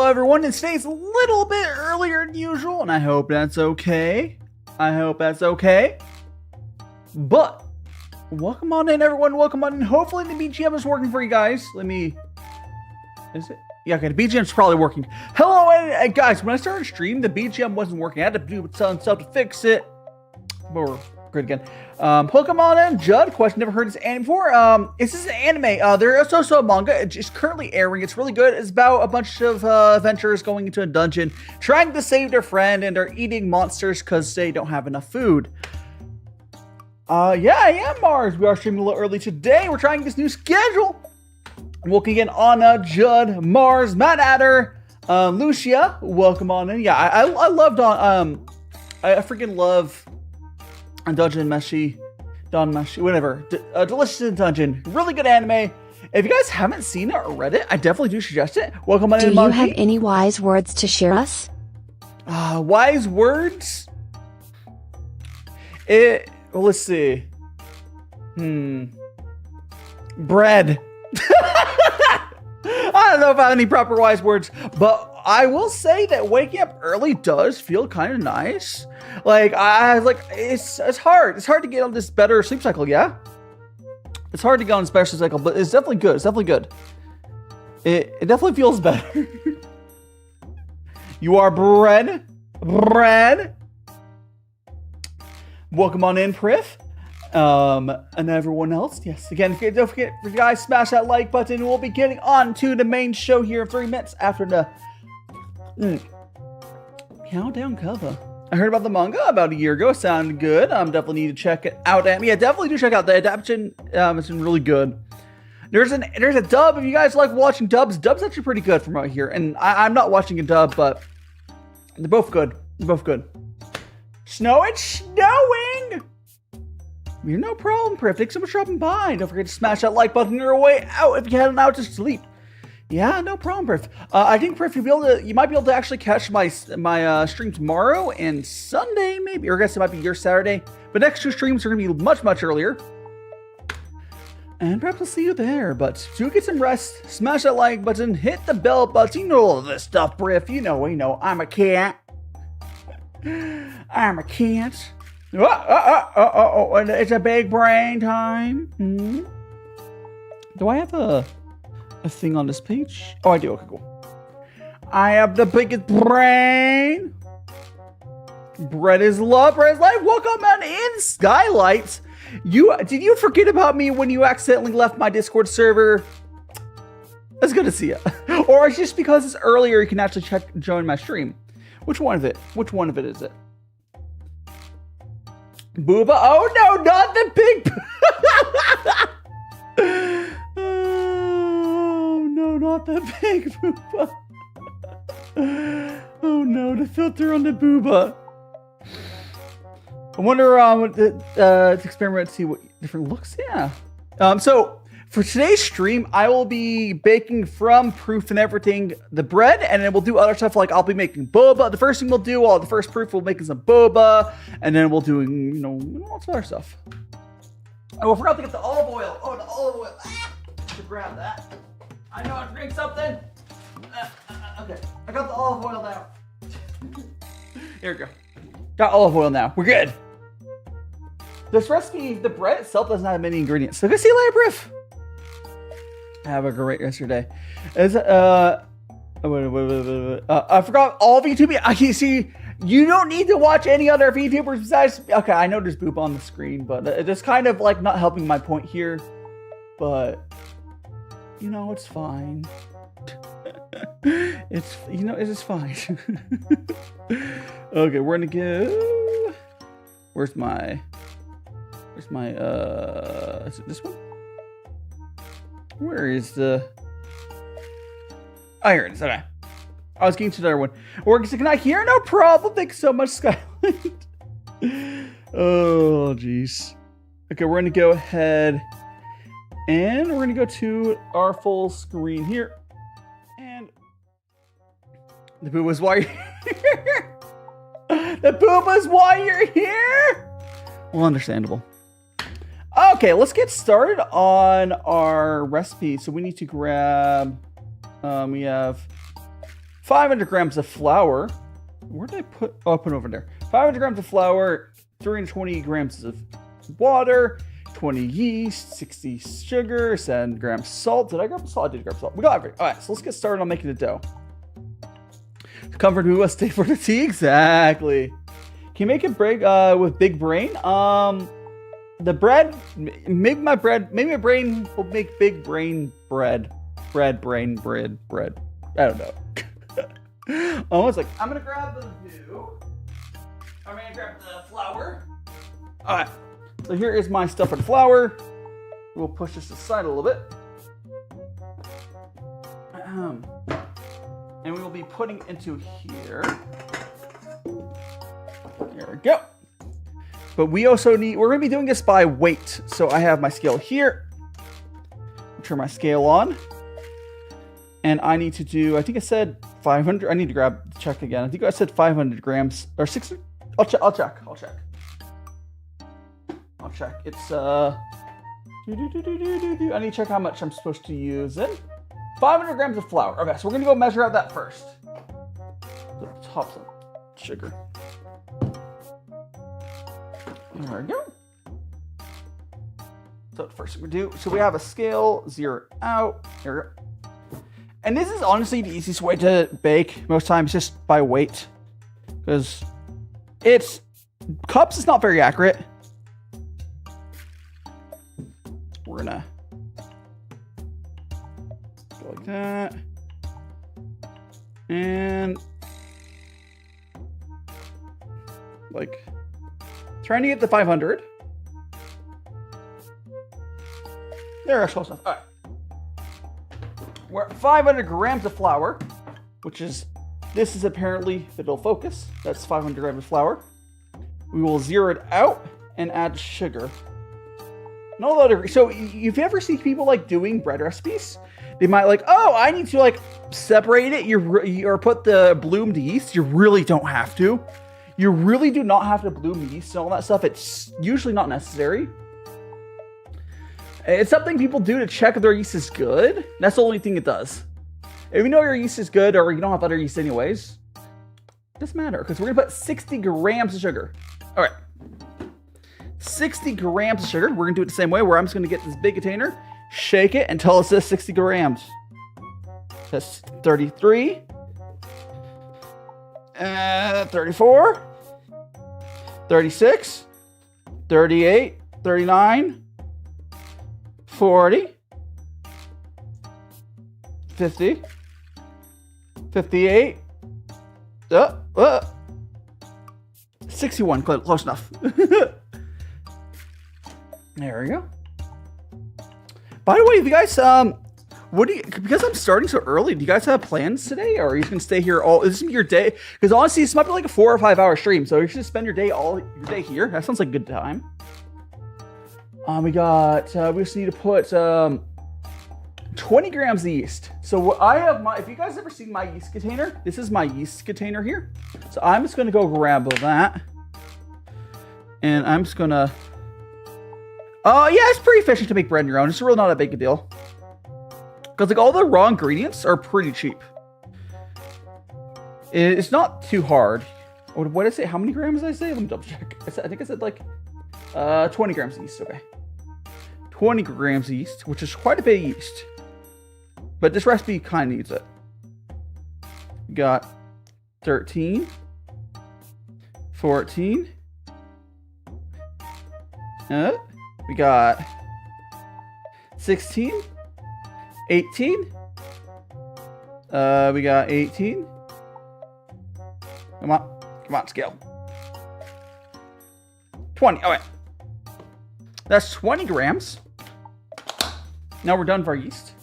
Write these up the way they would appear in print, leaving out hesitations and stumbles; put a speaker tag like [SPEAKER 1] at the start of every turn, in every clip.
[SPEAKER 1] everyone, and today's a little bit earlier than usual, and I hope that's okay. But, welcome on in, everyone. Welcome on in. Hopefully the BGM is working for you guys. Is it? Yeah, okay, the BGM's probably working. Hello, and guys, when I started stream, the BGM wasn't working. I had to do some stuff to fix it. But we're good again. Pokemon and Judd question, never heard this anime before. This is an anime. There is also a manga. It's currently airing. It's really good. It's about a bunch of adventurers going into a dungeon, trying to save their friend, and they're eating monsters because they don't have enough food. Yeah, I am Mars. We are streaming a little early today. We're trying this new schedule. Welcome again, Anna, Judd, Mars, Matt Adder, Lucia. Welcome on in. Yeah, I loved on I freaking love Dungeon Meshi, Don Meshi, whatever. Delicious in Dungeon. Really good anime. If you guys haven't seen it or read it, I definitely do suggest it. Welcome on in,
[SPEAKER 2] Monkey. Do you have any wise words to share us?
[SPEAKER 1] Wise words? Well, let's see. Bread. I don't know if I have any proper wise words, but I will say that waking up early does feel kind of nice. Like it's hard. It's hard to get on this better sleep cycle. Yeah, it's hard to get on this better sleep cycle, but it's definitely good. It's definitely good. It definitely feels better. You are bread. Welcome on in, Prif. And everyone else, yes. Again, don't forget, if you guys smash that like button, we'll be getting on to the main show here in 3 minutes after the countdown cover. I heard about the manga about a year ago. It sounded good. Definitely need to check it out. Yeah, definitely do check out the adaptation. It's been really good. There's a dub. If you guys like watching dubs, dub's actually pretty good from out here. And I'm not watching a dub, but they're both good. It's snowing. You're no problem, Prif. Thanks so much for dropping by. Don't forget to smash that like button on your way out if you're heading out to sleep. Yeah, no problem, Prif. I think, Prif, you might be able to actually catch my stream tomorrow and Sunday, maybe. Or I guess it might be your Saturday. But next 2 streams are going to be much, much earlier. And perhaps I'll see you there. But do get some rest. Smash that like button. Hit the bell button. You know all this stuff, Prif. You know. I'm a cat. I'm a cat. And it's a big brain time. Do I have a thing on this page? Oh, I do. Okay, cool. I have the biggest brain. Bread is love. Bread is life. Welcome on in, Skylights. Did you forget about me when you accidentally left my Discord server? It's good to see you. Or it's just because it's earlier, you can actually join my stream. Which one of it is it? Boba? Oh no, not the big. Oh no, not the big Boba. Oh no, the filter on the Boba. I wonder what the experiment to see what different looks. Yeah. So for today's stream, I will be baking from proof and everything the bread, and then we'll do other stuff like I'll be making boba. The first thing we'll do, the first proof, we'll make some boba, and then we'll do lots of other stuff. Oh, I forgot to get the olive oil. Oh, the olive oil. To grab that. I know how to drink something. Okay, I got the olive oil now. Here we go. Got olive oil now. We're good. This recipe, the bread itself doesn't have many ingredients. So go see you later, Briff. Have a great rest of your day. I forgot all VTubers. I can see you don't need to watch any other VTubers besides. Okay, I know there's Boop on the screen, but it's kind of like not helping my point here. But it's fine. It's it's fine. Okay, we're gonna go. Where's my? Is it this one? Where is the... Oh, here it is. Okay. I was getting to the other one. Can I hear? No problem. Thanks so much, Skylight. Oh, jeez. Okay, we're going to go ahead and we're going to go to our full screen here. And the booba's why you're here. The booba's why you're here. Well, understandable. Okay, let's get started on our recipe. So we need to grab, we have 500 grams of flour. Where did I put? Oh, I put it over there. 500 grams of flour, 320 grams of water, 20 yeast, 60 sugar, 7 grams salt. Did I grab salt? I did grab salt. We got everything. All right, so let's get started on making the dough. Comfort who must stay for the tea? Exactly. Can you make it break with big brain? The bread, maybe my brain will make big brain bread. Bread. I don't know. Almost like, I'm gonna grab the dough. I'm gonna grab the flour. All right, so here is my stuff and flour. We'll push this aside a little bit. And we will be putting into here. There we go. But we also we're gonna be doing this by weight. So I have my scale here. Turn my scale on. And I need to do, I think I said 500. I need to check again. I think I said 500 grams or 600. I'll check. It's I need to check how much I'm supposed to use in. 500 grams of flour. Okay, so we're gonna go measure out that first. So top some sugar. There we go. So the first thing we do, so we have a scale, zero out. Here we go. And this is honestly the easiest way to bake most times, just by weight. Because cups is not very accurate. We're gonna go like that. And like trying to get the 500. There, that's close enough. All right. We're at 500 grams of flour, which is, this is apparently, if it'll focus, that's 500 grams of flour. We will zero it out and add sugar. No other. So if you ever see people like doing bread recipes, they might like, oh, I need to like separate it or put the bloomed yeast. You really don't have to. You really do not have to bloom yeast and all that stuff. It's usually not necessary. It's something people do to check if their yeast is good. That's the only thing it does. If you know your yeast is good or you don't have other yeast anyways, it doesn't matter because we're going to put 60 grams of sugar. All right. 60 grams of sugar. We're going to do it the same way where I'm just going to get this big container, shake it until it says 60 grams. That's 33. 34. 36. 38. 39. 40, 50, 58, 61, close enough. There we go. By the way, if you guys, because I'm starting so early, do you guys have plans today? Or are you going to stay here is this your day? Because honestly, this might be like a 4 or 5 hour stream. So you should spend your day here. That sounds like a good time. We just need to put 20 grams of yeast. So what I have if you guys ever seen my yeast container, this is my yeast container here. So I'm just going to go grab that. And I'm just going to, yeah, it's pretty efficient to make bread on your own. It's really not a big deal. Because like all the raw ingredients are pretty cheap. It's not too hard. What did I say? How many grams did I say? Let me double check. I think I said like 20 grams of yeast. Okay. 20 grams of yeast, which is quite a bit of yeast. But this recipe kind of needs it. We got 13, 14. We got 16, 18. We got 18. Come on, scale. 20. All right. That's 20 grams. Now we're done for our yeast.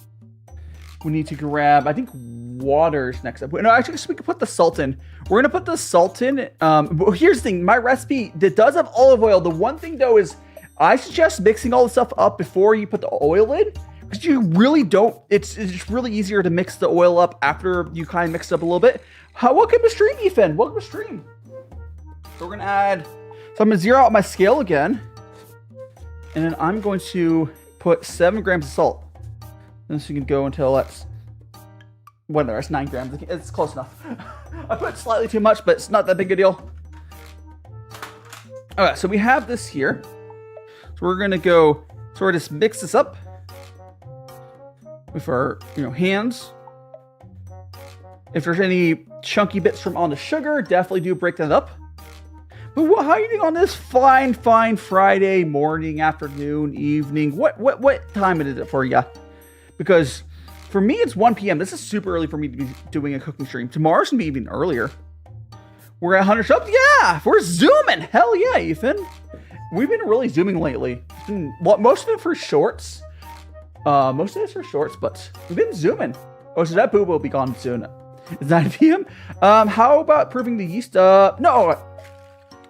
[SPEAKER 1] We need to grab, I think water's next up. No, actually, we can put the salt in. We're going to put the salt in. But here's the thing. My recipe, that does have olive oil. The one thing, though, is I suggest mixing all the stuff up before you put the oil in. Because you really don't. It's just really easier to mix the oil up after you kind of mix it up a little bit. Welcome to stream, Ethan. Welcome to stream. So we're going to add. So I'm going to zero out my scale again. And then I'm going to put 7 grams of salt. And so you can go until that's whatever, it's 9 grams. It's close enough. I put slightly too much, but it's not that big a deal. All right, so we have this here. So we're gonna go sort of just mix this up with our, hands. If there's any chunky bits from on the sugar, definitely do break that up. But how are you doing on this fine Friday morning, afternoon, evening? What time is it for you? Because for me, it's 1 p.m. This is super early for me to be doing a cooking stream. Tomorrow's gonna be even earlier. We're at 100 subs. Yeah, we're zooming. Hell yeah, Ethan. We've been really zooming lately. Most of it for shorts. Most of it's for shorts, but we've been zooming. Oh, so that Boba will be gone soon. It's 9 p.m. How about proofing the yeast? No.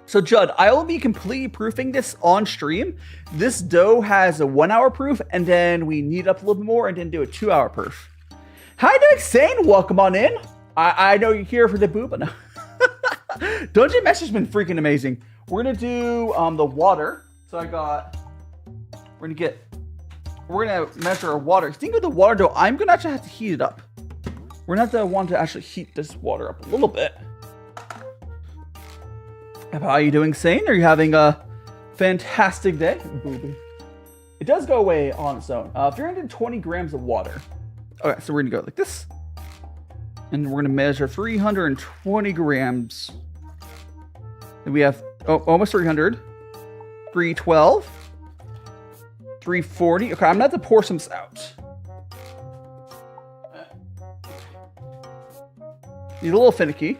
[SPEAKER 1] So Judd, I will be completely proofing this on stream. This dough has a 1 hour proof, and then we knead up a little bit more, and then do a 2 hour proof. How you doing, Sane? Welcome on in. I know you're here for the Boba. No. Dungeon Mesh has been freaking amazing. We're gonna do the water. So we're gonna measure our water. Think of the water dough. I'm gonna actually have to heat it up. We're gonna have to want to actually heat this water up a little bit. How are you doing, Sane? Are you having a fantastic day? Booby. It does go away on its own. 320 grams of water. Okay, so we're gonna go like this. And we're gonna measure 320 grams. And we have almost 300. 312. 340. Okay, I'm gonna have to pour some out. He's a little finicky.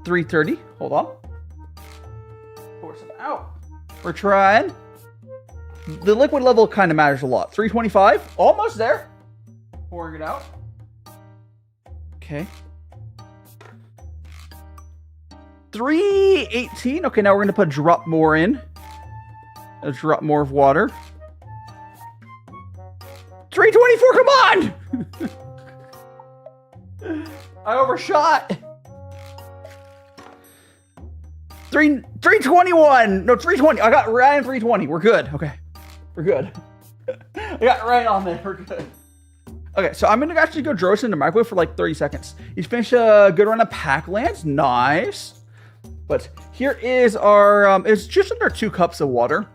[SPEAKER 1] 330. Hold on. Pour some out. We're trying. The liquid level kind of matters a lot. 325. Almost there. Pouring it out. Okay. 318. Okay, now we're going to put a drop more in. A drop more of water. 324. Come on! I overshot. 321. No, 320. I got right in 320. We're good. Okay. We're good. I got right on there. We're good. Okay, so I'm going to actually go draw this in the microwave for like 30 seconds. You finish a good run of Packlands. Nice. But here is our, it's just under 2 cups of water.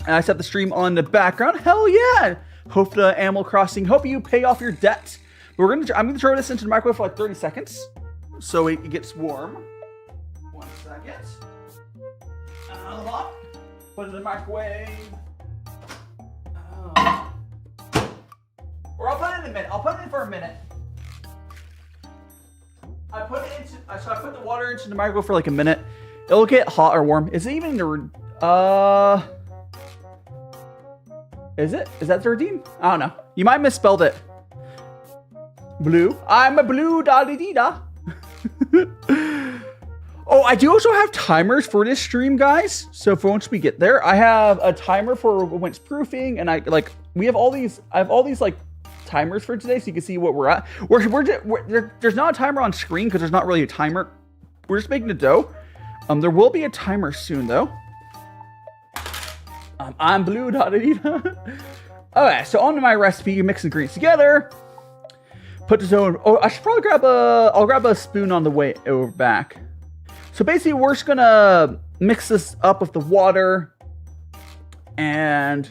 [SPEAKER 1] And I set the stream on the background. Hell yeah. Hope the Animal Crossing, hope you pay off your debt. I'm going to throw this into the microwave for like 30 seconds. So it gets warm. 1 second. Hold on. Put it in the microwave. Or I'll put it in a minute. I'll put it in for a minute. I put the water into the microwave for like a minute. It'll get hot or warm. Is it even Is it? Is that 13? I don't know. You might misspelled it. Blue. I'm a blue da-dee-dee-da. Oh, I do also have timers for this stream, guys. So for once we get there, I have a timer for when it's proofing, and I have all these like timers for today, so you can see what we're at. There's not a timer on screen because there's not really a timer. We're just making the dough. There will be a timer soon though. I'm blue. Okay, so on to my recipe. You mix the ingredients together. Put the dough. Oh, I should probably I'll grab a spoon on the way over back. So basically, we're just gonna mix this up with the water, and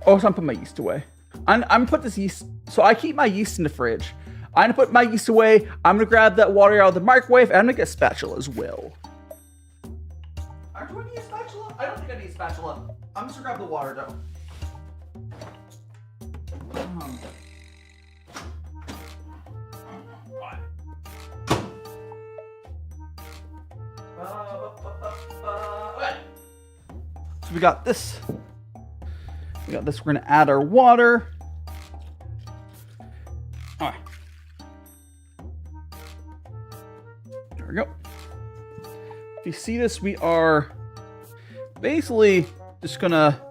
[SPEAKER 1] also I'm putting my yeast away. I'm gonna put this yeast. So I keep my yeast in the fridge. I'm gonna put my yeast away. I'm gonna grab that water out of the microwave, and I'm gonna get a spatula as well. Do I need a spatula? I don't think I need a spatula. I'm just gonna grab the water though. Okay. So we got this. We're gonna add our water. All right. There we go. If you see this, we are basically just gonna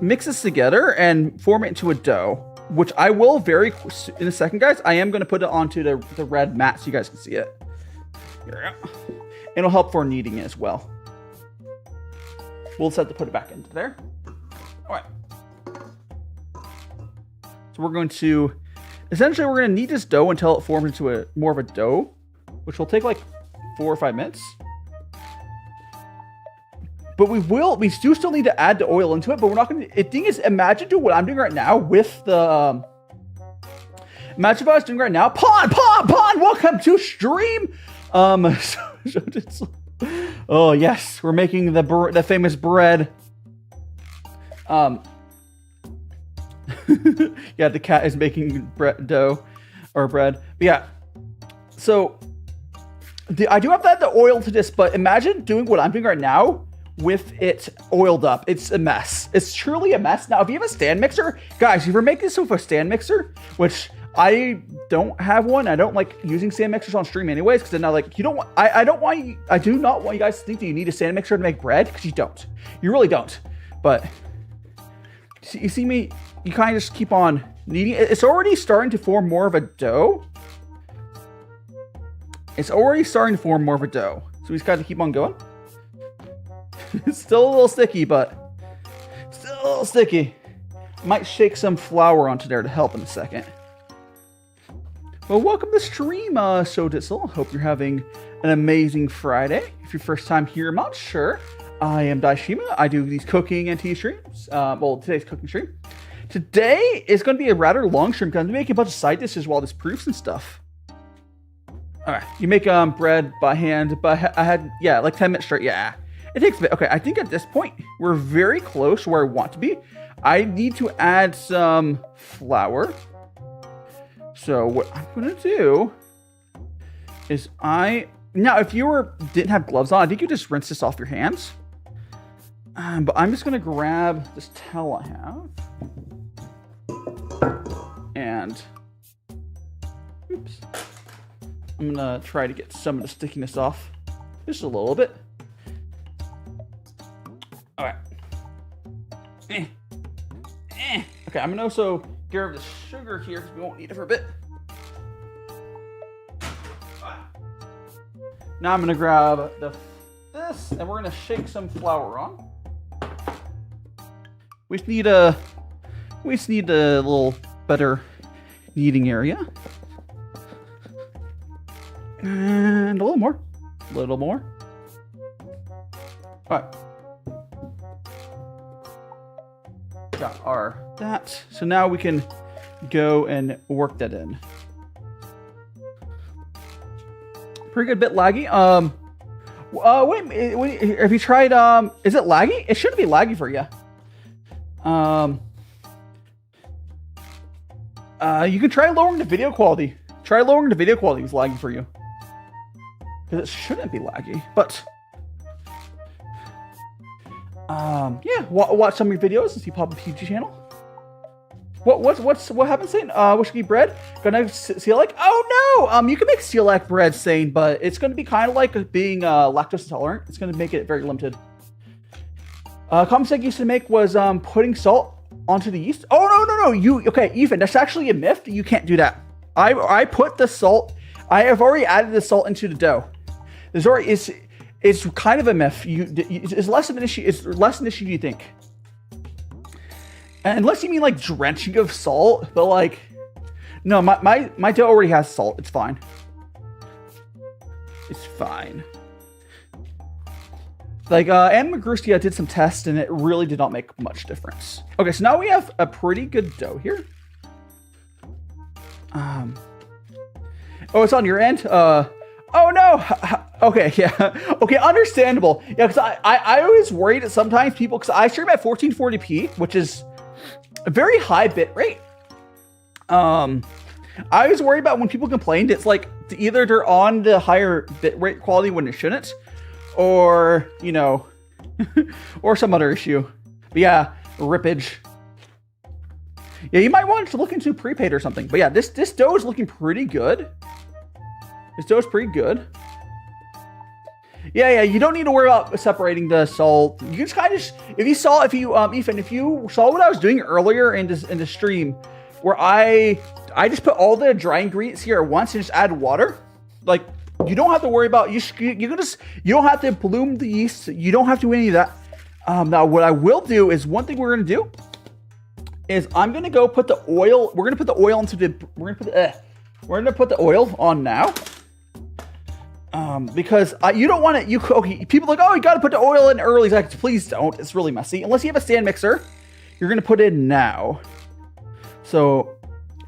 [SPEAKER 1] mix this together and form it into a dough, which I will in a second, guys. I am gonna put it onto the red mat so you guys can see it. Here we go. It'll help for kneading it as well. We'll just have to put it back into there. All right. So we're going to, essentially we're going to knead this dough until it forms into more of a dough, which will take like 4 or 5 minutes. But we do still need to add the oil into it, but we're not going to, the thing is, imagine doing what I'm doing right now with the, imagine if I was doing right now, Pawn, welcome to stream. Oh yes, we're making the famous bread. Yeah, the cat is making dough or bread. But yeah, so I do have to add the oil to this, but imagine doing what I'm doing right now with it oiled up. It's a mess. It's truly a mess. Now, if you have a stand mixer, guys, if you're making this with a stand mixer, which I don't have one. I don't like using stand mixers on stream anyways, because then I do not want you guys to think that you need a stand mixer to make bread, because you don't. You really don't. But you see me, you kind of just keep on kneading. It's already starting to form more of a dough. So we just got to keep on going. It's still a little sticky, but still a little sticky. Might shake some flour onto there to help in a second. Well, welcome to stream, Soditzel. Hope you're having an amazing Friday. If your first time here, I'm not sure. I am DaiShima. I do these cooking and tea streams. Well, today's cooking stream. Today is going to be a rather long stream because I'm making a bunch of side dishes while this proofs and stuff. All right, you make bread by hand, but I had, yeah, like 10 minutes straight. Yeah, it takes a bit. Okay, I think at this point we're very close to where I want to be. I need to add some flour. So what I'm gonna do is now if you didn't have gloves on, I think you just rinse this off your hands. But I'm just gonna grab this towel I have and oops. I'm gonna try to get some of the stickiness off, just a little bit. All right. Okay, I'm gonna also get rid of the sugar here because we won't need it for a bit. Now I'm gonna grab this and we're gonna shake some flour on. We just need a little better kneading area. And a little more. All right. Got that. So now we can go and work that in. Pretty good, bit laggy. Wait, have you tried, is it laggy? It shouldn't be laggy for you. You can try lowering the video quality. Try lowering the video quality if it's laggy for you. Because it shouldn't be laggy, but yeah, watch some of your videos and see Papa PG channel. What happened, Saint? What should be bread? Gonna celiac? Oh no! You can make celiac bread, Saint, but it's gonna be kind of like being lactose intolerant. It's gonna make it very limited. Common mistake I used to make was putting salt onto the yeast. Oh no! Okay, Ethan, that's actually a myth. You can't do that. I put the salt. I have already added the salt into the dough. It's kind of a myth. It's less of an issue. It's less an issue than you think. And unless you mean like drenching of salt, but like, no, my dough already has salt. It's fine. It's fine. Like, Anna Magrusia did some tests and it really did not make much difference. Okay, so now we have a pretty good dough here. Oh, it's on your end? Oh no! Okay, yeah. Okay, understandable. Yeah, because I always worry that sometimes people, because I stream at 1440p, which is a very high bit rate. I always worry about when people complain, it's like either they're on the higher bit rate quality when they shouldn't, or, you know, or some other issue. But yeah, rippage. Yeah, you might want to look into prepaid or something. But yeah, this dough is looking pretty good. This dough is pretty good. Yeah, you don't need to worry about separating the salt. You can just kind of, Ethan, if you saw what I was doing earlier in the stream, where I just put all the dry ingredients here at once and just add water. Like, you don't have to worry about, you don't have to bloom the yeast. You don't have to do any of that. Now what I will do is, one thing we're gonna do is I'm gonna go put the oil. We're gonna put the oil into the. We're gonna put the oil on now. Because you don't want it. Okay, people are like, oh, you got to put the oil in early. It's like, please don't. It's really messy. Unless you have a stand mixer, you're gonna put it in now. So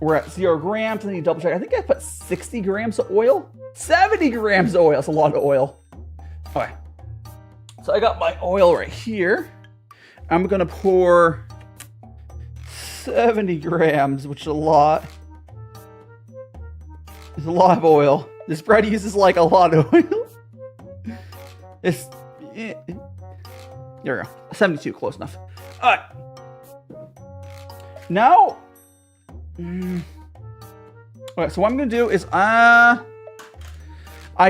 [SPEAKER 1] we're at 0 grams, and then you double check. I think I put 60 grams of oil. 70 grams of oil. That's a lot of oil. Okay. So I got my oil right here. I'm gonna pour 70 grams, which is a lot. It's a lot of oil. This bread uses like a lot of oil. There we go. 72, close enough. All right. Now, okay, so what I'm gonna do is, I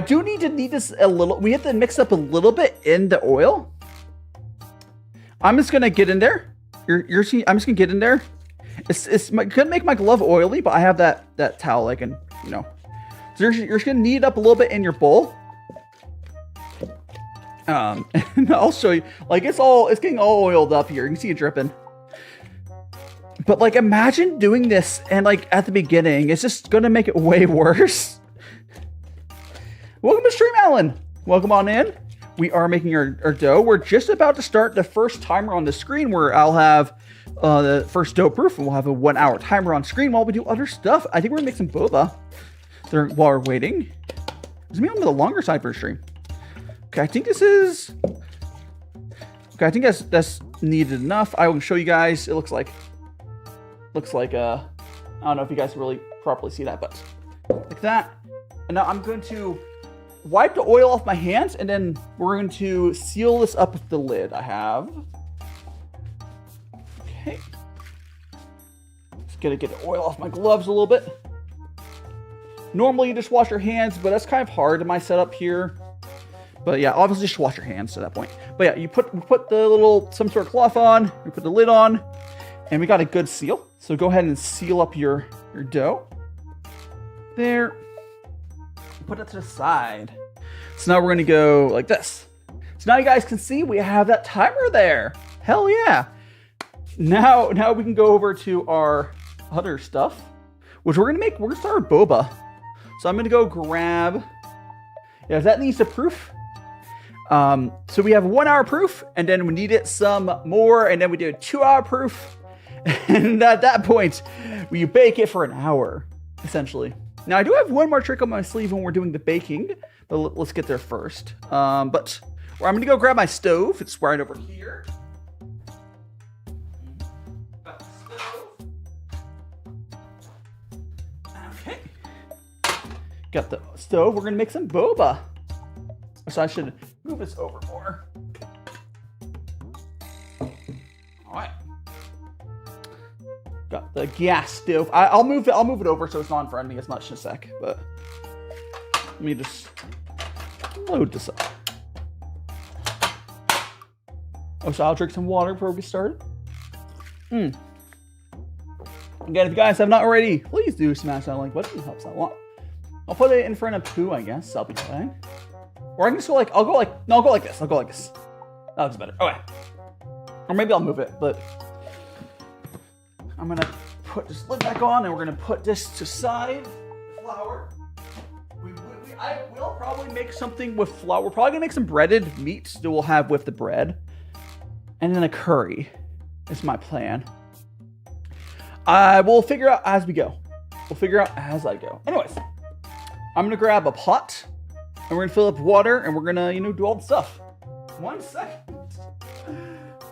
[SPEAKER 1] do need to knead this a little. We have to mix up a little bit in the oil. I'm just gonna get in there. I'm just gonna get in there. It's gonna make my glove oily, but I have that towel I can, you know. So you're just gonna knead it up a little bit in your bowl. And I'll show you. Like it's getting all oiled up here. You can see it dripping. But like imagine doing this and like at the beginning, it's just gonna make it way worse. Welcome to stream, Alan. Welcome on in. We are making our dough. We're just about to start the first timer on the screen where I'll have the first dough proof and we'll have a 1 hour timer on screen while we do other stuff. I think we're gonna make some boba while we're waiting. This may be on the longer side for a stream. Okay, I think this is... Okay, I think that's needed enough. I will show you guys. It looks like I don't know if you guys can really properly see that, but like that. And now I'm going to wipe the oil off my hands, and then we're going to seal this up with the lid I have. Okay. Just gonna get the oil off my gloves a little bit. Normally you just wash your hands, but that's kind of hard in my setup here. But yeah, obviously just wash your hands to that point. But yeah, you put the some sort of cloth on, you put the lid on, and we got a good seal. So go ahead and seal up your dough. There. Put it to the side. So now we're gonna go like this. So now you guys can see we have that timer there. Hell yeah. Now we can go over to our other stuff, which we're gonna start with boba. So I'm gonna go grab, yeah, that needs a proof. So we have a 1 hour proof, and then we need it some more, and then we do a 2 hour proof. And at that point, we bake it for an hour, essentially. Now I do have one more trick on my sleeve when we're doing the baking, but let's get there first. But I'm gonna go grab my stove. It's right over here. Okay. Got the stove. We're gonna make some boba. So I should move this over more. All right. Got the gas stove. I'll move it over so it's not in front of me as much in a sec. But let me just load this up. Oh, so I'll drink some water before we get started. Again, if you guys have not already, please do smash that like button. It helps out a lot. I'll put it in front of Pooh, I guess. I'll be fine. Or I can just go like, I'll go like this. I'll go like this. That looks better. Okay. Or maybe I'll move it, but I'm gonna put this lid back on, and we're gonna put this to side. Flour. I will probably make something with flour. We're probably gonna make some breaded meats that we'll have with the bread, and then a curry. Is my plan. We'll figure out as we go. We'll figure out as I go. Anyways, I'm gonna grab a pot, and we're gonna fill up water, and we're gonna, do all the stuff. 1 second.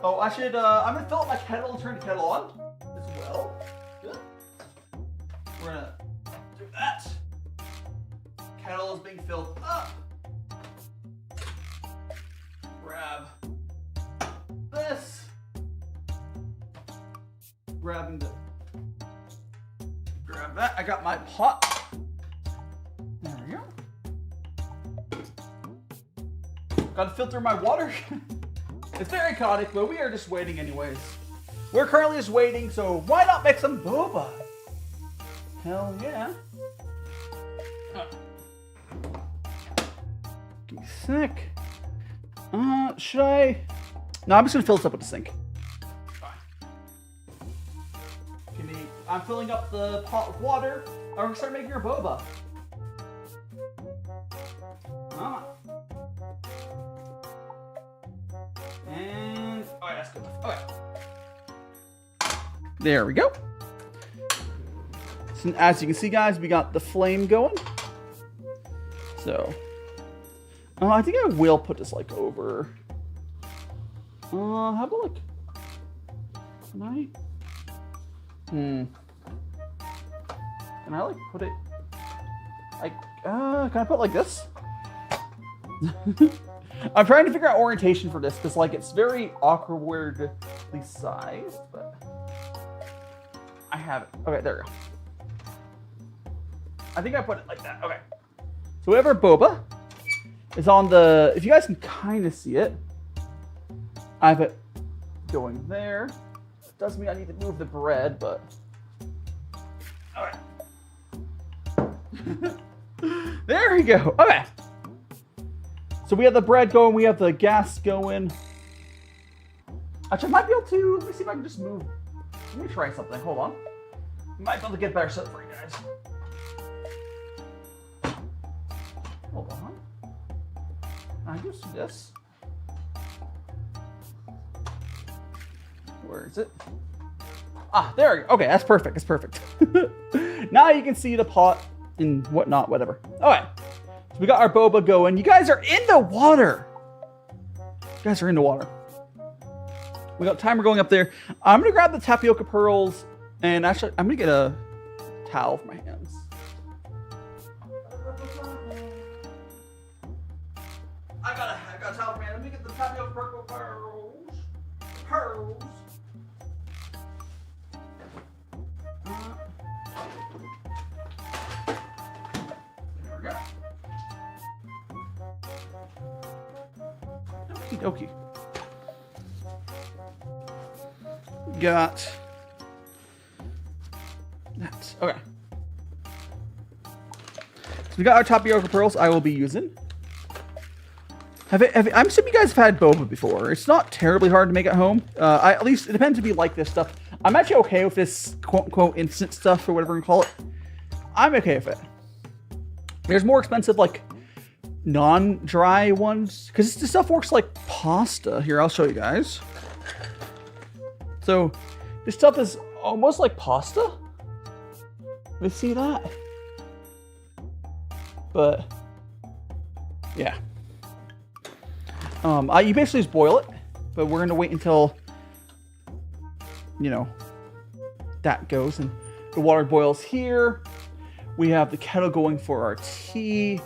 [SPEAKER 1] Oh, I'm gonna fill up my kettle and turn the kettle on as well. Good. We're gonna do that. Kettle is being filled up. Grab this. Grab that. I got my pot. There we go. Gotta filter my water. It's very chaotic, but we are just waiting anyways. We're currently just waiting, so why not make some boba? Hell yeah. Give me a sec. Should I? No, I'm just gonna fill this up with the sink. I'm filling up the pot with water. And we're gonna start making our boba. And alright, that's good enough. Okay. There we go. So as you can see, guys, we got the flame going. So, I think I will put this like over. How about like? Can I? Can I like put it? Like, can I put it like this? I'm trying to figure out orientation for this because like it's very awkwardly sized, but I have it. Okay, there we go. I think I put it like that. Okay. So we have our boba. It's on the, if you guys can kind of see it, I have it going there. It does mean I need to move the bread, but all right. There we go. Okay. So we have the bread going, we have the gas going. Actually, I might be able to, let me see if I can just move. Let me try something. Hold on. Might be able to get better set for you guys. Hold on. I just do this. Where is it? Ah, there we go. Okay, that's perfect. That's perfect. Now you can see the pot and whatnot, whatever. All right. So we got our boba going. You guys are in the water. You guys are in the water. We got timer going up there. I'm going to grab the tapioca pearls. And actually, I'm going to get a towel for my hands. I got a towel, man. Let me get the tapioca pearls. Pearls. There we go. Okie dokie. Got that. Okay. So we got our tapioca pearls I will be using. I'm assuming you guys have had boba before. It's not terribly hard to make at home. At least it depends if you like this stuff. I'm actually okay with this quote-unquote instant stuff or whatever you call it. I'm okay with it. There's more expensive like non-dry ones because this stuff works like pasta. Here, I'll show you guys. So this stuff is almost like pasta. You see that? But yeah. You basically just boil it, but we're gonna wait until, you know, that goes and the water boils here. We have the kettle going for our tea.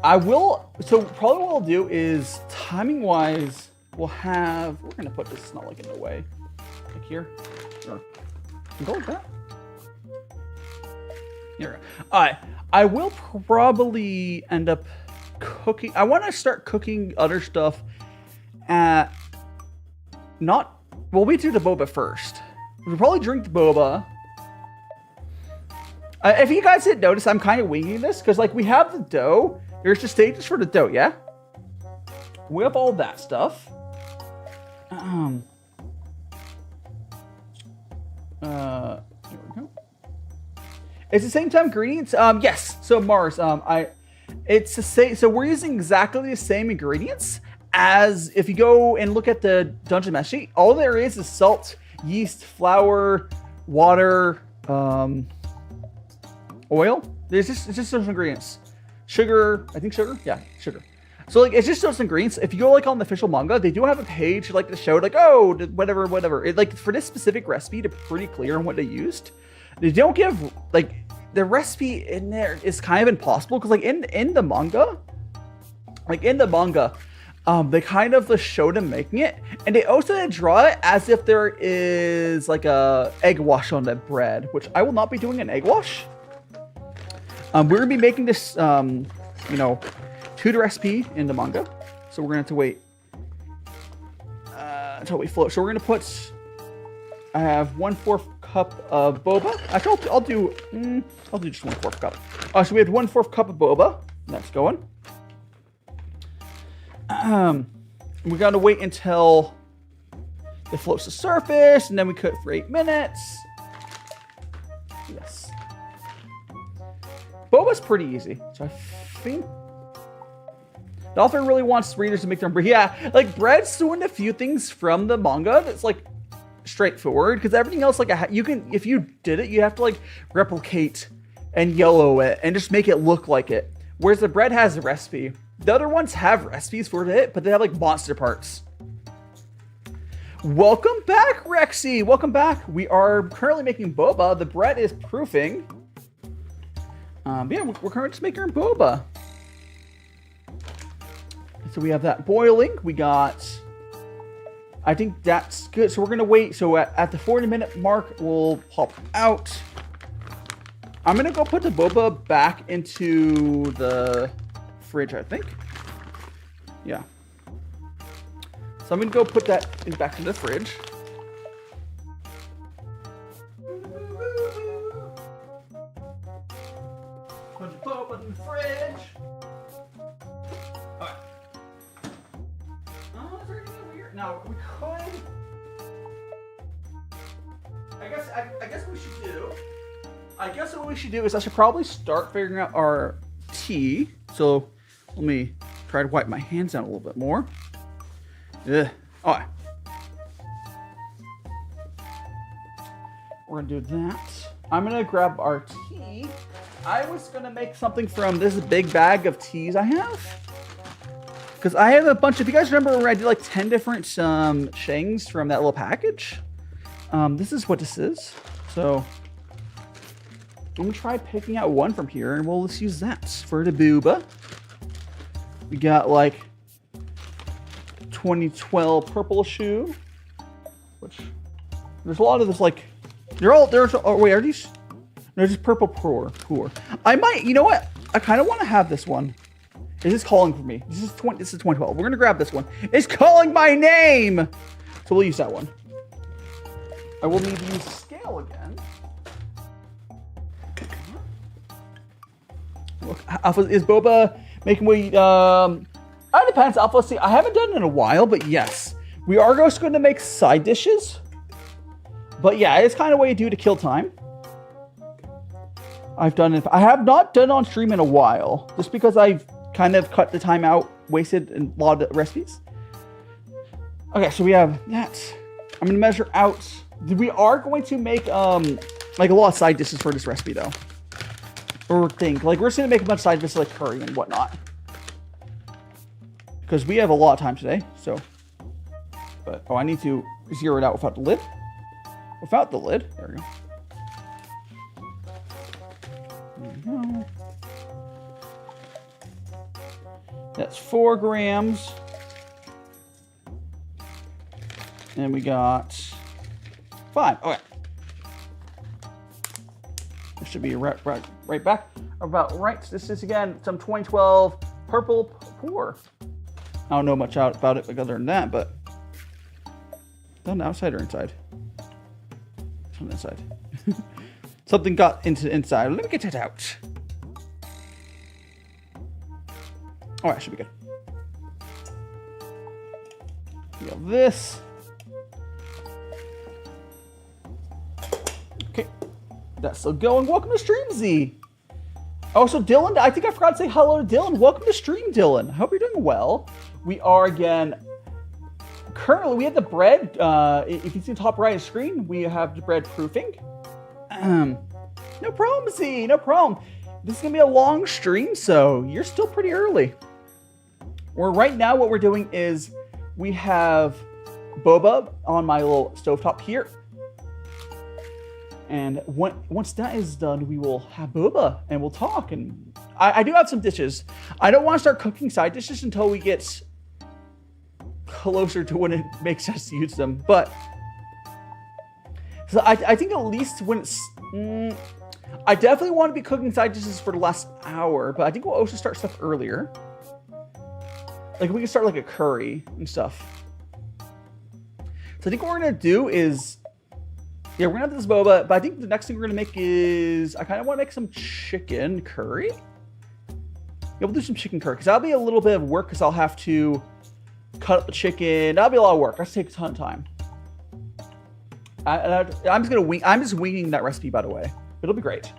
[SPEAKER 1] So probably what I'll do is timing wise, we're gonna put this not like in the way, like here, or go like that. Here. All right, I will probably end up cooking. I want to start cooking other stuff at we do the boba first. We'll probably drink the boba. If you guys didn't notice, I'm kind of winging this because like we have the dough. There's the stages for the dough, yeah? We have all that stuff. Here we go. It's the same time ingredients. Yes. So Mars, it's the same. So we're using exactly the same ingredients as if you go and look at the Dungeon Meshi. All there is salt, yeast, flour, water, oil. It's just those ingredients. Sugar. I think sugar. Yeah, sugar. So like it's just those ingredients. If you go like on the official manga, they do have a page like to show like, oh, whatever. It, like for this specific recipe, they're pretty clear on what they used. They don't give like the recipe in there is kind of impossible because like in the manga, they kind of just showed them making it, and they also draw it as if there is like a egg wash on the bread, which I will not be doing an egg wash. We're gonna be making this, to the recipe in the manga, so we're gonna have to wait until we float. So we're gonna put. I have 1/4 cup of boba. Actually, I'll do just 1/4 cup. So we have 1/4 cup of boba. That's going. We gotta wait until It floats to surface, and then we cook for 8 minutes. Yes. Boba's pretty easy. So I think the author really wants readers to make their own bread. Yeah, like bread's doing a few things from the manga that's like straightforward, because everything else, like you can, if you did it, you have to like replicate and yellow it and just make it look like it. Whereas the bread has a recipe. The other ones have recipes for it, but they have like monster parts. Welcome back, Rexy. Welcome back. We are currently making boba. The bread is proofing. Yeah, we're currently just making our boba. So we have that boiling. We got, I think that's good. So we're going to wait. So at the 40-minute mark, we'll pop out. I'm going to go put the boba back into the fridge, I think. Yeah. So I'm going to go put that back in the fridge. Put the boba in the fridge. Alright. Oh, is there anything weird? Now, we could... I guess what we should do... I guess what we should do is I should probably start figuring out our tea. So let me try to wipe my hands down a little bit more. Ugh. All right. We're gonna do that. I'm gonna grab our tea. I was gonna make something from this big bag of teas I have. Because I have a bunch of, if you guys remember where I did like 10 different shangs from that little package? This is what this is. So I'm gonna try picking out one from here, and we'll just use that for the booba. We got like 2012 purple shoe, which there's a lot of this like there's oh wait, are these? There's just purple pour. I might, you know what? I kind of want to have this one. Is this calling for me? This is 2012. We're gonna grab this one. It's calling my name, so we'll use that one. I will need to use scale again. Look, Alpha, is Boba making way? It depends, Alpha. See, I haven't done it in a while, but yes. We are just going to make side dishes. But yeah, it's kind of what you do to kill time. I've done it. I have not done it on stream in a while, just because I've kind of cut the time out, wasted in a lot of recipes. Okay, so we have that. I'm going to measure out. We are going to make like a lot of side dishes for this recipe, though. Or think like we're just gonna make a bunch of side dishes like curry and whatnot, because we have a lot of time today. So, but I need to zero it out without the lid. Without the lid, there we go. That's 4 grams, and we got 5. Okay. Should be right back about right. This is again some 2012 purple pour. I don't know much about it other than that, but on the outside or inside? It's on the inside. Something got into the inside. Let me get it out. All right, should be good. We have this. Okay. That's still going. Welcome to stream, Z. Oh, so Dylan, I think I forgot to say hello to Dylan. Welcome to stream, Dylan. I hope you're doing well. We are, again, currently, we have the bread. If you see the top right of the screen, we have the bread proofing. No problem, Z. No problem. This is going to be a long stream, so you're still pretty early. Right now, what we're doing is we have boba on my little stovetop here. And once that is done, we will have boba and we'll talk. And I do have some dishes. I don't want to start cooking side dishes until we get closer to when it makes sense to use them. But so I think at least when it's... I definitely want to be cooking side dishes for the last hour, but I think we'll also start stuff earlier. Like we can start like a curry and stuff. So I think what we're going to do is... Yeah, we're going to have this boba, but I think the next thing we're going to make is... I kind of want to make some chicken curry. Yeah, we'll do some chicken curry, because that'll be a little bit of work, because I'll have to cut up the chicken. That'll be a lot of work. That'll take a ton of time. I'm just gonna wing. I'm just winging that recipe, by the way. It'll be great.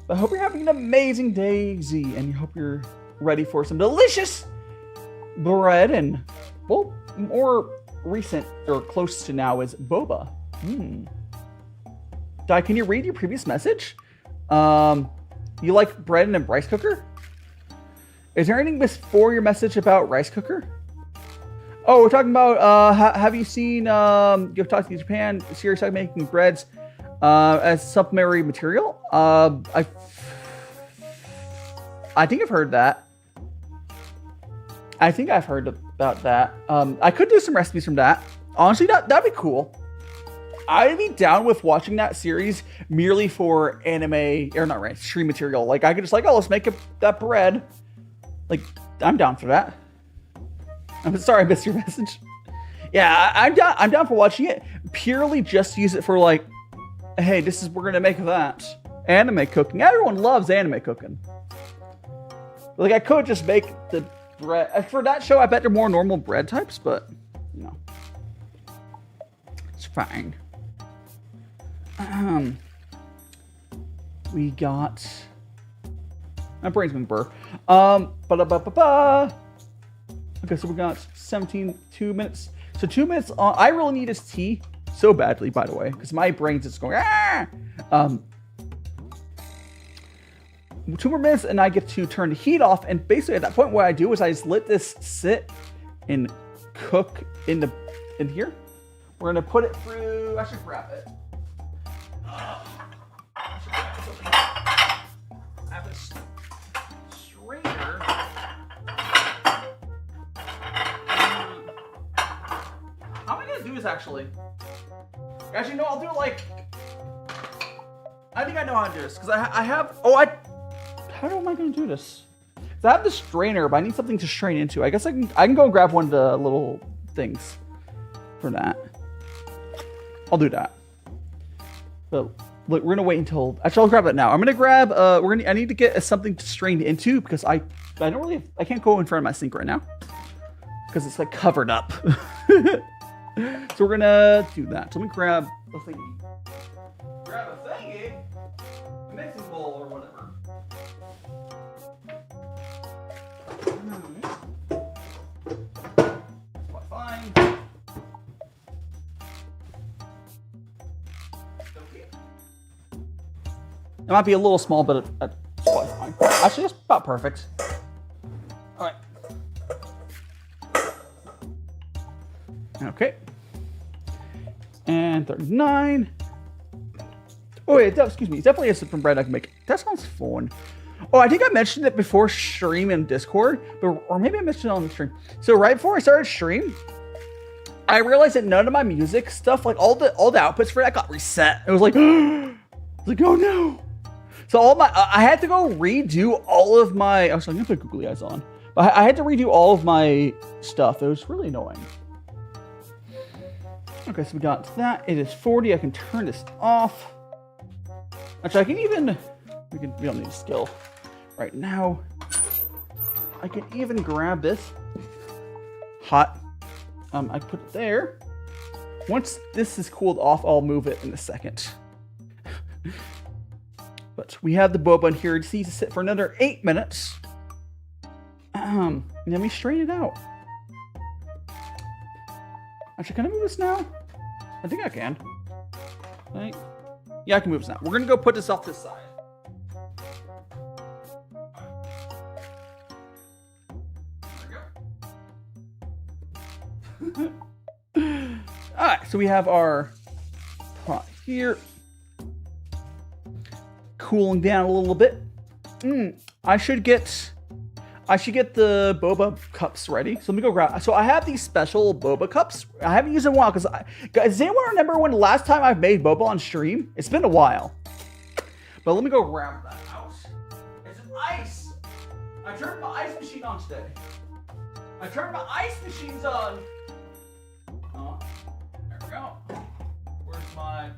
[SPEAKER 1] But I hope you're having an amazing day, Z, and I hope you're ready for some delicious bread. And well, more recent or close to now is boba. Di, can you read your previous message? You like bread and a rice cooker? Is there anything before your message about rice cooker? Oh, we're talking about, have you seen, you've talked to Japan series like making breads as supplementary material? I think I've heard that. I think I've heard about that. I could do some recipes from that. Honestly, that'd be cool. I'd be down with watching that series merely for anime, or not right, stream material. Like, I could just like, oh, let's make that bread. Like, I'm down for that. I'm sorry I missed your message. Yeah, I'm down for watching it. Purely just to use it for like, hey, we're gonna make that. Anime cooking. Everyone loves anime cooking. Like, I could just make the bread. For that show, I bet they're more normal bread types, but, you know. It's fine. We got... My brain's gonna burr. Okay, so we got 2 minutes. So 2 minutes on. I really need this tea so badly, by the way, because my brain's just going, ah! 2 more minutes and I get to turn the heat off. And basically at that point, what I do is I just let this sit and cook in here. We're gonna put it through, I should grab it. I have this strainer. How am I gonna do this actually? Actually, no, I'll do it like, I think I know how to do this because I have, how am I gonna do this? So I have the strainer, but I need something to strain into. I guess I can go and grab one of the little things for that. I'll do that. But look, we're gonna wait until. Actually, I'll grab it now. I'm gonna grab. I need to get something strained into because I can't go in front of my sink right now because it's like covered up. So we're gonna do that. So let me grab the thingy. Grab a thingy, a mixing bowl or whatever. Quite fine. It might be a little small, but it's quite fine. Actually, it's about perfect. All right. Okay. And 39. Oh, wait, excuse me. It's definitely a different bread I can make. That sounds fun. Oh, I think I mentioned it before stream in Discord, or maybe I mentioned it on the stream. So right before I started stream, I realized that none of my music stuff, like all the outputs for that got reset. It was like, oh no. So I had to go redo all of my, I was like, I'm gonna put googly eyes on. But I had to redo all of my stuff. It was really annoying. Okay, so we got that. It is 40. I can turn this off. Actually, I can even, we don't need a skill right now. I can even grab this hot. I put it there. Once this is cooled off, I'll move it in a second. But we have the boba in here. It just needs to sit for another 8 minutes. And then we strain it out. Actually, can I move this now? I think I can. Right? Yeah, I can move this now. We're gonna go put this off this side. There we go. Alright, so we have our pot here. Cooling down a little bit. I should get the boba cups ready. So let me go grab. So I have these special boba cups. I haven't used them in a while because, guys, does anyone remember when the last time I've made boba on stream? It's been a while. But let me go grab that out. It's an ice. I turned my ice machine on today. I turned my ice machines on. Oh, there we go. Where's my?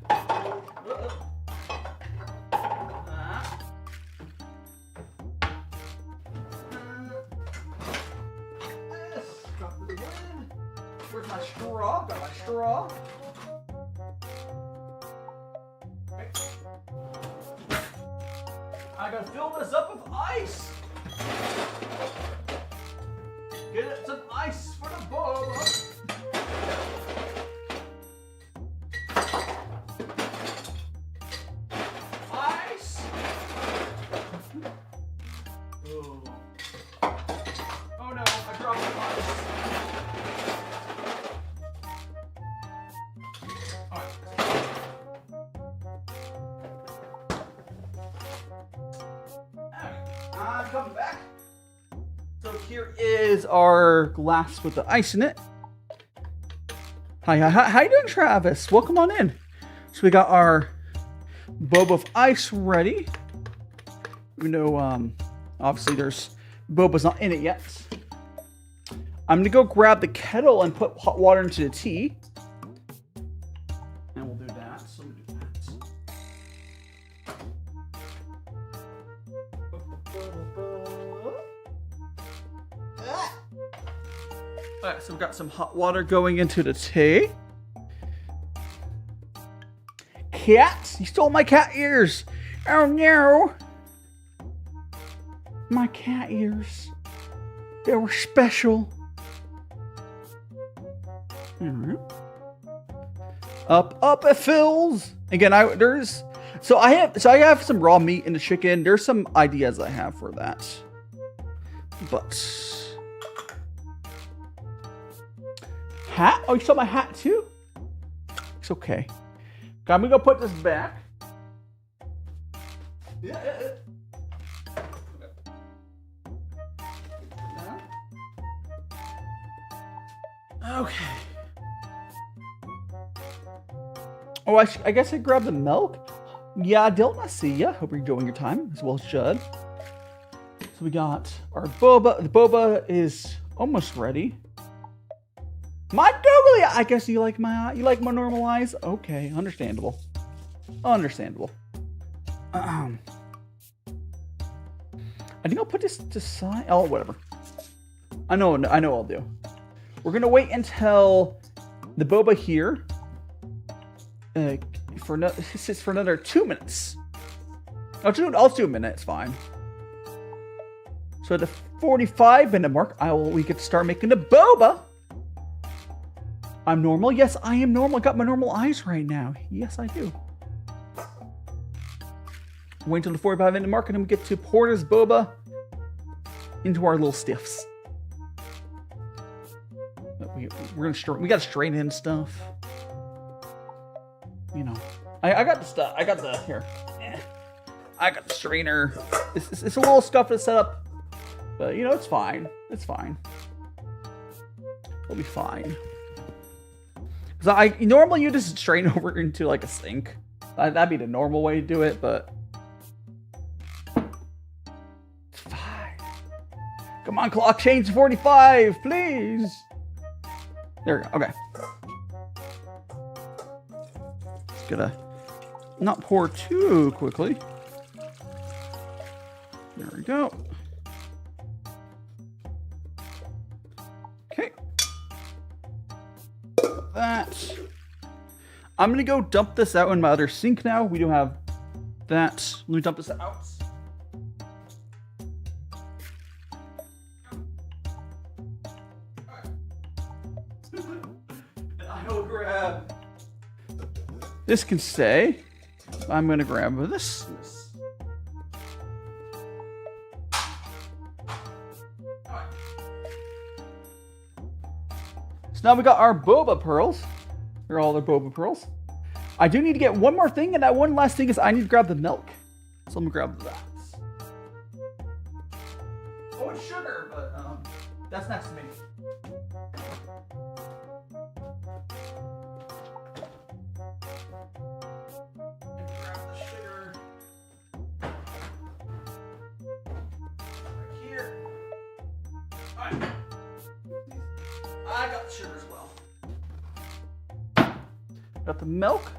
[SPEAKER 1] Where's my straw? Got my straw. boba's up with ice. Get some ice for the boba. Ice. Oh. Oh no, I dropped some ice. Alright. Coming back. So here is our glass with the ice in it. Hi, how you doing, Travis? Welcome on in. So we got our boba of ice ready. Even though, obviously there's boba's not in it yet. I'm gonna go grab the kettle and put hot water into the tea. And we'll do that. So we'll do that. Alright, so we've got some hot water going into the tea. Cat! You stole my cat ears! Oh no! My cat ears. They were special. Up it fills. Again, I have some raw meat in the chicken. There's some ideas I have for that. But hat? Oh, you saw my hat too? It's okay. I'm gonna go put this back. Okay. Oh, I guess I grabbed the milk. Yeah, Dylan, I see ya. Hope you're enjoying your time as well as Judd. So we got our boba. The boba is almost ready. My googly, I guess you like my normal eyes. Okay, understandable. Understandable. I think I'll put this to side. Oh, whatever. I know I'll do. We're gonna wait until the boba here for another 2 minutes. I'll do a minute. It's fine. So at the 45-minute mark, we get to start making the boba. I'm normal. Yes, I am normal. I got my normal eyes right now. Yes, I do. Wait until the 45-minute mark, and then we get to pour this boba into our little stiffs. We gotta strain in stuff. You know, I got the stuff. I got the here. I got the strainer. It's a little scuffed to set up, but you know it's fine. It's fine. It'll be fine. Because normally you just strain over into like a sink. That'd be the normal way to do it, but it's fine. Come on, clock, change to 45, please. There we go. Okay. Just gotta not pour too quickly. There we go. Okay. That. I'm gonna go dump this out in my other sink now. We do have that. Let me dump this out. I will grab. This can stay. I'm gonna grab this. So now we got our boba pearls. Here are all the boba pearls. I do need to get one more thing, and that one last thing is I need to grab the milk. So I'm gonna grab that. Oh, it's sugar, but that's next to me. Grab the sugar. Right here. All right. I got the sugar as well. Got the milk.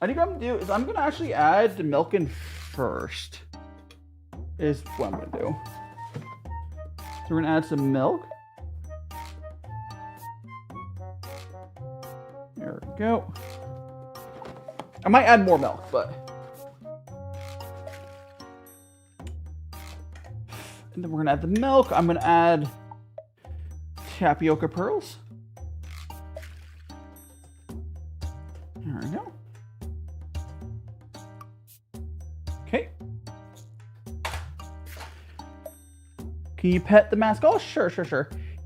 [SPEAKER 1] I think what I'm gonna do is I'm gonna actually add the milk in first. Is what I'm gonna do. So we're gonna add some milk. There we go. I might add more milk, but And then we're gonna add the milk. I'm gonna add tapioca pearls. There we go. Okay. Can you pet the mask? Oh, sure.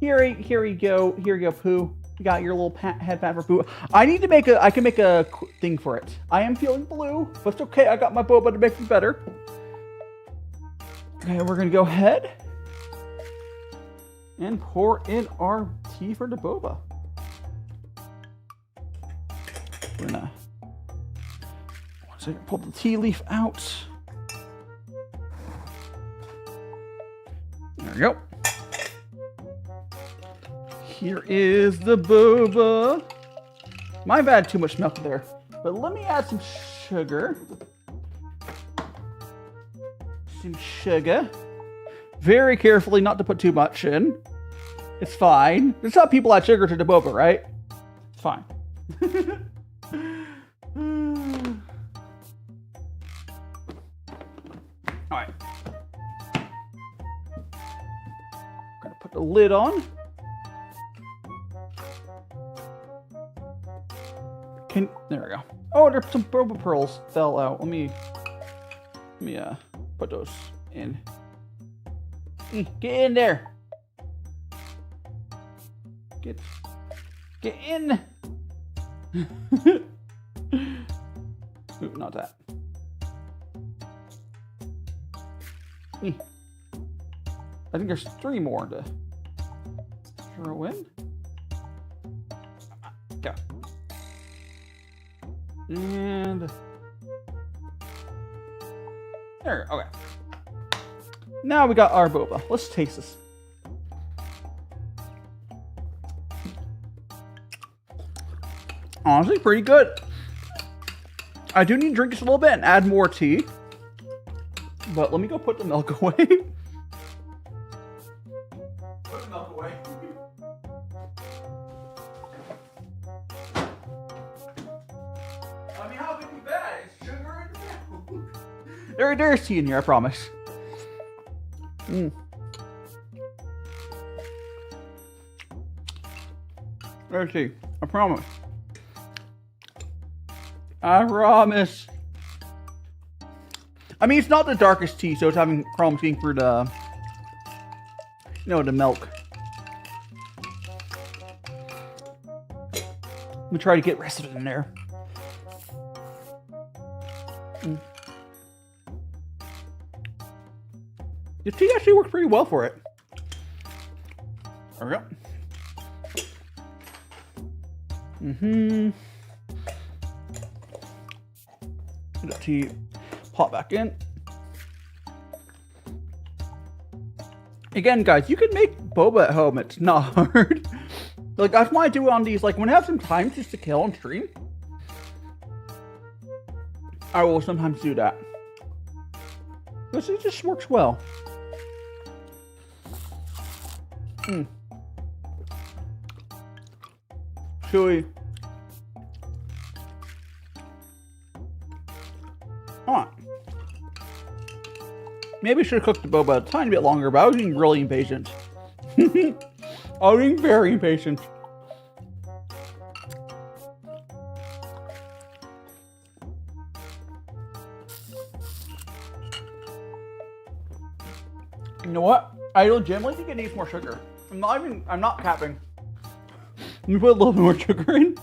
[SPEAKER 1] Here you go, Pooh. You got your little head pat for Pooh. I can make a thing for it. I am feeling blue, but it's okay. I got my Boba to make me better. Okay, we're gonna go ahead and pour in our tea for the Boba. We're gonna pull the tea leaf out. There we go. Here is the Boba. My bad, too much milk there. But let me add some sugar. Some sugar. Very carefully not to put too much in. It's fine. That's how people add sugar to the Boba, right? It's fine. Alright. Gonna put the lid on. There we go. Oh, there's some Boba pearls fell out. Let me put those in. Get in there. Get in. Ooh, not that. I think there's 3 more to throw in. Go. And there. Okay. Now we got our Boba. Let's taste this. Honestly, pretty good. I do need to drink this a little bit and add more tea. But let me go put the milk away. Put the milk away. I mean, how could it be bad? It's sugar and milk. There's tea in here, I promise. There's tea. I promise. I promise. I mean, it's not the darkest tea, so it's having problems getting through the, the milk. Let me try to get the rest of it in there. The tea actually works pretty well for it. There we go. Put the tea pot back in. Again, guys, you can make boba at home. It's not hard. Like, that's why I do it on these. Like, when I have some time just to kill on stream, I will sometimes do that. Because it just works well. Chewy. Come on. Maybe I should have cooked the boba a tiny bit longer, but I was being really impatient. I was being very impatient. You know what? I legitimately think it needs more sugar. I'm not capping. Let me put a little bit more sugar in.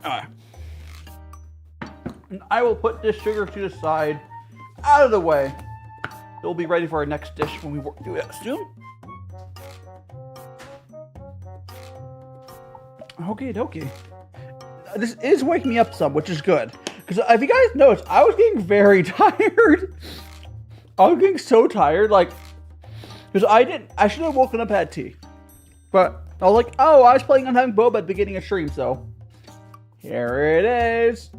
[SPEAKER 1] Alright. And I will put this sugar to the side, out of the way. It'll be ready for our next dish when we do that soon. Okay, dokie. This is waking me up some, which is good. Because if you guys noticed, I was getting very tired. I was getting so tired, like, because I should have woken up had tea. But I was like, oh, I was planning on having boba at the beginning of stream, so here it is.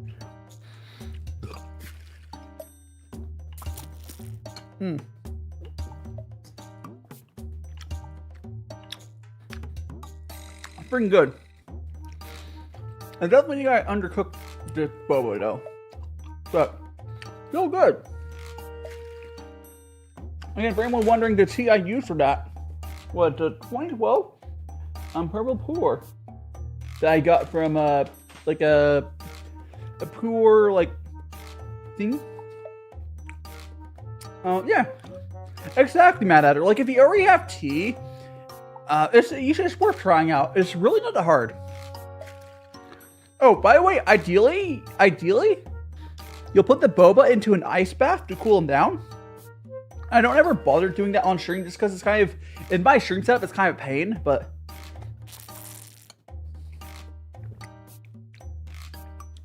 [SPEAKER 1] Pretty good. I definitely got undercooked the boba though, but still good. Again, for anyone wondering, the tea I used for that was the 2012 Purple Pour that I got from like a pour like thing. Yeah, exactly, Mad Adder. Like if you already have tea, it's worth trying out. It's really not that hard. Oh, by the way, ideally, you'll put the boba into an ice bath to cool them down. I don't ever bother doing that on stream just because it's kind of, in my stream setup, it's kind of a pain, but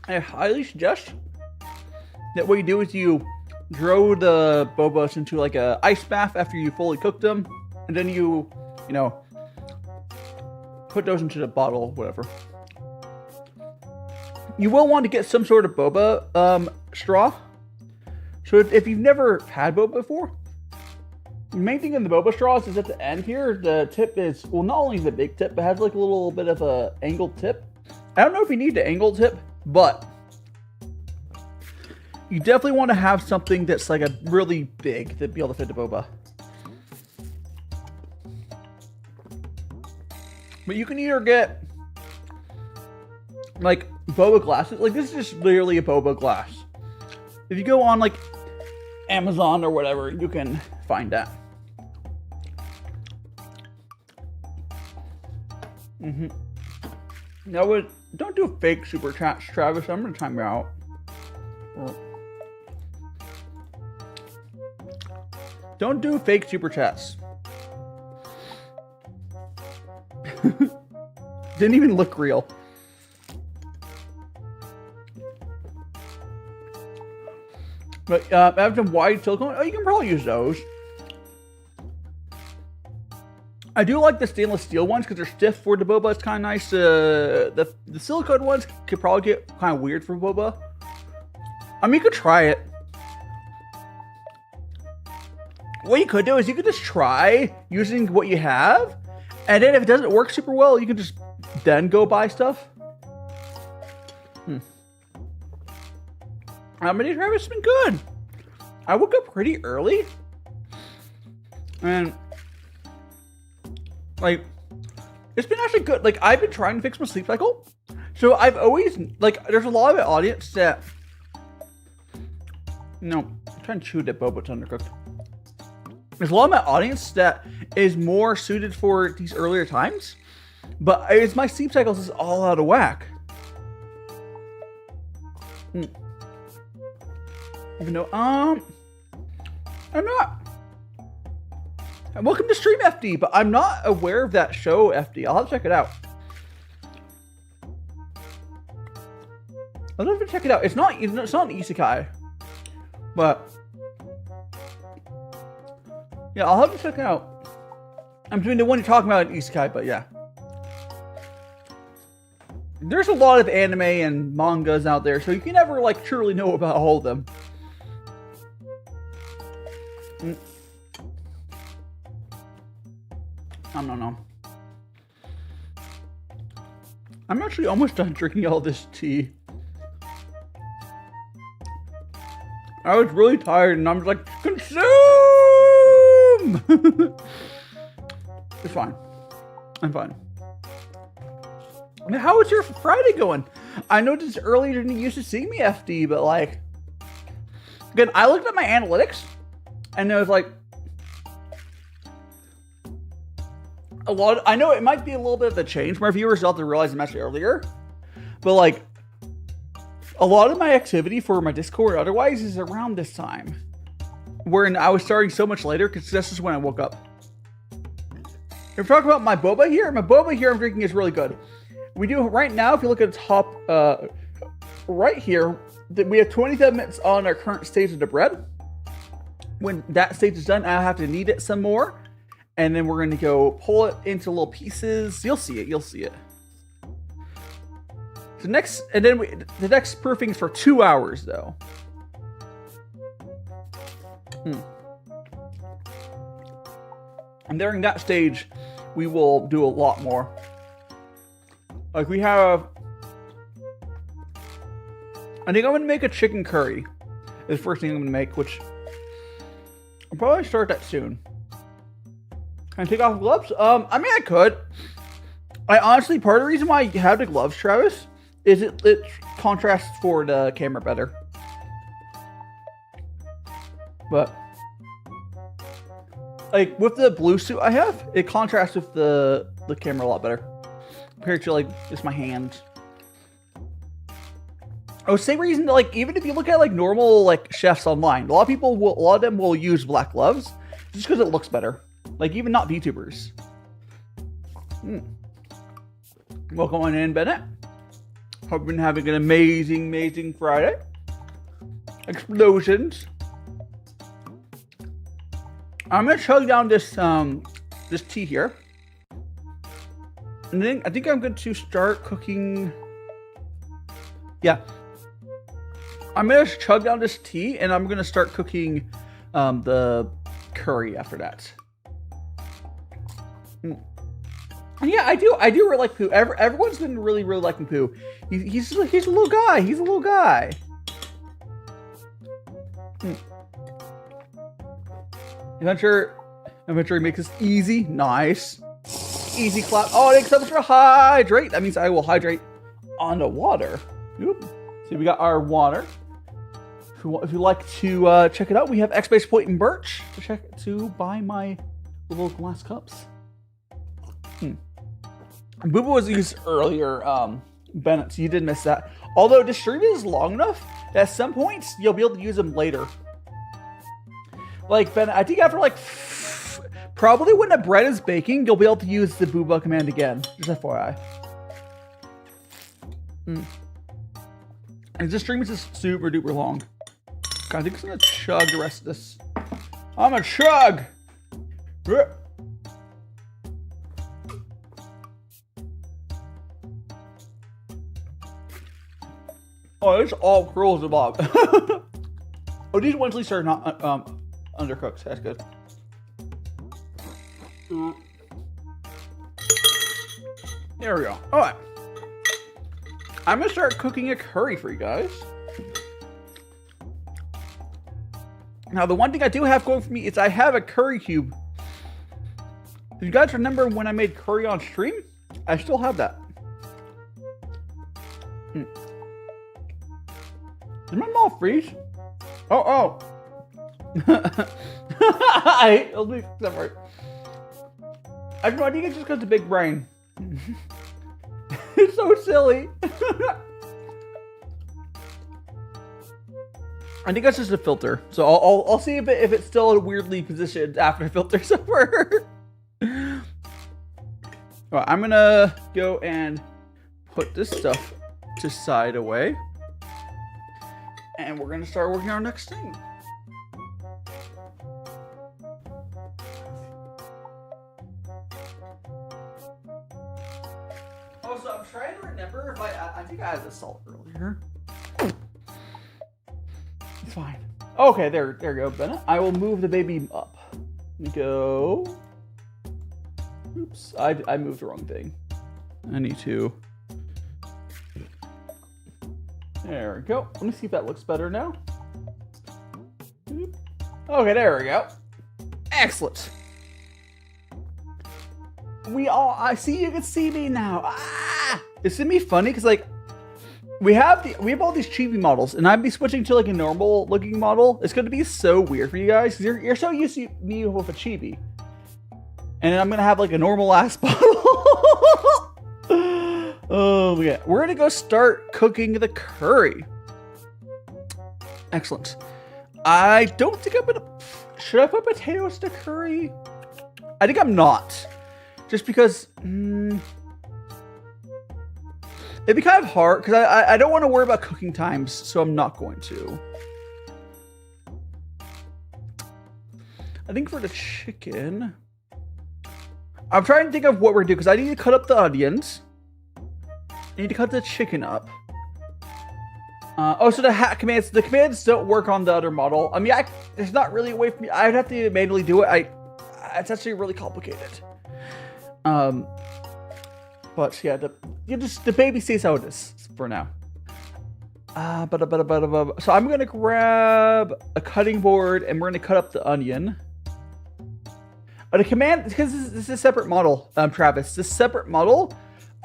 [SPEAKER 1] I highly suggest that what you do is you throw the bobas into like a ice bath after you fully cook them, and then you know, put those into the bottle, whatever. You will want to get some sort of boba straw. So if you've never had boba before, the main thing in the boba straws is at the end here, the tip is, well, not only the big tip, but has like a little bit of a angled tip. I don't know if you need the angled tip, but you definitely want to have something that's like a really big to be able to fit the boba. But you can either get like boba glasses. Like this is just literally a boba glass. If you go on like Amazon or whatever, you can find that. Now, don't do fake super chats, Travis. I'm gonna time you out. Don't do fake super chats. Didn't even look real. But I have some wide silicone. Oh, you can probably use those. I do like the stainless steel ones because they're stiff for the boba. It's kind of nice. The silicone ones could probably get kind of weird for boba. I mean, you could try it. What you could do is you could just try using what you have, and then if it doesn't work super well, you can just then go buy stuff. My day, Travis, has been good. I woke up pretty early, and like it's been actually good. Like I've been trying to fix my sleep cycle, so I've always like there's a lot of the audience that I'm trying to chew that boba, it's undercooked. There's a lot of my audience that is more suited for these earlier times, but it's my sleep cycles is all out of whack. Even though, I'm not. Welcome to Stream FD, but I'm not aware of that show FD. I'll have to check it out. I'll have to check it out. It's not an isekai, but yeah, I'll have to check it out. I'm doing the one you're talking about in isekai, but yeah. There's a lot of anime and mangas out there, so you can never like truly know about all of them. I don't know. I'm actually almost done drinking all this tea. I was really tired and I'm just like, consume! It's fine. I'm fine. How is your Friday going? I know this earlier than you used to see me, FD, but like, again, I looked at my analytics and it was like, I know it might be a little bit of a change. My viewers will have to realize I'm actually earlier, but like, a lot of my activity for my Discord otherwise is around this time, wherein I was starting so much later because this is when I woke up. If we're talking about my boba here I'm drinking is really good. We do right now, if you look at the top right here, we have 27 minutes on our current stage of the bread. When that stage is done, I'll have to knead it some more. And then we're going to go pull it into little pieces. You'll see it. The next proofing is for 2 hours though. And during that stage, we will do a lot more. Like we have, I think I'm going to make a chicken curry. Is the first thing I'm going to make, which I'll probably start that soon. Can I take off gloves? I mean, I could. I honestly, part of the reason why I have the gloves, Travis, is it contrasts for the camera better. But like with the blue suit I have, it contrasts with the camera a lot better compared to like just my hands. Oh, same reason that, like, even if you look at like normal like chefs online, a lot of them will use black gloves just because it looks better. Like even not VTubers. Welcome on in, Bennett. Hope you've been having an amazing Friday. Explosions. I'm gonna chug down this this tea here, and then I think I'm going to start cooking. Yeah, I'm gonna chug down this tea, and I'm gonna start cooking the curry after that. And yeah, I do really like Pooh. Everyone's been really liking Pooh. He's a little guy. He's a little guy. Adventure makes this easy. Nice. Easy clap. Oh, it accepts for hydrate. That means I will hydrate on the water. Oop. So we got our water. If you like to check it out, we have X-Base Point and Birch to buy my little glass cups. Boba was used earlier, Bennett, so you did miss that. Although the stream is long enough that at some points you'll be able to use them later. Like Bennett, I think after like probably when the bread is baking, you'll be able to use the Boba command again. Just FYI. And this stream is just super duper long. God, I think I'm gonna chug the rest of this. I'm gonna chug. Oh, it's all curls and bob. Oh, these ones at least are not undercooked. That's good. There we go. All right. I'm gonna start cooking a curry for you guys. Now, the one thing I do have going for me is I have a curry cube. If you guys remember when I made curry on stream, I still have that. Did my mouth freeze? Oh. I hate those big separate. I have no idea, it's just because of the big brain. It's so silly. I think that's just a filter. So I'll see if it's still weirdly positioned after the filter's over. Alright, I'm gonna go and put this stuff to side away. And we're gonna start working on our next thing. Also, I'm trying to remember if I think I had the salt earlier. It's fine. Okay, there you go, Bennett. I will move the baby up. Let me go. Oops, I moved the wrong thing. I need to. There we go. Let me see if that looks better now. Okay, there we go. Excellent. I see you can see me now. Ah! It's gonna be funny because like we have all these chibi models, and I'd be switching to like a normal looking model. It's gonna be so weird for you guys because you're so used to me with a chibi, and I'm gonna have like a normal ass model. Oh yeah, we're gonna go start cooking the curry. Excellent. I don't think I'm gonna. Should I put potatoes to curry? I think I'm not, just because it'd be kind of hard because I don't want to worry about cooking times, so I'm not going to. I think for the chicken, I'm trying to think of what we're doing because I need to cut up the onions. I need to cut the chicken up. So the commands don't work on the other model. I mean, there's not really a way for me. I'd have to manually do it. It's actually really complicated. But yeah, the baby stays how it is for now. So I'm gonna grab a cutting board and we're gonna cut up the onion. But a command, because this is a separate model, Travis. This separate model,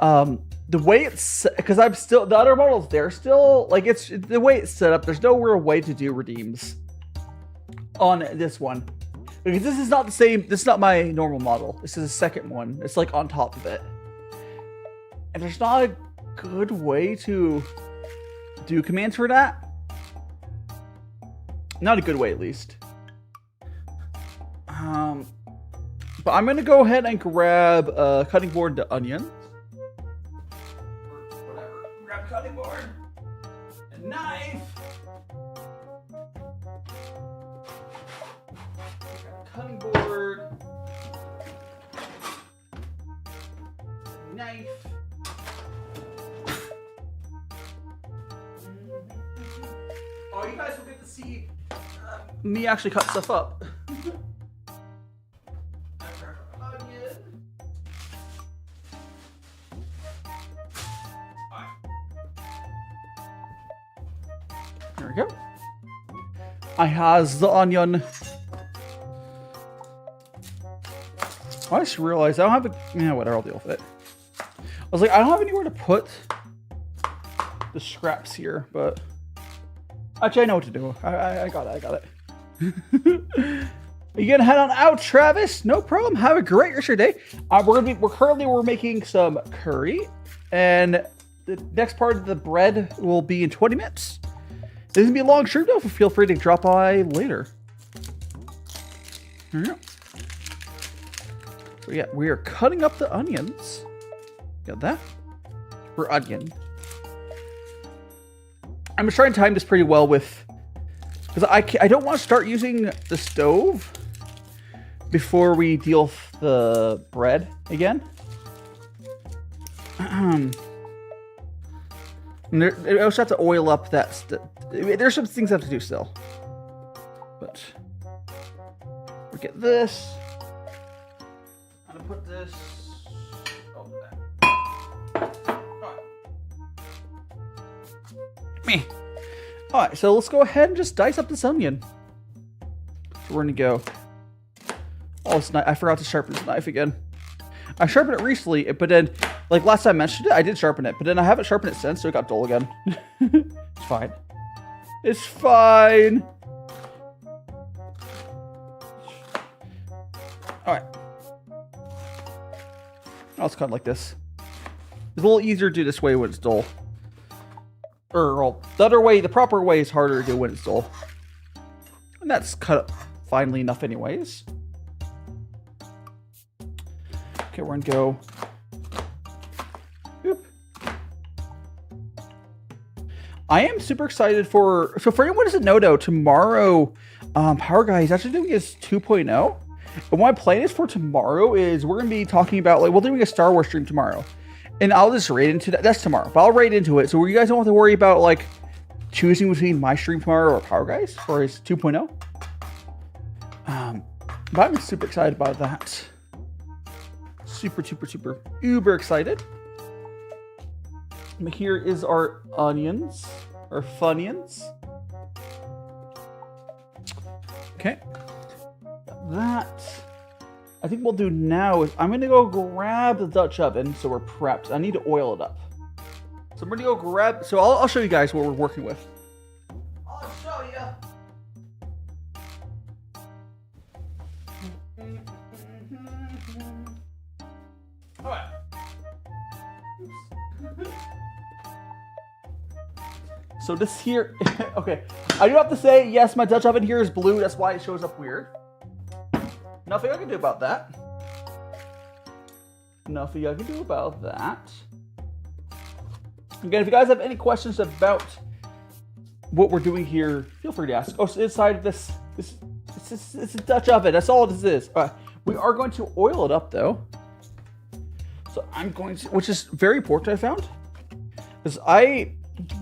[SPEAKER 1] the way it's, because I'm still, the other models, they're still, like, it's the way it's set up. There's no real way to do redeems on this one. Because this is not the same, this is not my normal model. This is a second one. It's like on top of it. And there's not a good way to do commands for that. Not a good way, at least. But I'm gonna go ahead and grab a cutting board to onions. Or whatever. Grab a cutting board. A knife. Cutting board. Knife. Oh, you guys will get to see me actually cut stuff up. There we go. I has the onion. I just realized I don't have a, yeah, whatever, I'll deal with it. I was like, I don't have anywhere to put the scraps here, but actually I know what to do. I got it. Are you gonna head on out, Travis? No problem. Have a great rest of your day. We're making some curry, and the next part of the bread will be in 20 minutes. This is gonna be a long stream though, so feel free to drop by later. There we go. So yeah, we are cutting up the onions. Got that? For onion. I'm just trying to time this pretty well with, because I don't want to start using the stove before we deal with the bread again. And I also have to oil up that. There's some things I have to do still. But we get this. I'm gonna put this. Oh, that. Me. All right, so let's go ahead and just dice up this onion. So we're gonna go. Oh, this knife. I forgot to sharpen this knife again. I sharpened it recently, but then, like last time I mentioned it, I did sharpen it, but then I haven't sharpened it since, so it got dull again. It's fine. It's fine. All right. I'll just cut it like this. It's a little easier to do this way when it's dull. Or, well, the other way, the proper way is harder to do when it's dull. And that's cut up finely enough anyways. Okay, we're gonna go. Boop. I am super excited for, so for anyone who doesn't know though, tomorrow, Power Guy is actually doing his 2.0. And what my plan is for tomorrow is we're going to be talking about, like, we're doing a Star Wars stream tomorrow. And I'll just raid into that. That's tomorrow. But I'll raid into it. So you guys don't have to worry about, like, choosing between my stream tomorrow or Power Guys for his 2.0. But I'm super excited about that. Super uber excited. And here is our onions. Or Funyuns. Okay. That I think we'll do now is I'm gonna go grab the Dutch oven so we're prepped. I need to oil it up. So I'm gonna go grab, so I'll show you guys what we're working with. I'll show you. Alright. So this here, okay. I do have to say, yes, my Dutch oven here is blue. That's why it shows up weird. Nothing I can do about that. Nothing I can do about that. Again, if you guys have any questions about what we're doing here, feel free to ask. Oh, so inside of this it's a Dutch oven. That's all this is. We are going to oil it up though. So I'm going to, which is very important, I found. Because I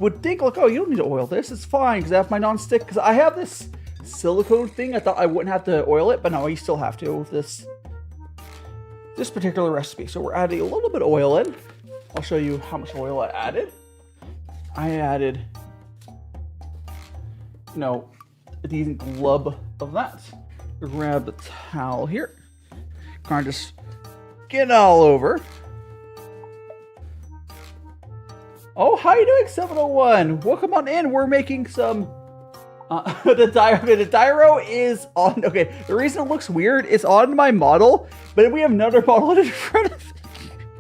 [SPEAKER 1] would think like, oh, you don't need to oil this. It's fine because I have my non-stick. Because I have this silicone thing. I thought I wouldn't have to oil it, but no, you still have to with this particular recipe. So we're adding a little bit of oil in. I'll show you how much oil I added. I added, you know, a decent glub of that. Grab the towel here. Kind of just getting all over. Oh, how you doing, 701? Welcome on in. We're making some. The gyro is on. Okay, the reason it looks weird, it's on my model, but we have another model in front of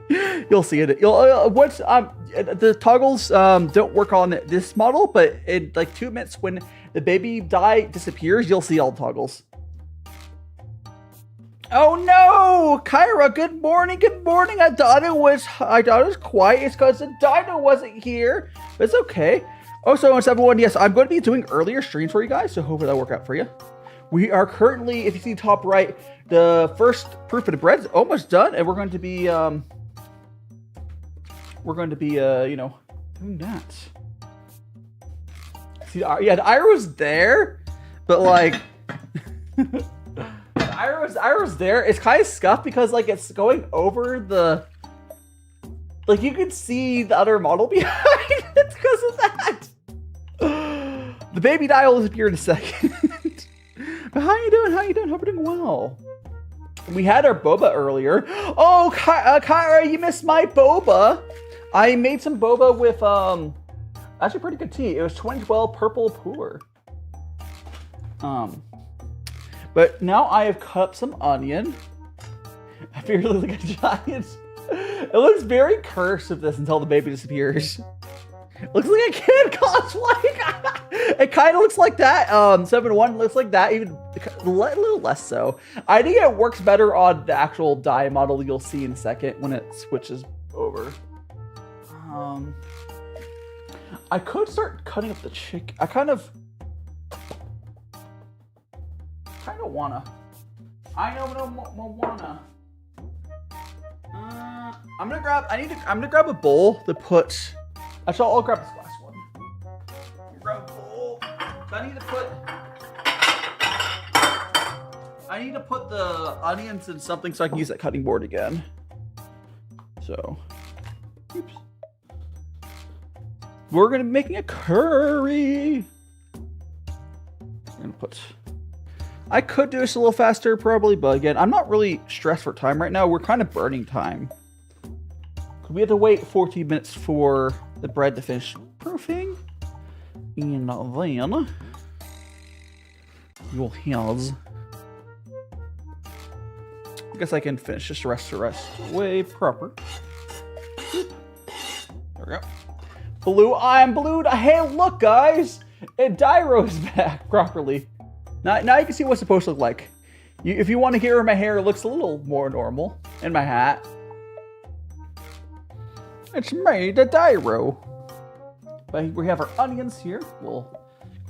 [SPEAKER 1] it. You'll see it. The toggles don't work on this model, but in like 2 minutes when the baby dye disappears, you'll see all the toggles. Oh no, Kyra, good morning, good morning. I thought it was quiet. It's because the dino wasn't here, but it's okay. Also, on 7-1, yes, I'm going to be doing earlier streams for you guys, so hopefully that'll work out for you. We are currently, if you see top right, the first proof of the bread's almost done, and we're going to be, you know, doing that. See, yeah, the arrow's there, but like, the arrow's there. It's kind of scuffed because like it's going over the, like you can see the other model behind it because of that. The baby dye will disappear in a second. But how you doing? How you doing? Hope you're doing well. We had our boba earlier. Oh, Kyra, you missed my boba. I made some boba with actually pretty good tea. It was 2012 purple pour. But now I have cut up some onion. I feel like a giant. It looks very cursed with this until the baby disappears. Looks like a kid cosplay. It kind of looks like that. 7-1 looks like that, even a little less so. I think it works better on the actual dye model you'll see in a second when it switches over. I could start cutting up the chicken. I kind of wanna. I know, wanna. I'm gonna grab a bowl to put. Actually, I'll grab this last one. Grab a bowl. So I need to put the onions in something so I can use that cutting board again. So, oops. We're gonna be making a curry. I'm gonna put. I could do this a little faster, probably, but again, I'm not really stressed for time right now. We're kind of burning time. We have to wait 14 minutes for the bread to finish proofing. And then you'll have. I guess I can finish this the rest way proper. There we go. Blue, I'm blued. Hey, look, guys! And Dairo's back properly. Now you can see what it's supposed to look like. If you want to hear my hair looks a little more normal. And my hat. It's me, the Dairo. But we have our onions here. We'll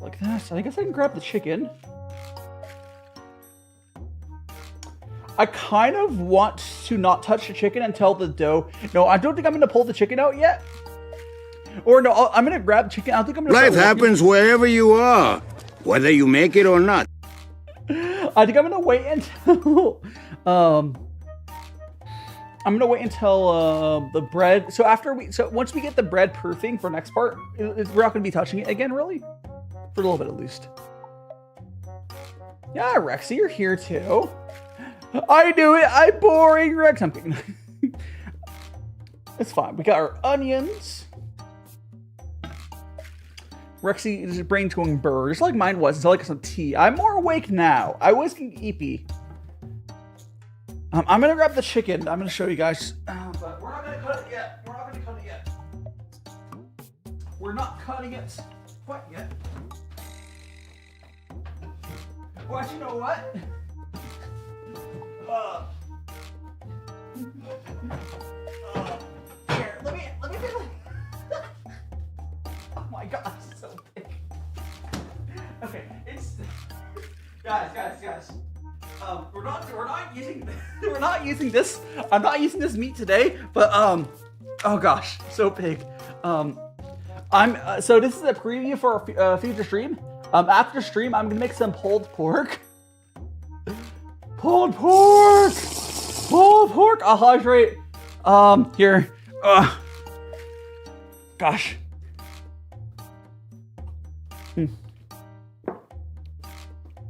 [SPEAKER 1] like this. I guess I can grab the chicken. I kind of want to not touch the chicken until the dough. No, I don't think I'm going to pull the chicken out yet. Or no, I'm going to grab the chicken. I think I'm going to.
[SPEAKER 3] Life happens wherever you are, whether you make it or not.
[SPEAKER 1] I think I'm going to wait until. I'm gonna wait until the bread. So once we get the bread proofing for next part, we're not gonna be touching it again, really, for a little bit at least. Yeah, Rexy, you're here too. I knew it. I'm boring, Rex. I'm kidding. It's fine. We got our onions. Rexy's brain's going burr, just like mine was until I got some tea. I'm more awake now. I was getting eepy. I'm gonna grab the chicken. I'm gonna show you guys, but we're not gonna cut it yet. We're not cutting it quite yet. Well, you know what? Here, let me oh my God, it's so big. Okay, it's guys. We're not using this. I'm not using this meat today, but oh gosh, so big. So this is a preview for our future stream. After stream, I'm gonna make some pulled pork. Pulled pork. I'll hydrate. Here. Gosh.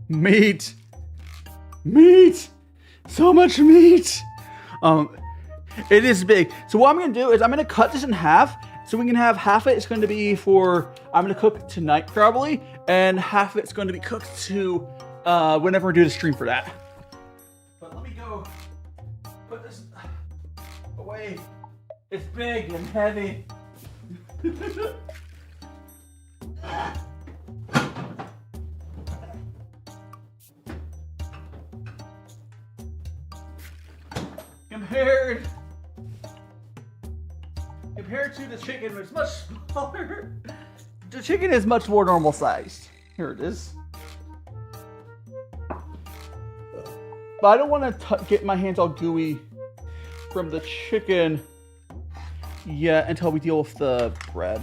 [SPEAKER 1] Meat. So much meat. It is big. So what I'm gonna do is I'm gonna cut this in half. So we can have half of it's going to be for, I'm going to cook tonight probably, and half of it's going to be cooked to whenever we do the stream for that. But let me go put this away. It's big and heavy. Compared to the chicken, it's much smaller. The chicken is much more normal sized. Here it is. But I don't want to get my hands all gooey from the chicken yet until we deal with the bread.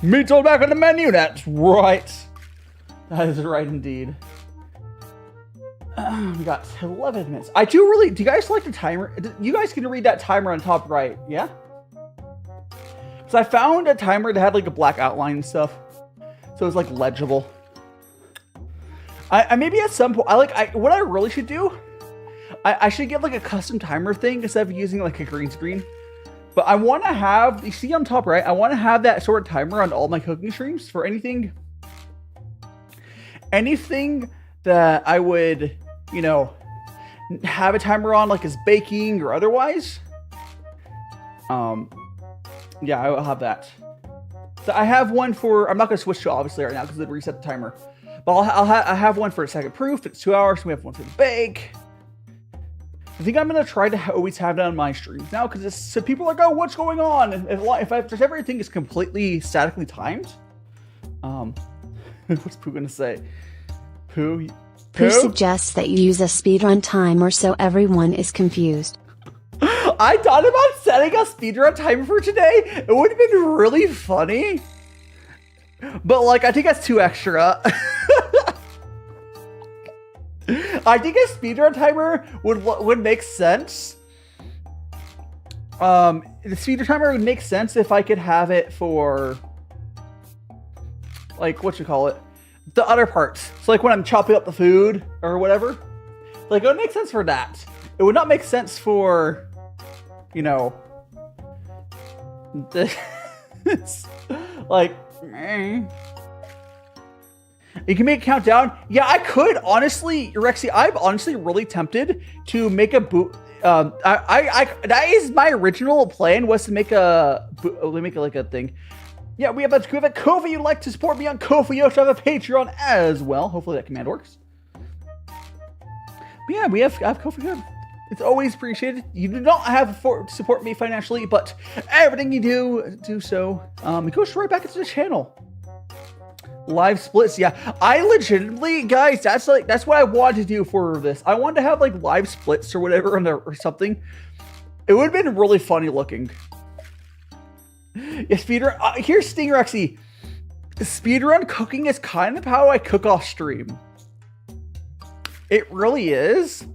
[SPEAKER 1] Meat's all back on the menu. That's right. That is right indeed. We got 11 minutes. Do you guys like the timer? You guys can read that timer on top right, yeah? So I found a timer that had like a black outline and stuff. So it's like legible. I maybe at some point, what I really should do, I should get like a custom timer thing instead of using like a green screen. But I want to have, you see on top right, I want to have that sort of timer on all my cooking streams for anything that I would, you know, have a timer on, like as baking or otherwise. Yeah, I will have that. So I have one for, I'm not going to switch to obviously right now because it reset the timer. But I have one for a second proof. It's 2 hours. We have one for the bake. I think I'm going to try to always have that on my streams now because so people are like, oh, what's going on? If everything is completely statically timed. What's Pooh going to say? Pooh
[SPEAKER 2] suggests that you use a speedrun timer so everyone is confused.
[SPEAKER 1] I thought about setting a speedrun timer for today. It would have been really funny. But like, I think that's too extra. I think a speedrun timer would make sense. The speedrun timer would make sense if I could have it for, like, the other parts. So like when I'm chopping up the food or whatever, like it would make sense for that. It would not make sense for, you know, this, like, you can make a countdown. Yeah, I could honestly, Rexy. I'm honestly really tempted to make a boot. That is my original plan, was to make a. Let me make it like a thing. Yeah, we have a Ko-fi. You'd like to support me on Ko-fi? You also have a Patreon as well. Hopefully that command works. But yeah, I have Ko-fi here. It's always appreciated. You do not have to support me financially, but everything you do so. It goes right back into the channel. Live splits, yeah. I legitimately, guys, that's what I wanted to do for this. I wanted to have like live splits or whatever on there or something. It would have been really funny looking. Yeah, speedrun. Here's Sting Rexy. Speedrun cooking is kind of how I cook off stream. It really is.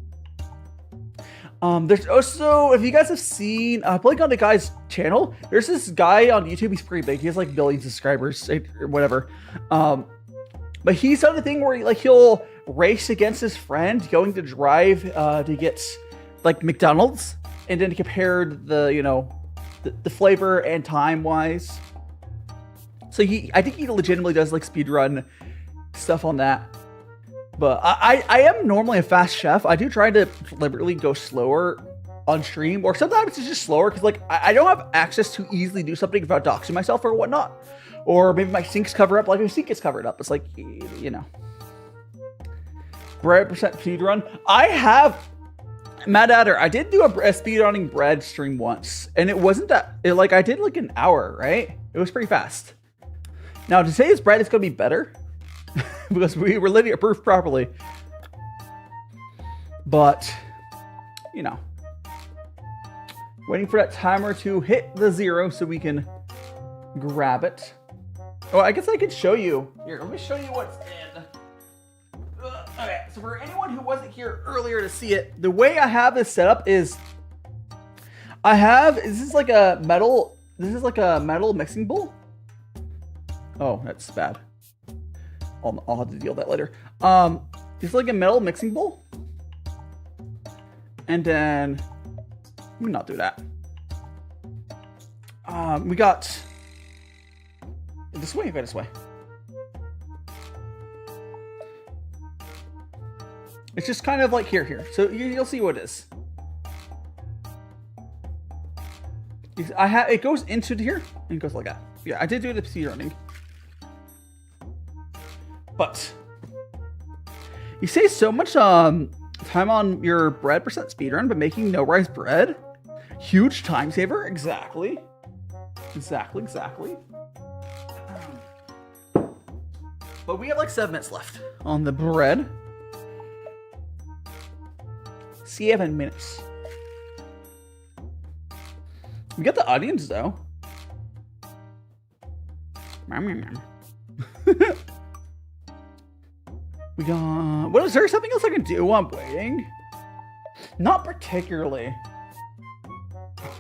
[SPEAKER 1] There's also, if you guys have seen, playing on the guy's channel, there's this guy on YouTube. He's pretty big. He has like billions of subscribers or whatever. But he's done a thing where he'll race against his friend going to drive to get like McDonald's, and then compare the flavor and time wise. So I think he legitimately does like speedrun stuff on that. But I am normally a fast chef. I do try to deliberately go slower on stream, or sometimes it's just slower because like I don't have access to easily do something without doxing myself or whatnot. Or maybe my sinks cover up, like my sink gets covered up. It's like, you know. Bread percent speedrun. I have, Matt Adder, I did do a speedrunning bread stream once, and it wasn't that, I did like an hour, right? It was pretty fast. Now to say this bread is going to be better, because we were letting it proof properly. But, you know. Waiting for that timer to hit the 0 so we can grab it. Oh, I guess I could show you. Here, let me show you what's in. Okay, so for anyone who wasn't here earlier to see it, the way I have this set up is this is like a metal mixing bowl. Oh, that's bad. I'll have to deal with that later. It's like a metal mixing bowl. And then let me not do that. We got this way. Go this way. It's just kind of like here. So you'll see what it is. It goes into here and it goes like that. Yeah, I did do the speed running. But you save so much time on your bread percent speedrun by making no rice bread. Huge time saver. Exactly. But we have like 7 minutes left on the bread. 7 minutes. We got the onions though. We got. What is there something else I can do while I'm waiting? Not particularly.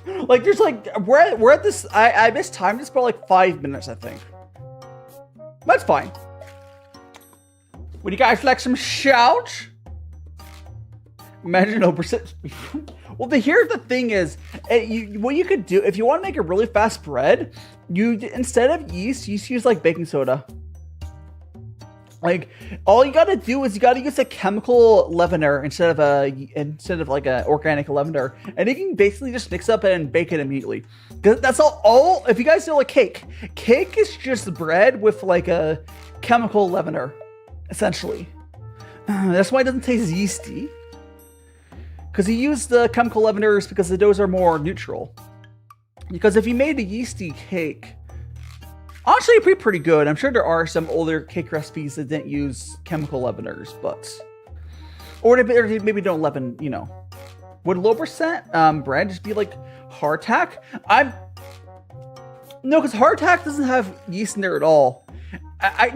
[SPEAKER 1] Like there's like we're at this. I missed time just for like 5 minutes, I think. That's fine. Would you guys like some shout? Imagine 0% speed. Well, here's the thing is, what you could do if you want to make a really fast bread, instead of yeast, you use like baking soda. Like all you gotta do is you gotta use a chemical leavener instead of like a organic leavener, and you can basically just mix up and bake it immediately. That's all. If you guys know like cake is just bread with like a chemical leavener, essentially. That's why it doesn't taste yeasty. Because you use the chemical leaveners because those are more neutral. Because if you made a yeasty cake, honestly, it'd be pretty good. I'm sure there are some older cake recipes that didn't use chemical leaveners, or maybe don't leaven, you know. Would low percent bread just be like hardtack? No, because hardtack doesn't have yeast in there at all. I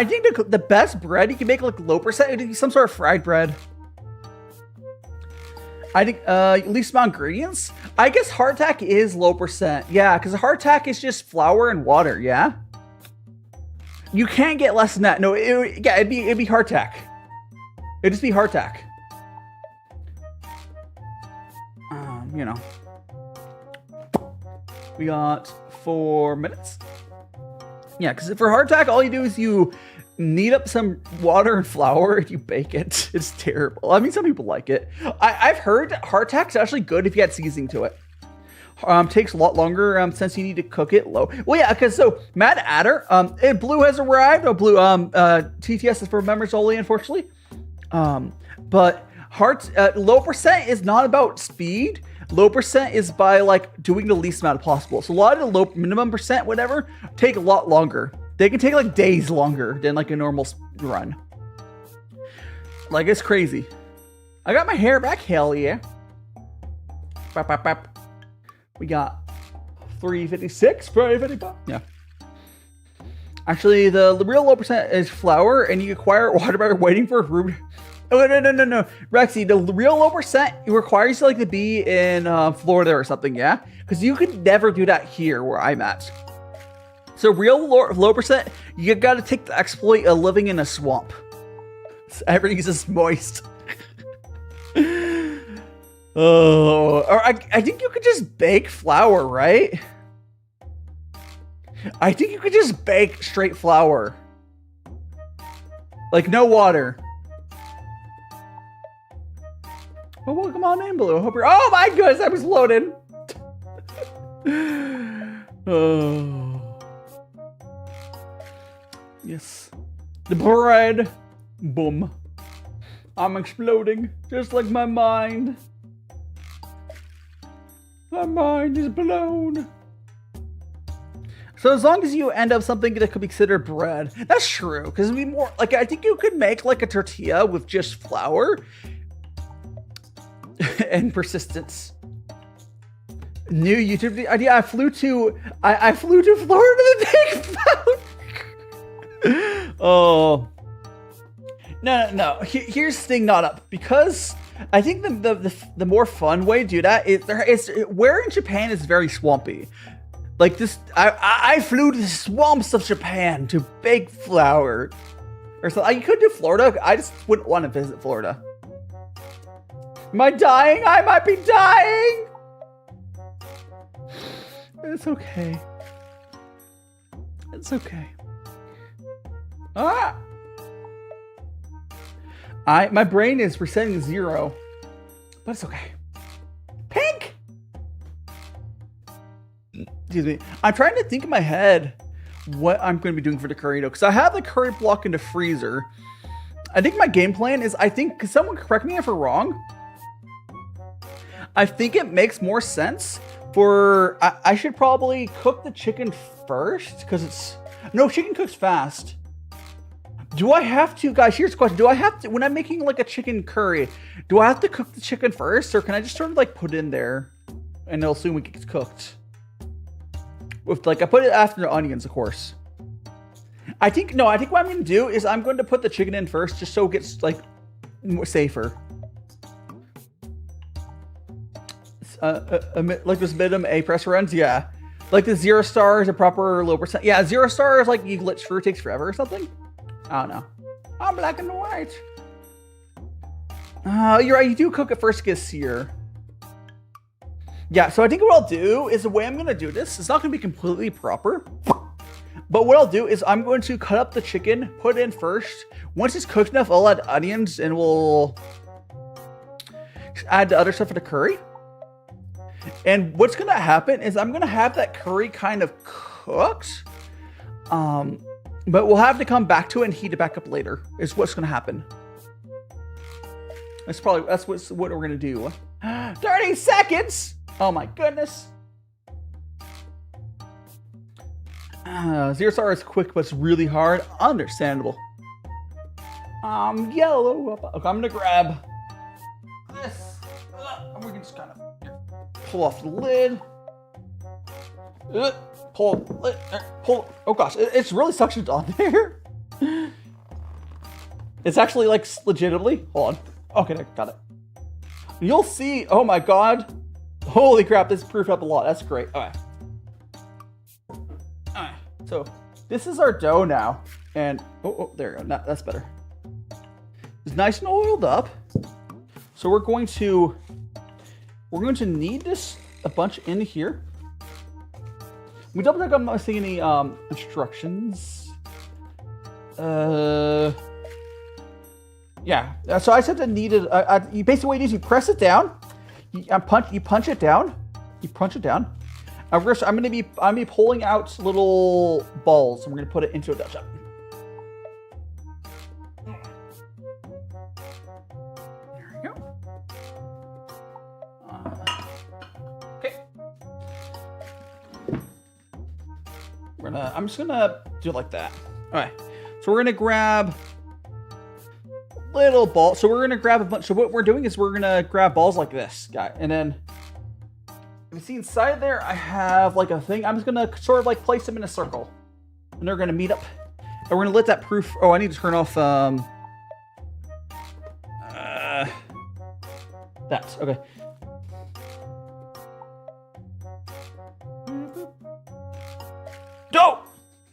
[SPEAKER 1] think the best bread you can make like low percent would be some sort of fried bread. I think least amount of ingredients. I guess hardtack is low percent. Yeah, because hardtack is just flour and water. Yeah, you can't get less than that. No, it'd be hardtack. It'd just be hardtack. You know, we got 4 minutes. Yeah, because for hardtack, all you do is you knead up some water and flour and you bake it. It's terrible. I mean, some people like it. I've heard hardtack's actually good if you add seasoning to it. Takes a lot longer since you need to cook it low. Well, yeah, because so Mad Adder, Blue has arrived. Oh, Blue, TTS is for members only, unfortunately. But low percent is not about speed. Low percent is by like doing the least amount possible. So a lot of the low minimum percent, whatever, take a lot longer. They can take like days longer than like a normal run. Like it's crazy. I got my hair back. Hell yeah. Bap, bap, bap. We got 356, 355. Yeah. Actually, the real low percent is flour, and you acquire water by waiting for a room. Oh, no. Rexy, the real low percent requires you like to be in Florida or something, yeah? Because you could never do that here where I'm at. So real low percent, you gotta take the exploit of living in a swamp. So everything is just moist. Oh, or I think you could just bake flour, right? I think you could just bake straight flour. Like no water. Oh, welcome on in, Blue. Hope you're. Oh my goodness, I was loaded. Oh. Yes. The bread. Boom. I'm exploding. Just like my mind. My mind is blown. So as long as you end up something that could be considered bread, that's true. Because it'd be more like I think you could make like a tortilla with just flour and persistence. New YouTube idea. I flew to Florida to take flour. Oh no. Here's the thing, not up, because I think the more fun way to do that is where in Japan is very swampy. Like this, I flew to the swamps of Japan to bake flour, or so. You could do Florida. I just wouldn't want to visit Florida. Am I dying? I might be dying. It's okay. It's okay. Ah! My brain is resetting 0, but it's okay. Pink! Excuse me. I'm trying to think in my head what I'm going to be doing for the curry dough, because I have the curry block in the freezer. I think my game plan is, because someone correct me if I'm wrong, I think it makes more sense for, I should probably cook the chicken first, because no, chicken cooks fast. Do I have to, guys, here's the question. Do I have to, when I'm making like a chicken curry, do I have to cook the chicken first, or can I just sort of like put it in there and they'll assume it gets cooked? With like, I put it after the onions, of course. I think what I'm going to do is I'm going to put the chicken in first, just so it gets like more safer. Like this minimum A press runs, yeah. Like the 0 star is a proper low percent. Yeah, 0 star is like you glitch through, it takes forever or something. I don't know. I'm black and white. You're right. You do cook it first to get sear. Yeah, so I think what I'll do is the way I'm going to do this, it's not going to be completely proper. But what I'll do is I'm going to cut up the chicken, put it in first. Once it's cooked enough, I'll add onions and we'll add the other stuff for the curry. And what's going to happen is I'm going to have that curry kind of cooked. But we'll have to come back to it and heat it back up later, is what's going to happen. That's what we're going to do. 30 seconds! Oh my goodness. 0 star is quick, but it's really hard. Understandable. Yellow. Okay, I'm going to grab this. And we can just kind of pull off the lid. Pull. Oh gosh, it's really suctioned on there. It's actually like legitimately. Hold on. Okay, got it. You'll see. Oh my god. Holy crap, this proofed up a lot. That's great. Okay. Alright. So this is our dough now. And oh, there you go. That's better. It's nice and oiled up. So we're going to knead this a bunch in here. We double check I'm not seeing any instructions. Yeah. So I said to knead it. You basically what it is, you press it down. You punch it down. You punch it down. I'm gonna be pulling out little balls. And we're gonna put it into a dough. There we go. Okay. I'm just gonna do it like that. All right. So we're gonna grab little ball. So we're gonna grab a bunch. So what we're doing is we're gonna grab balls like this, guy, and then you see inside there I have like a thing. I'm just gonna sort of like place them in a circle, and they're gonna meet up, and we're gonna let that proof. Oh, I need to turn off that. Okay. Dough.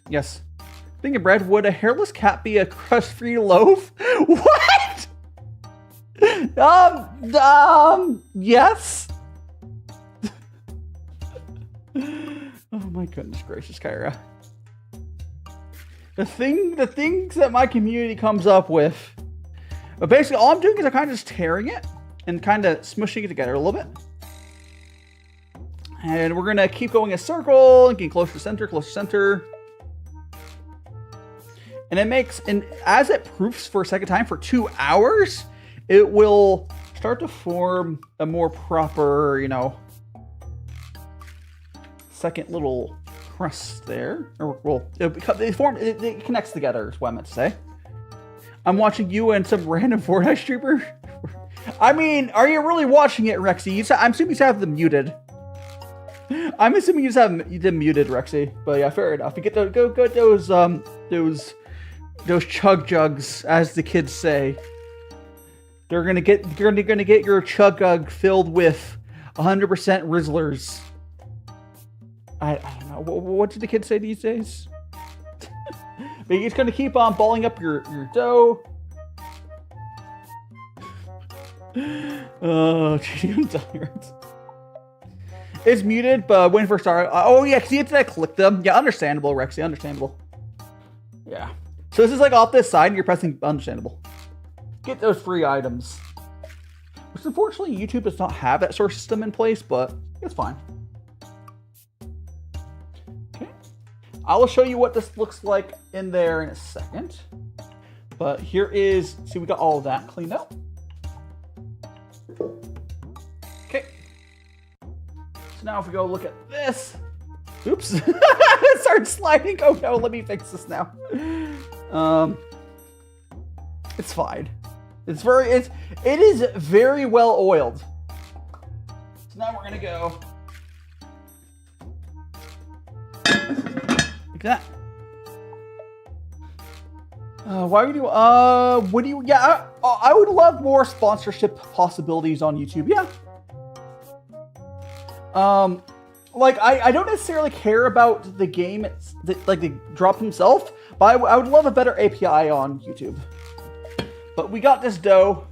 [SPEAKER 1] Yes. Thinking, bread. Would a hairless cat be a crust-free loaf? What? Yes. Oh my goodness gracious, Kyra. The things that my community comes up with. But basically, all I'm doing is I'm kind of just tearing it and kind of smushing it together a little bit. And we're gonna keep going a circle and getting closer to center, closer to center. And it makes, and as it proofs for a second time for 2 hours, it will start to form a more proper, you know, second little crust there. Or, well, it connects together, is what I meant to say. I'm watching you and some random Fortnite streamer. I mean, are you really watching it, Rexy? I'm assuming you have them muted. I'm assuming you just have them muted, Rexy. But yeah, fair enough. You get to go those chug jugs, as the kids say. You're gonna get your chug jug filled with 100% Rizzlers. I don't know. What do the kids say these days? But you're just gonna keep on balling up your dough. Oh, I'm tired. It's muted, but waiting for a start. Oh yeah, because you have to click them. Yeah, understandable, Rexy, understandable. Yeah. So this is like off this side, and you're pressing understandable. Get those free items. Which unfortunately YouTube does not have that sort of system in place, but it's fine. Okay. I will show you what this looks like in there in a second. But here is, see, we got all of that cleaned up. Okay. So now if we go look at this. Oops. It started sliding. Oh no, let me fix this now. It's fine. It is very well oiled. So now we're gonna go like that. Why would you? What do you? Yeah, I would love more sponsorship possibilities on YouTube. Yeah. Like I don't necessarily care about the game, like the drop himself, but I would love a better API on YouTube. But we got this dough.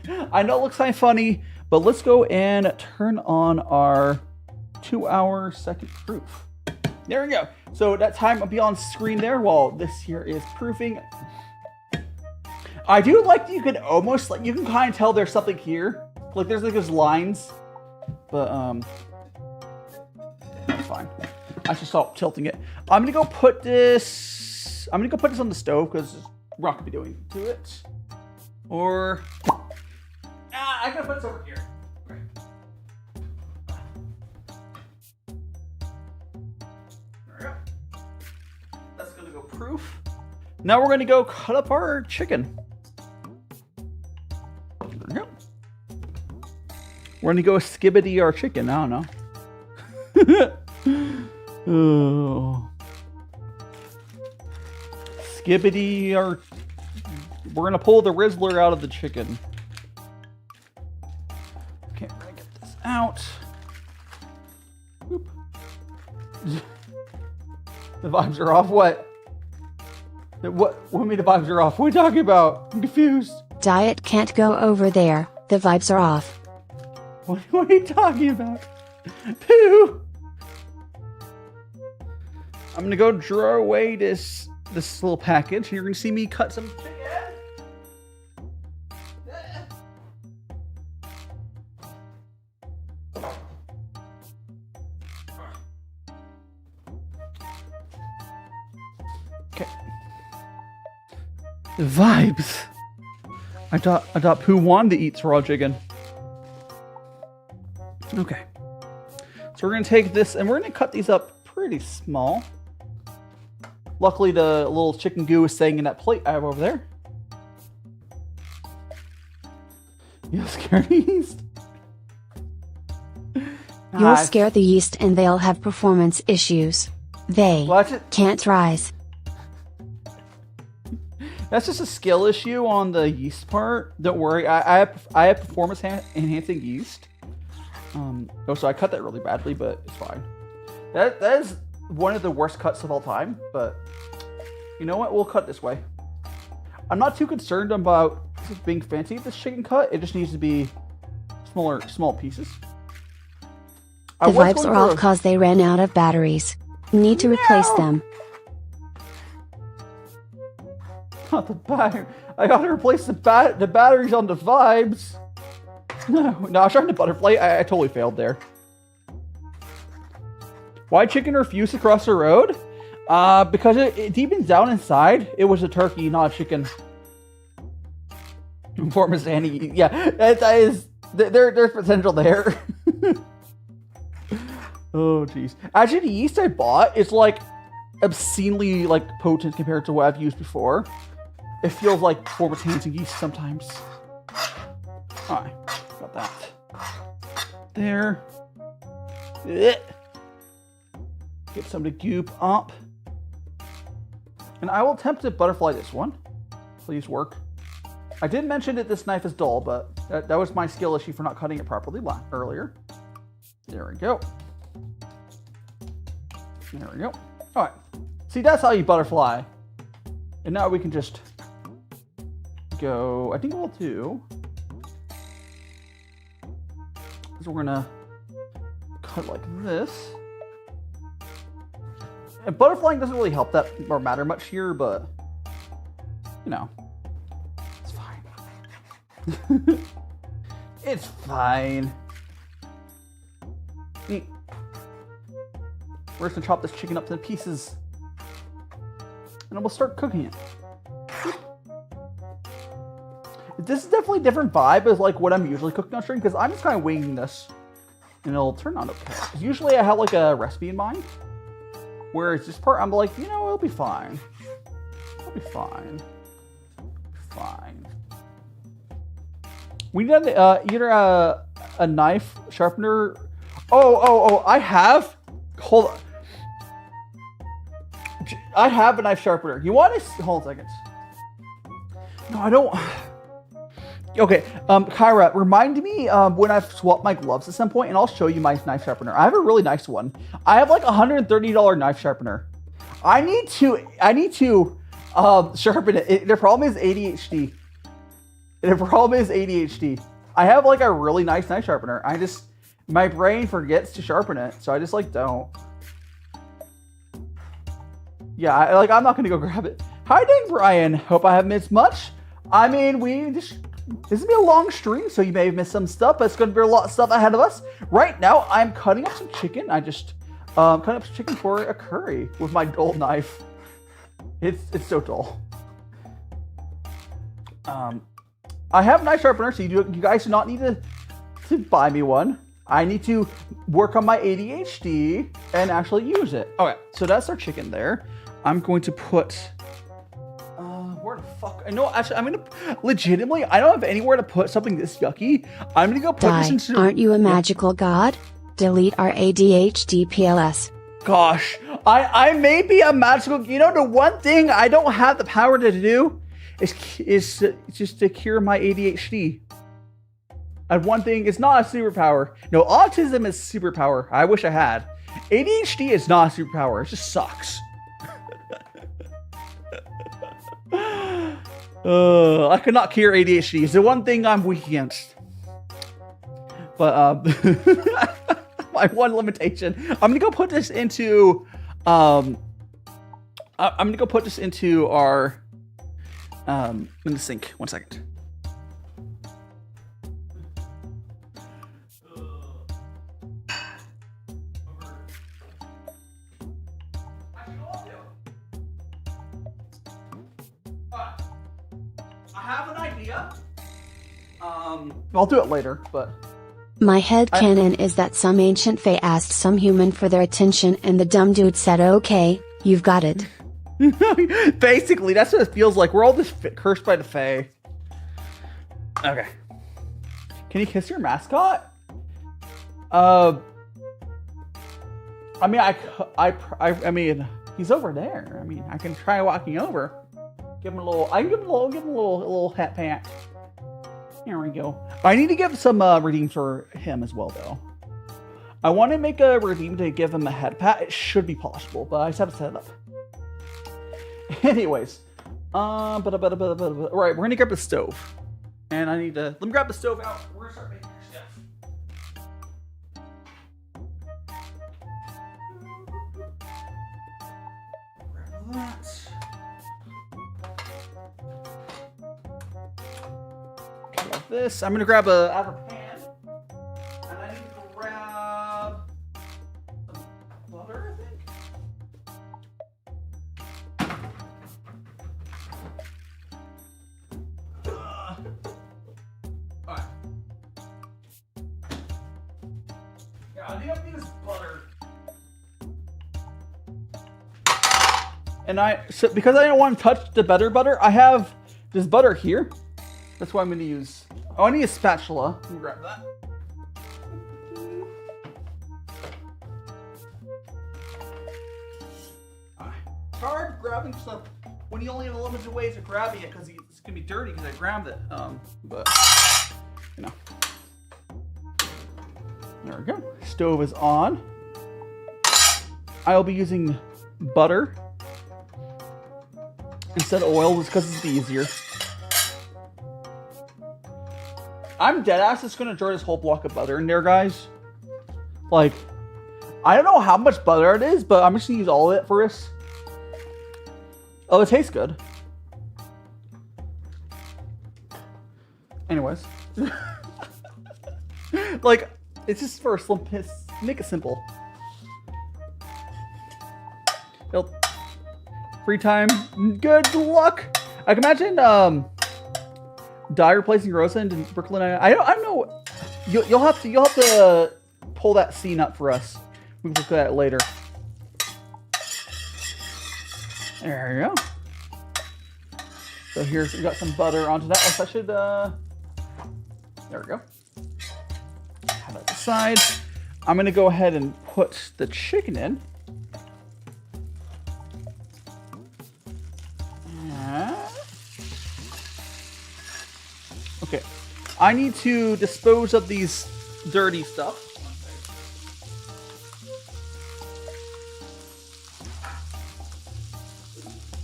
[SPEAKER 1] I know it looks kind of funny, but let's go and turn on our 2-hour second proof. There we go. So that time will be on screen there while this here is proofing. I do like that you can almost, like, you can kind of tell there's something here. Like there's like those lines, but that's fine. I should stop tilting it. I'm gonna go put this on the stove because we're not gonna be doing to it. Or I gotta put this over here. Okay. There we go. That's gonna go proof. Now we're gonna go cut up our chicken. There we go. We're gonna go skibbity our chicken. I don't know. Oh. Skibbity our. We're gonna pull the Rizzler out of the chicken. Okay, we're gonna get this out. Whoop. The vibes are off. What? What do you mean the vibes are off? What are you talking about? I'm confused.
[SPEAKER 2] Diet can't go over there. The vibes are off.
[SPEAKER 1] What are you talking about? Pooh! I'm gonna go draw away this little package. You're gonna see me cut some chicken. Okay. The vibes. I thought Pooh wanted to eat raw chicken. Okay. So we're gonna take this and we're gonna cut these up pretty small. Luckily, the little chicken goo is staying in that plate I have over there. You'll scare the yeast.
[SPEAKER 2] You'll scare the yeast and they'll have performance issues. They can't rise.
[SPEAKER 1] That's just a skill issue on the yeast part. Don't worry, I have performance enhancing yeast. So I cut that really badly, but it's fine. That is one of the worst cuts of all time, but you know what? We'll cut this way. I'm not too concerned about being fancy with this chicken cut. It just needs to be small pieces.
[SPEAKER 2] The vibes are off because they ran out of batteries. Need to replace them.
[SPEAKER 1] Not the battery. I gotta replace the batteries on the vibes. No, I was trying to butterfly. I totally failed there. Why chicken refused to cross the road? Because it deep down inside, it was a turkey, not a chicken. Performance and yeah, that is there's potential there. Oh jeez. Actually, the yeast I bought is like obscenely like potent compared to what I've used before. It feels like performance enhancing yeast sometimes. Alright, got that. There. Get some of the goop up. And I will attempt to butterfly this one. Please work. I did mention that this knife is dull, but that was my skill issue for not cutting it properly earlier. There we go. There we go. Alright. See, that's how you butterfly. And now we can just go, I think we'll do So we're gonna cut like this. And butterflying doesn't really help that or matter much here, but you know, it's fine. It's fine. Neat. We're just gonna chop this chicken up to pieces, and we'll start cooking it. This is definitely a different vibe as like what I'm usually cooking on stream, because I'm just kind of winging this, and it'll turn out okay. Usually I have like a recipe in mind, whereas this part I'm like, you know, it'll be fine. It'll be fine. Fine. We need either a knife sharpener. Oh! I have. Hold on. I have a knife sharpener. You want to hold on a second? No, I don't. Okay, Kyra, remind me when I've swapped my gloves at some point, and I'll show you my knife sharpener. I have a really nice one. I have like a $130 knife sharpener. I need to sharpen it. Their problem is ADHD. I have like a really nice knife sharpener. My brain forgets to sharpen it, so I just like don't. Yeah, I'm not gonna go grab it. Hi, dang Brian. Hope I haven't missed much. I mean, this is gonna be a long stream, so you may have missed some stuff, but it's gonna be a lot of stuff ahead of us. Right now, I'm cutting up some chicken. I just cutting up some chicken for a curry with my dull knife. It's so dull. I have a knife sharpener, so you guys do not need to buy me one. I need to work on my ADHD and actually use it. Okay, so that's our chicken there. I'm going to put, where the fuck? No, actually, I'm gonna, legitimately, I don't have anywhere to put something this yucky. I'm gonna go put this into.
[SPEAKER 2] Aren't you a magical god? Delete our ADHD PLS.
[SPEAKER 1] Gosh, I may be a magical, you know, the one thing I don't have the power to do is just to cure my ADHD. And one thing, it's not a superpower. No, autism is a superpower. I wish I had. ADHD is not a superpower. It just sucks. I could not cure ADHD. It's the one thing I'm weak against. But my one limitation. I'm gonna go put this into I'm gonna go put this into our in the sink. 1 second. I have an idea. I'll do it later, but
[SPEAKER 2] my headcanon is that some ancient fae asked some human for their attention and the dumb dude said, okay, you've got it.
[SPEAKER 1] Basically, that's what it feels like. We're all just cursed by the fae. Okay. Can you kiss your mascot? I mean, he's over there. I mean, I can try walking over. Give him a little. I can give him a little hat pat. Here we go. I need to give some redeem for him as well, though. I want to make a redeem to give him a head pat. It should be possible, but I just have to set it up. Anyways, right, we're gonna grab the stove, and I need to let me grab the stove out. We're gonna start making our stuff. Grab that. Grab this. I'm gonna grab out of a pan, and I need to grab some butter, I think. Alright. Yeah, I think I need this butter. And because I don't want to touch the better butter, I have this butter here. That's what I'm going to use. Oh, I need a spatula. Let me grab that. It's hard grabbing stuff when you only have limited ways of grabbing it because it's going to be dirty because I grabbed it. But, you know. There we go. Stove is on. I'll be using butter instead of oil just because it's easier. I'm dead ass just gonna draw this whole block of butter in there, guys. Like, I don't know how much butter it is, but I'm just gonna use all of it for this. Oh, it tastes good. Anyways. Like, it's just for a make it simple. Free time. Good luck. I can imagine Dye replacing Rosa in Brooklyn. I don't know. You'll have to pull that scene up for us. We can look at that later. There you go. So here's, we got some butter onto that. So I should, there we go. Have that aside. I'm gonna go ahead and put the chicken in. Okay, I need to dispose of these dirty stuff.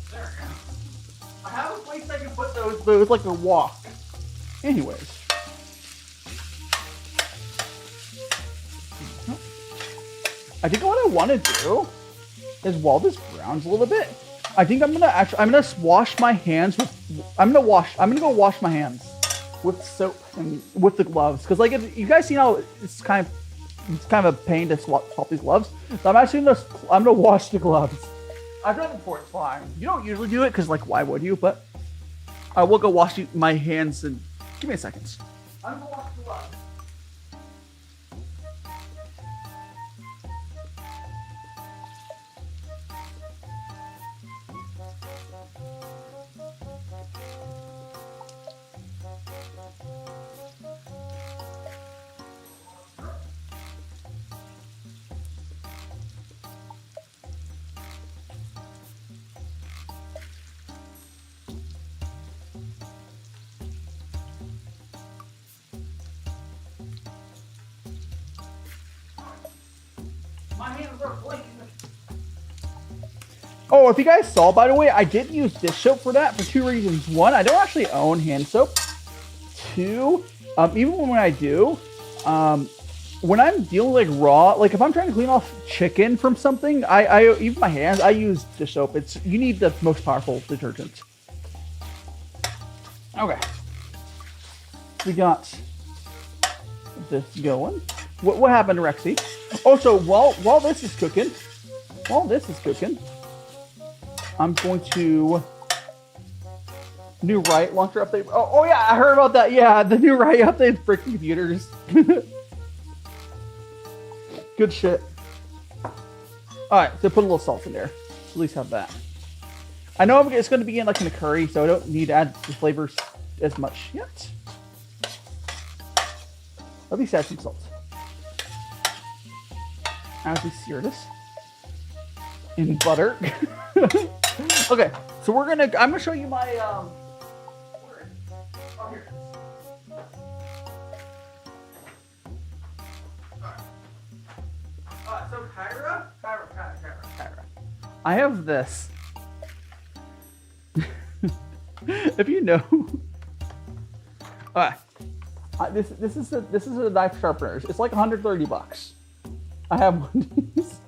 [SPEAKER 1] There we go. I have a place I can put those, but it was like a walk. Anyways. I think what I want to do is, while this browns a little bit, I think I'm gonna wash my hands with. I'm gonna go wash my hands with soap and with the gloves, because like you guys see how it's kind of a pain to swap these gloves. So I'm gonna wash the gloves. I've done it before. It's fine. You don't usually do it because like why would you? But I will go wash my hands and give me a second. I'm gonna wash the gloves. Oh, if you guys saw, by the way, I did use dish soap for that for two reasons. One, I don't actually own hand soap. Two, even when I do, when I'm dealing like raw, like if I'm trying to clean off chicken from something, I even my hands, I use dish soap. You need the most powerful detergent. Okay. We got this going. What happened to Rexy? Oh, so while this is cooking, I'm going to new Riot launcher update. Oh yeah, I heard about that. Yeah, the new Riot update for computers. Good shit. All right, so put a little salt in there. At least have that. I know it's going to be in like in a curry, so I don't need to add the flavors as much yet. At least add some salt. As we sear this in butter. Okay, so I'm gonna show you my oh here. Alright. So Kyra. I have this. If you know. Alright. This is a knife sharpener. It's like $130. I have one of these.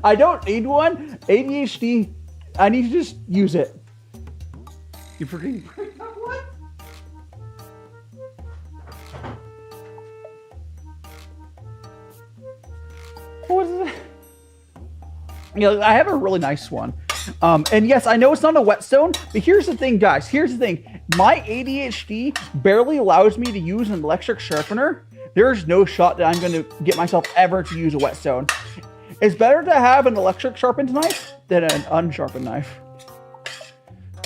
[SPEAKER 1] I don't need one. ADHD. I need to just use it. You freaking what? What is that? Yeah, I have a really nice one. And yes, I know it's not a whetstone, but here's the thing, guys. Here's the thing. My ADHD barely allows me to use an electric sharpener. There's no shot that I'm going to get myself ever to use a whetstone. It's better to have an electric sharpened knife than an unsharpened knife.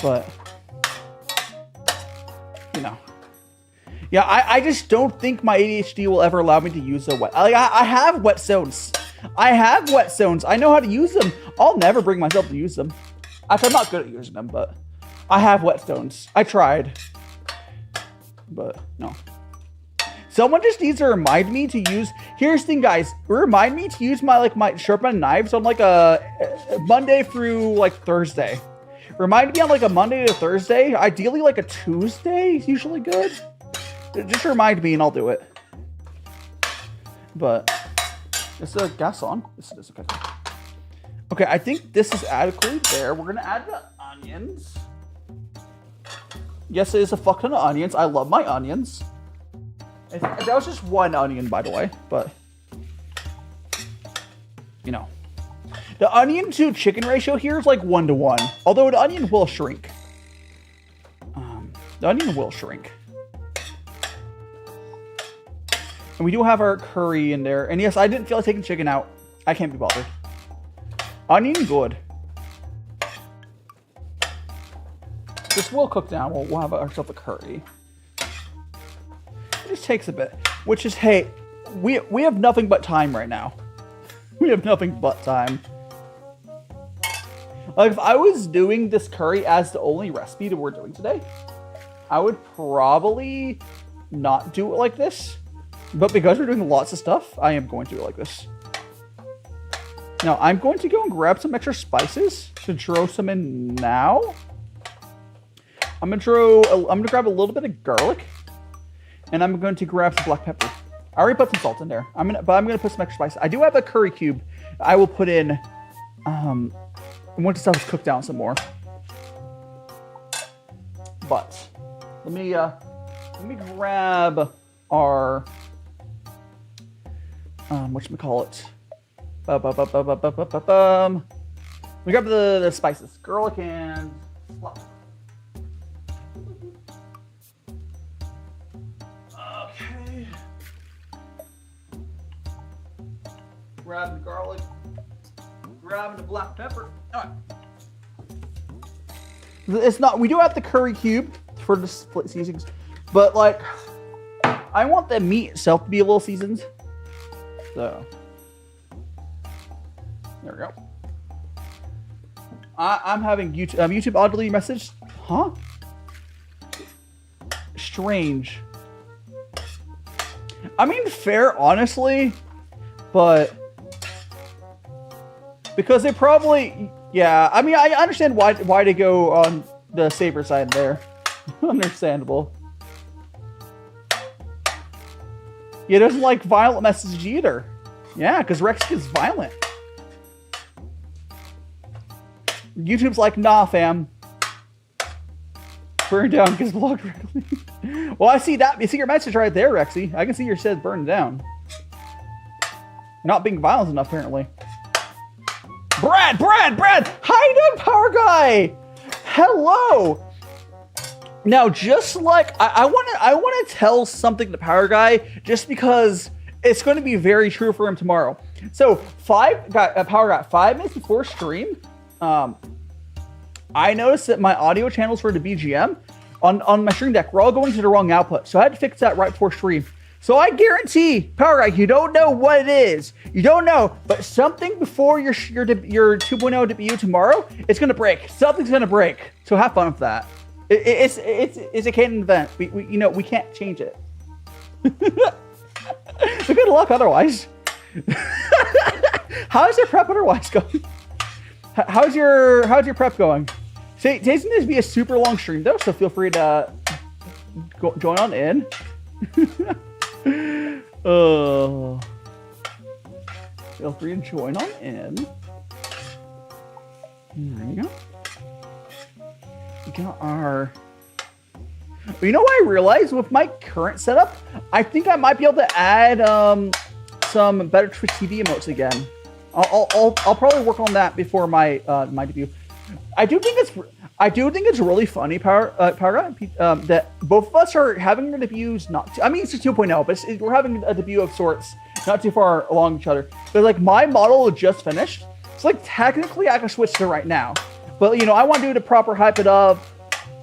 [SPEAKER 1] But, you know. Yeah, I just don't think my ADHD will ever allow me to use a I have whetstones. I know how to use them. I'll never bring myself to use them. Actually, I'm not good at using them, but I have whetstones. I tried. But, no. Someone just needs to remind me to use. Here's the thing, guys. Remind me to use my sharpened knives on like a Monday through like Thursday. Remind me on like a Monday to Thursday. Ideally, like a Tuesday is usually good. Just remind me and I'll do it. But is the gas on? Yes, it is. Okay. Okay, I think this is adequately there. We're gonna add the onions. Yes, it is a fuck ton of onions. I love my onions. That was just one onion, by the way, but you know. The onion to chicken ratio here is like 1 to 1. Although the onion will shrink. The onion will shrink. And we do have our curry in there. And yes, I didn't feel like taking chicken out. I can't be bothered. Onion, good. This will cook down. We'll have ourselves a curry. It just takes a bit. Which is, hey, we have nothing but time right now. We have nothing but time. Like, if I was doing this curry as the only recipe that we're doing today, I would probably not do it like this. But because we're doing lots of stuff, I am going to do it like this. Now, I'm going to go and grab some extra spices to throw some in now. I'm gonna grab a little bit of garlic, and I'm going to grab some black pepper. I already put some salt in there. But I'm gonna put some extra spice. I do have a curry cube. I will put in. Once the stuff is cooked down some more. But let me grab our whatchamacallit. We grab the spices. Garlic and salt. Okay. Grab the garlic. Grabbing the black pepper. All right. It's not. We do have the curry cube for the split seasonings, but like, I want the meat itself to be a little seasoned. So there we go. I'm having YouTube oddly messaged. Huh? Strange. I mean, fair, honestly, but. Because they probably, yeah. I mean, I understand why to go on the safer side there. Understandable. He doesn't like violent messages either. Yeah, because Rex gets violent. YouTube's like, nah, fam. Burn down gets blocked regularly. Well, I see that. You see your message right there, Rexy. I can see your said burn down. Not being violent enough, apparently. Brad! Hi there, Power Guy! Hello! Now, just like, I want to tell something to Power Guy, just because it's going to be very true for him tomorrow. So, Power Guy, 5 minutes before stream, I noticed that my audio channels for the BGM on my stream deck were all going to the wrong output. So I had to fix that right before stream. So I guarantee, Power Guy, you don't know what it is. You don't know, but something before your 2.0 debut tomorrow, it's gonna break. Something's gonna break. So have fun with that. It's a canon event. We can't change it. So good luck otherwise. How's your prep otherwise going? How's your prep going? Today's going to be a super long stream though, so feel free to join on in. Feel free to join on in. There you go. We got our... You know what I realized with my current setup? I think I might be able to add some better Twitch TV emotes again. I'll probably work on that before my my debut. I do think it's really funny, Power Guy, that both of us are having our debuts I mean, it's a 2.0, but we're having a debut of sorts not too far along each other. But like my model just finished, so like technically I can switch to right now. But I want to do the proper hype it up.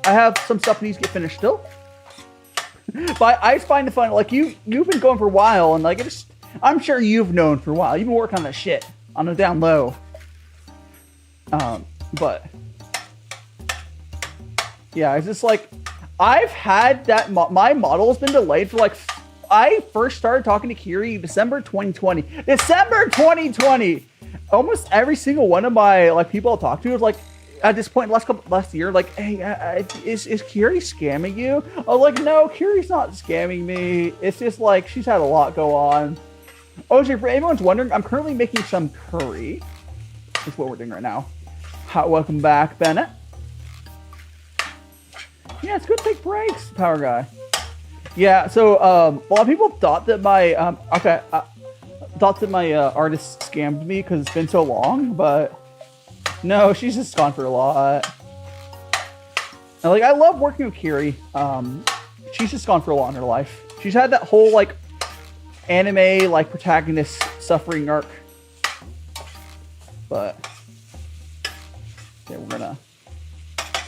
[SPEAKER 1] I have some stuff that needs to get finished still. But I find it fun. Like you've been going for a while, and like I'm sure you've known for a while. You've been working on that shit on the down low. But yeah, it's just like I've had that. My model has been delayed for like. I first started talking to Kiri December 2020. December 2020. Almost every single one of my people I talk to is like, at this point last year, like, hey, is Kiri scamming you? Oh, like, no, Kiri's not scamming me. It's just like she's had a lot go on. Oh, so for anyone's wondering, I'm currently making some curry. That's what we're doing right now. Welcome back, Bennett. Yeah, it's good to take breaks, Power Guy. Yeah, so a lot of people thought that my artist scammed me because it's been so long, but no, she's just gone for a lot. And, like, I love working with Kiri. She's just gone for a lot in her life. She's had that whole like anime like protagonist suffering arc, but okay, we're gonna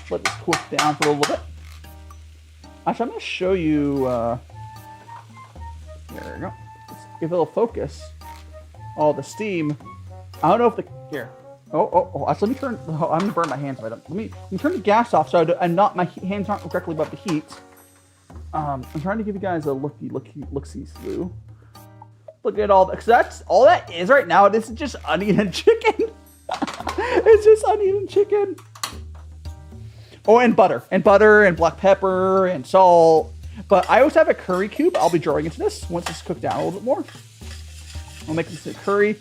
[SPEAKER 1] let this cook down for a little bit. Actually, I'm gonna show you. There we go. Let's give it a little focus. Oh, the steam. I don't know if the here. Oh! Actually, let me turn. Oh, I'm gonna burn my hands. Let me turn the gas off so I'm not my hands aren't directly above the heat. I'm trying to give you guys a look-see slew. Look at all that, because that's all that is right now. This is just onion and chicken. It's just onion and chicken. Oh, and butter, and black pepper, and salt. But I also have a curry cube. I'll be drawing into this once it's cooked down a little bit more. I'll make this a curry.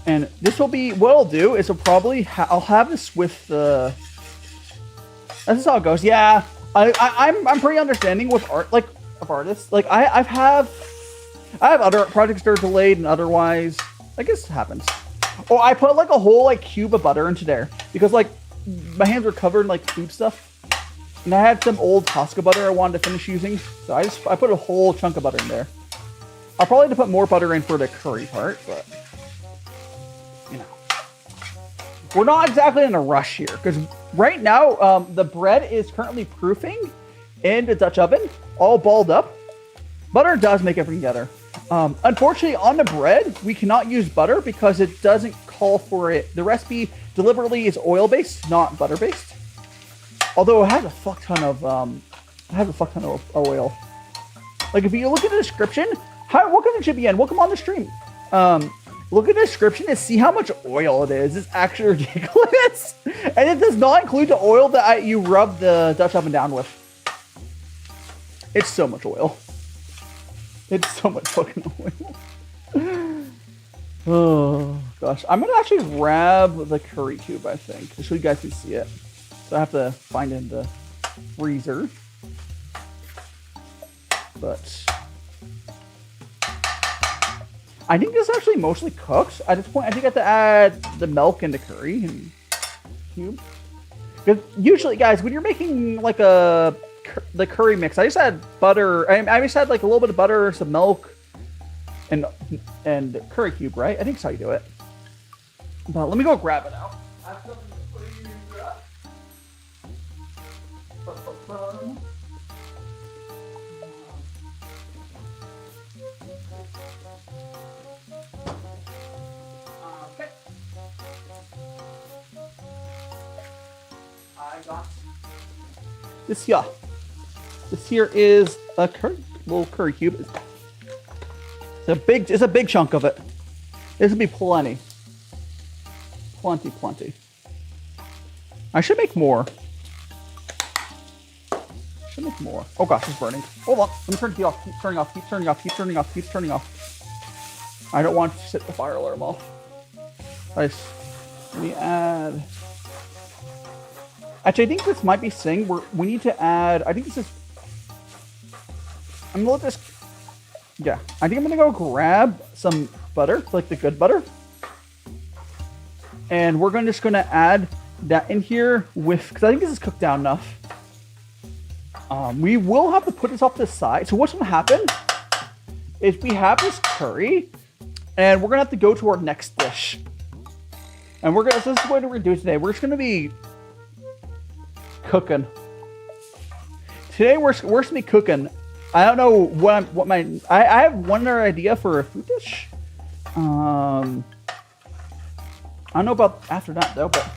[SPEAKER 1] And this will be, what I'll do is I'll have this with the, this is how it goes. Yeah, I'm pretty understanding with artists. Like I have other projects that are delayed and otherwise, I guess it happens. Oh, I put like a whole like cube of butter into there because like my hands were covered in like food stuff. And I had some old Costco butter I wanted to finish using. So I put a whole chunk of butter in there. I'll probably have to put more butter in for the curry part, but you know. We're not exactly in a rush here because right now the bread is currently proofing in the Dutch oven, all balled up. Butter does make everything better. Unfortunately, on the bread, we cannot use butter because it doesn't call for it. The recipe deliberately is oil-based, not butter-based. Although it has a fuck ton of oil. Like if you look at the description, welcome to GBN, welcome on the stream. Look at the description and see how much oil it is. It's actually ridiculous. And it does not include the oil that you rub the Dutch oven down with. It's so much oil. It's so much fucking oil. Oh, gosh. I'm going to actually grab the curry cube, I think, so you guys can see it. So I have to find it in the freezer. But I think this is actually mostly cooked. At this point, I think I have to add the milk and the curry and cube. Because usually, guys, when you're making like the curry mix, I just had butter. I just had like a little bit of butter, some milk, and curry cube, right? I think that's how you do it. But let me go grab it out. I have something for you. Okay. I got this here. This here is a little curry cube. It's a big chunk of it. This will be plenty. Plenty. I should make more. Oh gosh, it's burning. Hold on. Let me turn the heat off. Keep turning off. I don't want to set the fire alarm off. Nice. Let me add. Actually, I think this might be saying we need to add. I think this is. I'm gonna let this. Yeah, I think I'm gonna go grab some butter, like the good butter, and we're just gonna add that in here because I think this is cooked down enough. We will have to put this off to the side. So what's gonna happen is we have this curry, and we're gonna have to go to our next dish. And this is what we're gonna do today. We're just gonna be cooking. Today we're gonna be cooking. I don't know I have one other idea for a food dish. I don't know about after that though, but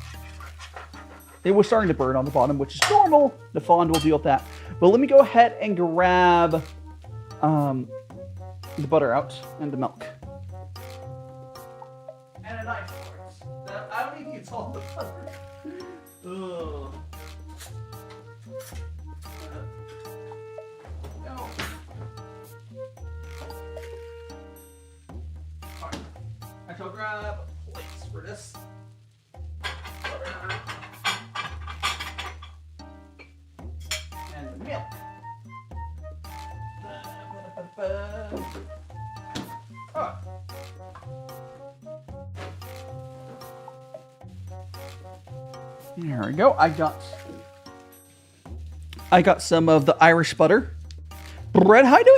[SPEAKER 1] it was starting to burn on the bottom, which is normal. The fond will deal with that. But let me go ahead and grab the butter out and the milk. And a knife, of course. I don't need It's all the butter. Ugh. No. Alright. I shall grab plates for this. And the milk. Alright. There we go. I got some of the Irish butter. Bread, hi to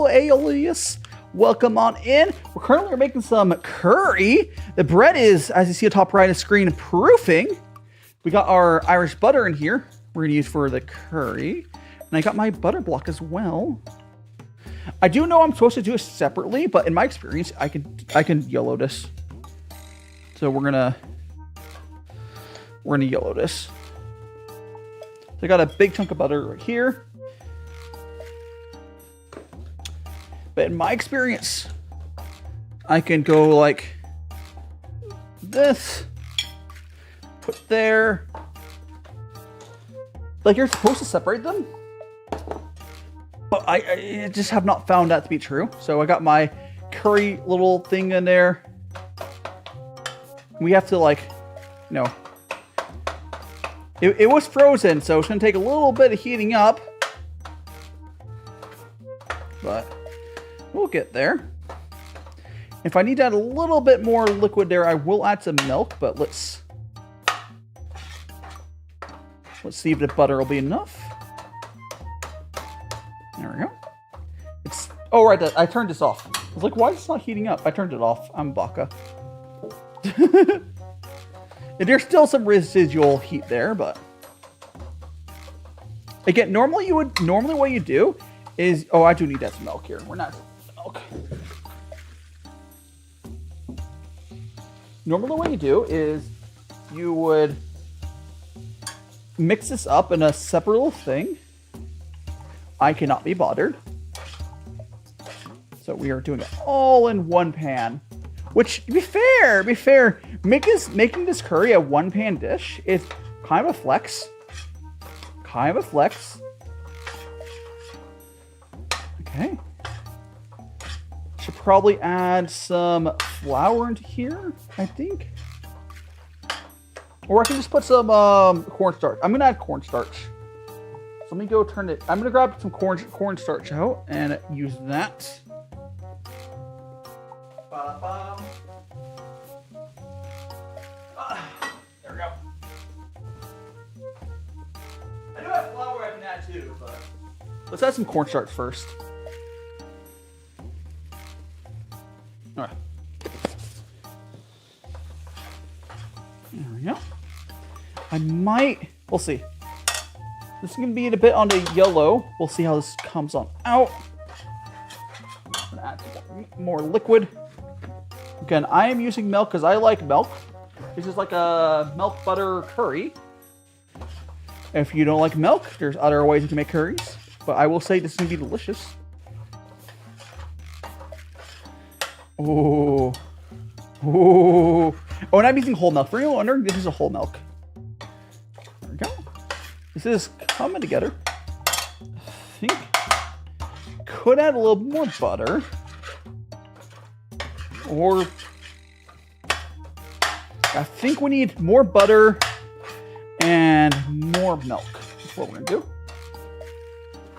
[SPEAKER 1] Alias. Welcome on in. We're currently making some curry. The bread is, as you see at top right of the screen, proofing. We got our Irish butter in here. We're gonna use for the curry. And I got my butter block as well. I do know I'm supposed to do it separately, but in my experience, I can YOLO this. So we're gonna YOLO this. So I got a big chunk of butter right here. But in my experience, I can go like this, put there. Like you're supposed to separate them, but I just have not found that to be true. So I got my curry little thing in there. We have to like, you know, it was frozen, so it's gonna take a little bit of heating up, but we'll get there. If I need to add a little bit more liquid there, I will add some milk, but let's see if the butter will be enough. There we go. Oh right, I turned this off. I was like, why is this not heating up? I turned it off. I'm baka. There's still some residual heat there, but again, normally what you do is, oh, I do need that some milk here. We're not milk. Normally what you do is you would mix this up in a separate little thing. I cannot be bothered. So we are doing it all in one pan. Which, to be fair, making this curry a one-pan dish is kind of a flex. Okay. Should probably add some flour into here, I think. Or I can just put some cornstarch. I'm gonna add cornstarch. So let me go turn it. I'm gonna grab some cornstarch out and use that. There we go. I do have flour I can add too, but let's add some cornstarch first. All right. There we go. We'll see. This is going to be a bit on the yellow. We'll see how this comes on out. I'm going to add some more liquid. Again, I am using milk because I like milk. This is like a milk butter curry. If you don't like milk, there's other ways you can make curries. But I will say this is going to be delicious. Oh. Oh. Oh, and I'm using whole milk. For anyone wondering, this is a whole milk. There we go. This is coming together. I think could add a little more butter. Or I think we need more butter and more milk. That's what we're gonna do.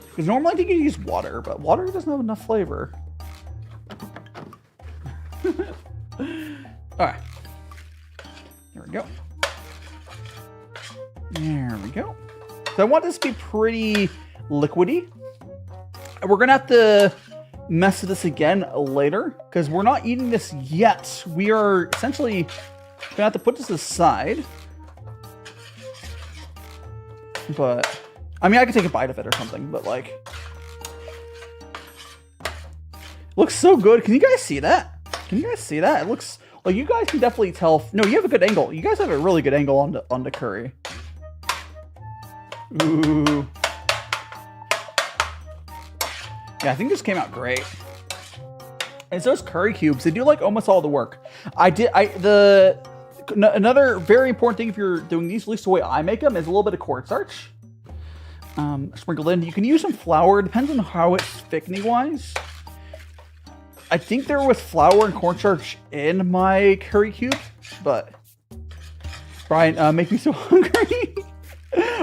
[SPEAKER 1] Because normally I think you use water, but water doesn't have enough flavor. Alright. There we go. There we go. So I want this to be pretty liquidy. We're gonna have to mess with this again later because we're not eating this yet. We are essentially gonna have to put this aside. But I mean, I could take a bite of it or something, but like, looks so good. Can you guys see that? Can you guys see that? It looks like you guys can definitely tell. No, you have a good angle. You guys have a really good angle on the curry. Ooh. Yeah, I think this came out great. And so those curry cubes, they do like almost all the work. The another very important thing if you're doing these, at least the way I make them, is a little bit of cornstarch. Sprinkled in. You can use some flour. Depends on how it's thickening wise. I think there was flour and cornstarch in my curry cube, but Brian, make me so hungry.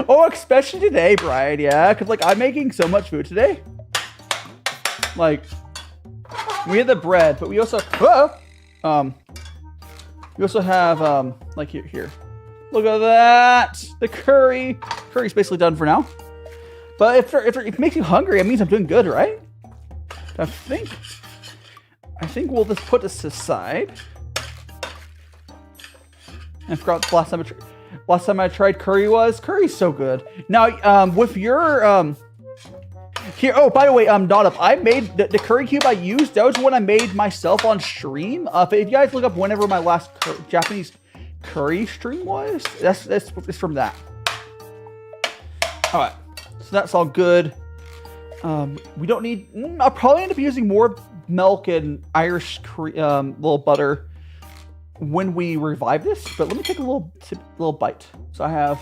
[SPEAKER 1] Oh, especially today, Brian. Yeah, because like I'm making so much food today. Like we had the bread, but we also have like here. Look at that. The curry. Curry's basically done for now. But if it makes you hungry, it means I'm doing good, right? I think we'll just put this aside. I forgot the last time I tried curry was. Curry's so good. Now, with your here. Oh, by the way, Dot, I made the curry cube I used. That was one I made myself on stream. If you guys look up whenever my last Japanese curry stream was, that's from that. All right. So that's all good. We don't need. I'll probably end up using more milk and Irish little butter when we revive this. But let me take a little bite. So I'm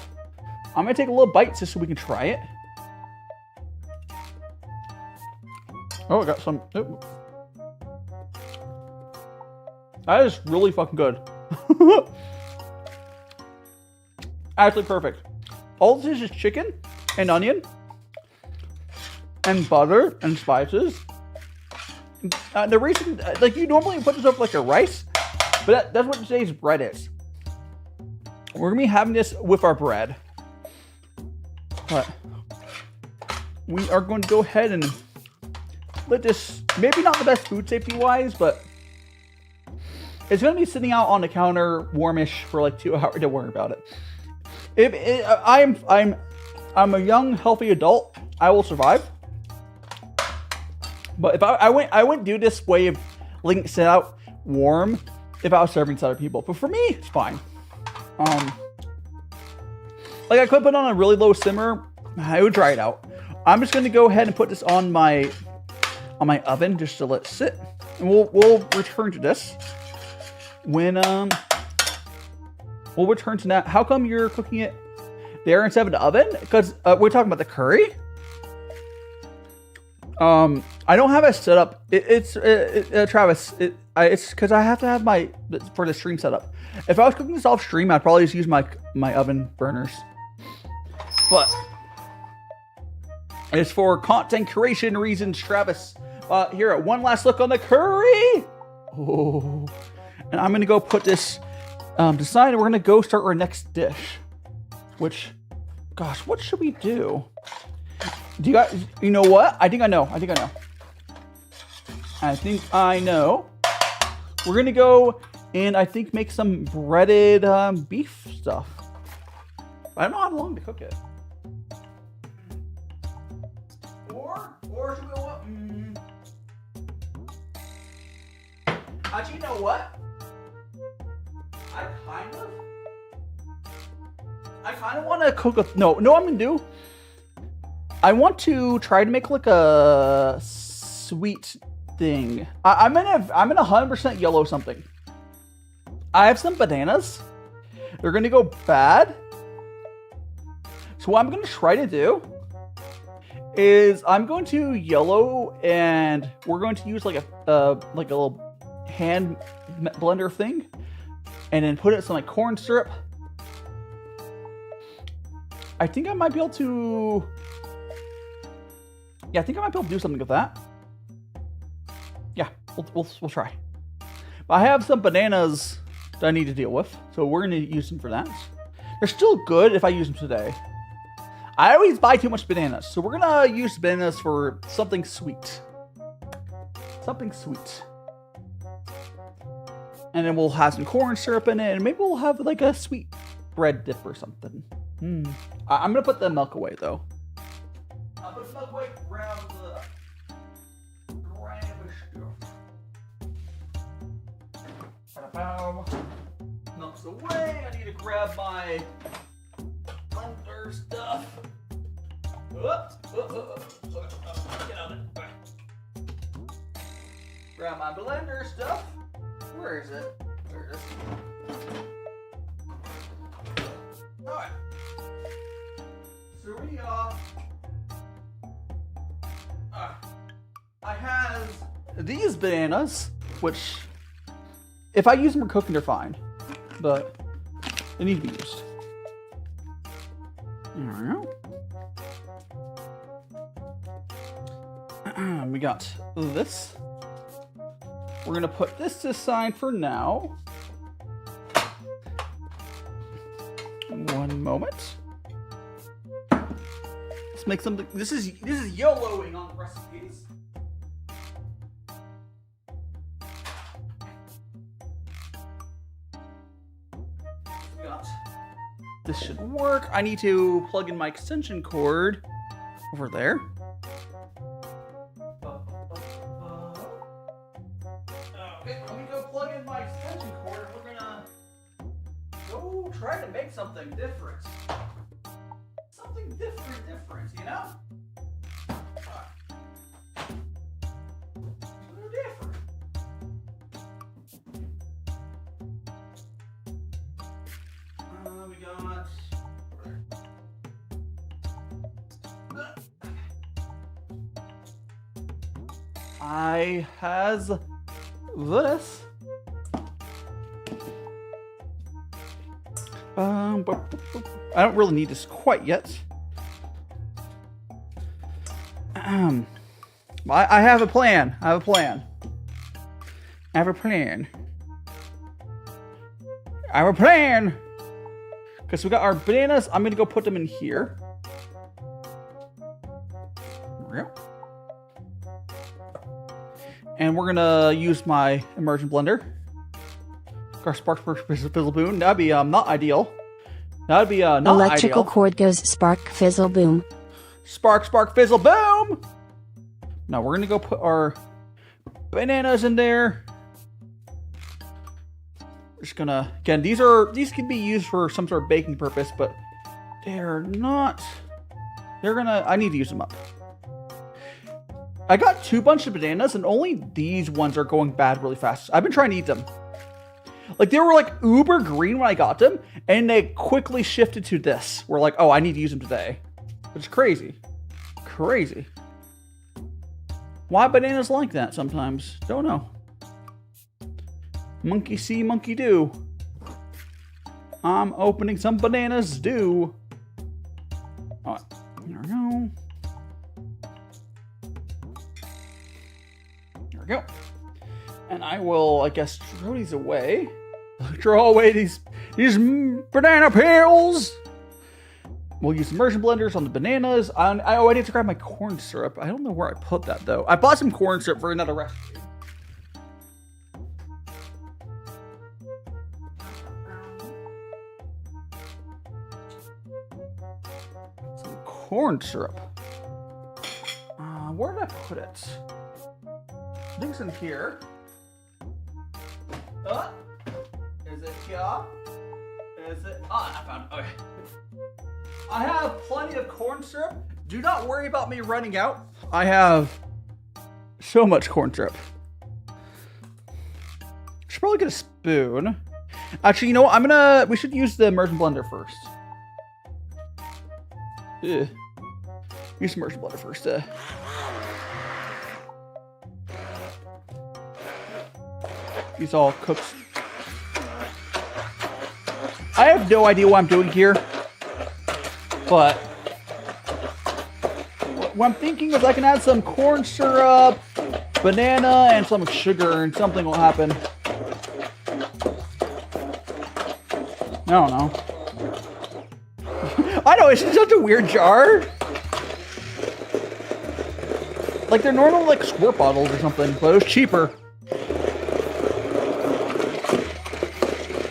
[SPEAKER 1] gonna take a little bite just so we can try it. Oh, I got some. Oh. That is really fucking good. Actually perfect. All this is chicken and onion and butter and spices. The reason, like you normally put this up like a rice, but that's what today's bread is. We're gonna be having this with our bread. But we are going to go ahead and let this, maybe not the best food safety wise, but it's gonna be sitting out on the counter warmish for like 2 hours. Don't worry about it. I'm a young, healthy adult. I will survive. But if I wouldn't do this way of letting it sit out warm if I was serving to other people. But for me, it's fine. Like I could put it on a really low simmer. I would dry it out. I'm just gonna go ahead and put this on my oven just to let it sit, and we'll return to this when we'll return to that. How come you're cooking it there instead of the oven? Because we're talking about the curry. I don't have it set up. Travis. It's because I have to have for the stream set up. If I was cooking this off stream, I'd probably just use my oven burners. But it's for content creation reasons, Travis. Here, one last look on the curry. Oh, and I'm gonna go put this aside, and we're gonna go start our next dish. Which, gosh, what should we do? Do you guys, you know what? I think I know. We're gonna go and I think make some breaded beef stuff. I don't know how long to cook it. Or should we go up? Actually, you know what? I kind of want to cook a. No, I'm gonna do. I want to try to make like a sweet thing. I'm in 100% yellow something. I have some bananas. They're gonna go bad. So what I'm gonna try to do is I'm going to yellow, and we're going to use like a little hand blender thing, and then put it in some like corn syrup. I think I might be able to. Yeah, I think I might be able to do something with that. Yeah, we'll try. But I have some bananas that I need to deal with, so we're gonna use them for that. They're still good if I use them today. I always buy too much bananas, so we're gonna use bananas for something sweet. And then we'll have some corn syrup in it, and maybe we'll have like a sweet bread dip or something. I'm gonna put the milk away though. I'll put the milk away, grab the milk's away. I need to grab my blender stuff. Get out of it. Grab my blender stuff. Where is it? There it is. So we I have these bananas, which if I use them for cooking, they're fine, but they need to be used. There we go. We got this. We're gonna put this aside for now. One moment. Let's make something. This is YOLOing on the recipes. We got. This should work. I need to plug in my extension cord over there. Okay, let me go plug in my extension cord. We're gonna go try to make something different. Something different, you know? Different. We got. I has this. I don't really need this quite yet. I have a plan. I have a plan. Because we got our bananas. I'm going to go put them in here. There we go. And we're going to use my immersion blender. Our spark fizzle boom. That'd be not ideal. That'd be not
[SPEAKER 2] Electrical
[SPEAKER 1] ideal.
[SPEAKER 2] cord goes spark fizzle boom.
[SPEAKER 1] Spark fizzle boom. Now we're gonna go put our bananas in there. Just gonna again. These can be used for some sort of baking purpose, but they're not. I need to use them up. I got 2 bunches of bananas, and only these ones are going bad really fast. I've been trying to eat them. Like, they were, like, uber green when I got them, and they quickly shifted to this. We're like, oh, I need to use them today. Which is crazy. Crazy. Why bananas like that sometimes? Don't know. Monkey see, monkey do. I'm opening some bananas do. All right, there we go. There we go. And I will, I guess, throw these away. Throw away these banana peels. We'll use immersion blenders on the bananas. I need to grab my corn syrup. I don't know where I put that, though. I bought some corn syrup for another recipe. Some corn syrup. Where did I put it? I think it's in here. Is it here? Is it? I found it. Okay. I have plenty of corn syrup. Do not worry about me running out. I have so much corn syrup. Should probably get a spoon. Actually, you know what? We should use the immersion blender first. Ugh. Use immersion blender first. These all cooked. I have no idea what I'm doing here, but what I'm thinking is I can add some corn syrup, banana, and some sugar, and something will happen. I don't know. I know, it's such a weird jar. Like, they're normal, like, squirt bottles or something, but it was cheaper.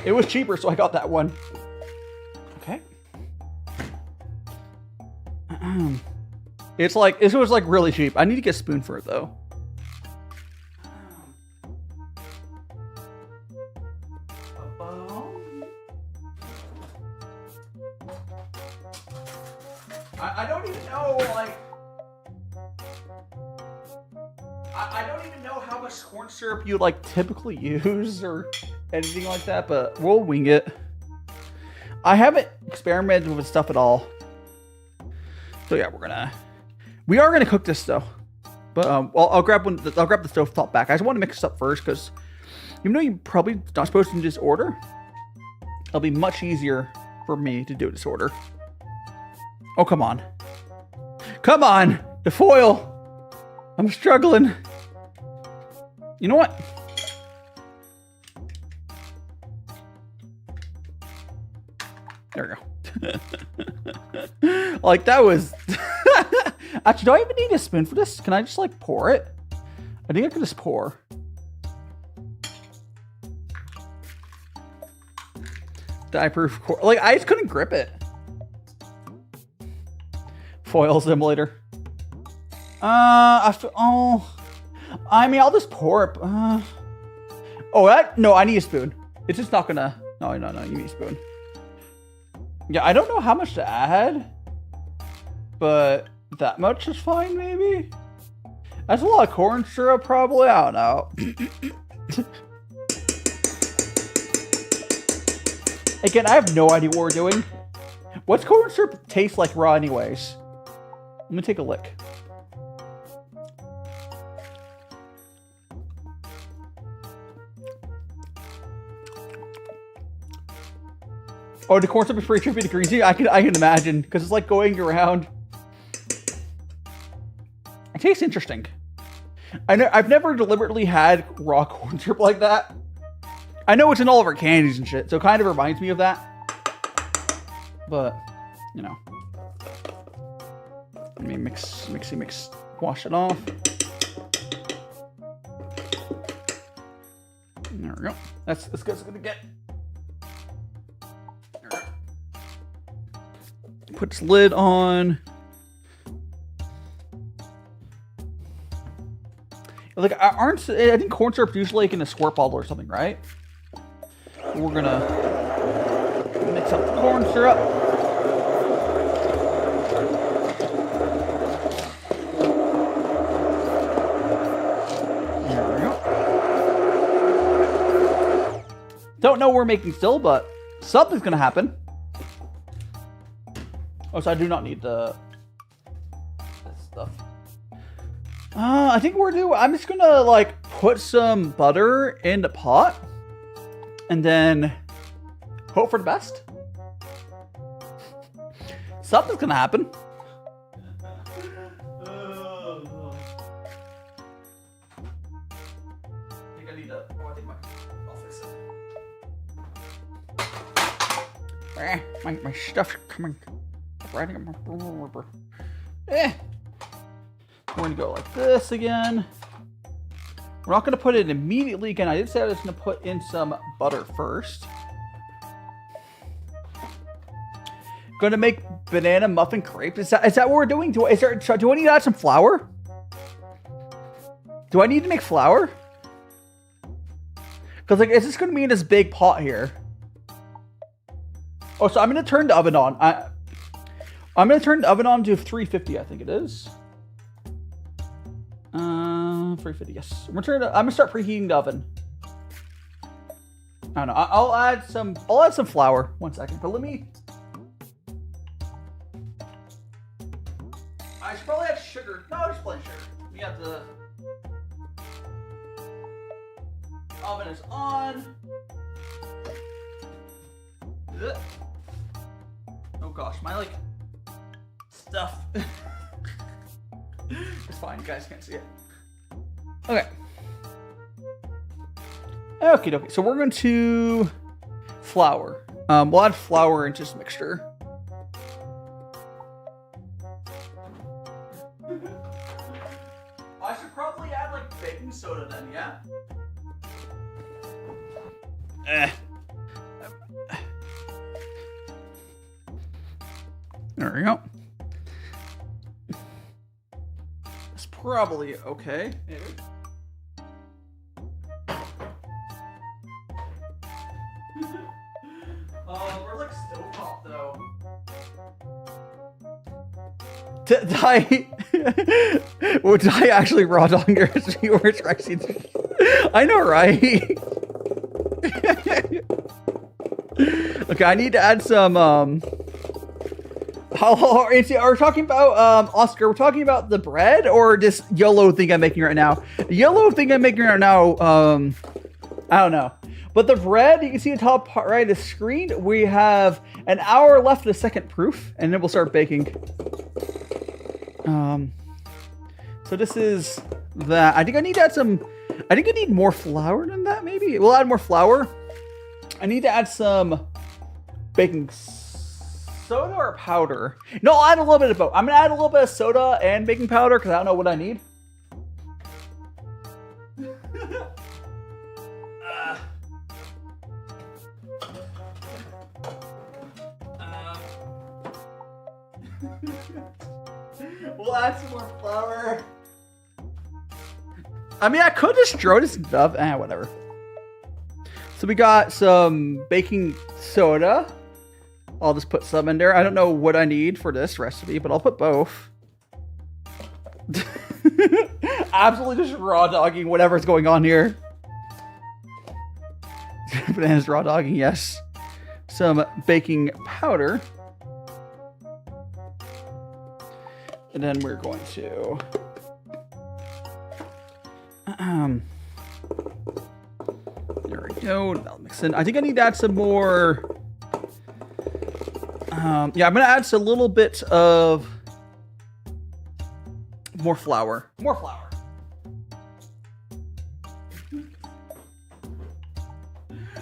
[SPEAKER 1] It was cheaper, so I got that one. Okay. It's like, it was like really cheap. I need to get a spoon for it though. I don't even know, like, I don't even know how much corn syrup you like typically use or anything like that, but we'll wing it. I haven't experimented with stuff at all. So yeah, we are gonna cook this though. But I'll grab the stovetop back. I just want to mix this up first because even though you're probably not supposed to do this order, it'll be much easier for me to do this order. Oh, come on. Come on! The foil! I'm struggling. You know what? There we go. Like, that was... Actually, do I even need a spoon for this? Can I just, like, pour it? I think I can just pour. Die-proof core. Like, I just couldn't grip it. Foil simulator. I mean, I'll just pour it. No, I need a spoon. It's just not gonna... No, you need a spoon. Yeah, I don't know how much to add, but that much is fine, maybe? That's a lot of corn syrup, probably. I don't know. Again, I have no idea what we're doing. What's corn syrup taste like raw anyways? Let me take a lick. Oh, the corn syrup is pretty trippy to greasy. I can imagine because it's like going around. It tastes interesting. I've never deliberately had raw corn syrup like that. I know it's in all of our candies and shit, so it kind of reminds me of that. But, you know. Let me mix, wash it off. There we go. That's as good as it's gonna get. There we go. Put this lid on. Like, I think corn syrup's usually like in a squirt bottle or something, right? We're gonna mix up the corn syrup. There we go. Don't know what we're making still, but something's gonna happen. Oh, so I do not need this stuff. I think I'm just gonna like put some butter in the pot and then hope for the best. Something's gonna happen. My stuff's coming. Riding on my rubber. We're gonna go like this again. We're not gonna put it immediately again. I did say I was gonna put in some butter first. Gonna make banana muffin crepes. Is that what we're doing? Do I need to add some flour? Do I need to make flour? Because like, is this gonna be in this big pot here? Oh, so I'm gonna turn the oven on. I'm gonna turn the oven on to 350. I think it is. 350. Yes. I'm gonna start preheating the oven. I don't know. I'll add some flour. 1 second. But let me. I should probably add sugar. No, just plain sugar. We got the oven is on. Ugh. Oh gosh, my like stuff. It's fine, you guys can't see it. Okay. Okie dokie. So we're going to flour. We'll add flour into this mixture. I should probably add like baking soda then, yeah? There we go. It's probably okay. Maybe. We're like stovetop though. Did I actually raw dog your viewers? I know, right? Okay, I need to add some Are we talking about, Oscar, we're talking about the bread or this yellow thing I'm making right now? The yellow thing I'm making right now, I don't know. But the bread, you can see the top part right of the screen. We have an hour left of the second proof, and then we'll start baking. So this is that. I think I need to add some, I think I need more flour than that, maybe. We'll add more flour. I need to add some baking soda or powder. No, I'll add a little bit of both. I'm going to add a little bit of soda and baking powder because I don't know what I need. We'll add some more flour. I mean, I could just throw this stuff. Whatever. So we got some baking soda. I'll just put some in there. I don't know what I need for this recipe, but I'll put both. Absolutely just raw dogging whatever's going on here. Bananas raw dogging, yes. Some baking powder. And then we're going to there we go. That'll mix in. I think I need to add some more. Yeah, I'm gonna add a little bit of more flour. More flour. This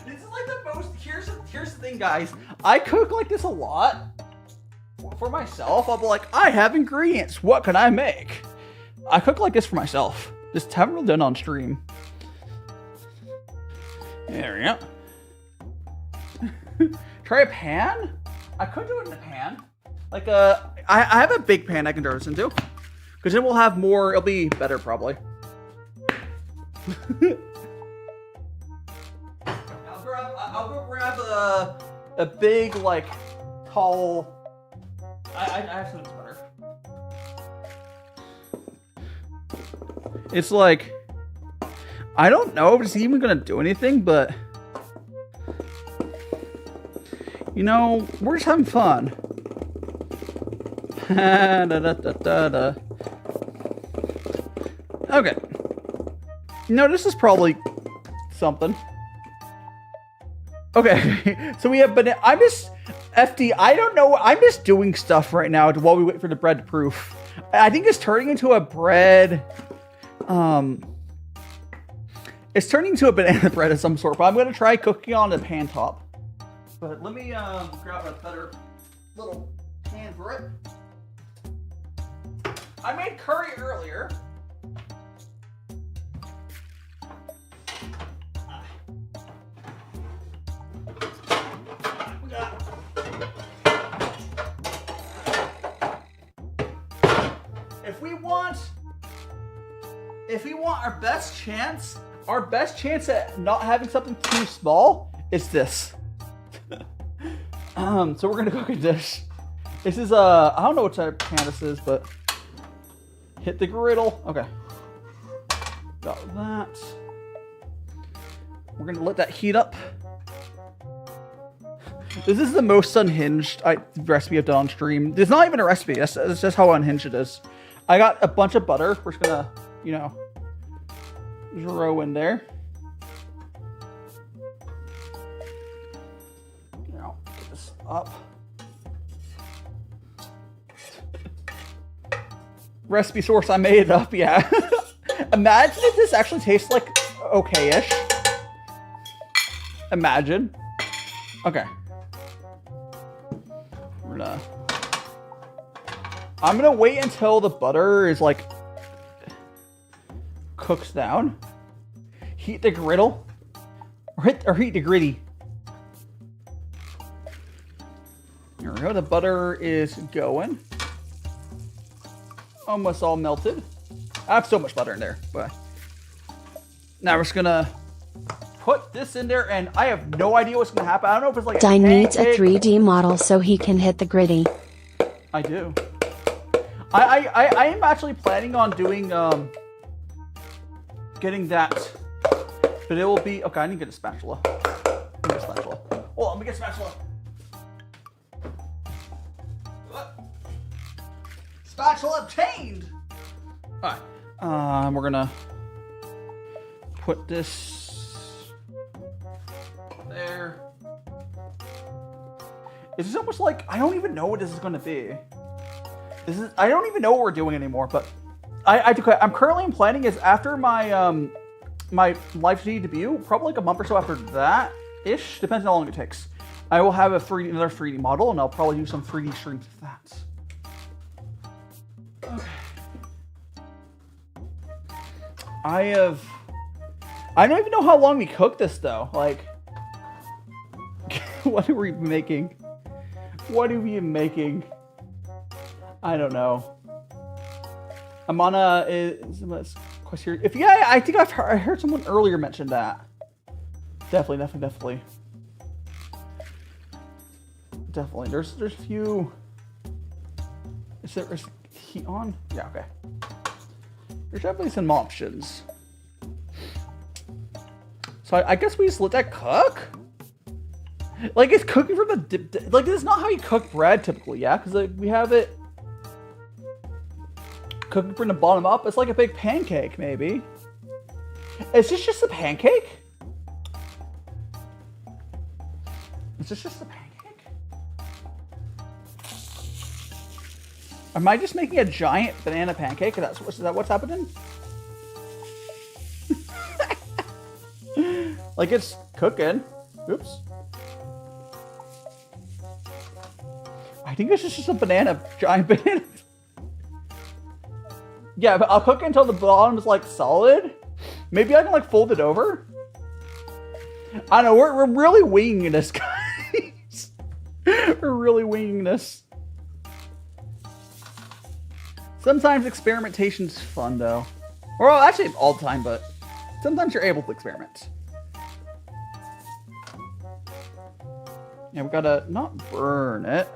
[SPEAKER 1] is like the most. Here's the thing, guys. I cook like this a lot. For myself, I'll be like, I have ingredients. What can I make? I cook like this for myself. Just haven't really done on stream. There we go. Try a pan? I could do it in a pan. Like I have a big pan I can throw this into. Because then we'll have more, it'll be better probably. I'll go grab a big, like, tall... I have some butter. It's like, I don't know if it's even gonna do anything, but you know, we're just having fun. Da, da, da, da, da. Okay. No, this is probably something. Okay, so we have banana. I'm just FD. I don't know. I'm just doing stuff right now while we wait for the bread to proof. I think it's turning into a bread. It's turning into a banana bread of some sort. But I'm gonna try cooking on the pan top. But let me grab a better little pan for it. I made curry earlier. If we want our best chance at not having something too small is this. So we're gonna cook in this. This is I don't know what type of pan this is, but hit the griddle. Okay. Got that. We're gonna let that heat up. This is the most unhinged recipe I've done on stream. It's not even a recipe. That's just how unhinged it is. I got a bunch of butter. We're just gonna, you know, throw in there. Now, get this up. Recipe source, I made it up, yeah. Imagine if this actually tastes like okay-ish. Imagine. Okay. I'm gonna wait until the butter is like cooks down. Heat the griddle, or heat the gritty. There we go. The butter is going. Almost all melted. I have so much butter in there, but now we're just gonna put this in there, and I have no idea what's gonna happen. I don't know if it's like
[SPEAKER 2] Dai needs a 3D model so he can hit the gritty.
[SPEAKER 1] I do. I am actually planning on doing getting that, but it will be okay. I need to get a spatula. Hold on, let me get a spatula. Spatula obtained! Alright. We're gonna put this there. This is almost like, I don't even know what this is gonna be. I don't even know what we're doing anymore, but I'm currently planning is after my my live stream debut, probably like a month or so after that ish, depends on how long it takes. I will have another 3D model, and I'll probably do some 3D streams with that. Okay. I don't even know how long we cooked this though. Like, what are we making? What are we making? I don't know. I'm on question. If yeah, I think I heard someone earlier mention that. Definitely. There's a few. Is there heat on? Yeah, okay. There's definitely some options. So I guess we just let that cook. Like it's cooking from the like this is not how you cook bread typically, yeah? Because like, we have it cooking from the bottom up. It's like a big pancake, maybe. Is this just a pancake? Is this just a pancake? Am I just making a giant banana pancake? Is that what's happening? Like it's cooking. Oops. I think this is just a giant banana. Yeah, but I'll cook it until the bottom is like solid. Maybe I can like fold it over. I don't know, we're really winging this, guys. We're really winging this. Sometimes experimentation's fun though. Well, actually all the time, but sometimes you're able to experiment. Yeah, we gotta not burn it.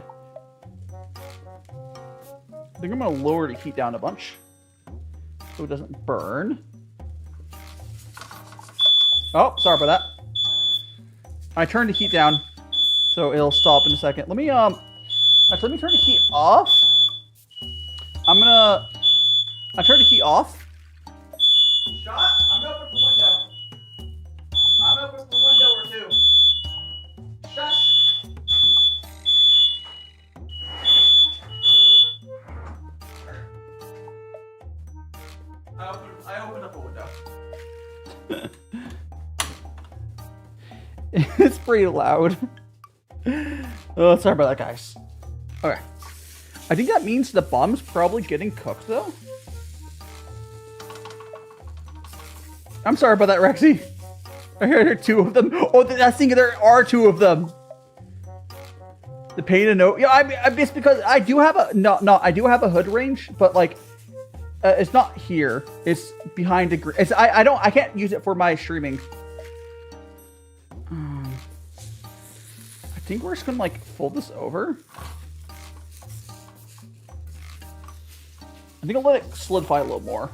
[SPEAKER 1] I think I'm gonna lower the heat down a bunch so it doesn't burn. Oh, sorry about that. I turned the heat down so it'll stop in a second. Let me actually let me turn the heat off. I turned the heat off. Shut! I'm open the window. I'm open the window or two. Shush! I opened up a window. It's pretty loud. Oh, sorry about that, guys. Okay. I think that means the bottom's probably getting cooked, though. I'm sorry about that, Rexy. I heard two of them. Oh, that's thinking there are two of them. The pain to know. Yeah, I mean, it's because I do have I do have a hood range, but like, it's not here. It's behind a. I can't use it for my streaming. I think we're just gonna like fold this over. I think I'll let it solidify a little more.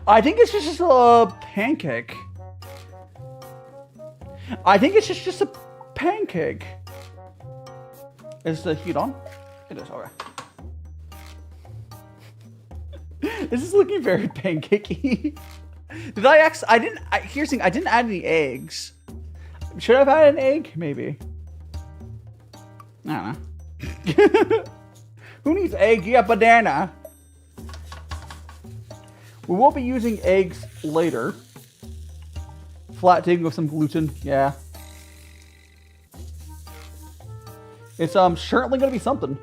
[SPEAKER 1] I think it's just a pancake. I think it's just a pancake. Is the heat on? It is, okay. This is looking very pancakey. Did I actually, here's the thing, I didn't add any eggs. Should I have added an egg? Maybe. I don't know. Who needs egg? You got banana. We will be using eggs later. Flattening with some gluten, yeah. It's certainly gonna be something.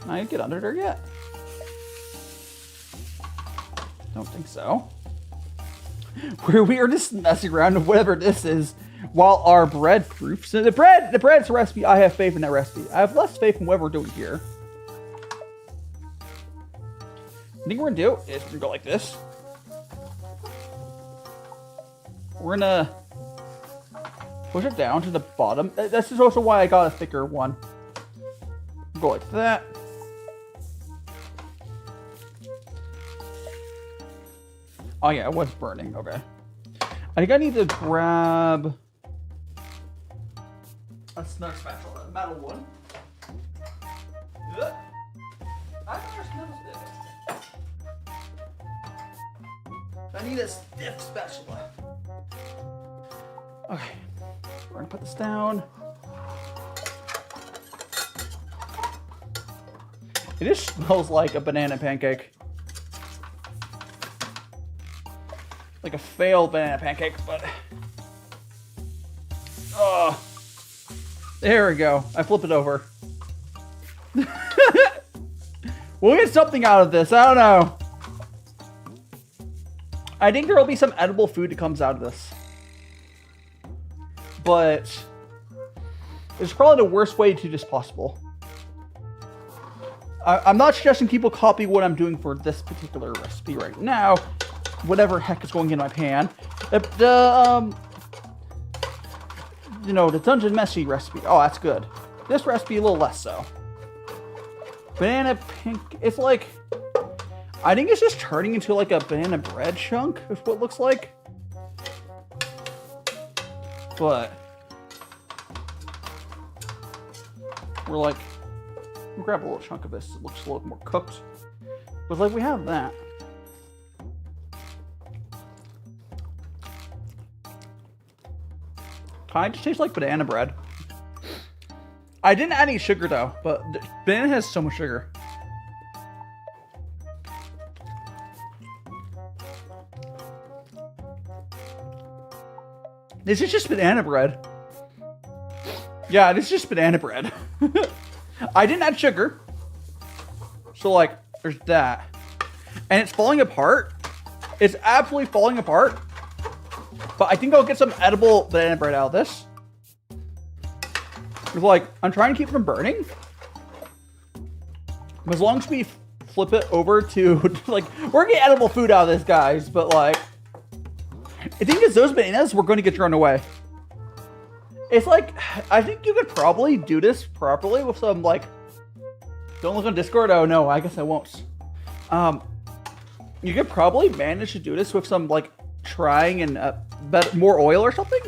[SPEAKER 1] Can I get under there yet? Don't think so. We are just messing around with whatever this is while our bread proofs. So the bread's recipe, I have faith in that recipe. I have less faith in what we're doing here. I think what we're gonna do is we're gonna go like this. We're gonna push it down to the bottom. This is also why I got a thicker one. Go like that. Oh yeah, it was burning. Okay. I think I need to grab another spatula, a metal one. I need a stiff spatula. Okay, we're gonna put this down. It just smells like a banana pancake. Like a failed banana pancake, but... Oh, there we go. I flip it over. We'll get something out of this. I don't know. I think there will be some edible food that comes out of this. But it's probably the worst way to do this possible. I'm not suggesting people copy what I'm doing for this particular recipe right now. Whatever heck is going in my pan. You know, the Dungeon Meshi recipe. Oh, that's good. This recipe, a little less so. Banana pink. It's like... I think it's just turning into like a banana bread chunk, is what it looks like. But... we're like... we'll grab a little chunk of this. It looks a little more cooked. But like, we have that. Kind of just tastes like banana bread. I didn't add any sugar though, but banana has so much sugar. This is just banana bread. Yeah, this is just banana bread. I didn't add sugar. So like, there's that. And it's falling apart. It's absolutely falling apart. But I think I'll get some edible banana bread out of this. It's like, I'm trying to keep it from burning. As long as we flip it over to, like, we're getting edible food out of this, guys. But like, I think it's those bananas we're going to get thrown away. It's like, I think you could probably do this properly with some, like, don't look on Discord. Oh no, I guess I won't. You could probably manage to do this with some, like, trying and more oil or something.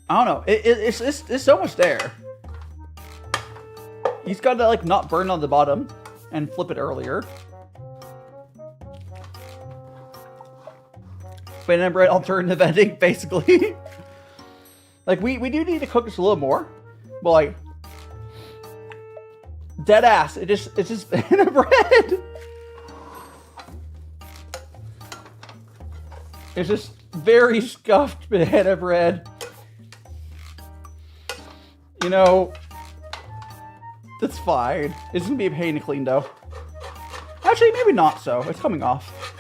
[SPEAKER 1] I don't know. It's so much there. He's got to like not burn on the bottom and flip it earlier. Banana bread alternative ending, basically. Like we do need to cook this a little more, but like dead ass. It's just banana bread. It's just very scuffed banana bread. You know, that's fine. It's gonna be a pain to clean though. Actually, maybe not so. It's coming off.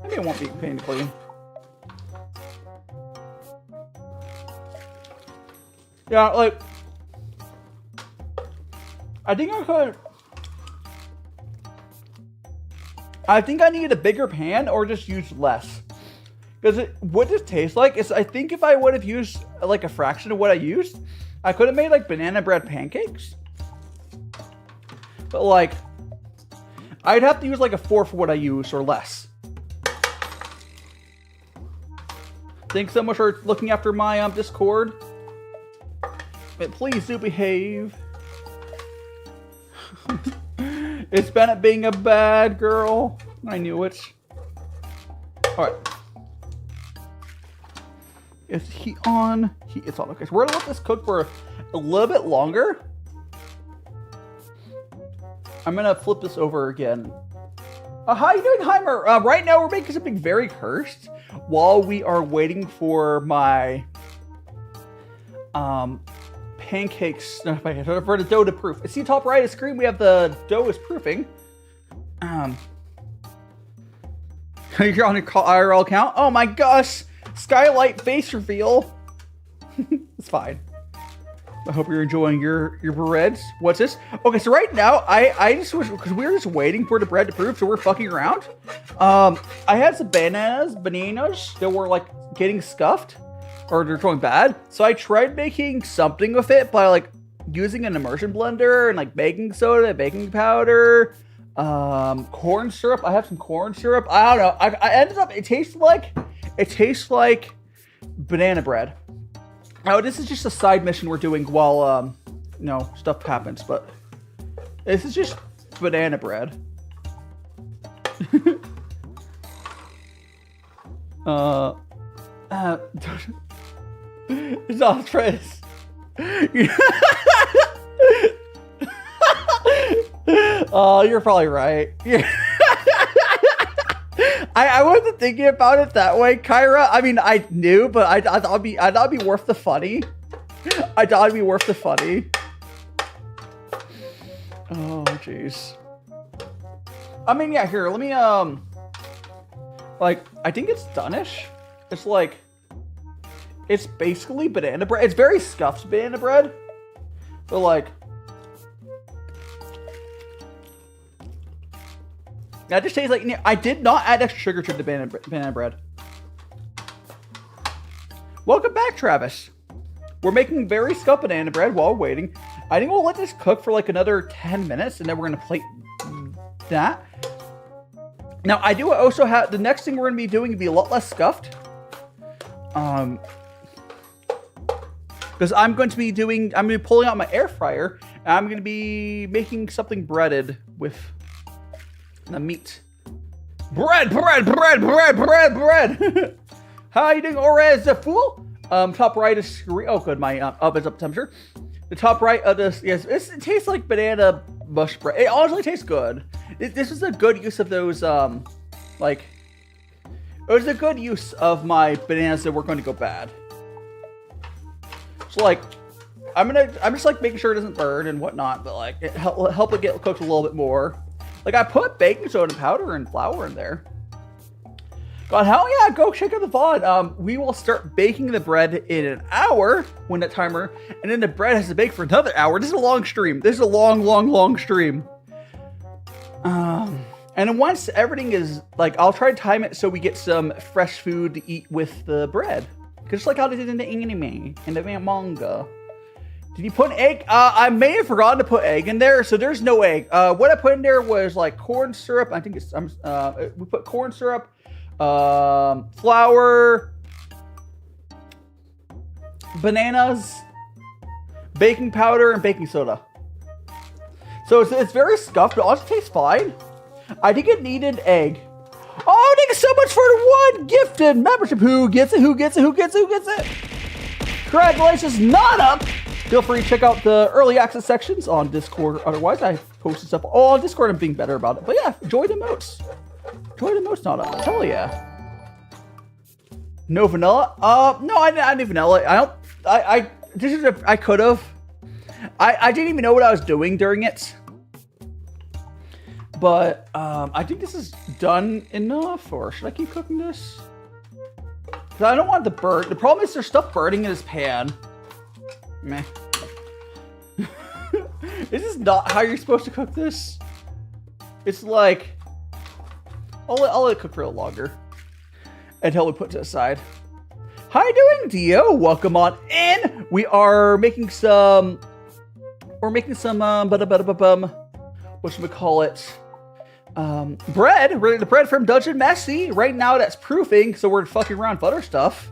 [SPEAKER 1] Maybe it won't be a pain to clean. Yeah, like, I think I need a bigger pan or just use less. Because what this tastes like is, I think if I would have used like a fraction of what I used, I could have made like banana bread pancakes. But like, I'd have to use like a fourth of what I use or less. Thanks so much for looking after my Discord. But please do behave. It's Bennett being a bad girl. I knew it. Alright. Is heat on? It's on. Okay, so we're gonna let this cook for a little bit longer. I'm gonna flip this over again. How you doing, Heimer? Right now we're making something very cursed while we are waiting for my pancakes for the dough to proof. See top right of the screen, we have the dough is proofing. You're on your IRL account? Oh my gosh! Skylight face reveal. It's fine. I hope you're enjoying your breads. What's this? Okay, so right now I just wish, because we were just waiting for the bread to proof, so we're fucking around. I had some bananas that were like getting scuffed, or they're going bad. So I tried making something with it by like using an immersion blender and like baking soda, baking powder, corn syrup. I have some corn syrup. I don't know. I ended up. It tastes like banana bread. Now this is just a side mission we're doing while stuff happens. But This is just banana bread. It's not Fred's. Oh, you're probably right. Yeah. I wasn't thinking about it that way, Kyra. I mean, I knew, but I thought it'd be worth the funny. I thought it'd be worth the funny. Oh, jeez. I mean, yeah. Here, let me like, I think it's done-ish. It's like, it's basically banana bread. It's very scuffed banana bread, but like, that just tastes like, I did not add extra sugar to the banana bread. Welcome back, Travis. We're making very scuffed banana bread while waiting. I think we'll let this cook for like another 10 minutes, and then we're gonna plate that. Now, I do also have, the next thing we're gonna be doing will be a lot less scuffed. Because I'm going to be pulling out my air fryer, and I'm going to be making something breaded with the meat. Bread! How are you doing, Orez the Fool? Top right is screen. Oh, good. My oven's up temperature. The top right of this, yes, it tastes like banana mush bread. It honestly tastes good. This is a good use of those, like, it was a good use of my bananas that were going to go bad. So, like, I'm just like making sure it doesn't burn and whatnot, but like, it help it get cooked a little bit more. Like, I put baking soda powder and flour in there. God, hell yeah, go check out the VOD. We will start baking the bread in an hour when that timer, and then the bread has to bake for another hour. This is a long stream. This is a long stream. And then once everything is, like, I'll try to time it so we get some fresh food to eat with the bread. Just like how they did in the anime, in the manga. Did you put an egg? I may have forgotten to put egg in there, so there's no egg. What I put in there was, like, corn syrup. I think it's, we put corn syrup, flour, bananas, baking powder, and baking soda. So it's very scuffed, but it also tastes fine. I think it needed egg. Oh, thank you so much for the one gifted membership. Who gets it? Who gets it? Who gets it? Who gets it? Congratulations, not up. Feel free to check out the early access sections on Discord. Otherwise, I posted stuff all on Discord. I'm being better about it. But yeah, enjoy the emotes. Enjoy the emotes, not up. Hell yeah. No vanilla? No, I need vanilla. I could have. I didn't even know what I was doing during it. But I think this is done enough, or should I keep cooking this? Because I don't want the burn. The problem is there's stuff burning in this pan. Meh. This is not how you're supposed to cook this. It's like, I'll let it cook for a little longer until we put it to the side. How you doing, Dio? Welcome on in. We are making some. We're making some whatchamacallit? Bread. The bread from Dungeon Meshi. Right now that's proofing, so we're fucking around with other stuff.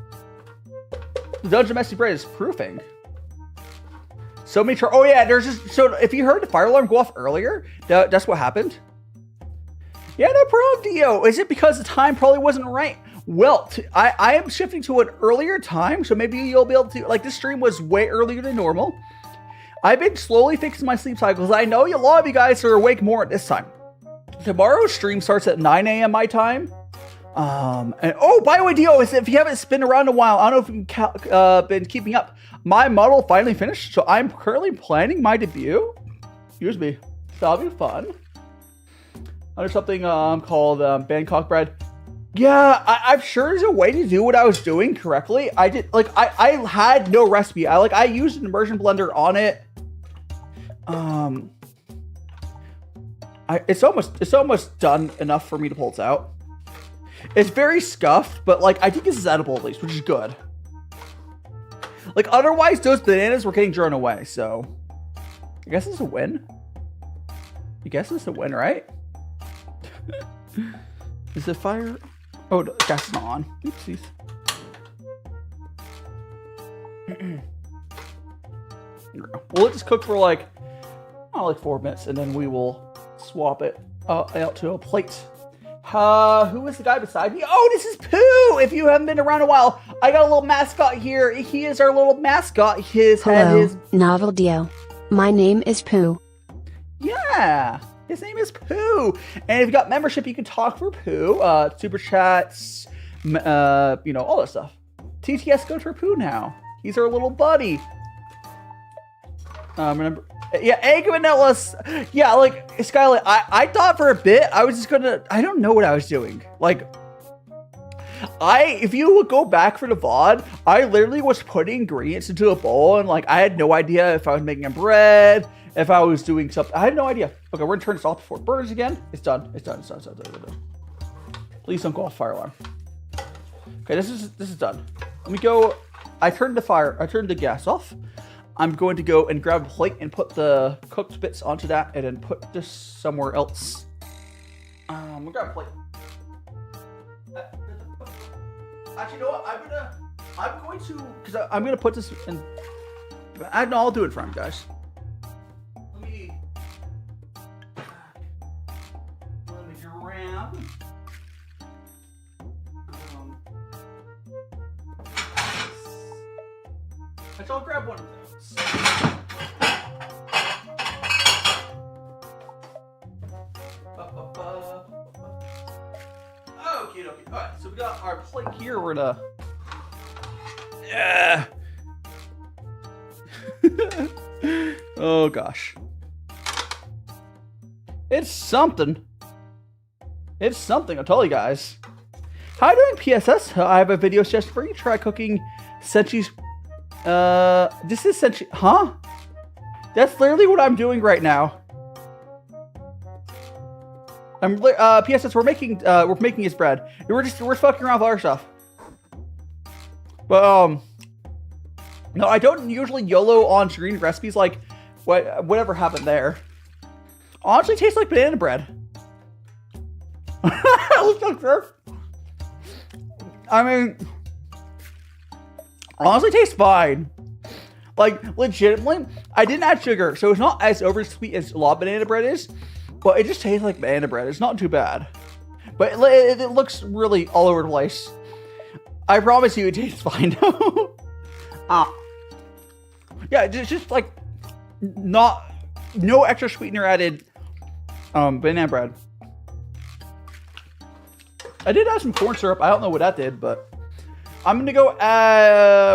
[SPEAKER 1] The Dungeon Meshi bread is proofing. So many oh yeah, there's just, so if you heard the fire alarm go off earlier, that's what happened. Yeah, no problem, Dio. Is it because the time probably wasn't right? Well, I am shifting to an earlier time, so maybe you'll be able to, like, this stream was way earlier than normal. I've been slowly fixing my sleep cycles. I know a lot of you guys are awake more at this time. Tomorrow's stream starts at 9 a.m. my time. And oh, by the way, Dio, if you haven't been around a while, I don't know if you've been keeping up. My model finally finished, so I'm currently planning my debut. Excuse me. So that'll be fun. There's something called Bangkok bread. Yeah, I'm sure there's a way to do what I was doing correctly. I did, like, I had no recipe. I used an immersion blender on it. It's almost done enough for me to pull it out. It's very scuffed, but like I think this is edible at least, which is good. Like otherwise, those bananas were getting thrown away. So I guess it's a win. I guess it's a win, right? Is the fire? Oh, the gas is not on. Oopsies. We'll let this cook for like like 4 minutes, and then we will swap it out to a plate. Who is the guy beside me? Oh, this is Pooh! If you haven't been around a while, I got a little mascot here. He is our little mascot.
[SPEAKER 2] Hello, novel Dio. My name is Pooh.
[SPEAKER 1] Yeah, his name is Pooh. And if you got membership, you can talk for Pooh. Super chats, all that stuff. TTS goes for Pooh now. He's our little buddy. Remember, yeah, egg vanilla. Yeah, like Skylight. I thought for a bit I was just gonna. I don't know what I was doing. Like, if you would go back for the VOD, I literally was putting ingredients into a bowl, and like I had no idea if I was making a bread, if I was doing something. I had no idea. Okay, we're gonna turn this off before it burns again. It's done. It's done. It's done. It's done. It's done. It's done. Please don't go off fire alarm. Okay, this is done. Let me go. I turned the gas off. I'm going to go and grab a plate and put the cooked bits onto that, and then put this somewhere else. We'll grab a plate. Actually, you know what? I'm going to put this in. I'll do it for him, guys. Let me grab. I'll grab one of those. Okay. Alright, so we got our plate here. We're gonna. Yeah. Oh gosh. It's something. It's something, I'll tell you guys. How are you doing, PSS? I have a video suggestion for you. Try cooking Senshi's. This is Senshi. Huh? That's literally what I'm doing right now. PSS, we're making his bread. We're fucking around with our stuff. But, no, I don't usually YOLO on screen recipes like whatever happened there. Honestly, tastes like banana bread. I mean, honestly, tastes fine. Like, legitimately, I didn't add sugar, so it's not as over sweet as a lot of banana bread is, but it just tastes like banana bread. It's not too bad. But it looks really all over the place. I promise you it tastes fine. Yeah, it's just like no extra sweetener added banana bread. I did add some corn syrup. I don't know what that did, but I'm gonna go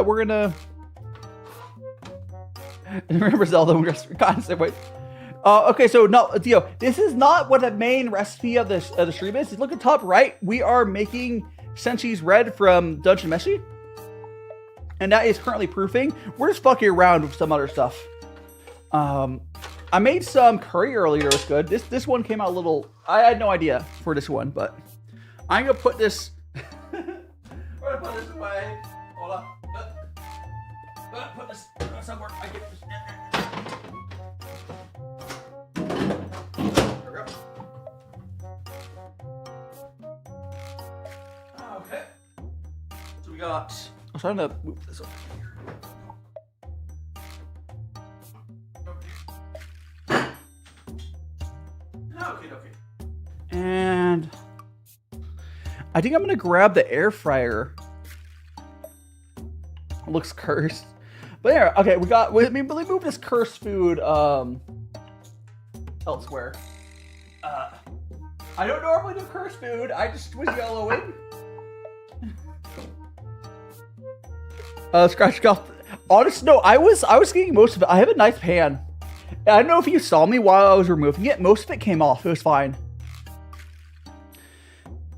[SPEAKER 1] we're gonna remember Zelda. We're gonna say wait. Okay, so no, Theo, this is not what the main recipe of the stream is. Look at top right. We are making Senshi's red from Dungeon Meshi, and that is currently proofing. We're just fucking around with some other stuff. I made some curry earlier. It was good. This one came out a little. I had no idea for this one, but I'm gonna put this. We're gonna put this away. Hold on. Put this somewhere. I get this. Okay. So we got. I'm trying to move this over here. Okay. And I think I'm gonna grab the air fryer. It looks cursed, but yeah. Okay, let me move this cursed food elsewhere. I don't normally do cursed food. I just was yellowing. Scratch off. Honest, no, I was getting most of it. I have a nice pan. I don't know if you saw me while I was removing it. Most of it came off. It was fine.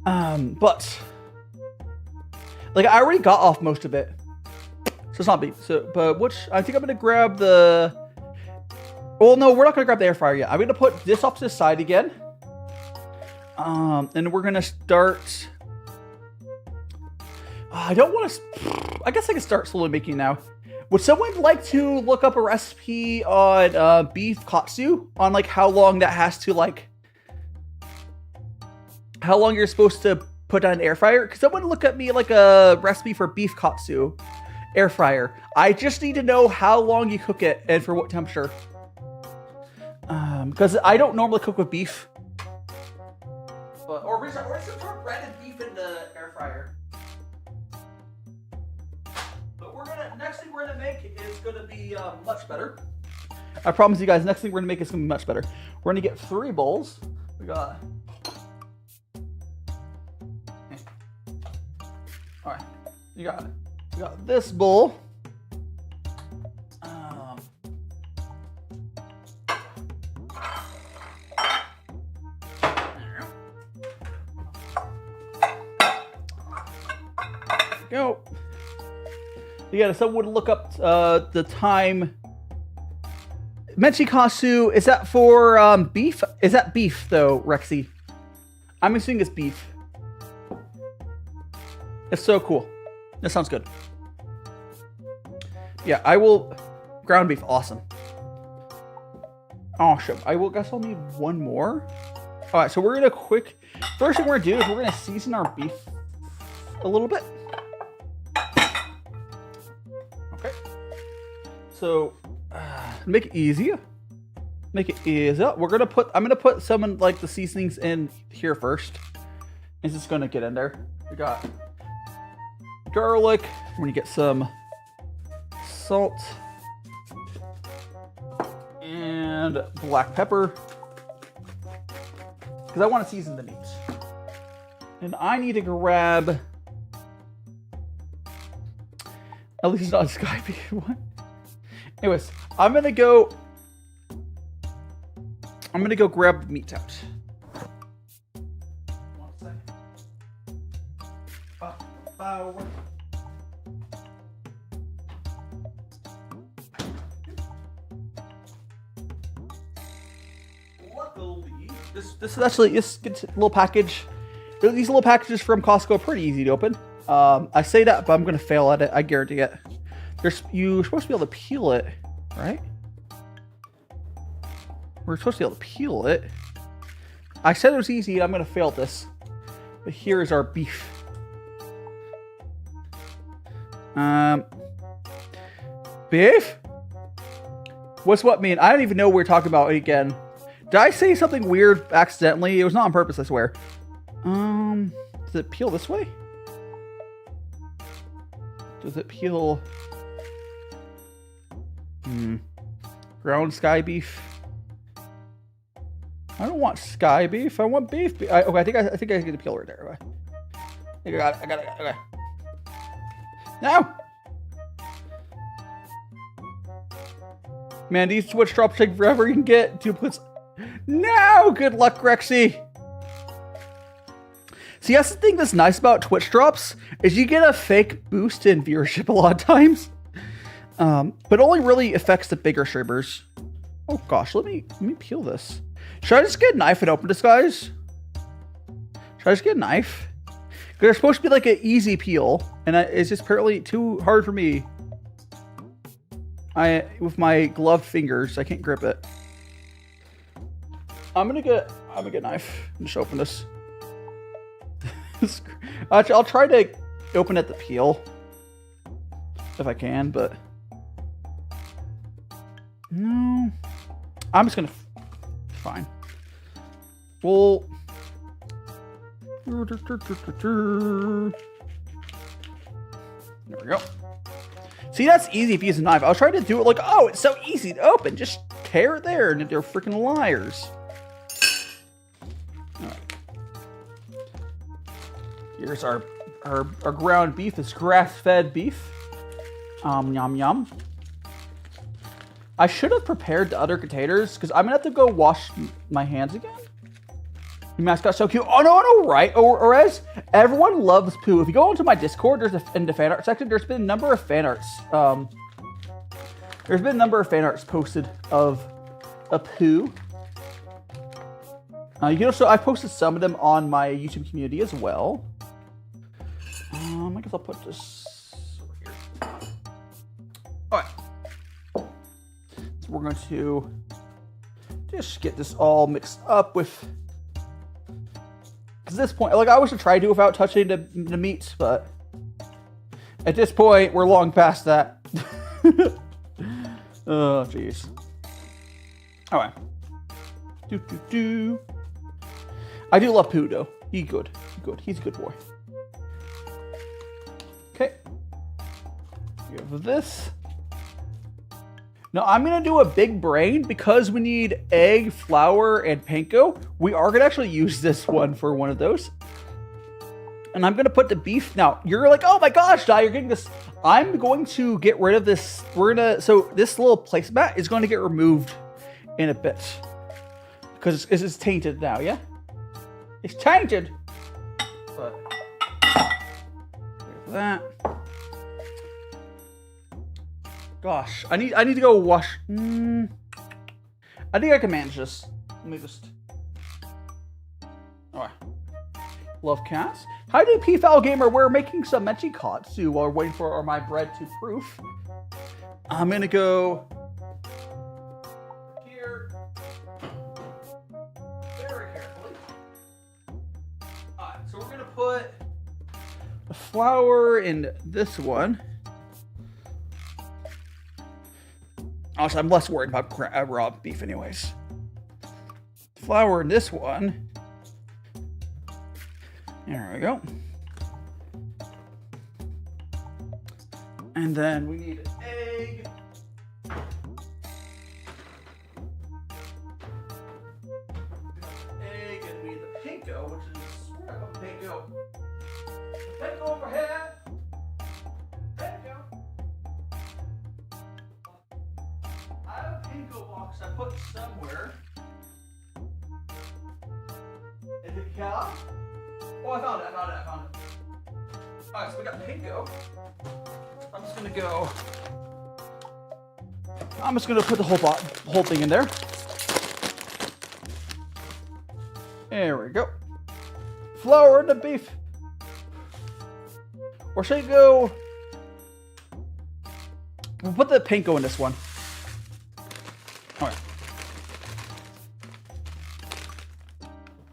[SPEAKER 1] But like I already got off most of it, so it's not big. So, but I think I'm gonna grab the. Well, no, we're not gonna grab the air fryer yet. I'm gonna put this off to the side again. And we're gonna start. I don't want to. I guess I can start slowly making now. Would someone like to look up a recipe on beef katsu on like how long that has to like. How long you're supposed to put on an air fryer? Because someone look at me like a recipe for beef katsu air fryer. I just need to know how long you cook it and for what temperature. Because I don't normally cook with beef. Or some sort of breaded beef in the air fryer. But next thing we're gonna make is gonna be much better. I promise you guys, next thing we're gonna make is gonna be much better. We're gonna get 3 bowls. We got. All right, you got this bowl. Go. Yeah, if someone would look up the time. Menchi katsu, is that for beef? Is that beef though, Rexy? I'm assuming it's beef. It's so cool. That sounds good. Yeah, I will. Ground beef, awesome. Awesome. Guess I'll need one more. All right, so we're gonna first thing we're gonna do is we're gonna season our beef a little bit. Okay. So, make it easy. Make it easy. I'm gonna put some of like the seasonings in here first. It's just gonna get in there. We got garlic. We're gonna get some salt and black pepper because I want to season the meat. And I need to grab at least not Sky beef. What? Anyways, I'm gonna go grab the meat out. 1 second. Luckily, this is actually this little package. These little packages from Costco are pretty easy to open. I say that, but I'm gonna fail at it. I guarantee it. You're supposed to be able to peel it, right? We're supposed to be able to peel it. I said it was easy. I'm gonna fail at this. But here's our beef. Beef? What's what mean? I don't even know what we're talking about again. Did I say something weird accidentally? It was not on purpose, I swear. Does it peel this way? Does it peel? Ground sky beef. I don't want sky beef. I want beef. Okay, I think I get the peel right there. I got it. Okay. Now. Man, these Twitch drops take forever. You can get duplicates. No! Good luck, Rexy. See, that's the thing that's nice about Twitch drops, is you get a fake boost in viewership a lot of times. But only really affects the bigger streamers. Oh gosh, let me peel this. Should I just get a knife and open this, guys? Should I just get a knife? Because they're supposed to be like an easy peel, and it's just apparently too hard for me. With my gloved fingers, I can't grip it. I'm gonna get a knife and just open this. I'll try to open at the peel if I can, but no. I'm just gonna. Fine. Well. There we go. See, that's easy if you use a knife. I was trying to do it like, oh, it's so easy to open. Just tear it there, and they're freaking liars. All right. Here's our ground beef. This grass-fed beef. Yum yum. I should have prepared the other containers because I'm gonna have to go wash my hands again. The mascot's so cute. Oh no, right? Or as everyone loves Pooh. If you go into my Discord, in the fan art section, there's been a number of fan arts. There's been a number of fan arts posted of a Pooh. You can also, I've posted some of them on my YouTube community as well. I guess I'll put this over here. All right. So we're going to just get this all mixed up with. Because at this point, like I was to try to do without touching the meat, but at this point, we're long past that. Oh, jeez. All right. I do love Pooh though. He's good. He's a good boy. Okay. We have this. Now I'm gonna do a big brain because we need egg, flour, and panko. We are gonna actually use this one for one of those. And I'm gonna put the beef. Now you're like, oh my gosh, Dai, you're getting this. I'm going to get rid of this. So this little placemat is going to get removed in a bit because it's tainted now. Yeah, it's tainted. But that. Gosh, I need to go wash. I think I can manage this. Let me just. All right. Love cats. How do P-Foul Gamer? We're making some menchi katsu while we're waiting for my bread to proof. I'm gonna go here very carefully. Alright, so we're gonna put the flour in this one. Also, I'm less worried about raw beef anyways. Flour in this one. There we go. And then we need an egg. Egg, and we need the panko, which is where I got panko. Panko overhead. Panko. I have a panko box I put somewhere. In the cow. Oh, I found it. Alright, so we got panko. I'm just gonna put the whole thing in there. There we go. Flour and the beef. Or should I go? We'll put the panko in this one. Alright.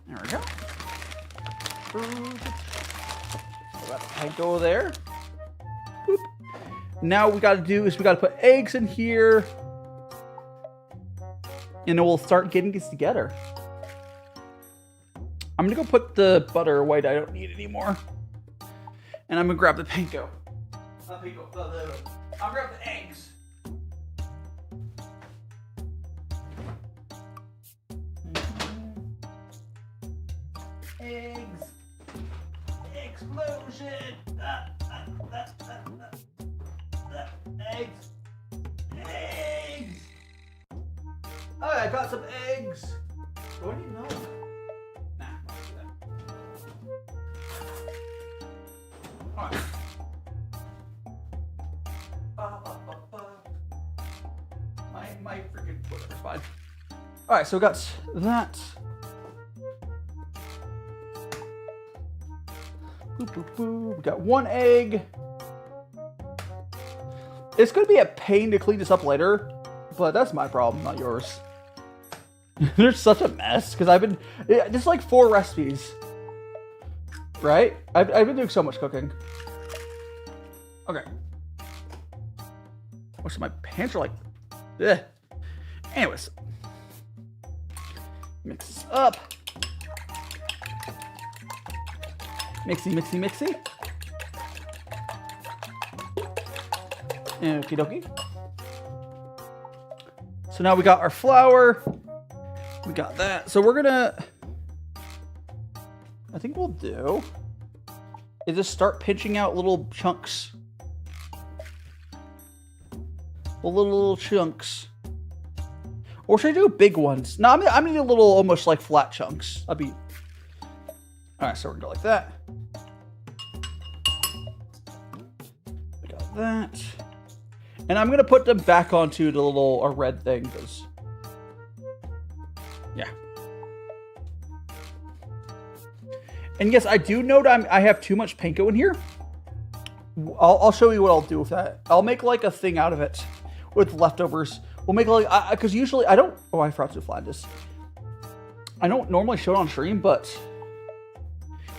[SPEAKER 1] There we go. Got the panko there. Boop. Now we gotta do is we gotta put eggs in here. And then we'll start getting this together. I'm gonna go put the butter away that I don't need anymore. And I'm gonna grab the panko. I'll grab the eggs. Eggs. Explosion. Eggs. Eggs. Oh, I got some eggs. Do I need milk? Nah, I'll do that. Alright. My freaking whatever's fine. Alright, so we got that. Boop, boop, boop. We got one egg. It's going to be a pain to clean this up later, but that's my problem, not yours. There's such a mess because I've been just like 4 recipes, right? I've been doing so much cooking. Okay. Oh, so my pants are like, ugh. Anyways, mix this up. Mixy, mixy, mixy. Okie dokie. So now we got our flour. We got that. So we're gonna, I think we'll do is just start pinching out little chunks. Little chunks. Or should I do big ones? No, I'm gonna do little, almost like flat chunks. All right, so we're gonna go like that. We got that. And I'm gonna put them back onto the little red thing, because yeah. And yes, I do note I have too much panko in here. I'll show you what I'll do with that. I'll make like a thing out of it with leftovers. We'll make like, because usually I don't, oh, I forgot to flag this. I don't normally show it on stream, but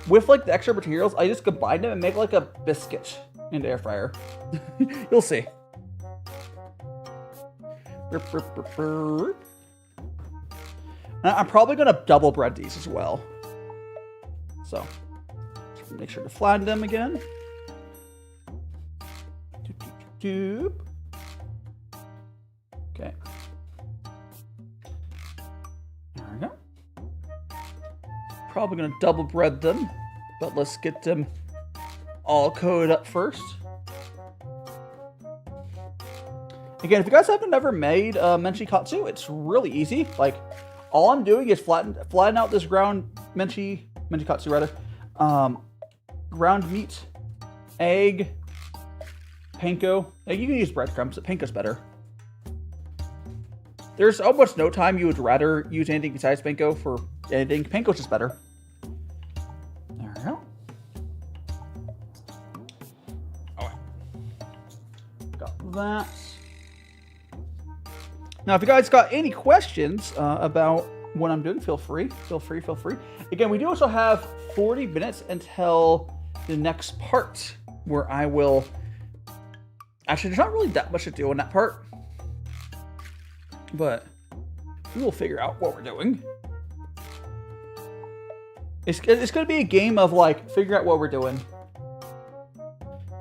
[SPEAKER 1] with like the extra materials, I just combine them and make like a biscuit in the air fryer. You'll see. I'm probably going to double bread these as well. So, make sure to flatten them again. Doop. Okay. There we go. Probably going to double bread them, but let's get them all coated up first. Again, if you guys haven't ever made menchi katsu, it's really easy. Like, all I'm doing is flatten out this ground menchi katsu rather. Ground meat, egg, panko. You can use breadcrumbs, but panko's better. There's almost no time you would rather use anything besides panko for anything. Panko's just better. There we go. Alright. Got that. Now, if you guys got any questions about what I'm doing, feel free. Again, we do also have 40 minutes until the next part where I will... Actually, there's not really that much to do on that part. But we will figure out what we're doing. It's going to be a game of, like, figure out what we're doing.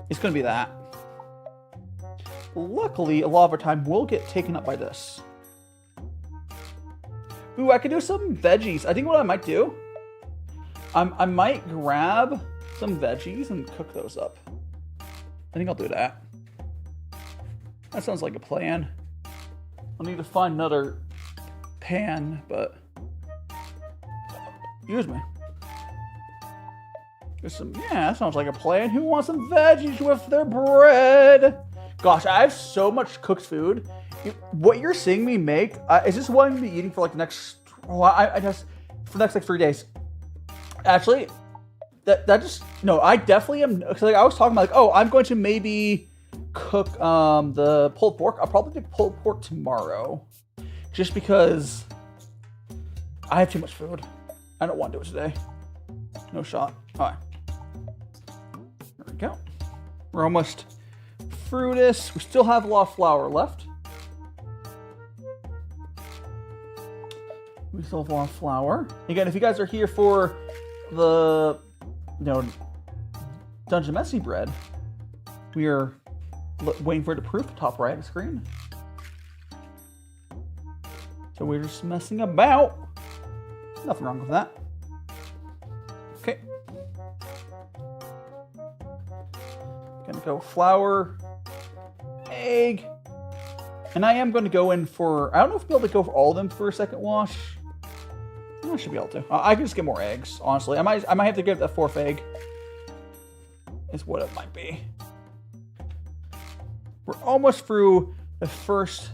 [SPEAKER 1] It's going to be that. Luckily, a lot of our time will get taken up by this. Ooh, I could do some veggies. I think what I might do, I might grab some veggies and cook those up. I think I'll do that. That sounds like a plan. I'll need to find another pan, but... Excuse me. There's some... Yeah, that sounds like a plan. Who wants some veggies with their bread? Gosh, I have so much cooked food. What you're seeing me make is this what I'm going to be eating for like the next... Oh, I just... For the next like 3 days. Actually, that just... No, I definitely am... Because like, I was talking about like, oh, I'm going to maybe cook the pulled pork. I'll probably do pulled pork tomorrow. Just because I have too much food. I don't want to do it today. No shot. All right. There we go. We're almost through this. We still have a lot of flour left. We still have a lot of flour. Again, if you guys are here for the, Dungeon Messy bread, we are waiting for it to proof, top right of the screen. So we're just messing about. Nothing wrong with that. Okay. Gonna go flour, egg, and I am going to go in for, I don't know if I'll be able to go for all of them for a second wash. I should be able to. I can just get more eggs, honestly. I might have to give a fourth egg. Is what it might be. We're almost through the first,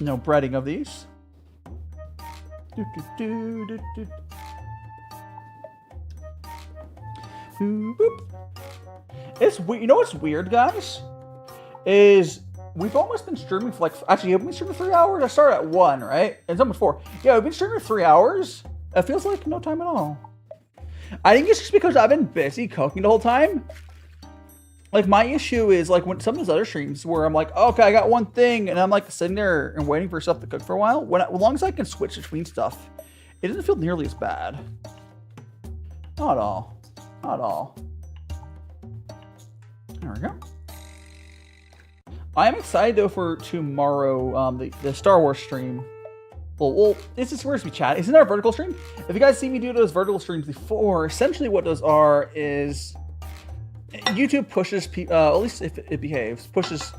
[SPEAKER 1] breading of these. It's weird. You know what's weird, guys? Is we've almost been streaming for actually, have we been streaming 3 hours? I started at 1, right? It's almost 4. Yeah, we've been streaming 3 hours. It feels like no time at all. I think it's just because I've been busy cooking the whole time. Like, my issue is, like, when some of those other streams where I'm like, okay, I got one thing, and I'm, like, sitting there and waiting for stuff to cook for a while. As long as I can switch between stuff, it doesn't feel nearly as bad. Not at all. Not at all. There we go. I am excited, though, for tomorrow, the Star Wars stream. Well, this is where we chat. Isn't that a vertical stream? If you guys see me do those vertical streams before, essentially what those are is... YouTube pushes, at least if it behaves, pushes,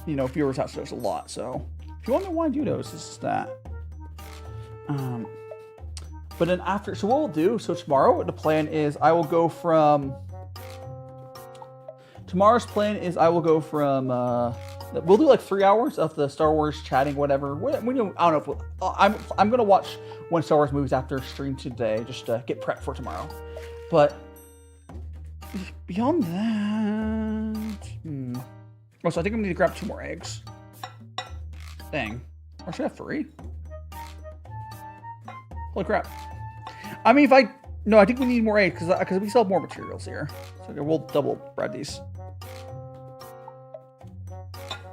[SPEAKER 1] viewers out to those a lot. So if you want to know why I do those, this is that. But then after, so what we'll do, so tomorrow, the plan is I will go from, tomorrow's plan is I will go from, we'll do like 3 hours of the Star Wars chatting, whatever. I don't know if I'm going to watch one Star Wars movies after stream today, just to get prepped for tomorrow. But beyond that, Also, I think I'm going to grab 2 more eggs. Dang. Or should I have 3? Holy crap. I mean, I think we need more eggs because we still have more materials here. So okay, we'll double bread these.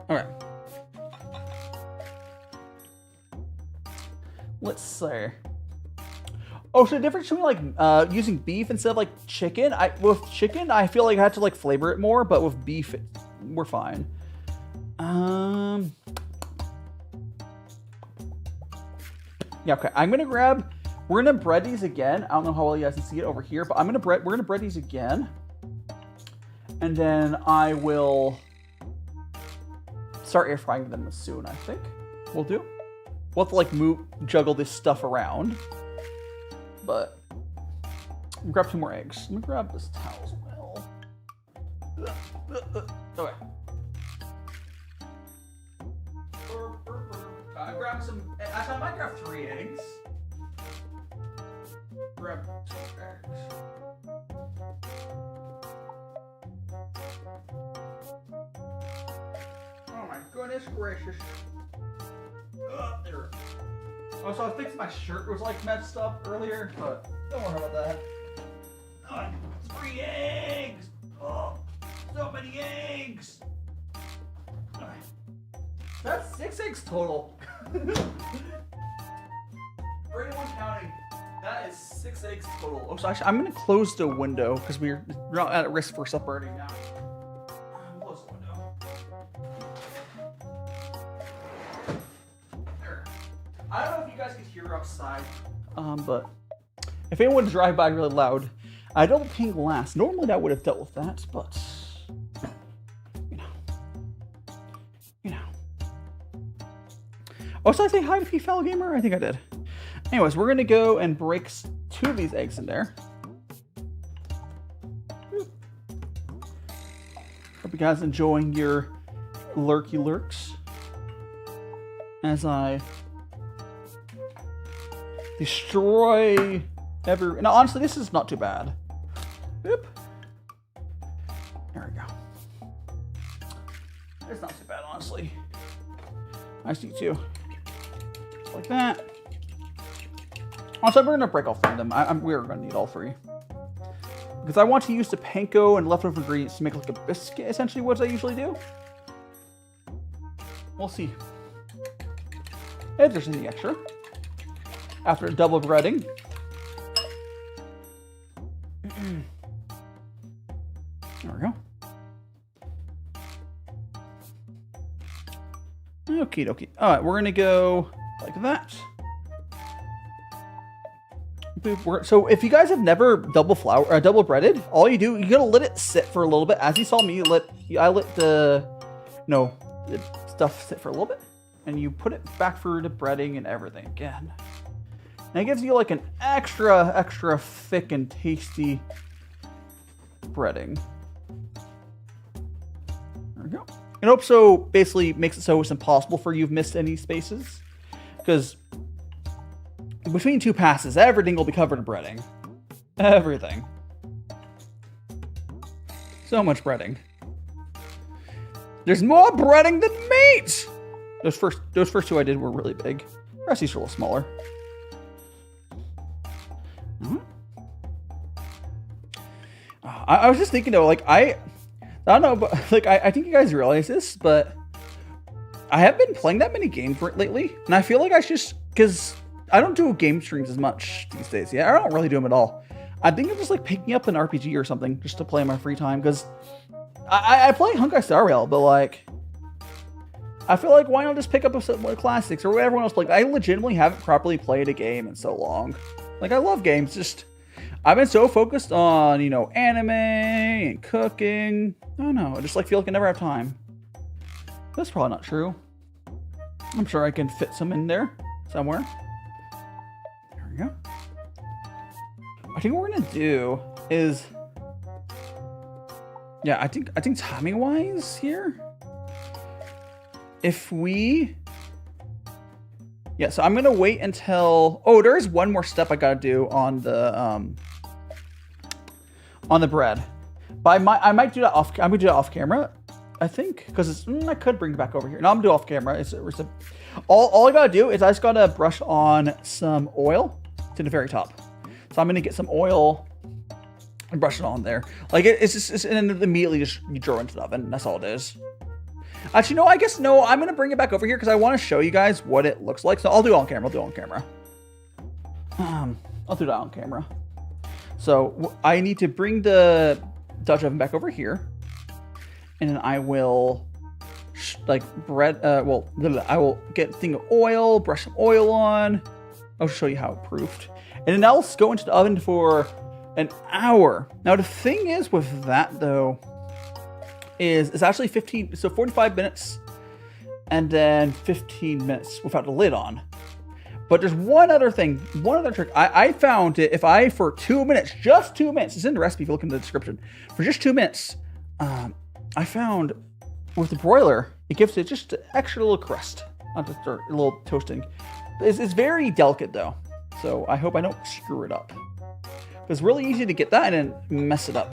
[SPEAKER 1] Okay. let's see. Oh, so the difference between like using beef instead of like chicken. With chicken, I feel like I had to like flavor it more, but with beef, we're fine. Yeah, okay. We're gonna bread these again. I don't know how well you guys can see it over here, but we're gonna bread these again. And then I will start air frying them soon, I think. We'll have to like juggle this stuff around. But I'll grab 2 more eggs. Let me grab this towel as well. Okay. I grabbed some. Actually, I might grab 3 eggs. Grab 2 eggs. Oh my goodness gracious. There. Oh, so I fixed my shirt was like messed up earlier, but don't worry about that. Oh, 3 eggs! Oh, so many eggs! Alright. That's 6 eggs total. For anyone counting, that is 6 eggs total. Oh, so actually, I'm gonna close the window because we're not at risk for stuff burning now. Close the window. There. I don't know if you guys could hear outside, but if anyone drive by really loud, I double pane glass. Normally that would have dealt with that, but you know. Oh, so I say hi to fellow gamer? I think I did. Anyways, we're gonna go and break 2 of these eggs in there. Hope you guys enjoying your lurky lurks as I destroy every. Now, honestly, this is not too bad. Boop. There we go. It's not too bad, honestly. I see too. Just like that. Also, we're gonna break all 3 of them. We're gonna need all 3 because I want to use the panko and leftover ingredients to make like a biscuit. Essentially, what I usually do. We'll see if there's any extra after double breading. There we go. Okie dokie. All right, we're gonna go like that. So if you guys have never double breaded, all you do, you gotta let it sit for a little bit. As you saw me, I let the stuff sit for a little bit, and you put it back for the breading and everything again. And it gives you like an extra thick and tasty breading. There we go. It also basically makes it so it's impossible for you've missed any spaces, because between 2 passes, everything will be covered in breading. Everything. So much breading. There's more breading than meat! Those first 2 I did were really big. The rest of these are a little smaller. I was just thinking though, like I don't know, but like I think you guys realize this, but I haven't been playing that many games lately, and I feel like because I don't do game streams as much these days. Yeah, I don't really do them at all. I think I'm just like picking up an RPG or something just to play in my free time, because I play Honkai Star Rail, but like I feel like why not just pick up one of classics or what everyone else played. I legitimately haven't properly played a game in so long. Like I love games, just I've been so focused on, anime and cooking. I don't know, I just like feel like I never have time. That's probably not true. I'm sure I can fit some in there somewhere. There we go. I think what we're gonna do is, yeah, I think timing wise here, if we, yeah, so I'm gonna wait until, oh, there is one more step I gotta do on the bread. But I might do that I'm gonna do that off camera, I think, because I could bring it back over here. No, I'm gonna do it off camera. All I gotta do is I just gotta brush on some oil to the very top. So I'm gonna get some oil and brush it on there. Like it's and then immediately just you throw it into the oven. That's all it is. Actually, no, I guess no. I'm gonna bring it back over here because I want to show you guys what it looks like. So I'll do it on camera. I'll do that on camera. So I need to bring the Dutch oven back over here, and then I will I will get a thing of oil, brush some oil on. I'll show you how it proofed, and then I'll go into the oven for an hour. Now the thing is with that though, is it's actually 45 minutes, and then 15 minutes without the lid on. But there's one other trick. I found it if I, for 2 minutes, just 2 minutes, it's in the recipe if you look in the description, for just 2 minutes, I found with the broiler, it gives it just an extra little crust, not just a little toasting. It's very delicate though, so I hope I don't screw it up. It's really easy to get that and then mess it up.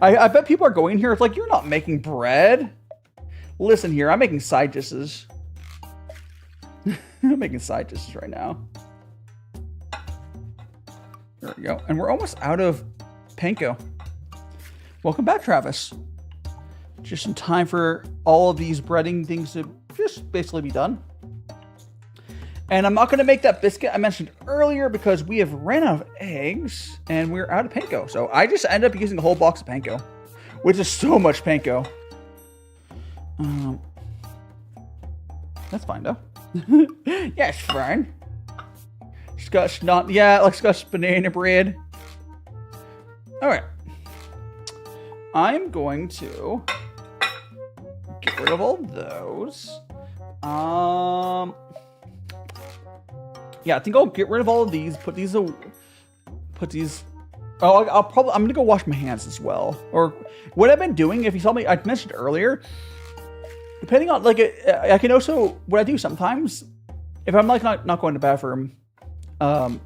[SPEAKER 1] I bet people are going here. It's like, you're not making bread. Listen here, I'm making side dishes. I'm making side dishes right now. There we go. And we're almost out of panko. Welcome back, Travis. Just in time for all of these breading things to just basically be done. And I'm not going to make that biscuit I mentioned earlier because we have ran out of eggs and we're out of panko. So I just end up using a whole box of panko, which is so much panko. That's fine though. Yeah, it's fine. Scotch banana bread. All right. I'm going to get rid of all those. Yeah, I think I'll get rid of all of these. Put these. Oh, I'm gonna go wash my hands as well. Or what I've been doing, if you saw me, I mentioned earlier. Depending on I can also what I do sometimes, if I'm like not going to the bathroom, I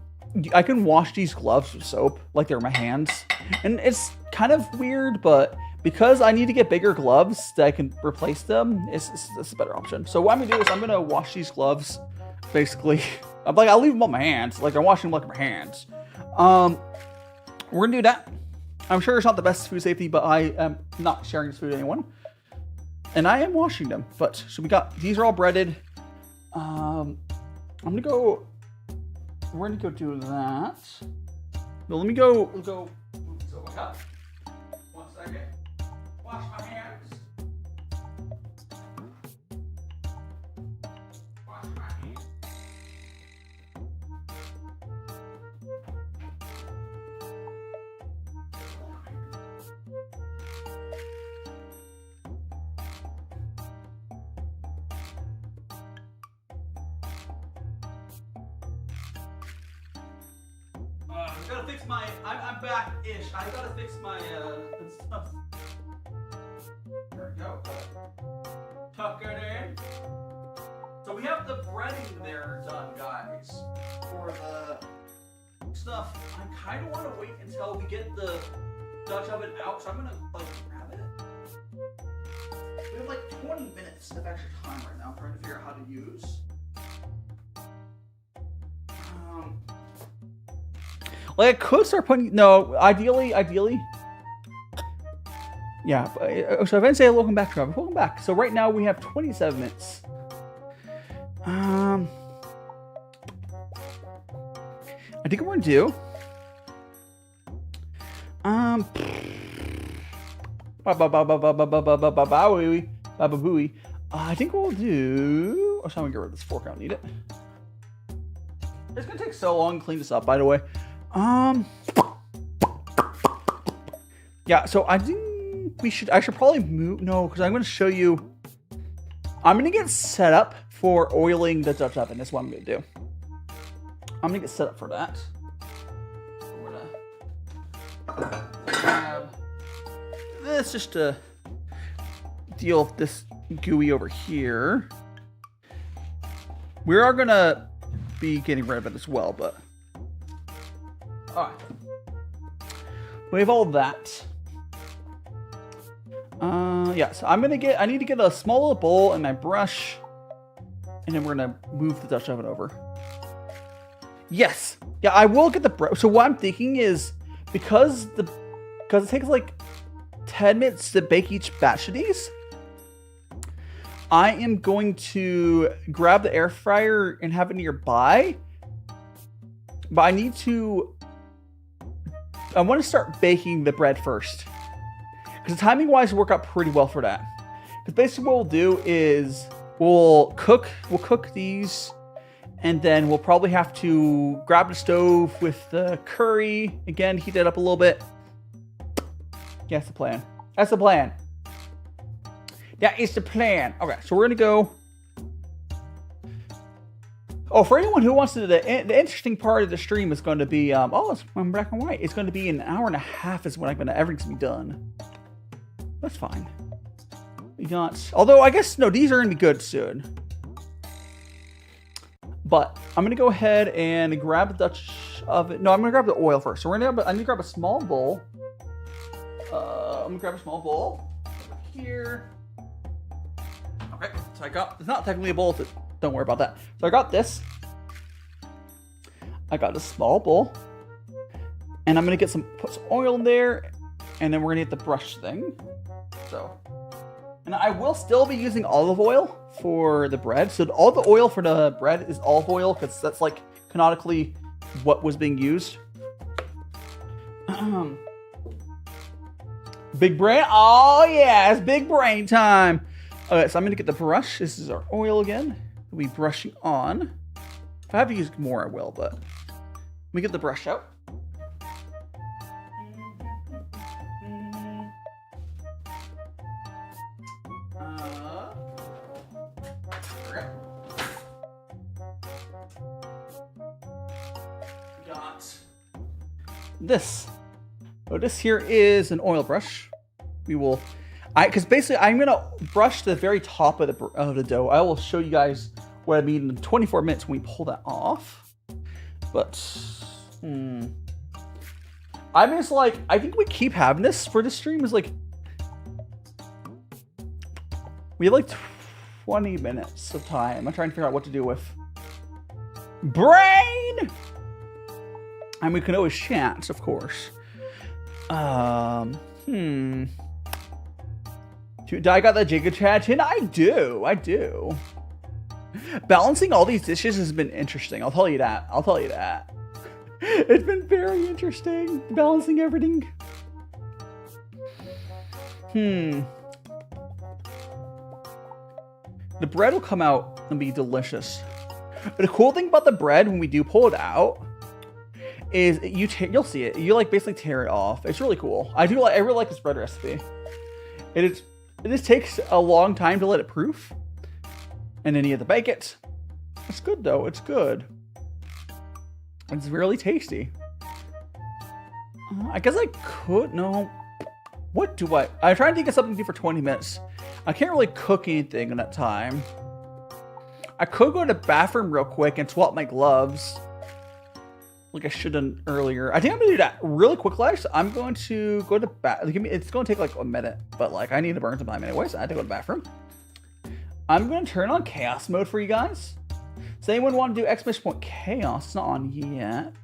[SPEAKER 1] can wash these gloves with soap like they're my hands, and it's kind of weird, but because I need to get bigger gloves that I can replace them, it's a better option. So what I'm gonna do is I'm gonna wash these gloves, basically. I'll leave them on my hands, like I'm washing them like my hands. We're gonna do that. I'm sure it's not the best food safety, but I am not sharing this food with anyone. And I am washing them. But so these are all breaded. We're gonna go do that. No, let me go. So I got 1 second. Wash my hands. Wash my hands. I gotta fix my. I'm back-ish. I gotta fix my stuff. There we go. Tuck it in. So we have the breading there done, guys. For the stuff, I kind of want to wait until we get the Dutch oven out. So I'm gonna grab it. We have 20 minutes of extra time right now. I'm trying to figure out how to use. I could start putting, no, ideally. Yeah, so if I didn't say welcome back, Travis, welcome back. So right now we have 27 minutes. I think what we're gonna do, I think what we'll do, I'm gonna get rid of this fork, I don't need it. It's gonna take so long to clean this up, by the way. Yeah, so I think I should probably move, no, because I'm going to show you, I'm going to get set up for oiling the Dutch oven. That's what I'm going to do. I'm going to get set up for that. We're going to grab this just to deal with this gooey over here. We are going to be getting rid of it as well, but all right. We have all that. Yeah, so I need to get a small little bowl and my brush, and then we're gonna move the Dutch oven over. Yes, yeah, I will get the bread. So what I'm thinking is, because it takes 10 minutes to bake each batch of these, I am going to grab the air fryer and have it nearby. But I need to... I want to start baking the bread first. Because timing-wise, will work out pretty well for that. Because basically what we'll do is we'll cook these, and then we'll probably have to grab the stove with the curry. Again, heat it up a little bit. Yeah, that's the plan. That's the plan. That is the plan. Okay, so we're going to go... Oh, for anyone who wants to... The interesting part of the stream is going to be... oh, it's black and white. It's going to be an hour and a half is when everything's going to be done. That's fine. We got... Although, I guess... No, these are going to be good soon. But I'm going to go ahead and grab the Dutch oven. No, I'm going to grab the oil first. So I'm going to grab a small bowl. I'm going to grab a small bowl. Here. Okay, so I got... It's not technically a bowl. Don't worry about that. So I got this. I got a small bowl. And I'm going to get put some oil in there. And then we're going to get the brush thing. So... And I will still be using olive oil for the bread. So all the oil for the bread is olive oil because that's like canonically what was being used. Big brain. Oh yeah, it's big brain time. Okay, so I'm gonna get the brush. This is our oil again. We'll be brushing on. If I have to use more, I will, but let me get the brush out. This. Oh, this here is an oil brush. We will, because basically I'm gonna brush the very top of the dough. I will show you guys what I mean in 24 minutes when we pull that off. But, I'm just like, I think we keep having this for the stream. Is like, we have like 20 minutes of time. I'm trying to figure out what to do with brain. And we can always chat, of course. Do I got that Giga chat in? I do. Balancing all these dishes has been interesting. I'll tell you that. It's been very interesting. Balancing everything. The bread will come out and be delicious. But the cool thing about the bread when we do pull it out is you'll see it. You like basically tear it off. It's really cool. I really like this bread recipe. It just takes a long time to let it proof, and then you have to bake it. It's good though. It's good. It's really tasty. I guess I could no. What do I? I'm trying to think of something to do for 20 minutes. I can't really cook anything in that time. I could go to the bathroom real quick and swap my gloves. Like I should have earlier. I think I'm gonna do that really quick, guys. I'm going to go to it's gonna take like a minute, but like I need to burn some time anyway, so I have to go to the bathroom. I'm gonna turn on chaos mode for you guys. Does anyone want to do exclamation point chaos? It's not on yet.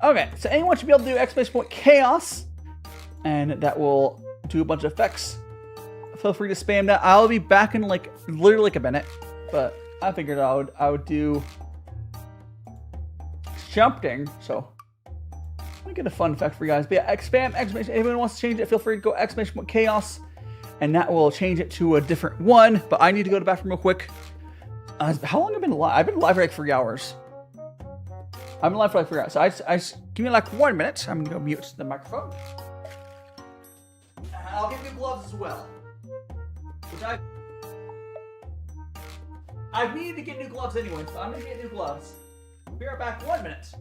[SPEAKER 1] Okay, so anyone should be able to do exclamation point chaos, and that will do a bunch of effects. Feel free to spam that. I'll be back in like literally like a minute, but I figured I would do something. So let me get a fun effect for you guys. But yeah, spam exclamation. If anyone wants to change it, feel free to go exclamation point chaos, and that will change it to a different one. But I need to go to the bathroom real quick. How long have I been live? I've been live for like 3 hours. I've been live for like 3 hours. So I give me like 1 minute. I'm gonna go mute the microphone. And I'll give you gloves as well. Which I needed to get new gloves anyway, so I'm gonna get new gloves. Be right back. 1 minute.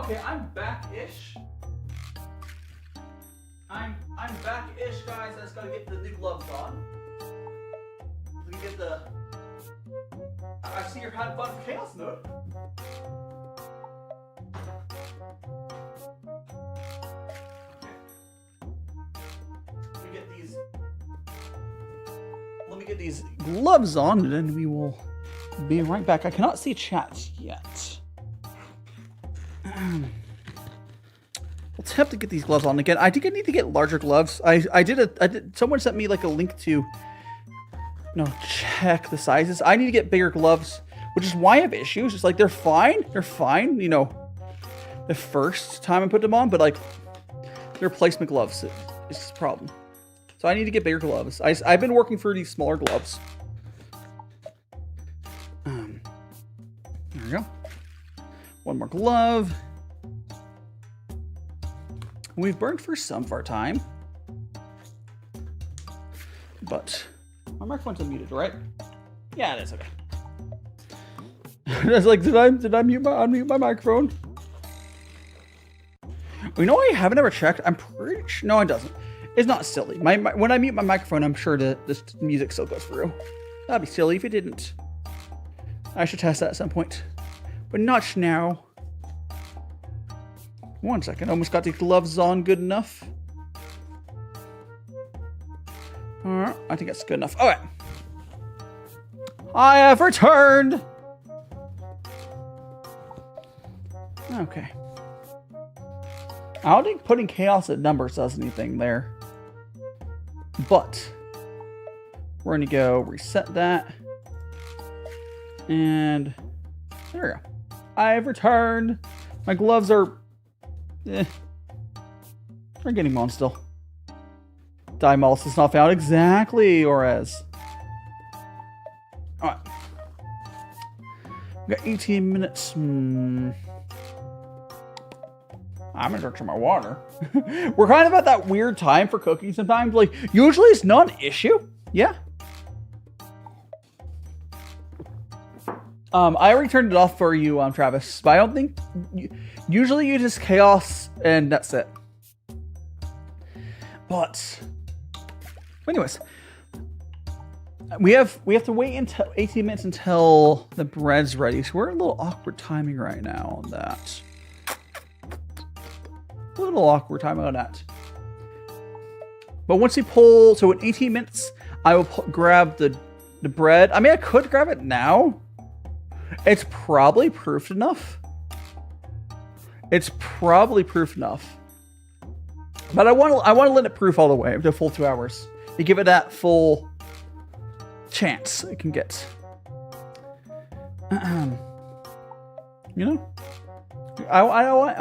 [SPEAKER 1] Okay, I'm back-ish. I'm back-ish, guys. I just gotta get the new gloves on. Let me get the... I see you're having fun with chaos mode. Let me get these gloves on, and then we will be right back. I cannot see chat yet. Let's have to get these gloves on again. I think I need to get larger gloves. I did. Someone sent me like a link to, check the sizes. I need to get bigger gloves, which is why I have issues. It's like they're fine. They're fine. The first time I put them on, but like their replacement gloves is the problem. So I need to get bigger gloves. I've been working for these smaller gloves. There we go. One more glove. We've burned for some of our time. But my microphone's unmuted, right? Yeah, it is. Okay. I was like, did I unmute my microphone? You know what I haven't ever checked? I'm pretty sure. No, it doesn't. It's not silly. When I mute my microphone, I'm sure the music still goes through. That'd be silly if it didn't. I should test that at some point. But not now. 1 second. Almost got the gloves on good enough. Alright, I think that's good enough. Alright. I have returned! Okay. I don't think putting chaos at numbers does anything there. But we're going to go reset that. And there we go. I have returned. My gloves are... they're getting on still. Diamolis is not found. Exactly, Orez. Alright. We got 18 minutes. I'm gonna drink some more water. We're kind of at that weird time for cooking sometimes. Like, usually it's not an issue. Yeah. I already turned it off for you, Travis. But I don't think... Usually you just chaos and that's it. But... anyways. We have to wait until 18 minutes until the bread's ready. So we're a little awkward timing right now on that. A little awkward time on that. But once we pull, so in 18 minutes, I will grab the bread. I mean, I could grab it now. It's probably proofed enough. It's probably proof enough. But I want to let it proof all the way, the full 2 hours. To give it that full chance it can get. I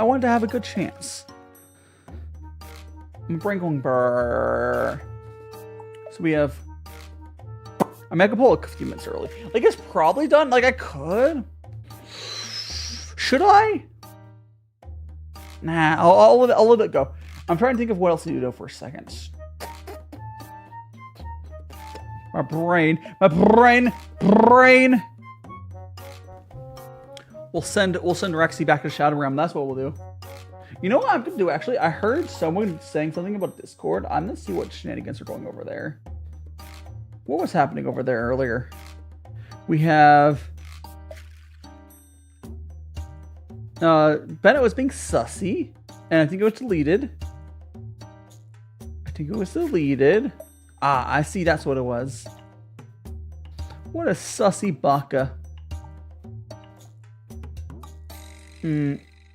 [SPEAKER 1] want to have a good chance. Brinking burr. So we have... I mean, I could pull a few minutes early. Like, it's probably done. Like, I could. Should I? Nah, I'll let it go. I'm trying to think of what else to do, though, for a second. My brain. We'll send Rexy back to Shadow Realm. That's what we'll do. You know what I'm gonna do, actually? I heard someone saying something about Discord. I'm gonna see what shenanigans are going over there. What was happening over there earlier? We have... Bennett was being sussy. And I think it was deleted. Ah, I see, that's what it was. What a sussy baka.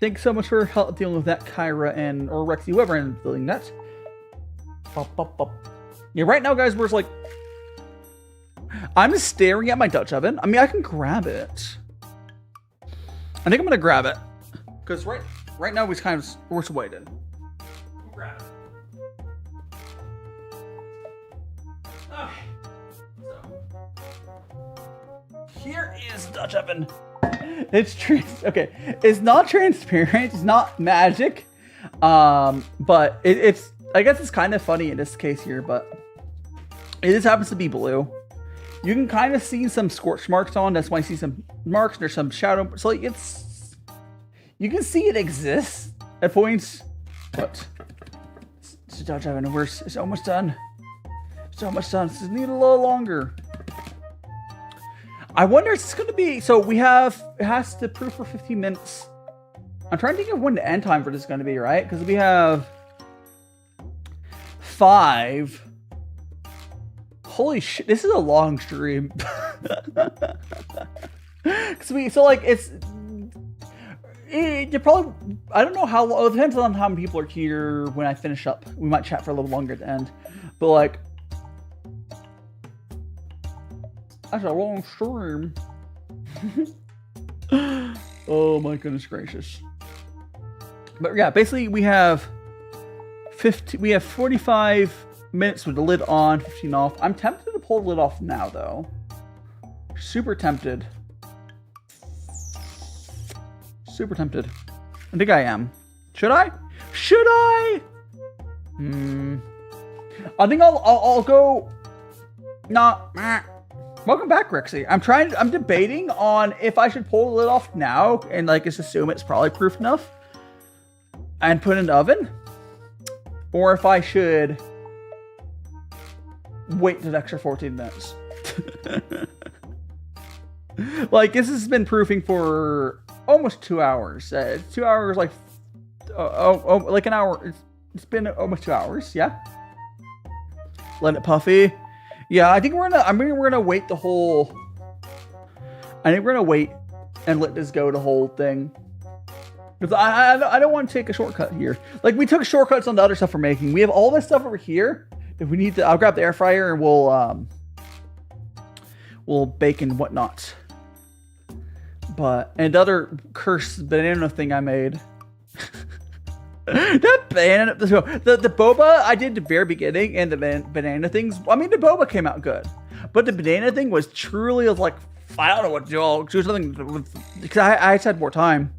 [SPEAKER 1] Thanks so much for help dealing with that, Kyra or Rexy, whoever ended up doing that. Yeah, right now, guys, we're just like... I'm just staring at my Dutch oven. I mean, I can grab it. I think I'm gonna grab it. Because right now, we're just waiting. We'll grab it. Okay. So, here is Dutch oven. It's not transparent. It's not magic. But it's. I guess it's kind of funny in this case here, but it just happens to be blue. You can kind of see some scorch marks on. That's why I see some marks. There's some shadow. So like you You can see it exists at points, but it's Dutch oven. It's almost done. It's almost done. This need a little longer. I wonder if it's going to be, so we have, it has to proof for 15 minutes. I'm trying to think of when the end time for this is going to be, right? Because we have 5. Holy shit, this is a long stream. So like, you probably, I don't know how long, it depends on how many people are here when I finish up. We might chat for a little longer at the end. But like, that's a long stream. Oh my goodness gracious. But yeah, basically we have 45 minutes with the lid on, 15 off. I'm tempted to pull the lid off now though. Super tempted. Super tempted. I think I am. Should I? Should I? I think I'll go. Nah. Welcome back, Rexy. I'm debating on if I should pull the lid off now and like just assume it's probably proof enough and put it in the oven, or if I should wait the extra 14 minutes. Like this has been proofing for almost 2 hours. 2 hours, like like an hour. It's been almost 2 hours. Yeah. Let it puffy. Yeah, I think we're gonna wait the whole. I think we're gonna wait and let this go the whole thing. Because I don't want to take a shortcut here. Like we took shortcuts on the other stuff we're making. We have all this stuff over here. If we need to, I'll grab the air fryer and we'll bake and whatnot. And the other cursed banana thing I made. That banana, the boba I did at the very beginning, and the banana things. I mean, the boba came out good, but the banana thing was truly like I don't know what to do. Do something because I just had more time.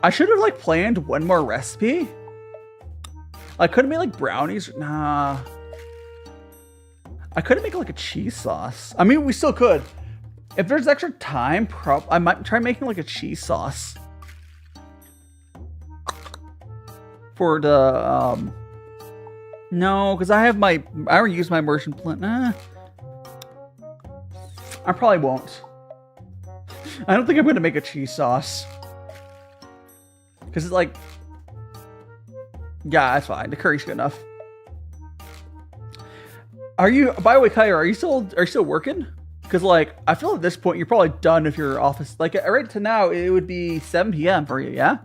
[SPEAKER 1] I should have like planned one more recipe. I couldn't make like brownies. Nah, I couldn't make like a cheese sauce. I mean, we still could. If there's extra time, I might try making like a cheese sauce. For the, no, because I already used my immersion blend. I probably won't. I don't think I'm going to make a cheese sauce. Because it's like, yeah, that's fine. The curry's good enough. By the way, Kyle, are you still working? Because like, I feel at this point, you're probably done if your office, like right to now, it would be 7 p.m. for you, yeah?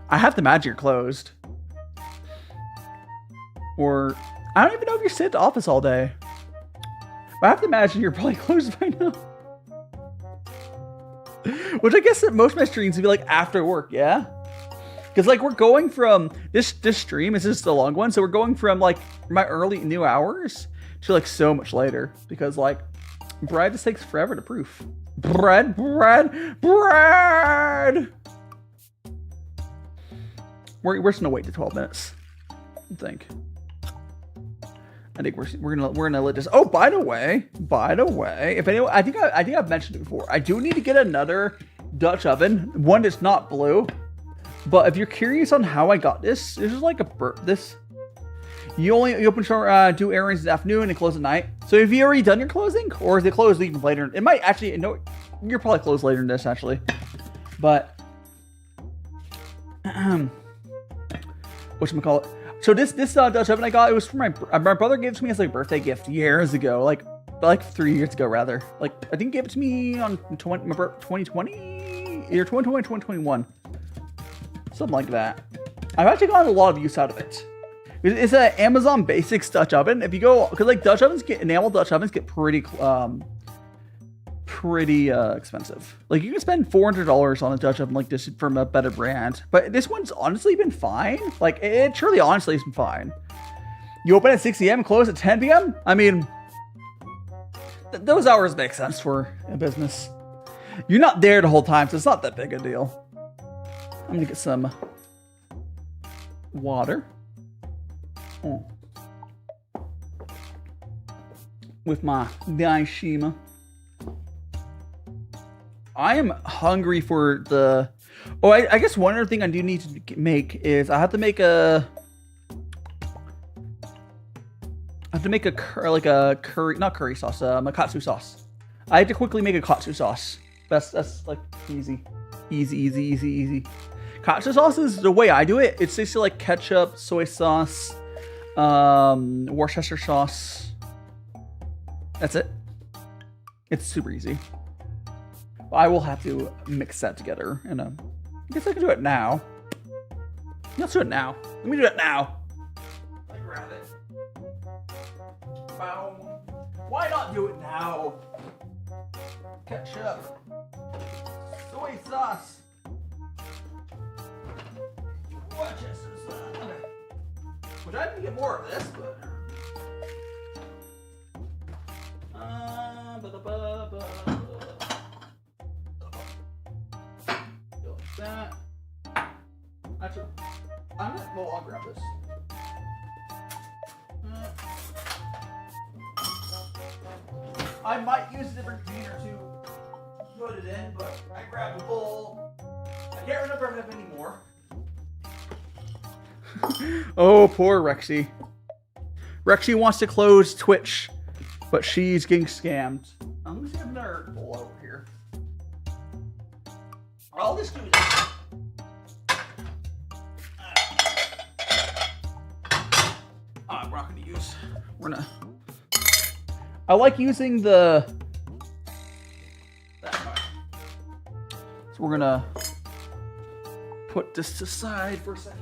[SPEAKER 1] I have to imagine you're closed. Or, I don't even know if you're sitting at the office all day. But I have to imagine you're probably closed by now. Which I guess that most of my streams would be like after work, yeah? Because like we're going from, this stream is just a long one, so we're going from like my early new hours to like so much later. Because like, bread just takes forever to proof. Bread! We're just gonna wait to 12 minutes. I think we're gonna let this. Oh, by the way, if anyone, I think I've mentioned it before. I do need to get another Dutch oven, one that's not blue. But if you're curious on how I got this is like you open do errands in the afternoon and close at night. So have you already done your closing, or is it closed even later? It might actually, no, you're probably closed later than this actually, but whatchamacallit. So this Dutch oven I got, it was for my brother gave it to me as like a birthday gift years ago, like 3 years ago rather. Like I think he gave it to me on 2020, either 2020 or 2021, something like that. I've actually gotten a lot of use out of it. It's an Amazon Basics Dutch oven. If you go, because like enamel Dutch ovens get pretty expensive. Like you can spend $400 on a Dutch oven like this from a better brand, but this one's honestly been fine. Like it truly honestly has been fine. You open at 6 a.m. close at 10 p.m. I mean, those hours make sense for a business. You're not there the whole time, so it's not that big a deal. I'm gonna get some water. With my DaiShima. I am hungry for Oh, I guess one other thing I do need to make is I have to make a curry, not curry sauce, a katsu sauce. I have to quickly make a katsu sauce. That's like easy. Katsu sauce is the way I do it. It's basically like ketchup, soy sauce, Worcestershire sauce. That's it. It's super easy. I will have to mix that together, and I guess I can do it now. Let's do it now. Let me do it now. Let me grab it. Bow. Why not do it now? Ketchup, soy sauce, Worcestershire sauce. Okay. Which I need to get more of this, but. That. Actually, I'll grab this. I might use a different container to put it in, but I grabbed a bowl. I can't remember if I have any more. Oh, poor Rexy. Rexy wants to close Twitch, but she's getting scammed. I'm gonna see another bowl over here. I'll just do this. We're not gonna use. We're gonna. I like using the. So we're gonna put this aside for a second.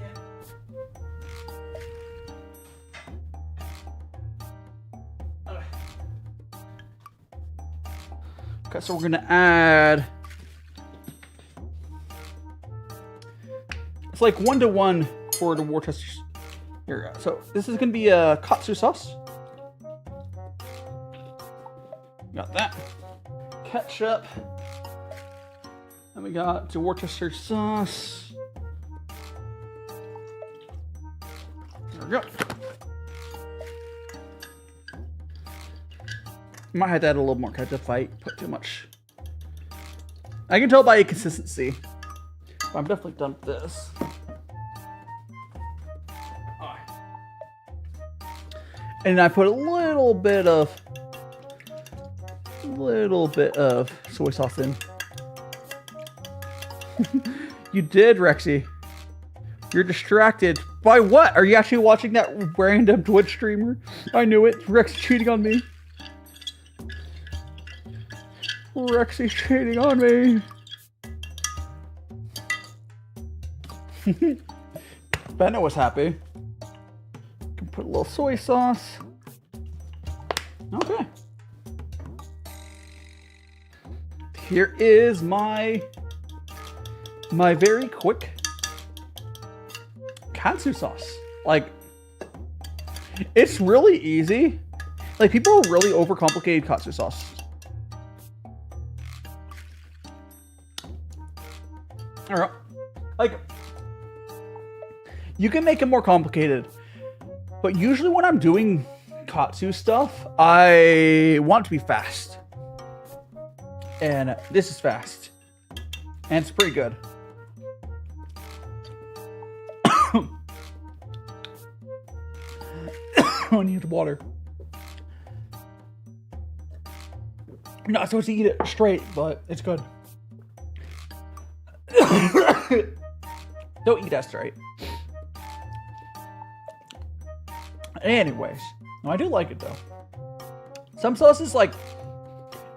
[SPEAKER 1] Okay, so we're gonna add. It's like 1-to-1 for the Worcestershire. Here we go. So this is gonna be a katsu sauce. Got that. Ketchup. And we got the Worcestershire sauce. There we go. Might have to add a little more ketchup if I put too much. I can tell by a consistency. But I'm definitely done with this. Alright. And I put a little bit of soy sauce in. You did, Rexy. You're distracted. By what? Are you actually watching that random Twitch streamer? I knew it. Rexy cheating on me. Rexy's cheating on me. Benno was happy. Can put a little soy sauce. Okay. Here is my very quick katsu sauce. Like, it's really easy. Like, people really overcomplicate katsu sauce. All right. Like, you can make it more complicated, but usually when I'm doing katsu stuff, I want it to be fast. And this is fast. And it's pretty good. I need water. You're not supposed to eat it straight, but it's good. Don't eat that straight. Anyways, I do like it though. Some sauces, like,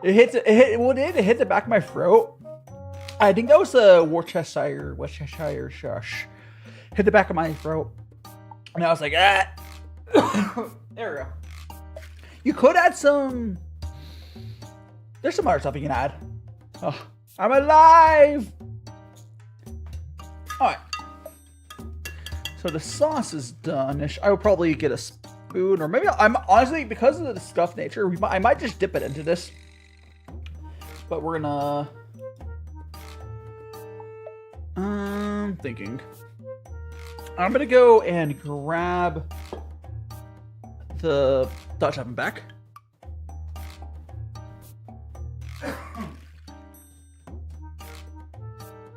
[SPEAKER 1] it hit the back of my throat. I think that was the Worcestershire sauce. Hit the back of my throat, and I was like, ah. There we go. You could add some. There's some other stuff you can add. Oh, I'm alive. All right. So the sauce is done-ish. I would probably get a spoon, or maybe I'm honestly, because of the stuffed nature, I might just dip it into this. But we're gonna. I'm thinking. I'm gonna go and grab the Dutch oven back. Here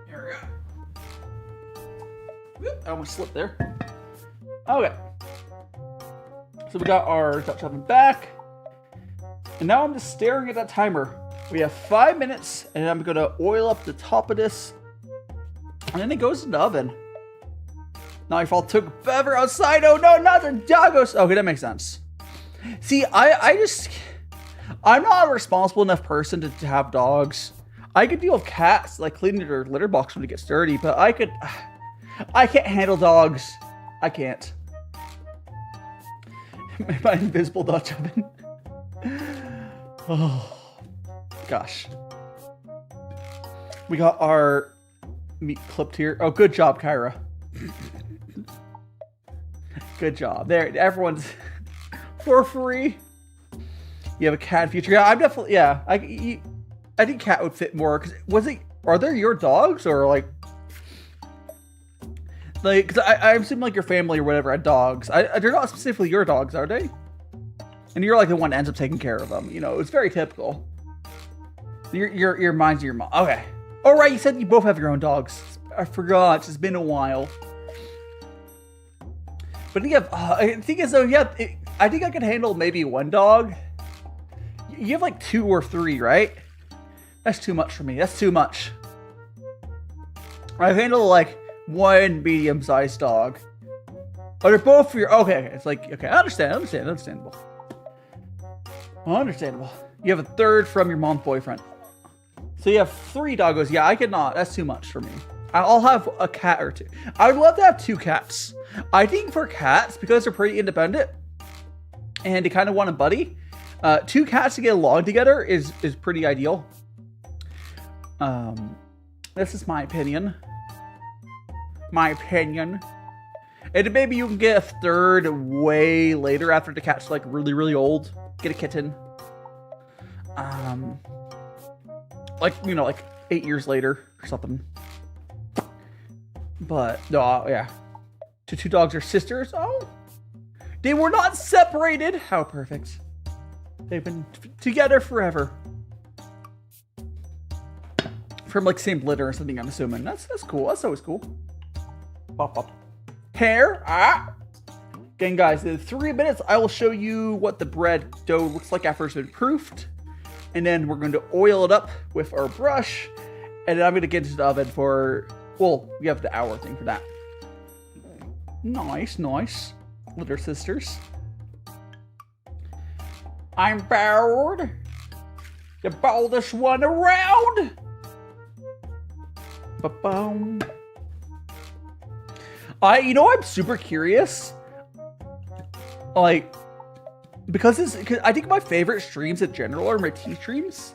[SPEAKER 1] we go. Whoop, I almost slipped there. Okay. So we got our Dutch oven back. And now I'm just staring at that timer. We have 5 minutes, and I'm gonna oil up the top of this. And then it goes in the oven. Nightfall took Bever outside. Oh no, not the doggos. Okay, that makes sense. See, I'm not a responsible enough person to have dogs. I could deal with cats, like cleaning their litter box when it gets dirty, but I can't handle dogs. I can't. My invisible Dutch oven. Oh, gosh. We got our meat clipped here. Oh, good job, Kyra. Good job. There, everyone's for free. You have a cat future. Yeah, I'm definitely, yeah. I think cat would fit more, because are they your dogs, or like, because I assume like your family or whatever had dogs. They're not specifically your dogs, are they? And you're like the one that ends up taking care of them. You know, it's very typical. Your mind's your mom. Okay. All right, you said you both have your own dogs. I forgot. It's been a while. But you have, I think as though, yeah, I think I could handle maybe one dog. You have like 2 or 3, right? That's too much for me. That's too much. I handle like 1 medium-sized dog. Oh, they're both for your, okay. It's like, okay, understandable. Understandable. You have a 3rd from your mom's boyfriend. So you have 3 doggos. Yeah, I could not. That's too much for me. I'll have a cat or 2. I would love to have 2 cats. I think for cats, because they're pretty independent and they kind of want a buddy, 2 cats to get along together is pretty ideal. This is my opinion. And maybe you can get a 3rd way later after the cat's like really, really old. Get a kitten. Like, you know, like 8 years later or something. But no, yeah. 2 dogs are sisters. Oh, they were not separated. How perfect. They've been together forever. From like same litter or something, I'm assuming. That's cool. That's always cool. Pop, pop. Hair. Ah. Again, guys, in 3 minutes, I will show you what the bread dough looks like after it's been proofed. And then we're going to oil it up with our brush. And then I'm going to get into the oven for, well, we have the hour thing for that. Nice, nice. Litter sisters. I'm bored. The boldest one around. Ba-boom. You know, I'm super curious. Like, because I think my favorite streams in general are my tea streams.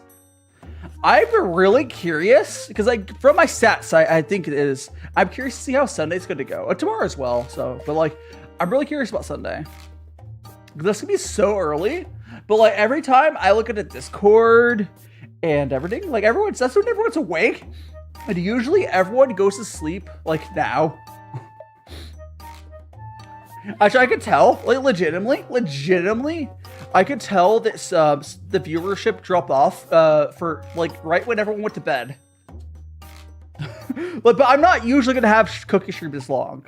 [SPEAKER 1] I'm really curious because, like, from my stats, I think it is. I'm curious to see how Sunday's going to go. Tomorrow as well. So, but like, I'm really curious about Sunday. This could be so early, but like every time I look at the Discord and everything, like that's when everyone's awake, and usually everyone goes to sleep like now. Actually, I could tell, like, legitimately, I could tell that the viewership dropped off for like right when everyone went to bed. But I'm not usually gonna have cookie stream this long.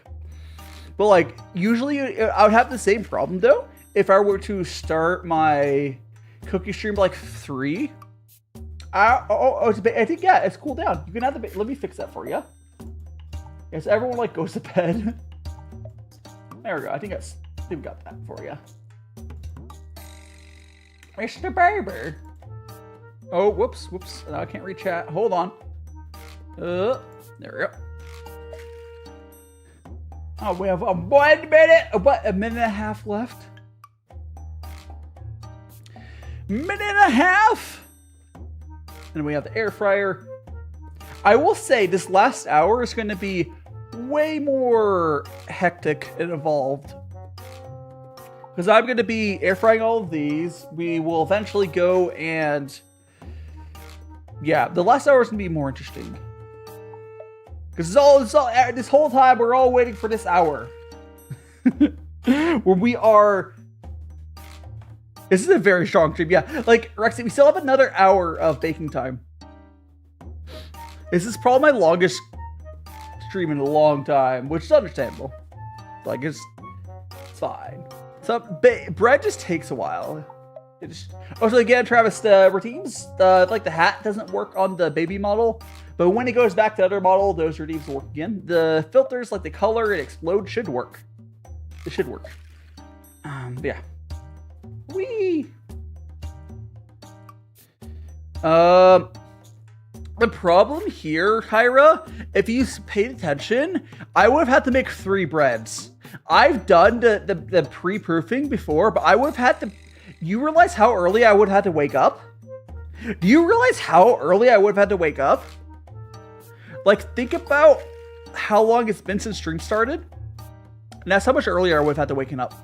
[SPEAKER 1] But like usually, I would have the same problem though if I were to start my cookie stream like 3. I think yeah, it's cooled down. You can have the. Let me fix that for you. Yes, everyone like goes to bed. There we go. I think we got that for you. Mr. Barber. Oh, whoops. Now I can't reach chat. Hold on. There we go. Oh, we have 1 minute. What? A minute and a half left? Minute and a half. And we have the air fryer. I will say this last hour is going to be way more hectic and involved. Because I'm going to be air frying all of these. We will eventually go and... yeah, the last hour is going to be more interesting. Because this whole time, we're all waiting for this hour. Where we are... this is a very strong stream. Yeah, like, Rexy, we still have another hour of baking time. This is probably my longest stream in a long time, which is understandable. Like, it's fine. So, bread just takes a while. Also, again, Travis, the routines, like the hat doesn't work on the baby model, but when it goes back to the other model, those routines will work again. The filters, like the color and explode, should work. It should work. Yeah. Whee! The problem here, Kyra, if you paid attention, I would have had to make 3 breads. I've done the pre-proofing before, but I would have had to... You realize how early I would have had to wake up? Do you realize how early I would have had to wake up? Like, think about how long it's been since stream started. And that's how much earlier I would have had to waken up.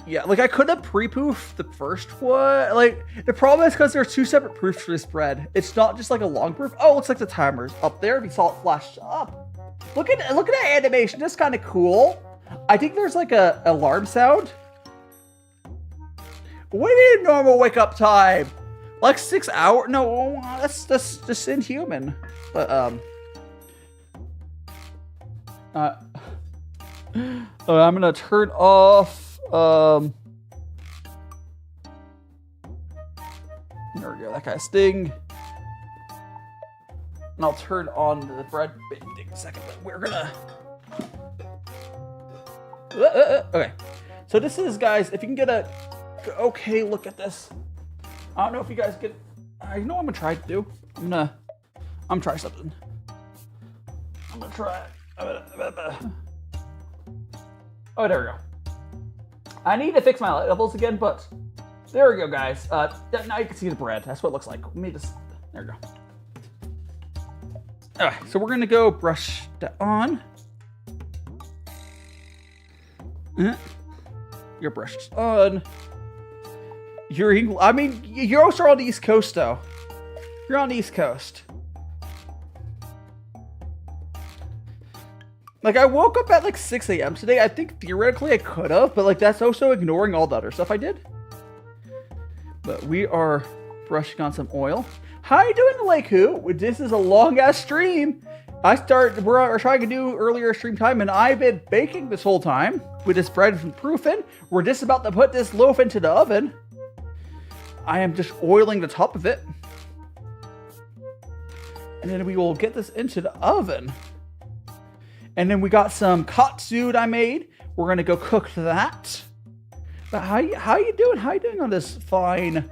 [SPEAKER 1] Yeah, like I could have pre-proofed the first one. Like, the problem is because there's 2 separate proofs for this bread. It's not just like a long proof. Oh, it looks like the timer's up there. If you saw it flash up. Look at that animation. That's kind of cool. I think there's like a alarm sound. What do you mean normal wake up time? Like 6 hours? No, that's just inhuman. But I'm gonna turn off. There we go. That kind of sting. And I'll turn on the bread bit in a second. But we're gonna. Okay, so this is, guys, if you can get a okay look at this. I don't know if you guys get, you know what I'm gonna try to do? I'm gonna try something. I'm gonna try. Oh, there we go. I need to fix my light levels again, but there we go, guys. Now you can see the bread. That's what it looks like. Let me just, there we go. All right, so we're gonna go brush that on. Your brush is on. I mean, you're also on the East Coast, though. You're on the East Coast. Like, I woke up at like 6 a.m. today. I think theoretically I could have, but like that's also ignoring all the other stuff I did. But we are brushing on some oil. How you doing, Lake Who? This is a long ass stream. We're trying to do earlier stream time, and I've been baking this whole time with this bread from proofing. We're just about to put this loaf into the oven. I am just oiling the top of it. And then we will get this into the oven. And then we got some katsu I made. We're gonna go cook that. But how you doing? How you doing on this fine?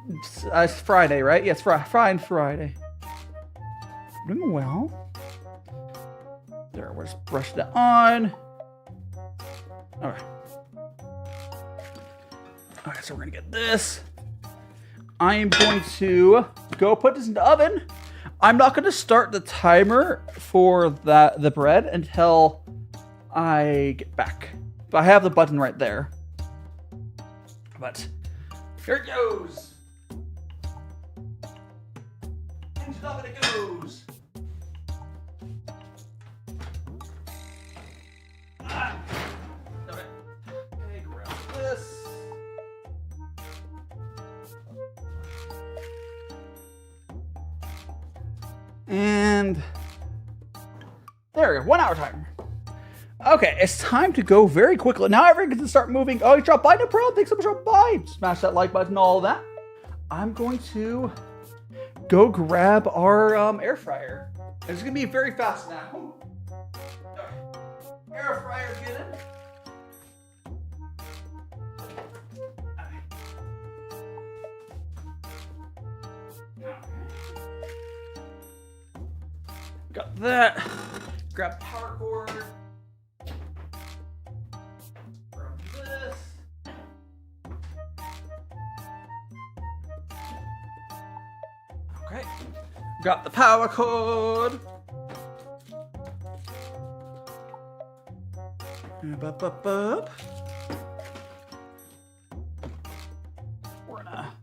[SPEAKER 1] It's Friday, right? Yes, fine Friday. Doing well. There, we'll just brush that on. All right. All right, so we're gonna get this. I am going to go put this in the oven. I'm not gonna start the timer for the bread until I get back. But I have the button right there. But here it goes. Into the oven it goes. Okay, grab this. And there we go, 1 hour timer. Okay, it's time to go very quickly. Now everyone gets to start moving. Oh, you dropped by? No problem. Thanks so much for dropping by. Smash that like button, all that. I'm going to go grab our air fryer. It's going to be very fast now. Air fryer, get in. Got that. Grab the power cord. Grab this. Okay. Got the power cord. Up. We're gonna.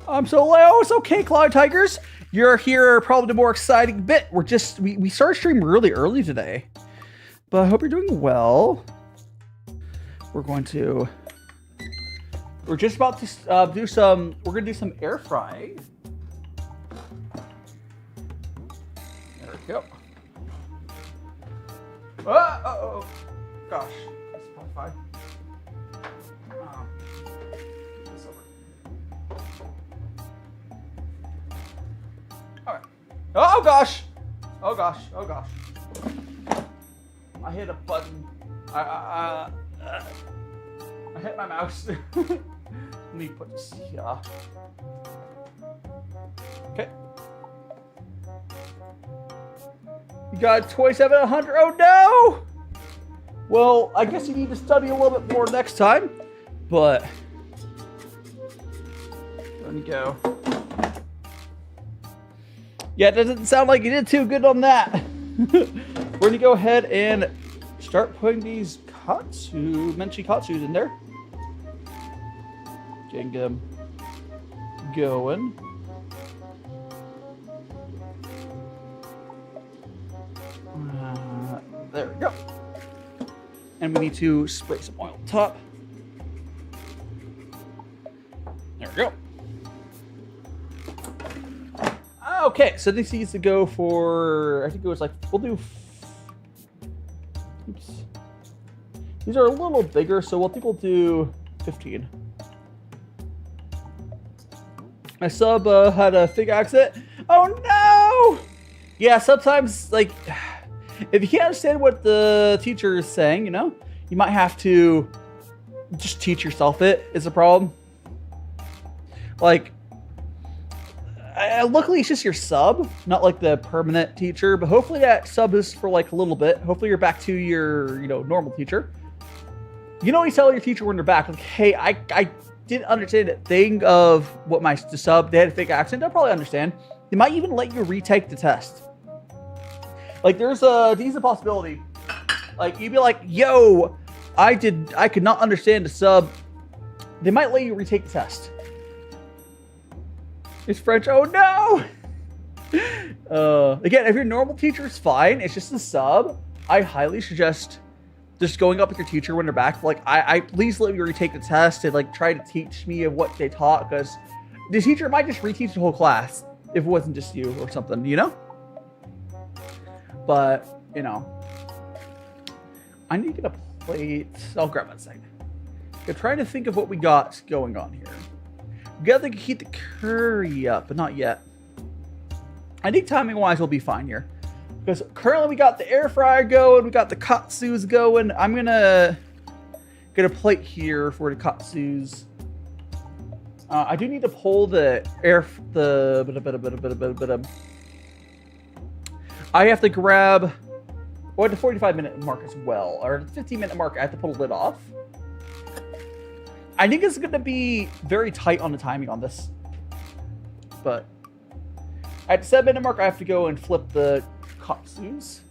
[SPEAKER 1] I'm so low. It's okay, Cloud Tigers. You're here, probably the more exciting bit. We started streaming really early today, but I hope you're doing well. We're going to We're just about to do some. We're gonna do some air frying. There we go. Oh, gosh, that's probably fine. All right. Oh gosh. Oh gosh. Oh gosh. I hit a button. I hit my mouse. Let me put this here. Okay. You got 2700. Oh no! Well, I guess you need to study a little bit more next time. But let me go. Yeah, it doesn't sound like you did too good on that. We're gonna go ahead and start putting these menchi katsus in there. Getting them going. There we go. And we need to spray some oil on top. There we go. Okay, so this needs to go for, I think it was like, we'll do, oops. These are a little bigger, so I think we'll do 15. My sub had a big accident. Oh no! Yeah, sometimes, like, if you can't understand what the teacher is saying, you know, you might have to just teach yourself it, is a problem. Like, luckily it's just your sub, not like the permanent teacher, but hopefully that sub is for like a little bit. Hopefully you're back to your, normal teacher. You know, you tell your teacher when they're back, like, hey, I didn't understand a thing of what the sub, they had a fake accent. They'll probably understand. They might even let you retake the test. Like, there's a decent possibility. Like, you'd be like, yo, I could not understand the sub. They might let you retake the test. It's French. Oh no! Again, if your normal teacher is fine, it's just a sub. I highly suggest just going up with your teacher when they're back. Like, I please let me retake the test and like try to teach me of what they taught, because the teacher might just reteach the whole class if it wasn't just you or something, you know? But I need to get a plate. I'll grab that second. I'm trying to think of what we got going on here. We got to heat the curry up, but not yet. I think timing-wise we'll be fine here. Because currently we got the air fryer going, we got the katsus going. I'm gonna get a plate here for the katsus. I do need to pull the I have to grab the 45-minute mark as well, or the 15-minute mark. I have to pull the lid off. I think it's going to be very tight on the timing on this. But at the 7-minute mark, I have to go and flip the katsus.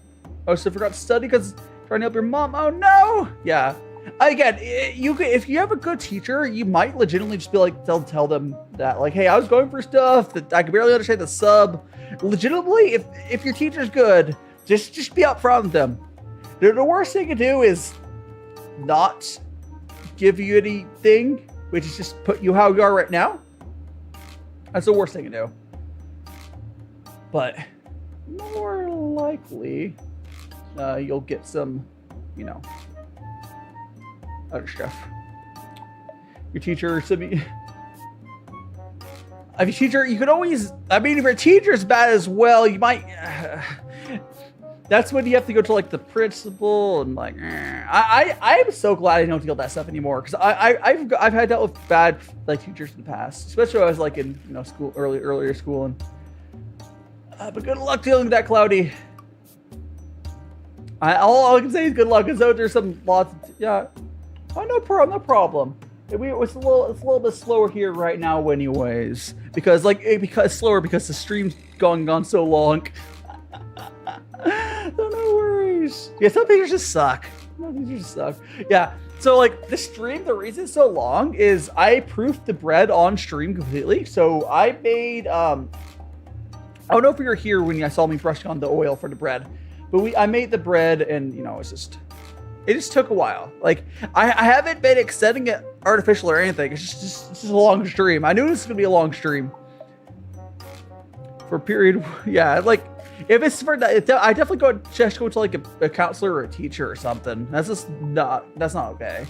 [SPEAKER 1] Oh, so I forgot to study because trying to help your mom. Oh, no. Yeah. Again, if you have a good teacher, you might legitimately just be like, tell them that, like, hey, I was going for stuff that I could barely understand the sub. Legitimately, if your teacher's good, just be upfront with them. The worst thing to do is not give you anything, which is just put you how you are right now. That's the worst thing to do. But more likely, you'll get some, other stuff. Your teacher should be. If your teacher, you could always. I mean, if your teacher's bad as well, you might. That's when you have to go to like the principal and like. I'm so glad I don't deal with that stuff anymore, because I've had dealt with bad like teachers in the past, especially when I was like in school earlier school and. But good luck dealing with that, Cloudy. All I can say is good luck, because there's some lots. Yeah. Oh, no problem. It's a little bit slower here right now, anyways, because the stream's gone so long. So no worries. Yeah, some teachers just suck. Yeah. So like the stream, the reason it's so long is I proofed the bread on stream completely. So I made I don't know if you were here when you saw me brushing on the oil for the bread, but I made the bread, and it just took a while. Like I haven't been extending it artificial or anything. It's just a long stream. I knew this was gonna be a long stream. For a period, yeah, like if it's for that, I definitely just go to like a counselor or a teacher or something. That's not okay.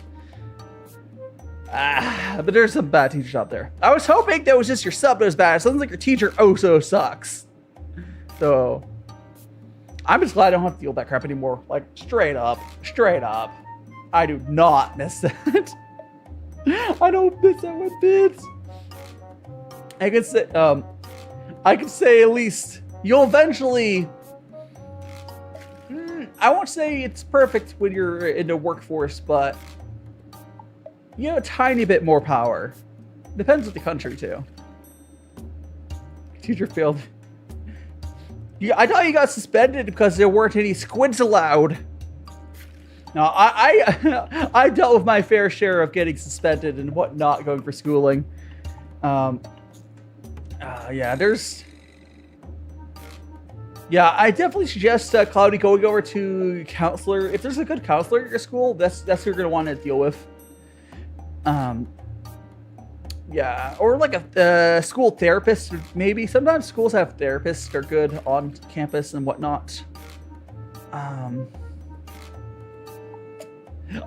[SPEAKER 1] But there's some bad teachers out there. I was hoping that was just your sub that was bad. It sounds like your teacher also sucks. So I'm just glad I don't have to deal with that crap anymore. Like straight up. I do not miss that. I don't miss that one bit. I could say at least you'll eventually. I won't say it's perfect when you're in the workforce, but you know, a tiny bit more power. Depends with the country too. Teacher failed. I thought you got suspended because there weren't any squids allowed. No, I dealt with my fair share of getting suspended and whatnot going for schooling. Yeah, I definitely suggest Cloudy going over to counselor. If there's a good counselor at your school, that's who you're gonna want to deal with. Yeah, or like a school therapist, maybe. Sometimes schools have therapists that are good on campus and whatnot.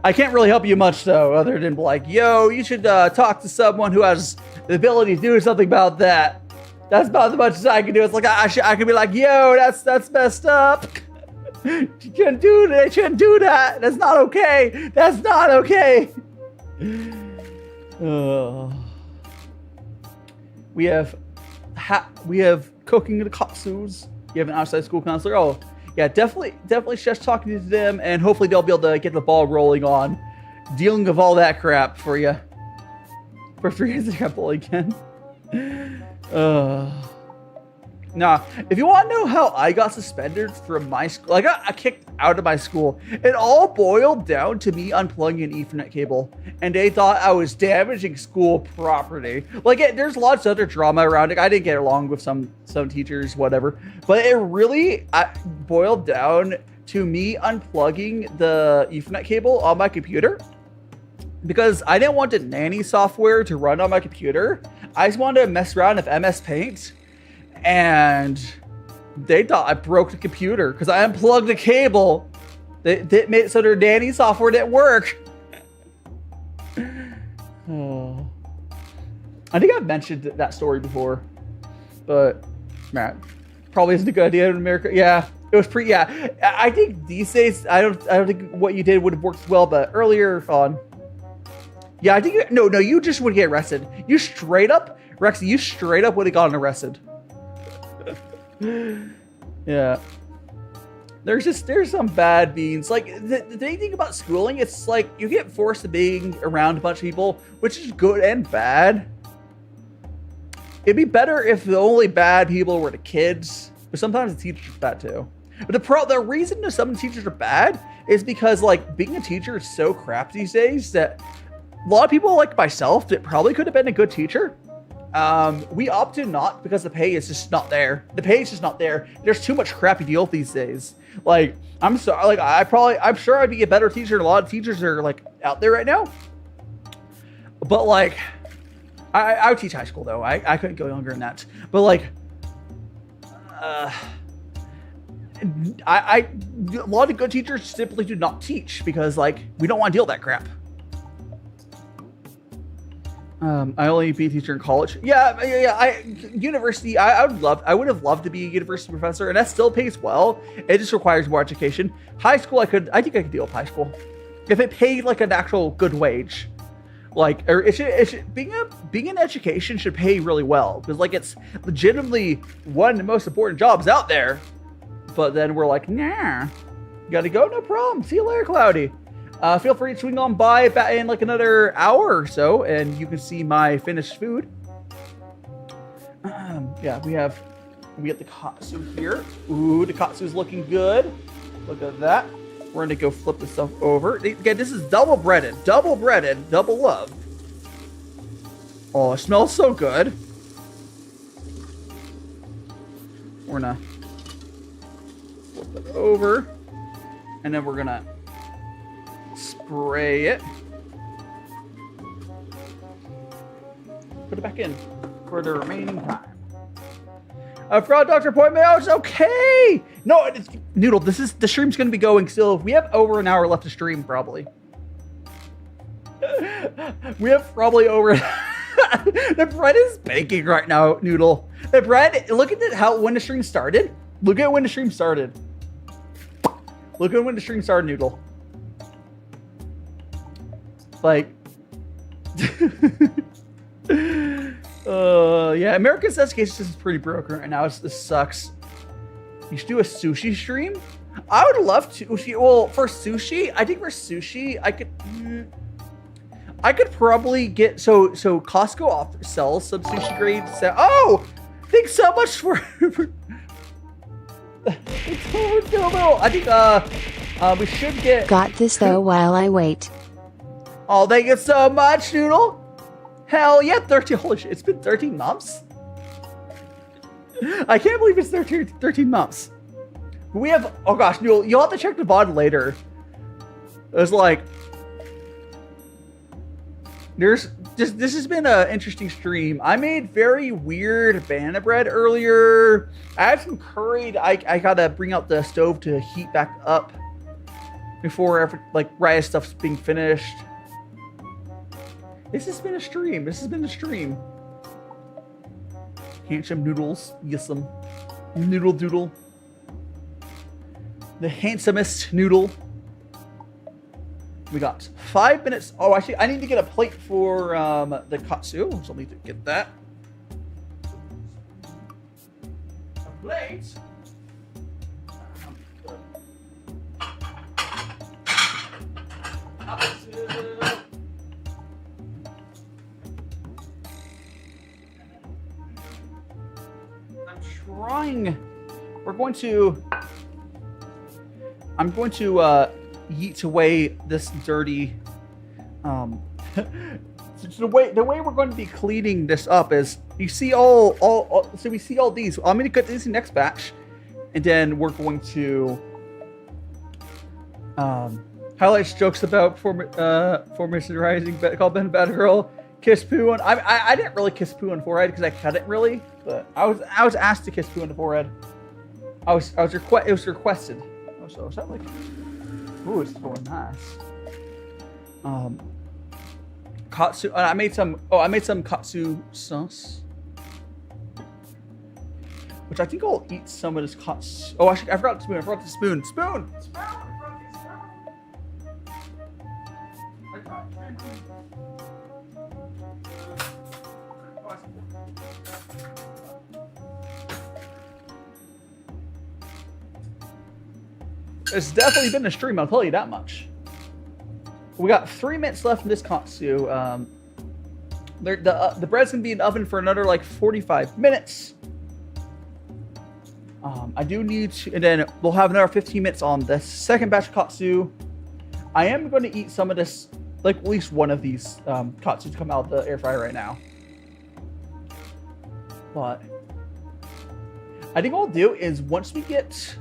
[SPEAKER 1] I can't really help you much though, other than like, yo, you should talk to someone who has the ability to do something about that. That's about as much as I can do. It's like I could be like, yo, that's messed up. You shouldn't do that. You shouldn't do that. That's not okay. That's not okay. We have cooking the katsus. You have an outside school counselor. Oh, yeah, definitely just talking to them, and hopefully they'll be able to get the ball rolling on dealing with all that crap for you. For 3 years example again. Nah, if you want to know how I got suspended from my school, I got kicked out of my school. It all boiled down to me unplugging an Ethernet cable, and they thought I was damaging school property. Like, there's lots of other drama around it. I didn't get along with some teachers, whatever, but it really boiled down to me unplugging the Ethernet cable on my computer because I didn't want the nanny software to run on my computer. I just wanted to mess around with MS Paint. And they thought I broke the computer because I unplugged the cable. They made it so their nanny software didn't work. Oh. I think I've mentioned that story before, but Matt, probably isn't a good idea in America. Yeah, it was pretty. Yeah, I think these days I don't think what you did would have worked well, but earlier on, yeah, I think no, you just would get arrested. You straight up, Rexy, you straight up would have gotten arrested. Yeah, there's some bad beans. Like the thing about schooling, it's like you get forced to being around a bunch of people, which is good and bad. It'd be better if the only bad people were the kids, but sometimes the teachers are bad too. But the reason that some teachers are bad is because like being a teacher is so crap these days that a lot of people like myself that probably could have been a good teacher. We opted not because the pay is just not there. The pay is just not there. There's too much crap to deal with these days. Like, I'm sorry, like I'm sure I'd be a better teacher than a lot of teachers that are like out there right now. But like, I would teach high school though. I couldn't go younger than that. But like, a lot of good teachers simply do not teach because like, we don't want to deal with that crap. I only be a teacher in college. Yeah. University. I would have loved to be a university professor, and that still pays well. It just requires more education. High school, I think I could deal with high school if it paid like an actual good wage. Like, or it should being in education should pay really well because like it's legitimately one of the most important jobs out there. But then we're like, nah, you gotta go, no problem. See you later, Cloudy. Feel free to swing on by in like another hour or so, and you can see my finished food. Yeah, we have the katsu here. Ooh, the katsu's looking good. Look at that. We're gonna go flip this stuff over. Again, this is double breaded, double love. Oh, it smells so good. We're gonna flip it over, and then we're gonna spray it. put it back in for the remaining time. Fraud doctor appointment. Oh, it's okay. No, it's, Noodle. The stream's gonna be going still. We have over an hour left to stream, probably. We have probably over. The bread is baking right now, Noodle. The bread. Look at how when the stream started. Look at when the stream started. Look at when the stream started, Noodle. Like. Yeah, American Says Cases is pretty broken right now. This sucks. You should do a sushi stream. I would love to. Well, for sushi, I think for sushi, I could probably get so Costco sells some sushi grade. Oh, thanks so much for. I think we should get.
[SPEAKER 2] Got this though while I wait.
[SPEAKER 1] Oh, thank you so much, Noodle. Hell yeah, 13. Holy shit, it's been 13 months. I can't believe it's 13 months. We have. Oh gosh, you'll have to check the VOD later. It's like. This has been an interesting stream. I made very weird banana bread earlier. I had some curried. I gotta bring out the stove to heat back up before rice stuff's being finished. This has been a stream. Handsome noodles. Yes, some noodle doodle. The handsomest noodle. We got 5 minutes. Oh, actually, I need to get a plate for the katsu. So I'll need to get that. A plate. I'm trying. I'm going to yeet away this dirty the way we're going to be cleaning this up is you see so we see all these. I'm going to cut this in the next batch, and then we're going to highlight jokes about Mr. Rising called Ben Bad Girl, kiss poo on. I didn't really kiss poo on forehead because I couldn't really, but I was asked to kiss poo on the forehead. It was requested. So is that like? Ooh, it's going nice. Katsu. I made some katsu sauce, which I think I'll eat some of this katsu. Oh, I forgot the spoon. I forgot the spoon. Spoon. It's definitely been a stream, I'll tell you that much. We got 3 minutes left in this katsu. The bread's gonna be in the oven for another like 45 minutes. I do need to, and then we'll have another 15 minutes on this second batch of katsu. I am going to eat some of this, like at least one of these katsu to come out of the air fryer right now. But I think what I'll do is once we get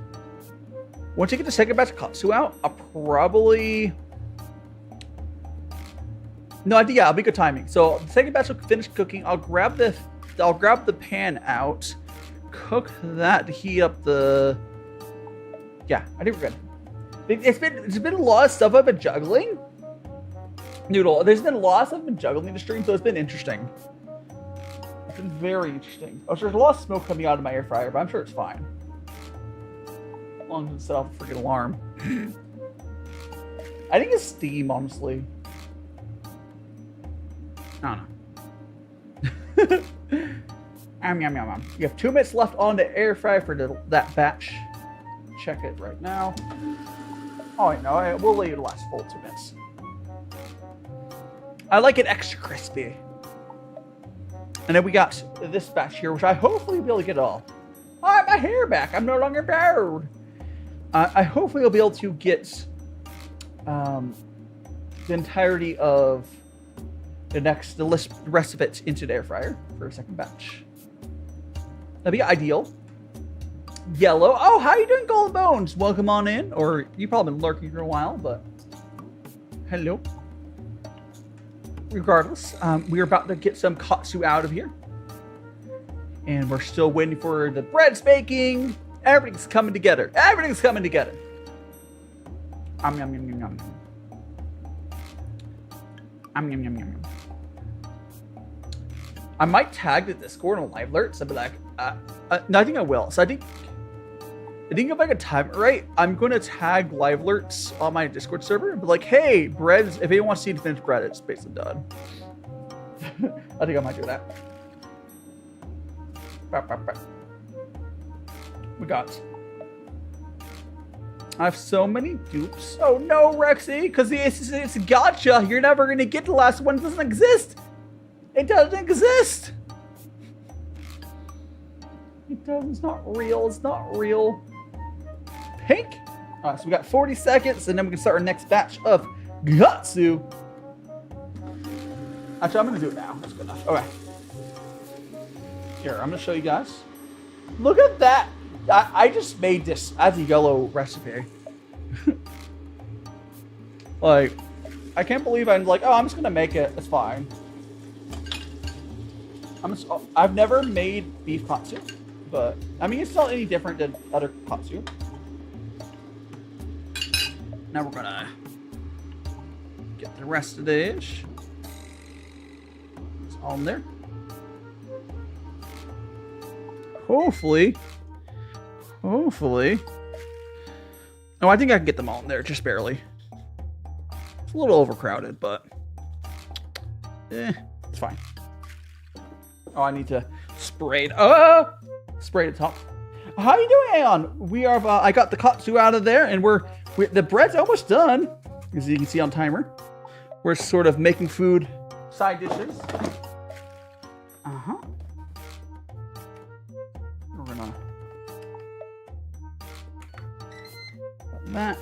[SPEAKER 1] the second batch of katsu out, I'll probably. No, I think it'll be good timing. So the second batch will finish cooking. I'll grab the pan out, cook that to heat up the. Yeah, I think we're good. It's been a lot of stuff I've been juggling. Noodle, there's been a lot of stuff I've been juggling in the stream, so it's been interesting. It's been very interesting. Oh, so there's a lot of smoke coming out of my air fryer, but I'm sure it's fine. As long as it's set off a freaking alarm. I think it's steam, honestly. I don't know. Yum, yum, yum. You have 2 minutes left on the air fryer for that batch. Check it right now. Oh, wait, no, we'll let it last full 2 minutes. I like it extra crispy. And then we got this batch here, which I hopefully will be able to get all. I have my hair back. I'm no longer bald. I hopefully will be able to get the entirety of the rest of it into the air fryer for a second batch. That'd be ideal. Yellow. Oh, how you doing, Golden Bones? Welcome on in. Or you've probably been lurking for a while, but hello. regardless, we're about to get some katsu out of here. And we're still waiting for the bread's baking. Everything's coming together. Everything's coming together. Yum, yum, yum, yum, yum. Yum, yum, yum, yum. I might tag the Discord on live alerts. I'd be like, no, I think I will. So I think if I could time it right, I'm going to tag live alerts on my Discord server. But like, hey, bread, if anyone wants to see the finished bread, it's basically done. I think I might do that. We got. I have so many dupes. Oh no, Rexy, because it's gotcha. You're never going to get the last one. It doesn't exist. It doesn't exist. It doesn't. It's not real. It's not real. Pink. All right, so we got 40 seconds, and then we can start our next batch of katsu. Actually, I'm going to do it now. That's good enough. Okay. Here, I'm going to show you guys. Look at that. I just made this as a yellow recipe. Like, I can't believe I'm like, oh, I'm just going to make it. It's fine. I've never made beef katsu, but I mean, it's not any different than other katsu. Now we're gonna get the rest of the dish. It's all in there. Hopefully. Oh, I think I can get them all in there, just barely. It's a little overcrowded, but it's fine. Oh, I need to spray it. Spray the top. How you doing, Aeon? We are. I got the katsu out of there, and the bread's almost done, as you can see on timer. We're sort of making food, side dishes. We're gonna put that.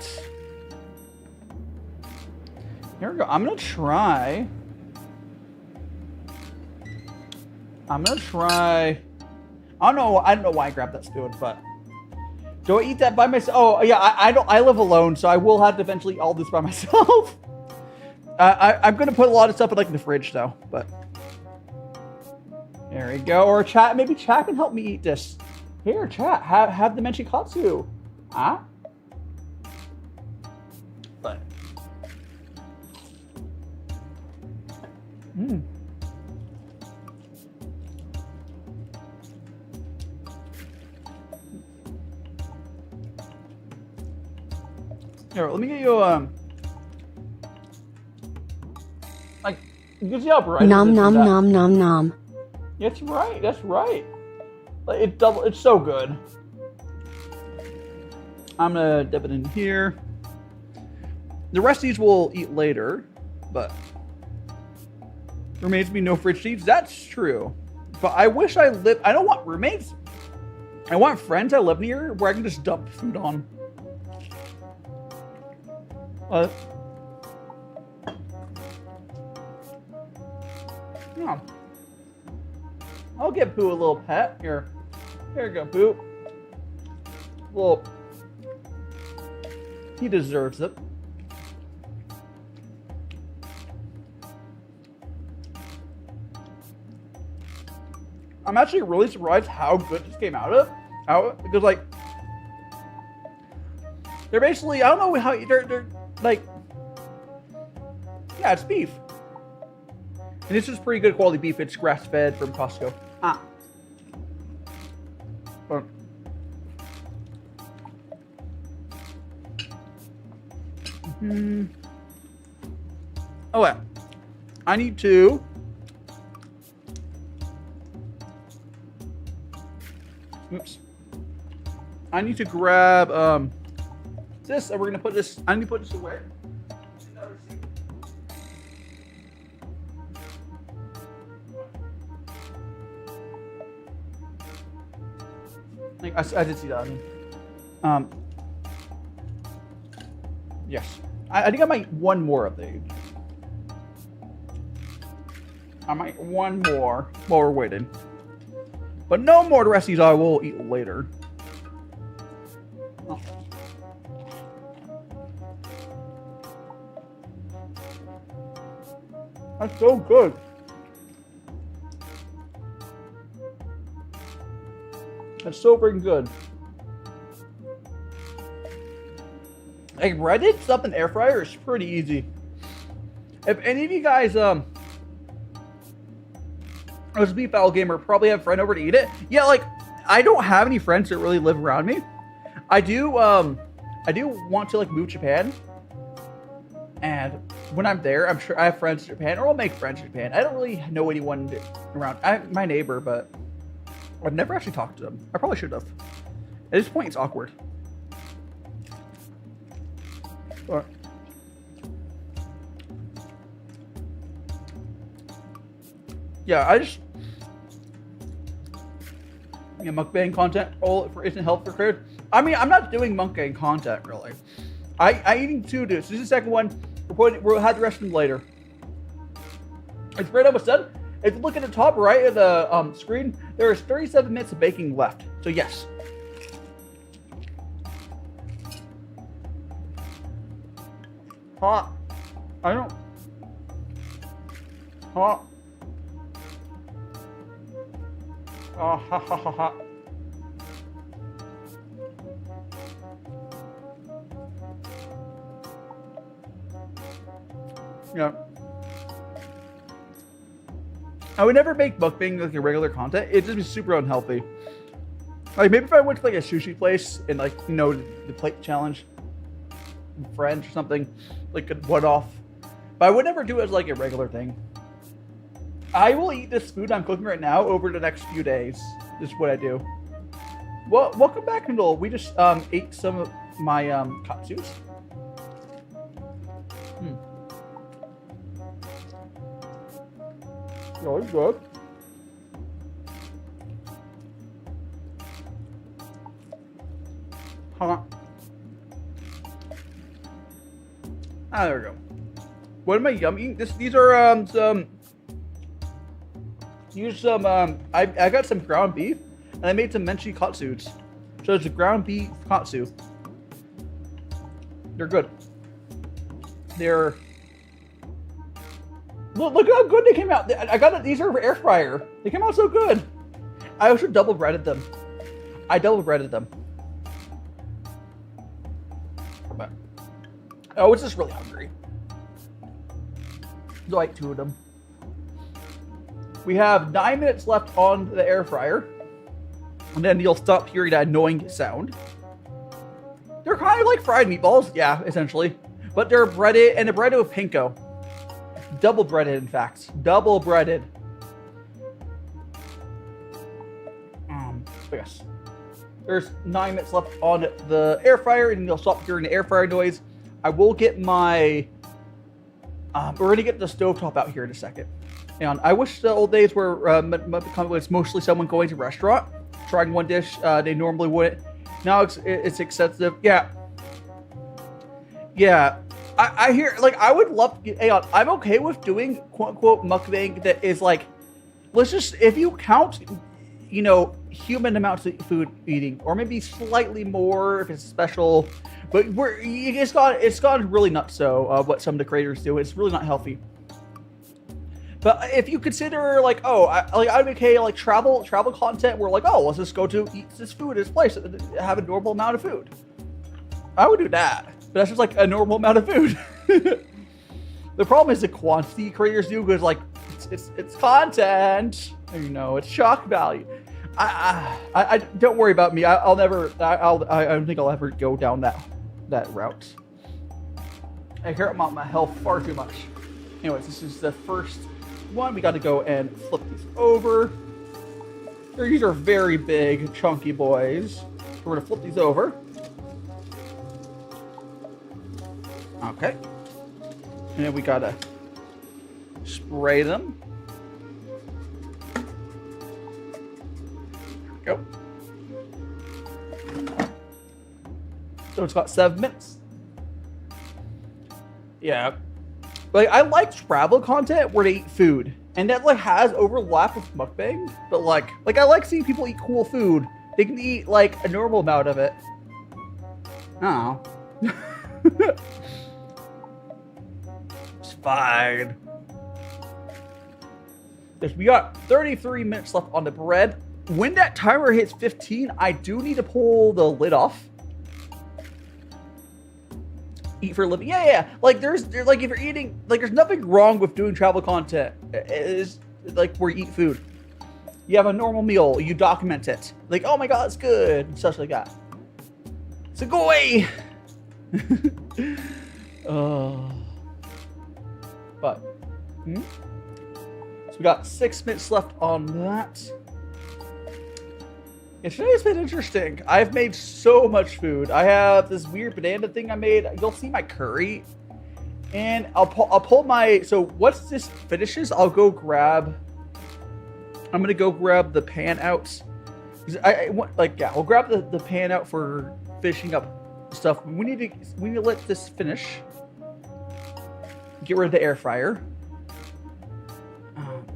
[SPEAKER 1] Here we go. I'm gonna try. I don't know why I grabbed that spoon, but do I eat that by myself? Oh yeah, I live alone, so I will have to eventually eat all this by myself. I'm gonna put a lot of stuff in like the fridge though, but there we go. Or maybe chat can help me eat this. Here, chat, have the menchi katsu. Huh? But Here, let me get you like, you can see how bright
[SPEAKER 2] nom nom nom nom nom.
[SPEAKER 1] That's right. That's right. Like, it's so good. I'm gonna dip it in here. The rest of these we'll eat later, but remains me no fridge seeds. That's true. But I wish I lived. I don't want roommates. I want friends I live near where I can just dump food on. Yeah. I'll give Pooh a little pet. Here you go, Pooh. Well, he deserves it. I'm actually really surprised how good this came out of. Because like, they're basically, I don't know how they're like, yeah, it's beef. And this is pretty good quality beef. It's grass fed from Costco. But, oh yeah, I need to. Oops. I need to grab this, and we're gonna put this. I need to put this away. I did see that. Yes. I think I might one more of these. I might one more while we're waiting. But no more. The rest of these I will eat later. Oh. That's so good. That's so freaking good. Like breaded stuff in air fryer is pretty easy. If any of you guys as a beef fowl gamer probably have a friend over to eat it. Yeah, like I don't have any friends that really live around me. I do want to like move to Japan. And when I'm there, I'm sure I have friends in Japan, or I'll make friends in Japan. I don't really know anyone around. My neighbor, but I've never actually talked to them. I probably should have. At this point, it's awkward. All right. Yeah, mukbang content all for instant health for creators. I mean, I'm not doing mukbang content really. I eating 2 dishes. This is the second one. We'll have the rest of them later. It's right almost done. If you look at the top right of the screen, there is 37 minutes of baking left. So yes. Hot. I don't. Hot. Oh, ha ha ha ha. Yeah. I would never make mukbang like a regular content. It'd just be super unhealthy. Like maybe if I went to like a sushi place and like, you know, the plate challenge with friends or something, like a one-off. But I would never do it as like a regular thing. I will eat this food I'm cooking right now over the next few days. This is what I do. Well, welcome back, Noel. We just ate some of my katsus. Oh, it's good. Huh. Ah, there we go. What am I yummy? These are some. Use some. I got some ground beef, and I made some menchi katsus. So it's a ground beef katsu. They're good. They're. Look how good they came out. I got it. These are for air fryer. They came out so good. I also double breaded them. But, I was just really hungry. So I ate 2 of them. We have 9 minutes left on the air fryer. And then you'll stop hearing that annoying sound. They're kind of like fried meatballs. Yeah, essentially. But they're breaded, and they're breaded with panko. Double breaded, in fact. Double breaded. But yes. There's 9 minutes left on the air fryer, and you'll stop hearing the air fryer noise. I will get my... we're going to get the stovetop out here in a second. And I wish the old days were was mostly someone going to a restaurant, trying one dish they normally wouldn't. Now it's excessive. Yeah. Yeah. I hear, like, I would love, hang on, I'm okay with doing quote-unquote mukbang that is like, let's just, if you count, you know, human amounts of food eating, or maybe slightly more if it's special, but it's gone really nuts. So what some of the creators do, it's really not healthy. But if you consider like, oh, I'd be okay, like travel content, where like, oh, let's just go to eat this food at this place, have a normal amount of food. I would do that. But that's just like a normal amount of food. The problem is the quantity creators do, because like it's content, you know, it's shock value. I don't worry about me. I don't think I'll ever go down that route. I care about my health far too much. Anyways, this is the first one. We got to go and flip these over. These are very big, chunky boys. So we're gonna flip these over. Okay. And then we gotta spray them. There we go. So it's got 7 minutes. Yeah. Like, I like travel content where they eat food. And that, like, has overlap with mukbang. But, like I like seeing people eat cool food. They can eat, like, a normal amount of it. Oh. It's fine. We got 33 minutes left on the bread. When that timer hits 15, I do need to pull the lid off. Eat for a living. Yeah. Like there's like if you're eating, like there's nothing wrong with doing travel content. It's like where you eat food. You have a normal meal, you document it. Like, oh my god, it's good, and stuff like that. So go away. But so we got 6 minutes left on that. Yeah, today's been interesting. I've made so much food. I have this weird banana thing I made. You'll see my curry, and I'll pull my. So once this finishes, I'll go grab. I'm gonna go grab the pan out. We'll grab the pan out for finishing up stuff. We need to let this finish. Get rid of the air fryer.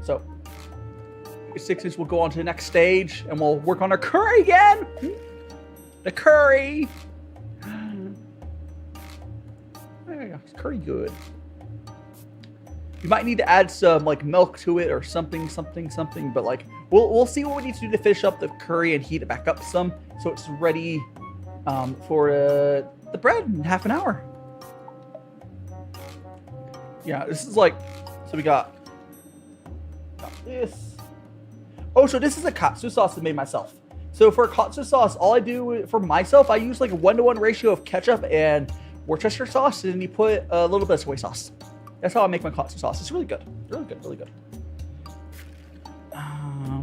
[SPEAKER 1] So 6 inches will go on to the next stage, and we'll work on our curry again. The curry. There you go. It's curry good. You might need to add some like milk to it or something, but like we'll see what we need to do to finish up the curry and heat it back up some so it's ready for the bread in half an hour. Yeah, this is like, so we got this. Oh, so this is a katsu sauce I made myself. So for katsu sauce, all I do for myself, I use like a 1-to-1 ratio of ketchup and Worcestershire sauce, and then you put a little bit of soy sauce. That's how I make my katsu sauce. It's really good. Really good. I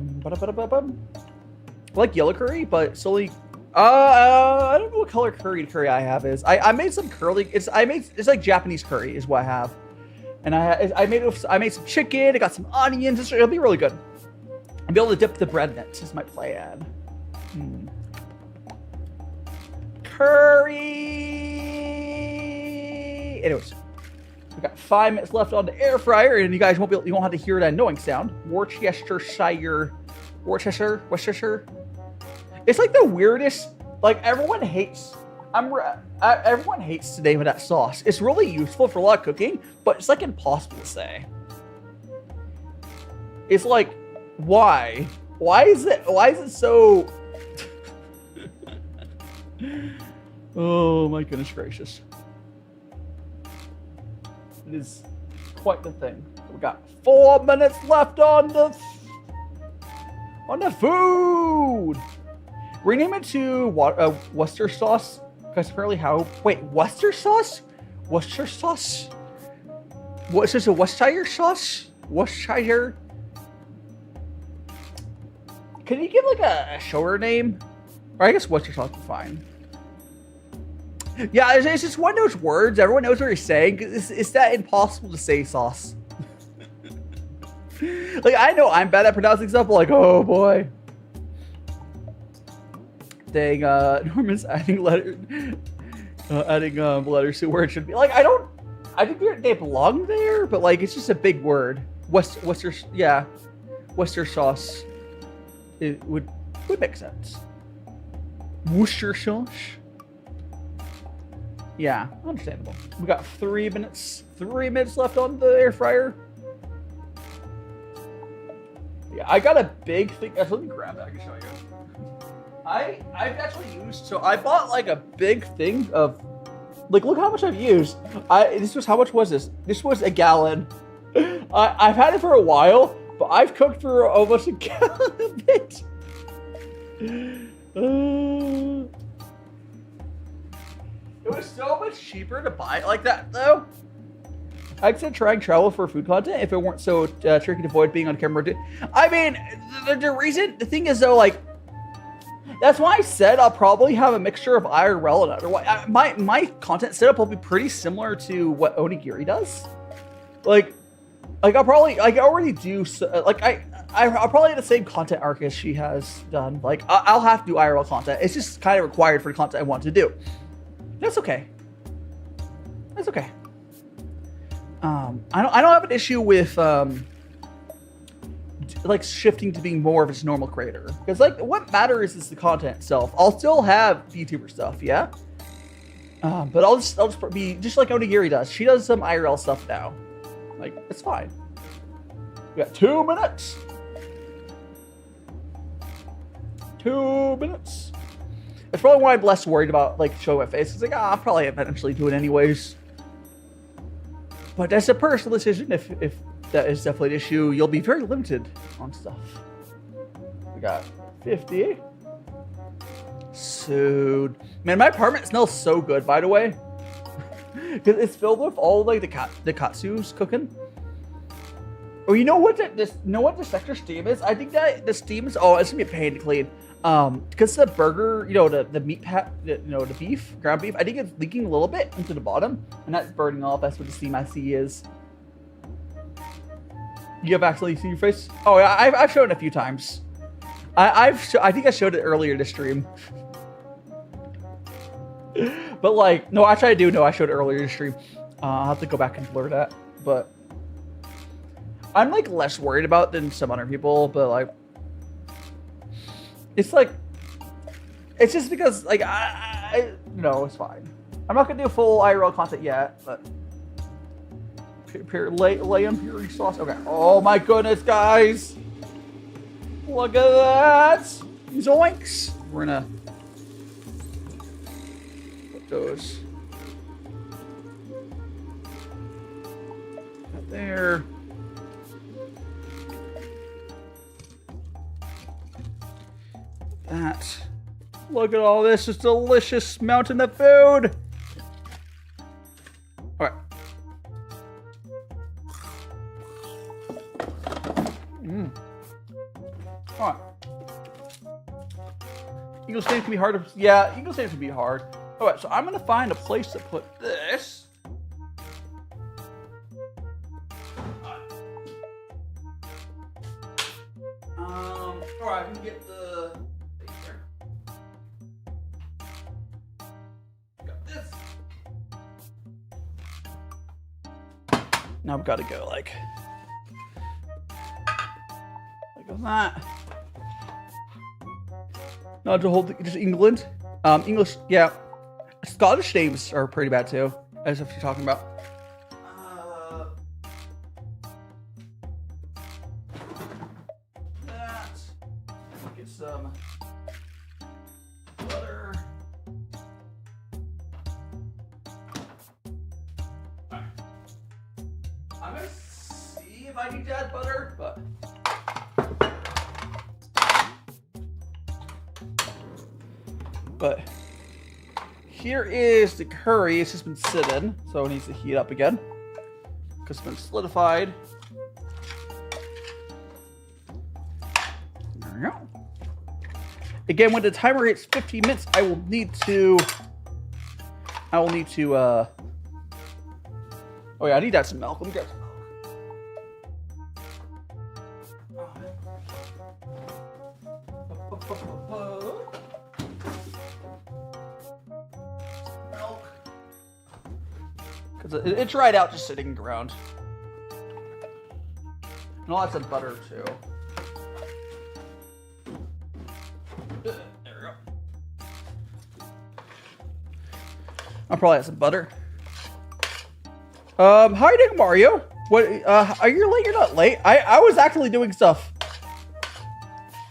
[SPEAKER 1] like yellow curry, but solely. I don't know what color curry I have is. I made some curly. It's like Japanese curry is what I have, and I made some chicken. I got some onions. It'll be really good. I'll be able to dip the bread in it. Is my plan. Curry. Anyways. We got 5 minutes left on the air fryer, and you guys you won't have to hear that annoying sound. Worcestershire. It's like the weirdest. Like everyone hates the name of that sauce. It's really useful for a lot of cooking, but it's like impossible to say. It's like, why? Why is it so? Oh my goodness gracious. It is quite the thing. We got 4 minutes left on the food. Rename it to Worcester sauce, because apparently Worcester sauce? Worcester sauce? What's this? A Worcestershire sauce? Worcestershire? Can you give like a shorter name? Or I guess Worcester sauce is fine. Yeah, it's just one of those words. Everyone knows what you're saying. It's that impossible to say sauce. Like, I know I'm bad at pronouncing stuff, but like, oh boy. Dang, Norman's adding letters to where it should be. Like, I think they belong there, but like, it's just a big word. Worcester sauce. It would make sense. Worcester sauce. Yeah, understandable. We got 3 minutes left on the air fryer. Yeah, I got a big thing. Let me grab that. I can show you. I've actually used. So I bought like a big thing of. Like, look how much I've used. How much was this? This was a gallon. I've had it for a while, but I've cooked for almost a gallon of it. It was so much cheaper to buy it like that, though. I'd say try and travel for food content if it weren't so tricky to avoid being on camera. I mean, the thing is, though, like, that's why I said I'll probably have a mixture of IRL and otherwise. My content setup will be pretty similar to what Onigiri does. Like I'll probably, like, I already do, like, I'll probably have the same content arc as she has done. Like, I'll have to do IRL content. It's just kind of required for the content I want to do. That's okay. That's okay. I don't have an issue with like shifting to being more of its normal creator, because like what matters is the content itself. I'll still have VTuber stuff, yeah. But I'll just be just like Onigiri does. She does some IRL stuff now. Like, it's fine. We got 2 minutes. 2 minutes. It's probably why I'm less worried about like showing my face. It's like, I'll probably eventually do it anyways. But that's a personal decision. If that is definitely an issue, you'll be very limited on stuff. We got 50. So, man, my apartment smells so good, by the way. Because it's filled with all like the katsu's cooking. Oh, you know what this extra steam is? I think that the steam is, oh, it's gonna be a pain to clean. Because the burger, you know, the meat the beef, ground beef, I think it's leaking a little bit into the bottom, and that's burning off. That's what the steam I see is. You have actually seen your face? Oh yeah, I've shown it a few times. I think I showed it earlier this stream. But like, no, actually I do know I showed it earlier this stream. I'll have to go back and blur that. But I'm like less worried about it than some other people, but like, it's like, it's just because like, no, it's fine. I'm not gonna do full IRL content yet, but lay puree sauce. Okay. Oh my goodness, guys. Look at that. Zoinks. We're gonna put those right there. That. Look at all this. It's delicious mountain of food. All right. All right. Eagle stands can be hard to, yeah, eagle stands can be hard. All right, so I'm gonna find a place to put this. All right, I can get the thing here. Got this. Now I've got to go like that. Not to hold just England. English, yeah. Scottish names are pretty bad too, as if you're talking about. That. Get some butter. Right. I'm gonna see if I need to add butter, but. But here is the curry. It's just been sitting, so it needs to heat up again because it's been solidified. There we go. Again, when the timer hits 15 minutes, I will need to. Oh yeah, I need to add some milk. Let me grab some milk. It's dried out just sitting around. And I'll add some butter too. There we go. I'll probably add some butter. How are you doing, Mario? What, are you late? You're not late. I was actually doing stuff.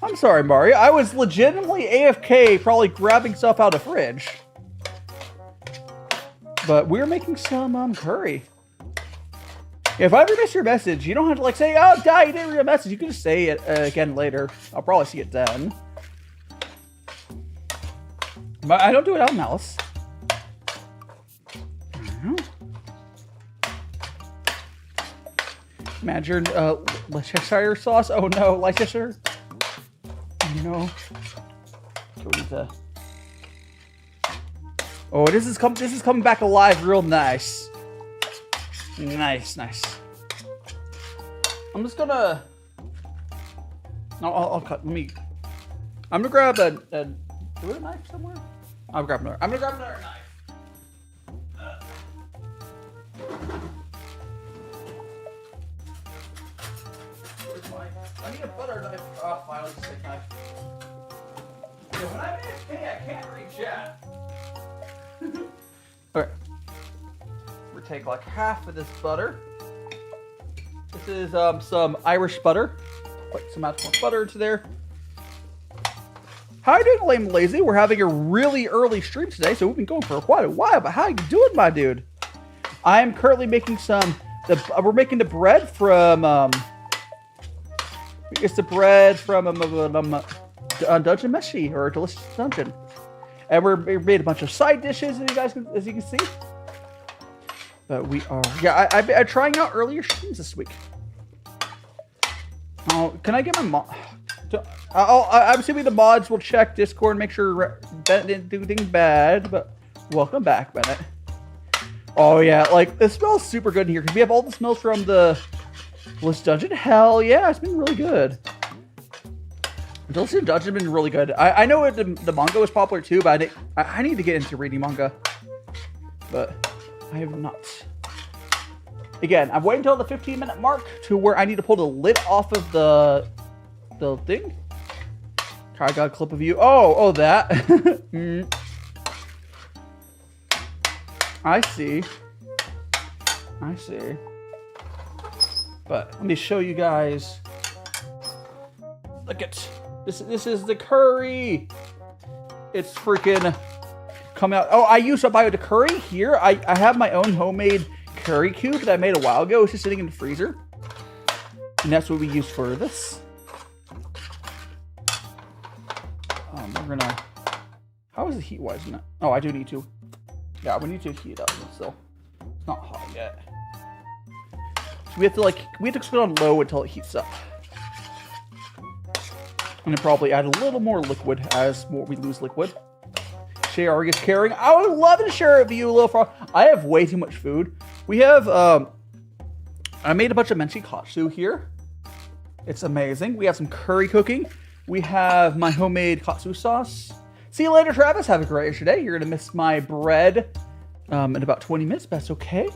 [SPEAKER 1] I'm sorry, Mario. I was legitimately AFK, probably grabbing stuff out of the fridge. But we're making some curry. If I ever miss your message, you don't have to like say, "Oh, Dai, you didn't read a message." You can just say it again later. I'll probably see it then. But I don't do it out of malice. Imagine Leicestershire sauce. Oh no, Leicester. You know. So we need to. Oh, this is coming back alive real nice. Nice. I'm just gonna. No, I'll cut. I'm gonna grab a. Do we have a knife somewhere? I'm gonna grab another knife. Where's my? I need a butter knife. Oh, finally, stick knife. Yeah, when I'm AFK, I can't reach yet. Okay. We'll take like half of this butter. This This is some Irish butter. Put some more butter into there. How are you doing, Lame Lazy? We're having a really early stream today, so we've been going for quite a while. But how are you doing, my dude? I am currently making we're making the bread from it's the bread from Dungeon Meshi, or Delicious Dungeon, and we made a bunch of side dishes, as you can see. But we are, I'm trying out earlier streams this week. Oh, can I get my mod? I'm assuming the mods will check Discord and make sure Bennett didn't do anything bad. But welcome back, Bennett. Oh yeah, like it smells super good in here because we have all the smells from the Delicious Dungeon. Hell yeah, it's been really good. Delicious Dungeon has been really good. I know the manga was popular too, but I need to get into reading manga, but I have not. Again, I'm waiting until the 15-minute mark to where I need to pull the lid off of the thing. I got a clip of you. Oh, that. I see. But let me show you guys. Look at this is the curry. It's freaking coming out. Oh, I used to buy the curry here. I have my own homemade curry cube that I made a while ago. It's just sitting in the freezer. And that's what we use for this. We're gonna. How is the heat wise? Oh, I do need to. Yeah, we need to heat it up still. It's not hot yet. So we have to put it on low until it heats up. And then probably add a little more liquid as we lose liquid. Sherry is carrying. I would love to share it with you, Little Frog. I have way too much food. We have I made a bunch of menchi katsu here. It's amazing. We have some curry cooking. We have my homemade katsu sauce. See you later, Travis. Have a great day. You're gonna miss my bread in about 20 minutes, but that's okay.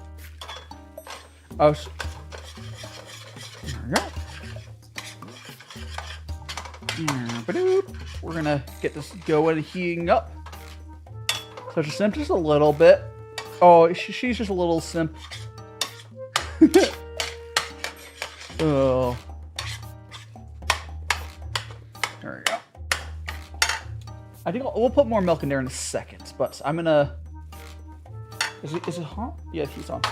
[SPEAKER 1] There we go. We're gonna get this going, heating up. So just simp just a little bit. Oh, she's just a little simp. Oh. There we go. I think we'll put more milk in there in a second, but I'm gonna. Is it hot? Yeah, he's on.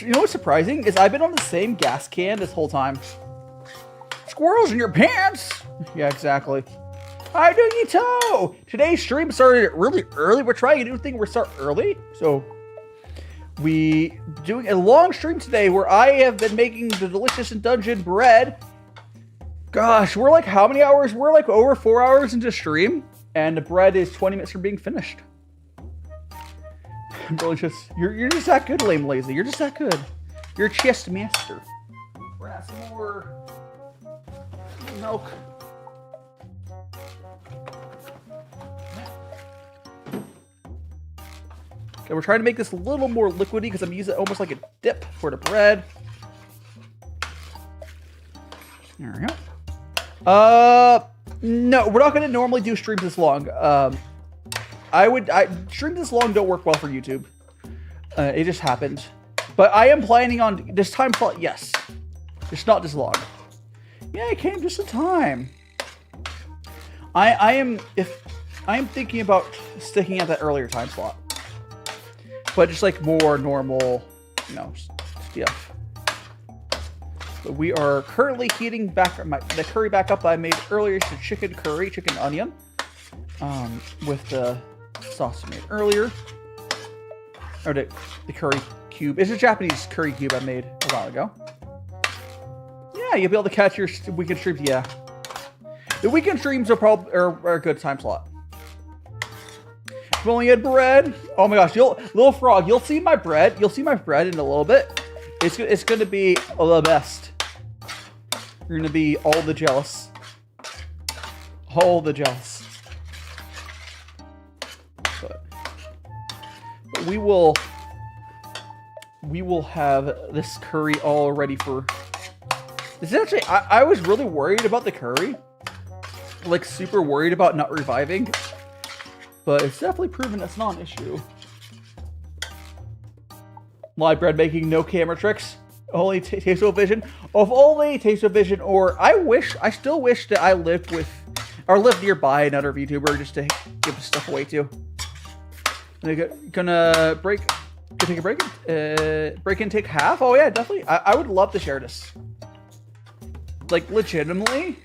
[SPEAKER 1] You know what's surprising is I've been on the same gas can this whole time. Squirrels in your pants. Yeah, exactly. How you doing, Ito? Today's stream started really early. We're trying a new thing. We're start early, so we doing a long stream today where I have been making the Delicious Dungeon bread. Gosh, we're like how many hours? We're like over 4 hours into stream, and the bread is 20 minutes from being finished. Delicious. You're just that good, Lame Lazy. You're just that good. You're a chest master. We're gonna have some more milk. Okay, we're trying to make this a little more liquidy because I'm using it almost like a dip for the bread. There we go. No, we're not going to normally do streams this long. Streams this long don't work well for YouTube. It just happened. But I am planning on this time slot, yes. Just not this long. Yeah, it came just in time. I am thinking about sticking at that earlier time slot. But just like more normal, stuff. But we are currently heating back the curry back up I made earlier. It's the chicken onion, with the sauce I made earlier. Or the curry cube. It's a Japanese curry cube I made a while ago. Yeah, you'll be able to catch your weekend streams. Yeah, the weekend streams are a good time slot. We've only had bread. Oh my gosh, Little Frog, you'll see my bread. You'll see my bread in a little bit. It's going to be the best. You're going to be all the jealous. All the jealous. But we will have this curry all ready for. This is actually, I was really worried about the curry. Like super worried about not reviving. But it's definitely proven that's not an issue. Live bread making, no camera tricks. Only taste-o-vision. If only taste-o-vision, or I still wish that I lived with, or lived nearby another VTuber just to give stuff away to. Gonna take a break? Break and take half? Oh yeah, definitely. I would love to share this. Like, legitimately.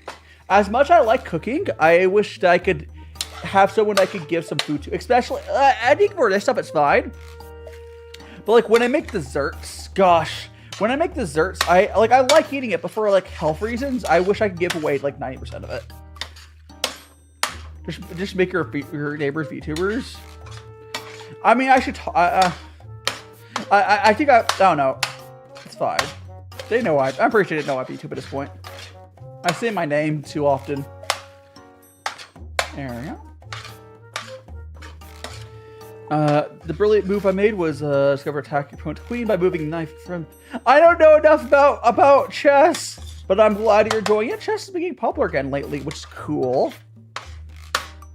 [SPEAKER 1] As much as I like cooking, I wish that I could have someone I could give some food to. Especially, I think for this stuff it's fine. But like when I make desserts, gosh. When I make desserts, I like eating it, but for like health reasons, I wish I could give away like 90% of it. Just make your neighbors VTubers. I mean, I should. I think I don't know. It's fine. They know I'm pretty sure they know I VTube at this point. I say my name too often. There we go. The brilliant move I made was discover attack your opponent's queen by moving knife from. I don't know enough about chess, but I'm glad you're enjoying it. Chess is becoming popular again lately, which is cool.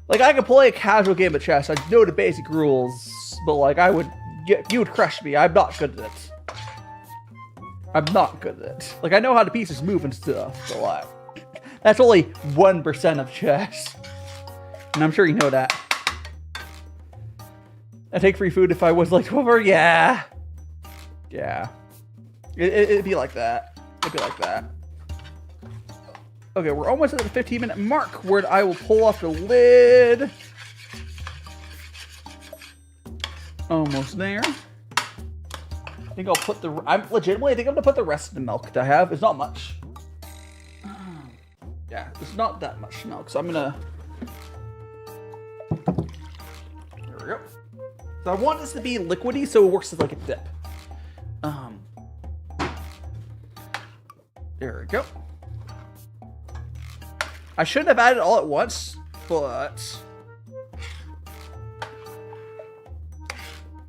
[SPEAKER 1] Like I could play a casual game of chess. I know the basic rules, but like you would crush me. I'm not good at it. I'm not good at it. Like I know how the pieces move and stuff, but like that's only 1% of chess, and I'm sure you know that. I take free food if I was like 12 or yeah. It'd be like that. It'd be like that. Okay, we're almost at the 15-minute mark where I will pull off the lid. Almost there. I think I'll put I think I'm gonna put the rest of the milk that I have. It's not much. Yeah, it's not that much milk, so I'm gonna. There we go. So I want this to be liquidy so it works as like a dip. There we go. I shouldn't have added it all at once, but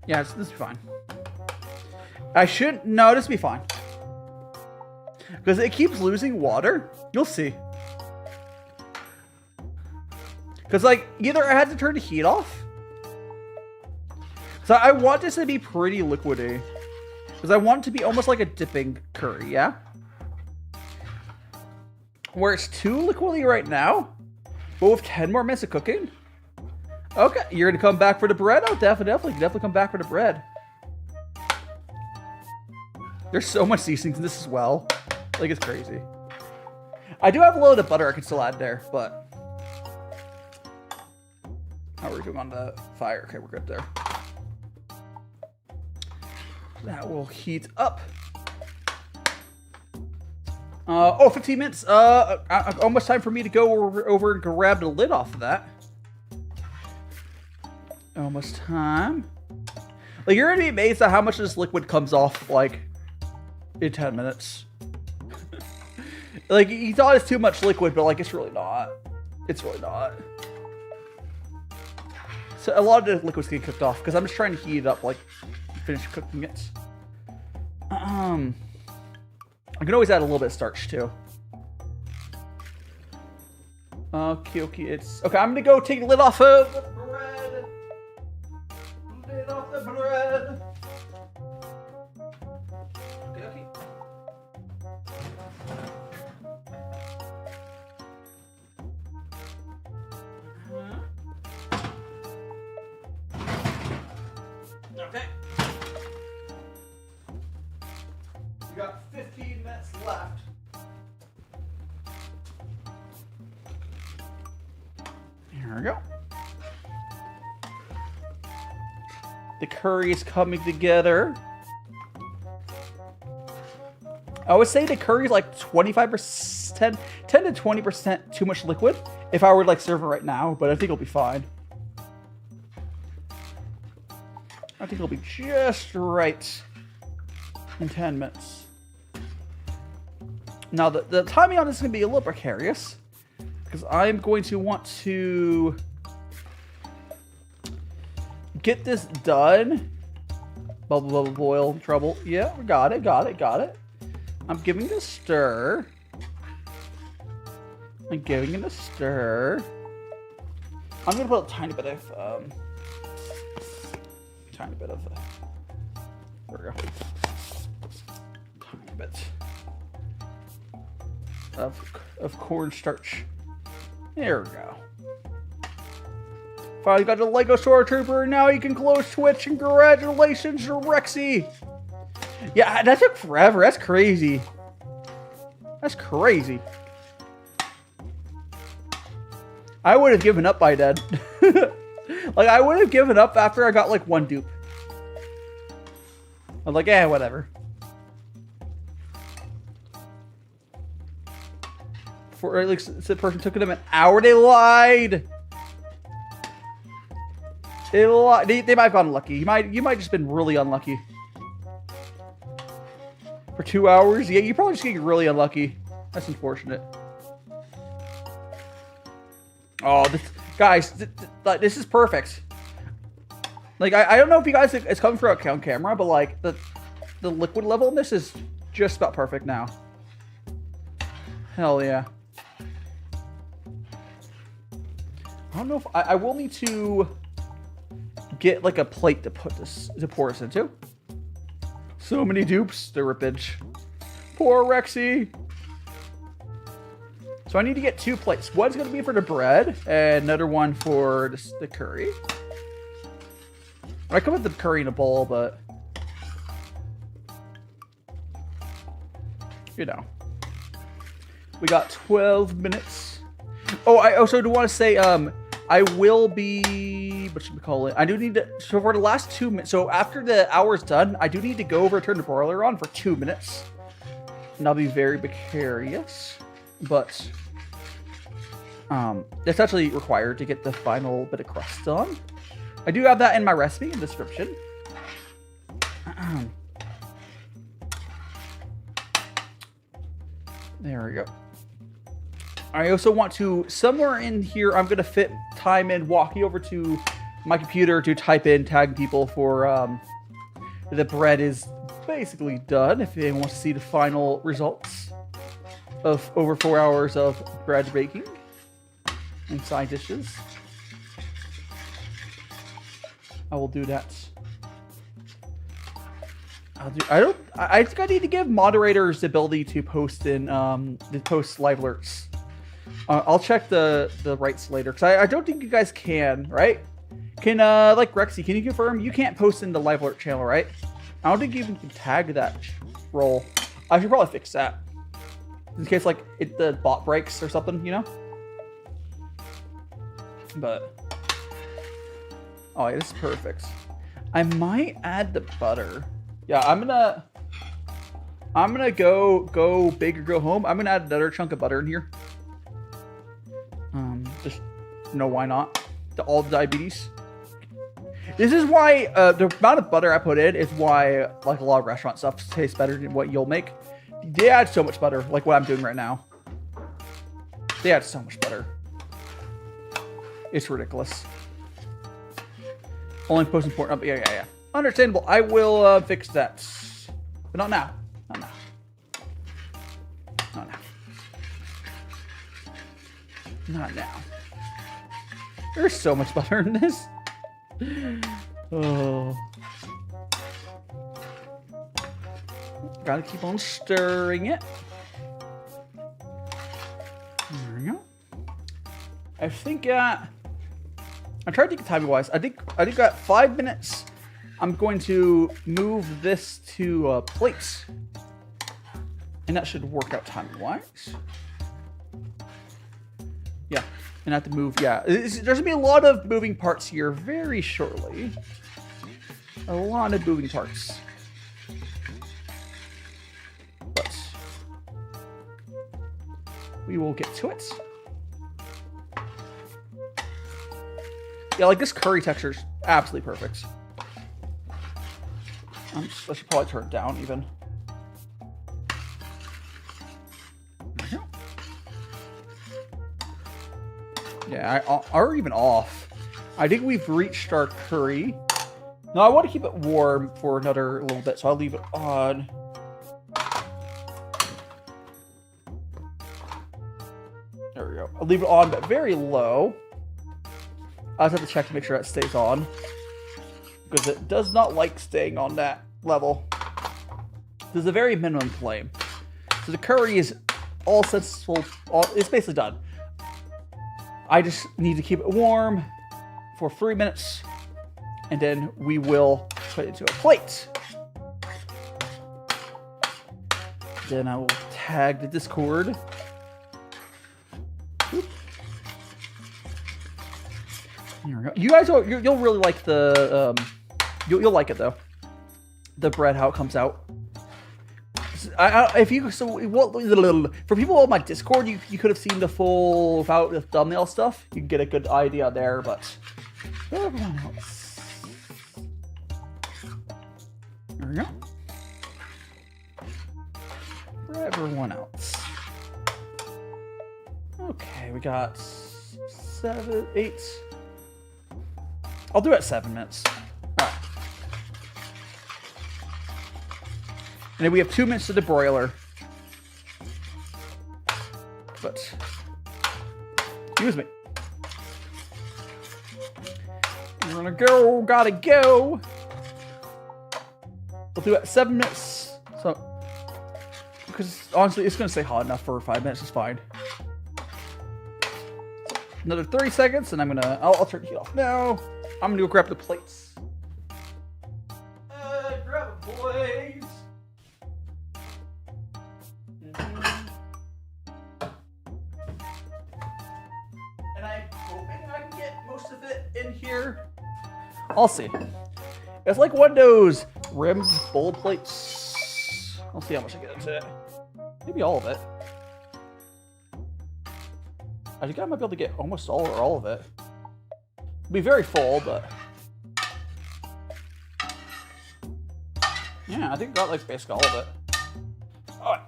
[SPEAKER 1] yeah, this will be fine. No, this will be fine. Because it keeps losing water. You'll see. Because like, either I had to turn the heat off. So I want this to be pretty liquidy. Because I want it to be almost like a dipping curry, yeah? Where it's too liquidy right now, but with 10 more minutes of cooking. Okay, you're gonna come back for the bread? Oh, definitely come back for the bread. There's so much seasoning in this as well. Like, it's crazy. I do have a load of butter I can still add there, but how are we doing on the fire? Okay, we're good there. That will heat up. 15 minutes. Almost time for me to go over and grab the lid off of that. Almost time. Like, you're gonna be amazed at how much of this liquid comes off, like, in 10 minutes. Like, you thought it's too much liquid, but, like, it's really not. It's really not. So, a lot of the liquid's getting cooked off, because I'm just trying to heat it up, like, finish cooking it. I can always add a little bit of starch too. Okay, it's okay. I'm gonna go take the lid off of the bread. Lid off the bread. Okay. Okay. We got 15 minutes left. Here we go. The curry is coming together. I would say the curry is like 25%, 10 to 20% too much liquid if I were to like serve it right now, but I think it'll be fine. I think it'll be just right in 10 minutes. Now, the timing on this is going to be a little precarious because I'm going to want to get this done. Bubble, bubble, boil, trouble. Yeah, got it. I'm giving it a stir. I'm going to put a tiny bit of There we go. Tiny bit of cornstarch. There we go. Finally got the Lego Stormtrooper, and now you can close Twitch. Congratulations, Rexy. Yeah, that took forever. That's crazy. That's crazy. I would have given up by then. Like, I would have given up after I got, like, one dupe. I'm like, eh, whatever. For at least the person took them an hour. They lied. They lied. They might have gotten lucky. You might just been really unlucky. For 2 hours? Yeah, you probably just get really unlucky. That's unfortunate. Oh, guys, this is perfect. Like, I don't know if you guys, it's coming through on camera, but like, the liquid level in this is just about perfect now. Hell yeah. I don't know if, I will need to get like a plate to pour this into. So many dupes, the rippage. Poor Rexy. So I need to get 2 plates. One's going to be for the bread, and another one for the curry. I come with the curry in a bowl, but you know, we got 12 minutes. Oh, I also do want to say, I will be, what should we call it? I do need to, so for the last 2 minutes, so after the hour's done, I do need to go over, turn the broiler on for 2 minutes. And I'll be very precarious. But it's actually required to get the final bit of crust done. I do have that in my recipe in the description. There we go. I also want to, somewhere in here, I'm going to fit time in walking over to my computer to type in tag people for the bread is basically done. If anyone wants to see the final results of over 4 hours of bread baking and side dishes, I will do that. I think I need to give moderators the ability to post in to post live alerts. I'll check the rights later, because I don't think you guys can, right? Can like Rexy, can you confirm you can't post in the live alert channel, right? I don't think you even can tag that role. I should probably fix that in case like the bot breaks or something, you know. But oh, yeah, this is perfect. I might add the butter. Yeah, I'm gonna go big or go home. I'm gonna add another chunk of butter in here. Just why not? All the diabetes. This is why the amount of butter I put in is why like a lot of restaurant stuff tastes better than what you'll make. They add so much butter, like what I'm doing right now. They add so much butter. It's ridiculous. Only post important. Yeah. Understandable. I will fix that, but not now. Not now. Not now. Not now. There's so much butter in this. Oh. Gotta keep on stirring it. There we go. I think I'm trying to think timing wise. I think got 5 minutes. I'm going to move this to plates, and that should work out timing wise. Yeah, and I have to move. Yeah, there's gonna be a lot of moving parts here very shortly. A lot of moving parts. But we will get to it. Yeah, like this curry texture is absolutely perfect. I should probably turn it down even. Yeah, or even off. I think we've reached our curry. No, I want to keep it warm for another little bit, so I'll leave it on. There we go. I'll leave it on, but very low. I just have to check to make sure that stays on, because it does not like staying on that level. This is a very minimum flame. So the curry is all successful. It's basically done. I just need to keep it warm for 3 minutes, and then we will put it into a plate. Then I will tag the Discord. Oop. Here we go. You guys, you'll really like the. You'll like it though. The bread, how it comes out. If you for people on my Discord, you could have seen the full without the thumbnail stuff. You can get a good idea there, but everyone else. There we go. For everyone else. Okay, we got 7, 8. I'll do it at 7 minutes. Alright. And then we have 2 minutes to the broiler. But excuse me. We're gonna go, gotta go. We'll do it at 7 minutes. So because honestly it's gonna stay hot enough for 5 minutes, it's fine. Another 30 seconds and I'll turn the heat off now. I'm gonna go grab the plates. Grab a plate. And I'm hoping I can get most of it in here. I'll see. It's like one of those rimmed bowl plates. I'll see how much I get into it. Maybe all of it. I think I might be able to get almost all of it. It'll be very full, but yeah, I think I got like basically all of it. Alright.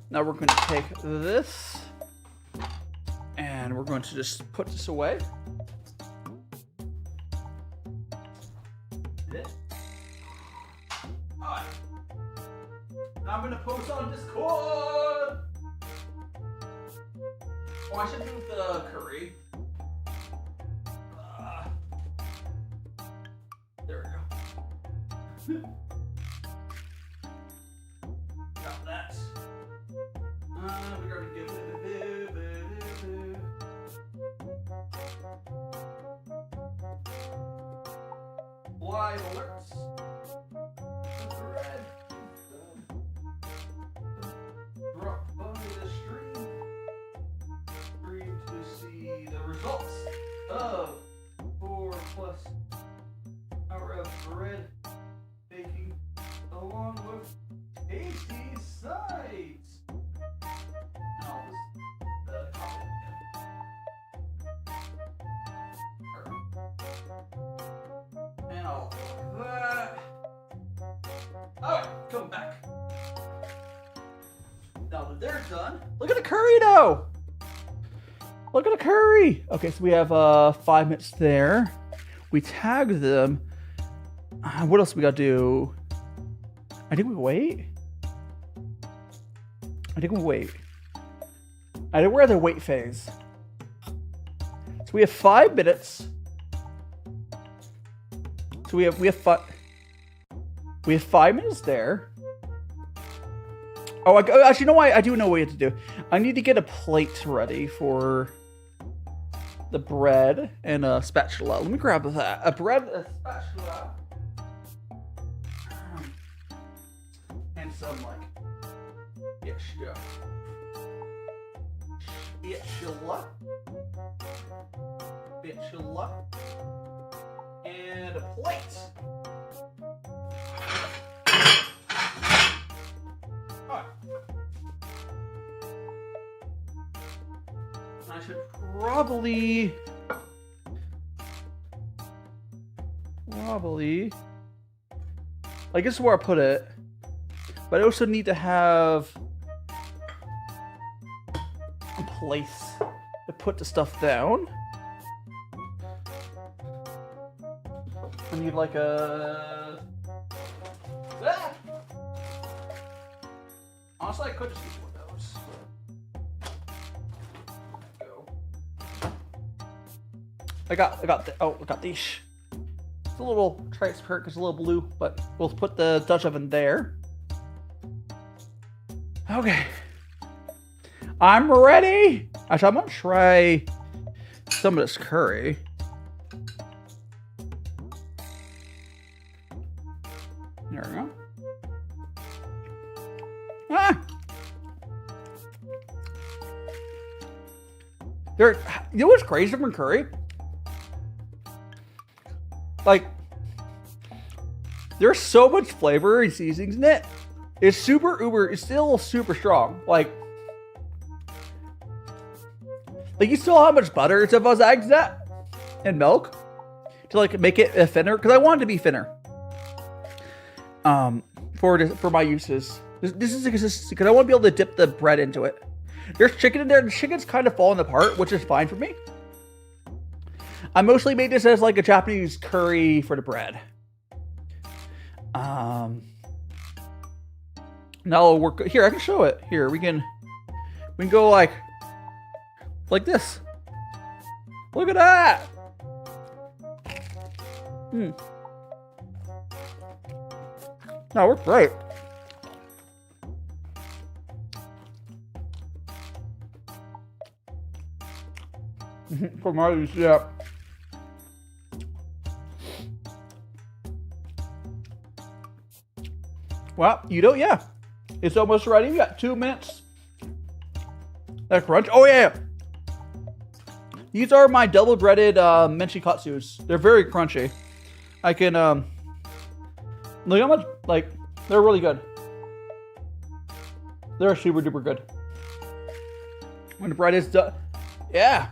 [SPEAKER 1] Now we're going to take this and we're going to just put this away. Alright. Now I'm going to post on Discord. Oh, I should do the curry. There we go. Got that. We're going to give it live alerts. Red. Drop by the stream. To see the results of 4+ hour of bread baking along with tasty sides. Now this and all that. Alright, come back. Now that they're done, look at the curry dough. Look at the curry! Okay, so we have 5 minutes there. We tagged them. What else we gotta do? I think we wait. I think we're at the wait phase. So we have 5 minutes. So we have 5 minutes there. Oh, actually, you know what? I do know what we have to do. I need to get a plate ready for the bread and a spatula. Let me grab that. A bread, a spatula, and some spatula, and a plate. I should probably I guess where I put it, but I also need to have a place to put the stuff down. I need like a honestly I could just use one of those. I got these. It's a little transparent because it's a little blue, but we'll put the Dutch oven there. Okay. I'm ready. Actually, I'm gonna try some of this curry. There we go. Ah! You know what's crazy from curry? Like, there's so much flavor and seasonings in it. It's it's still super strong. Like you saw how much butter it's of those eggs that and milk to like make it thinner because I want it to be thinner. For my uses, this is because I want to be able to dip the bread into it. There's chicken in there. The chicken's kind of falling apart, which is fine for me. I mostly made this as like a Japanese curry for the bread. Now we're here. I can show it. Here we can go like this. Look at that. No, we're great. For my use, yeah. Well, yeah. It's almost ready. We got 2 minutes. That crunch. Oh yeah. These are my double breaded menchi katsus. They're very crunchy. I can look how much they're really good. They're super duper good. When the bread is done, yeah.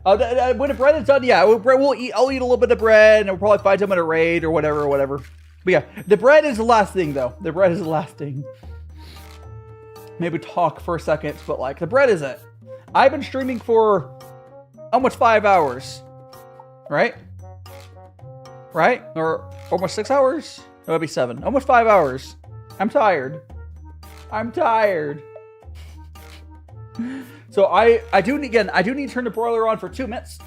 [SPEAKER 1] When the bread is done, yeah, I'll eat a little bit of bread, and we'll probably find some at a raid or whatever. But yeah, the bread is the last thing, though. The bread is the last thing. Maybe talk for a second, but like the bread is it. I've been streaming for almost 5 hours, right? Or almost 6 hours? It would be 7. Almost 5 hours. I'm tired. So I do need to turn the broiler on for 2 minutes.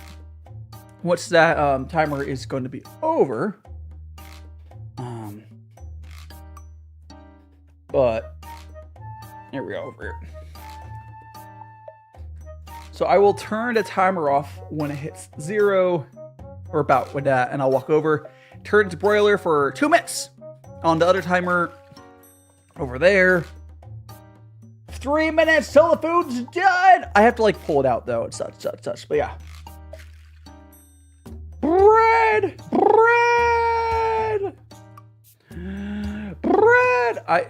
[SPEAKER 1] Once that timer is going to be over. But here we go over here. So I will turn the timer off when it hits 0 or about with that, and I'll walk over, turn it to broiler for 2 minutes on the other timer over there. 3 minutes till the food's done. I have to like pull it out though. It's such. But yeah. Bread.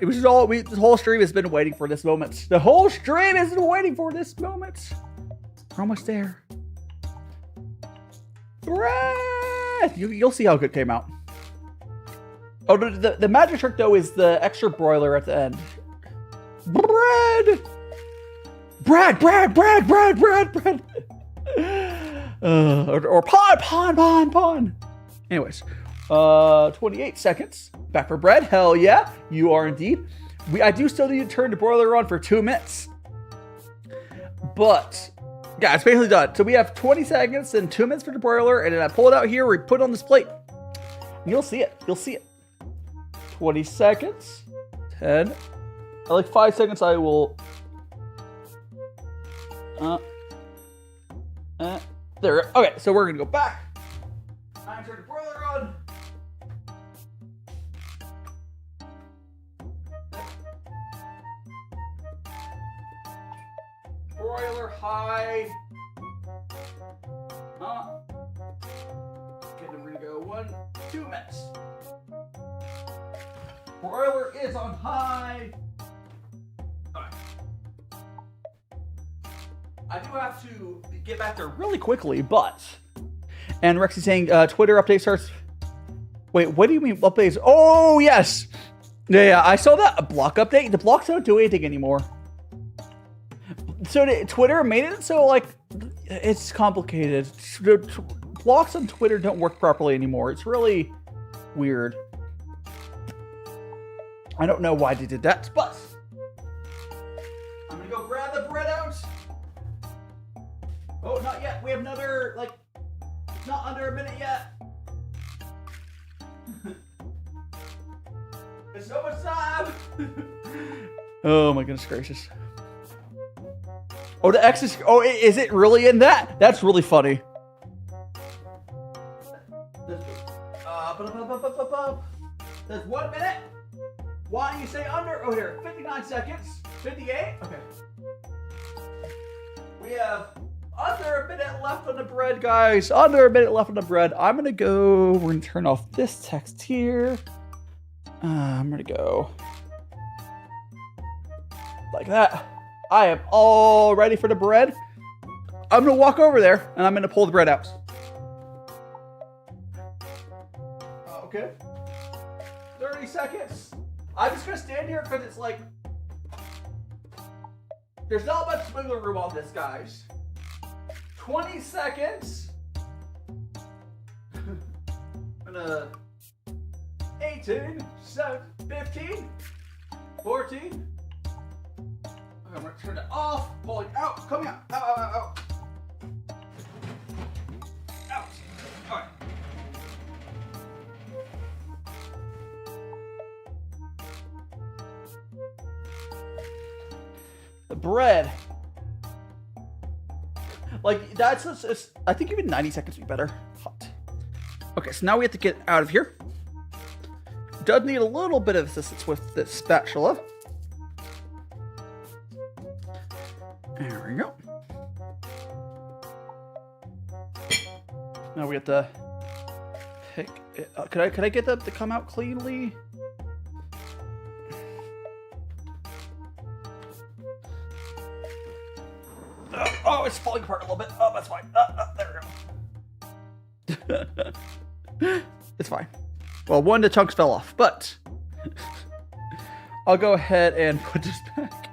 [SPEAKER 1] This whole stream has been waiting for this moment. The whole stream has been waiting for this moment. We're almost there. Bread. You'll see how good it came out. Oh, the magic trick though is the extra broiler at the end. Bread. Or pawn. Anyways, 28 seconds. Back for bread. Hell yeah, you are indeed. I do still need to turn the broiler on for 2 minutes. But yeah, it's basically done. So we have 20 seconds and 2 minutes for the broiler, and then I pull it out here. We put it on this plate. You'll see it. 20 seconds. 10. I like 5 seconds. I will. There. Okay, so we're gonna go back. I turn the broiler on. Broiler high. Okay, then we're gonna go 2 minutes. Broiler is on high. Alright. I do have to get back there really quickly, but. And Rexy's saying Twitter update starts. Wait, what do you mean updates? Oh, yes. Yeah, I saw that. A block update. The blocks don't do anything anymore. So Twitter made it so, like, it's complicated. Blocks on Twitter don't work properly anymore. It's really weird. I don't know why they did that, but I'm gonna go grab the bread out. Oh, not yet. We have another, like, not under a minute yet. It's so much time. Oh my goodness gracious. Oh, the X is. Oh, is it really in that? That's really funny. There's 1 minute. Why do you say under? Oh, here, 59 seconds. 58. Okay. We have under a minute left on the bread, guys. Under a minute left on the bread. I'm gonna go. We're gonna turn off this text here. I'm gonna go like that. I am all ready for the bread. I'm gonna walk over there and I'm gonna pull the bread out. Okay. 30 seconds. I'm just gonna stand here because it's like there's not much wiggle room on this, guys. 20 seconds. I'm gonna 18, 15, 14. I'm gonna turn it off, pulling out, coming out, out. Out. All right. The bread. Like, that's, I think even 90 seconds would be better. Hot. Okay, so now we have to get out of here. Does need a little bit of assistance with this spatula. There we go. Now we have to pick it up. Could I get that to come out cleanly? Oh, it's falling apart a little bit. Oh, that's fine. There we go. It's fine. Well, one of the chunks fell off, but I'll go ahead and put this back.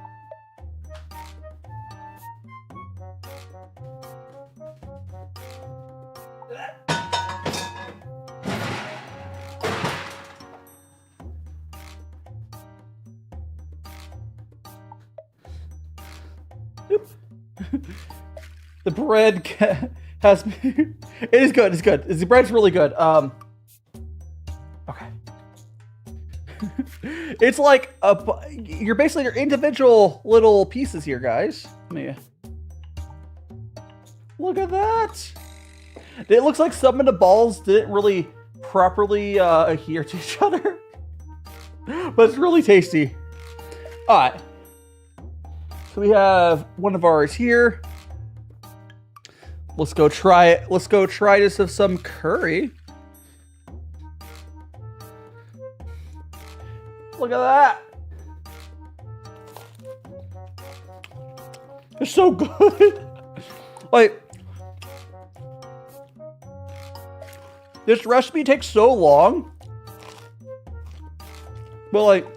[SPEAKER 1] The bread has it is good. It's good. The bread's really good. Okay. It's like you're basically your individual little pieces here, guys. Look at that. It looks like some of the balls didn't really properly adhere to each other, but it's really tasty. All right. So we have one of ours here. Let's go try it. Let's go try this with some curry. Look at that. It's so good. Like, this recipe takes so long. But like,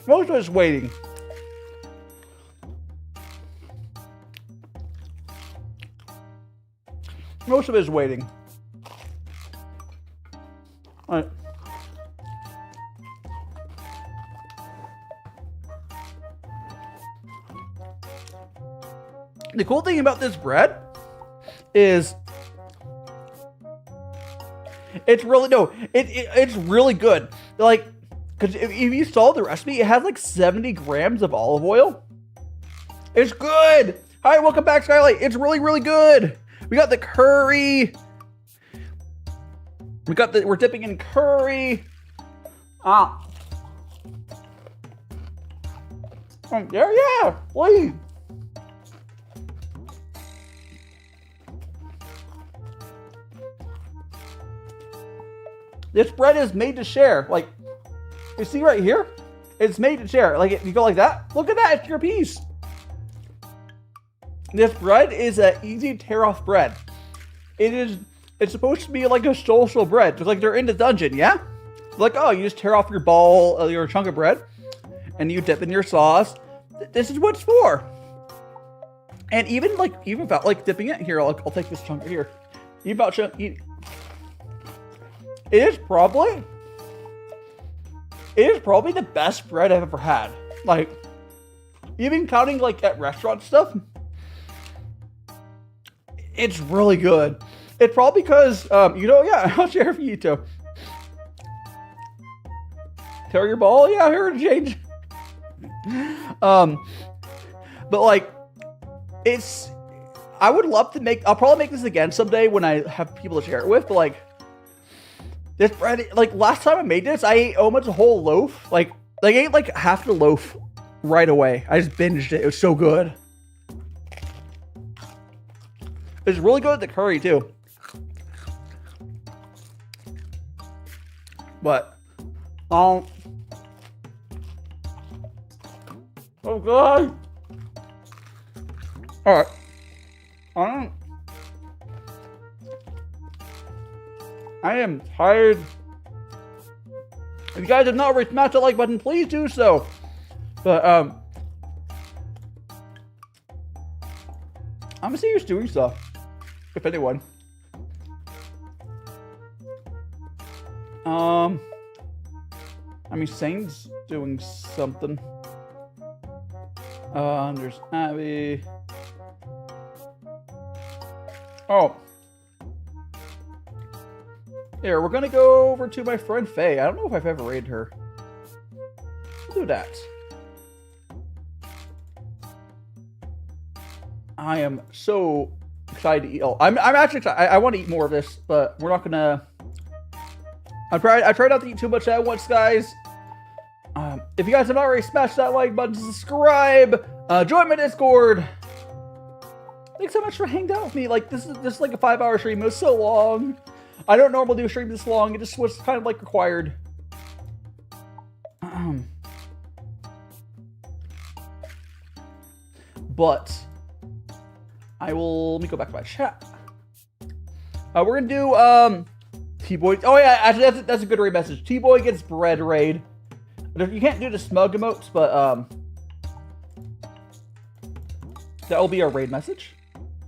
[SPEAKER 1] most of it's waiting. Most of it is waiting. All right. The cool thing about this bread is it's really it's really good. Like, because if you saw the recipe, it has like 70 grams of olive oil. It's good. Hi, welcome back, Skylight. It's really, really good. We got the curry. We're dipping in curry. Yeah, please. This bread is made to share. Like, you see right here? It's made to share. Like, if you go like that, look at that, it's your piece. This bread is an easy tear off bread. It's supposed to be like a social bread. It's like they're in the dungeon, yeah? Like, oh, you just tear off your ball, your chunk of bread, and you dip in your sauce. This is what it's for. And even without like dipping it here, I'll take this chunk here. It is probably the best bread I've ever had. Like, even counting like at restaurant stuff, it's really good. It's probably because, yeah, I'll share for you too. Tear your ball? Yeah, here to change. But like, I would love to I'll probably make this again someday when I have people to share it with, but like, this bread, like last time I made this, I ate almost a whole loaf. Like I ate like half the loaf right away. I just binged it. It was so good. It's really good at the curry too. But, oh god. All right. I am tired. If you guys have not already smashed that like button, please do so. But I'm gonna see who's doing stuff, if anyone. I mean, Sane's doing something. There's Abby. Oh. Here, we're gonna go over to my friend Faye. I don't know if I've ever raided her. Let's do that. I am so excited to eat. Oh, I'm actually excited. I want to eat more of this, but we're not gonna. I tried not to eat too much at once, guys. If you guys have not already smashed that like button, subscribe, join my Discord. Thanks so much for hanging out with me. Like, this is just like a 5-hour stream. It was so long. I don't normally do a stream this long. It just was kind of like required. But I will, let me go back to my chat. We're gonna do T-Boy. Oh yeah, actually that's a good raid message. T-Boy gets bread raid. You can't do the smug emotes, but that will be our raid message.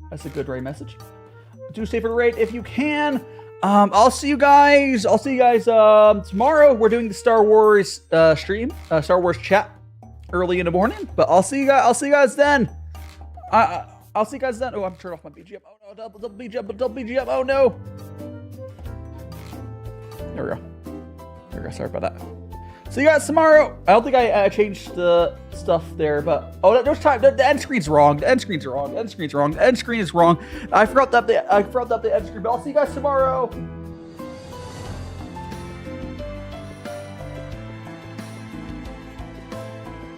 [SPEAKER 1] That's a good raid message. Do stay for the raid if you can. I'll see you guys. Tomorrow. We're doing the Star Wars stream, Star Wars chat, early in the morning. But I'll see you guys then. I'll see you guys then. Oh, I'm turning off my BGM. Oh no, double BGM. Oh no. There we go. Sorry about that. See you guys tomorrow. I don't think I changed the stuff there, but there's time. The end screen's wrong. The end screen is wrong. I forgot that the end screen. But I'll see you guys tomorrow.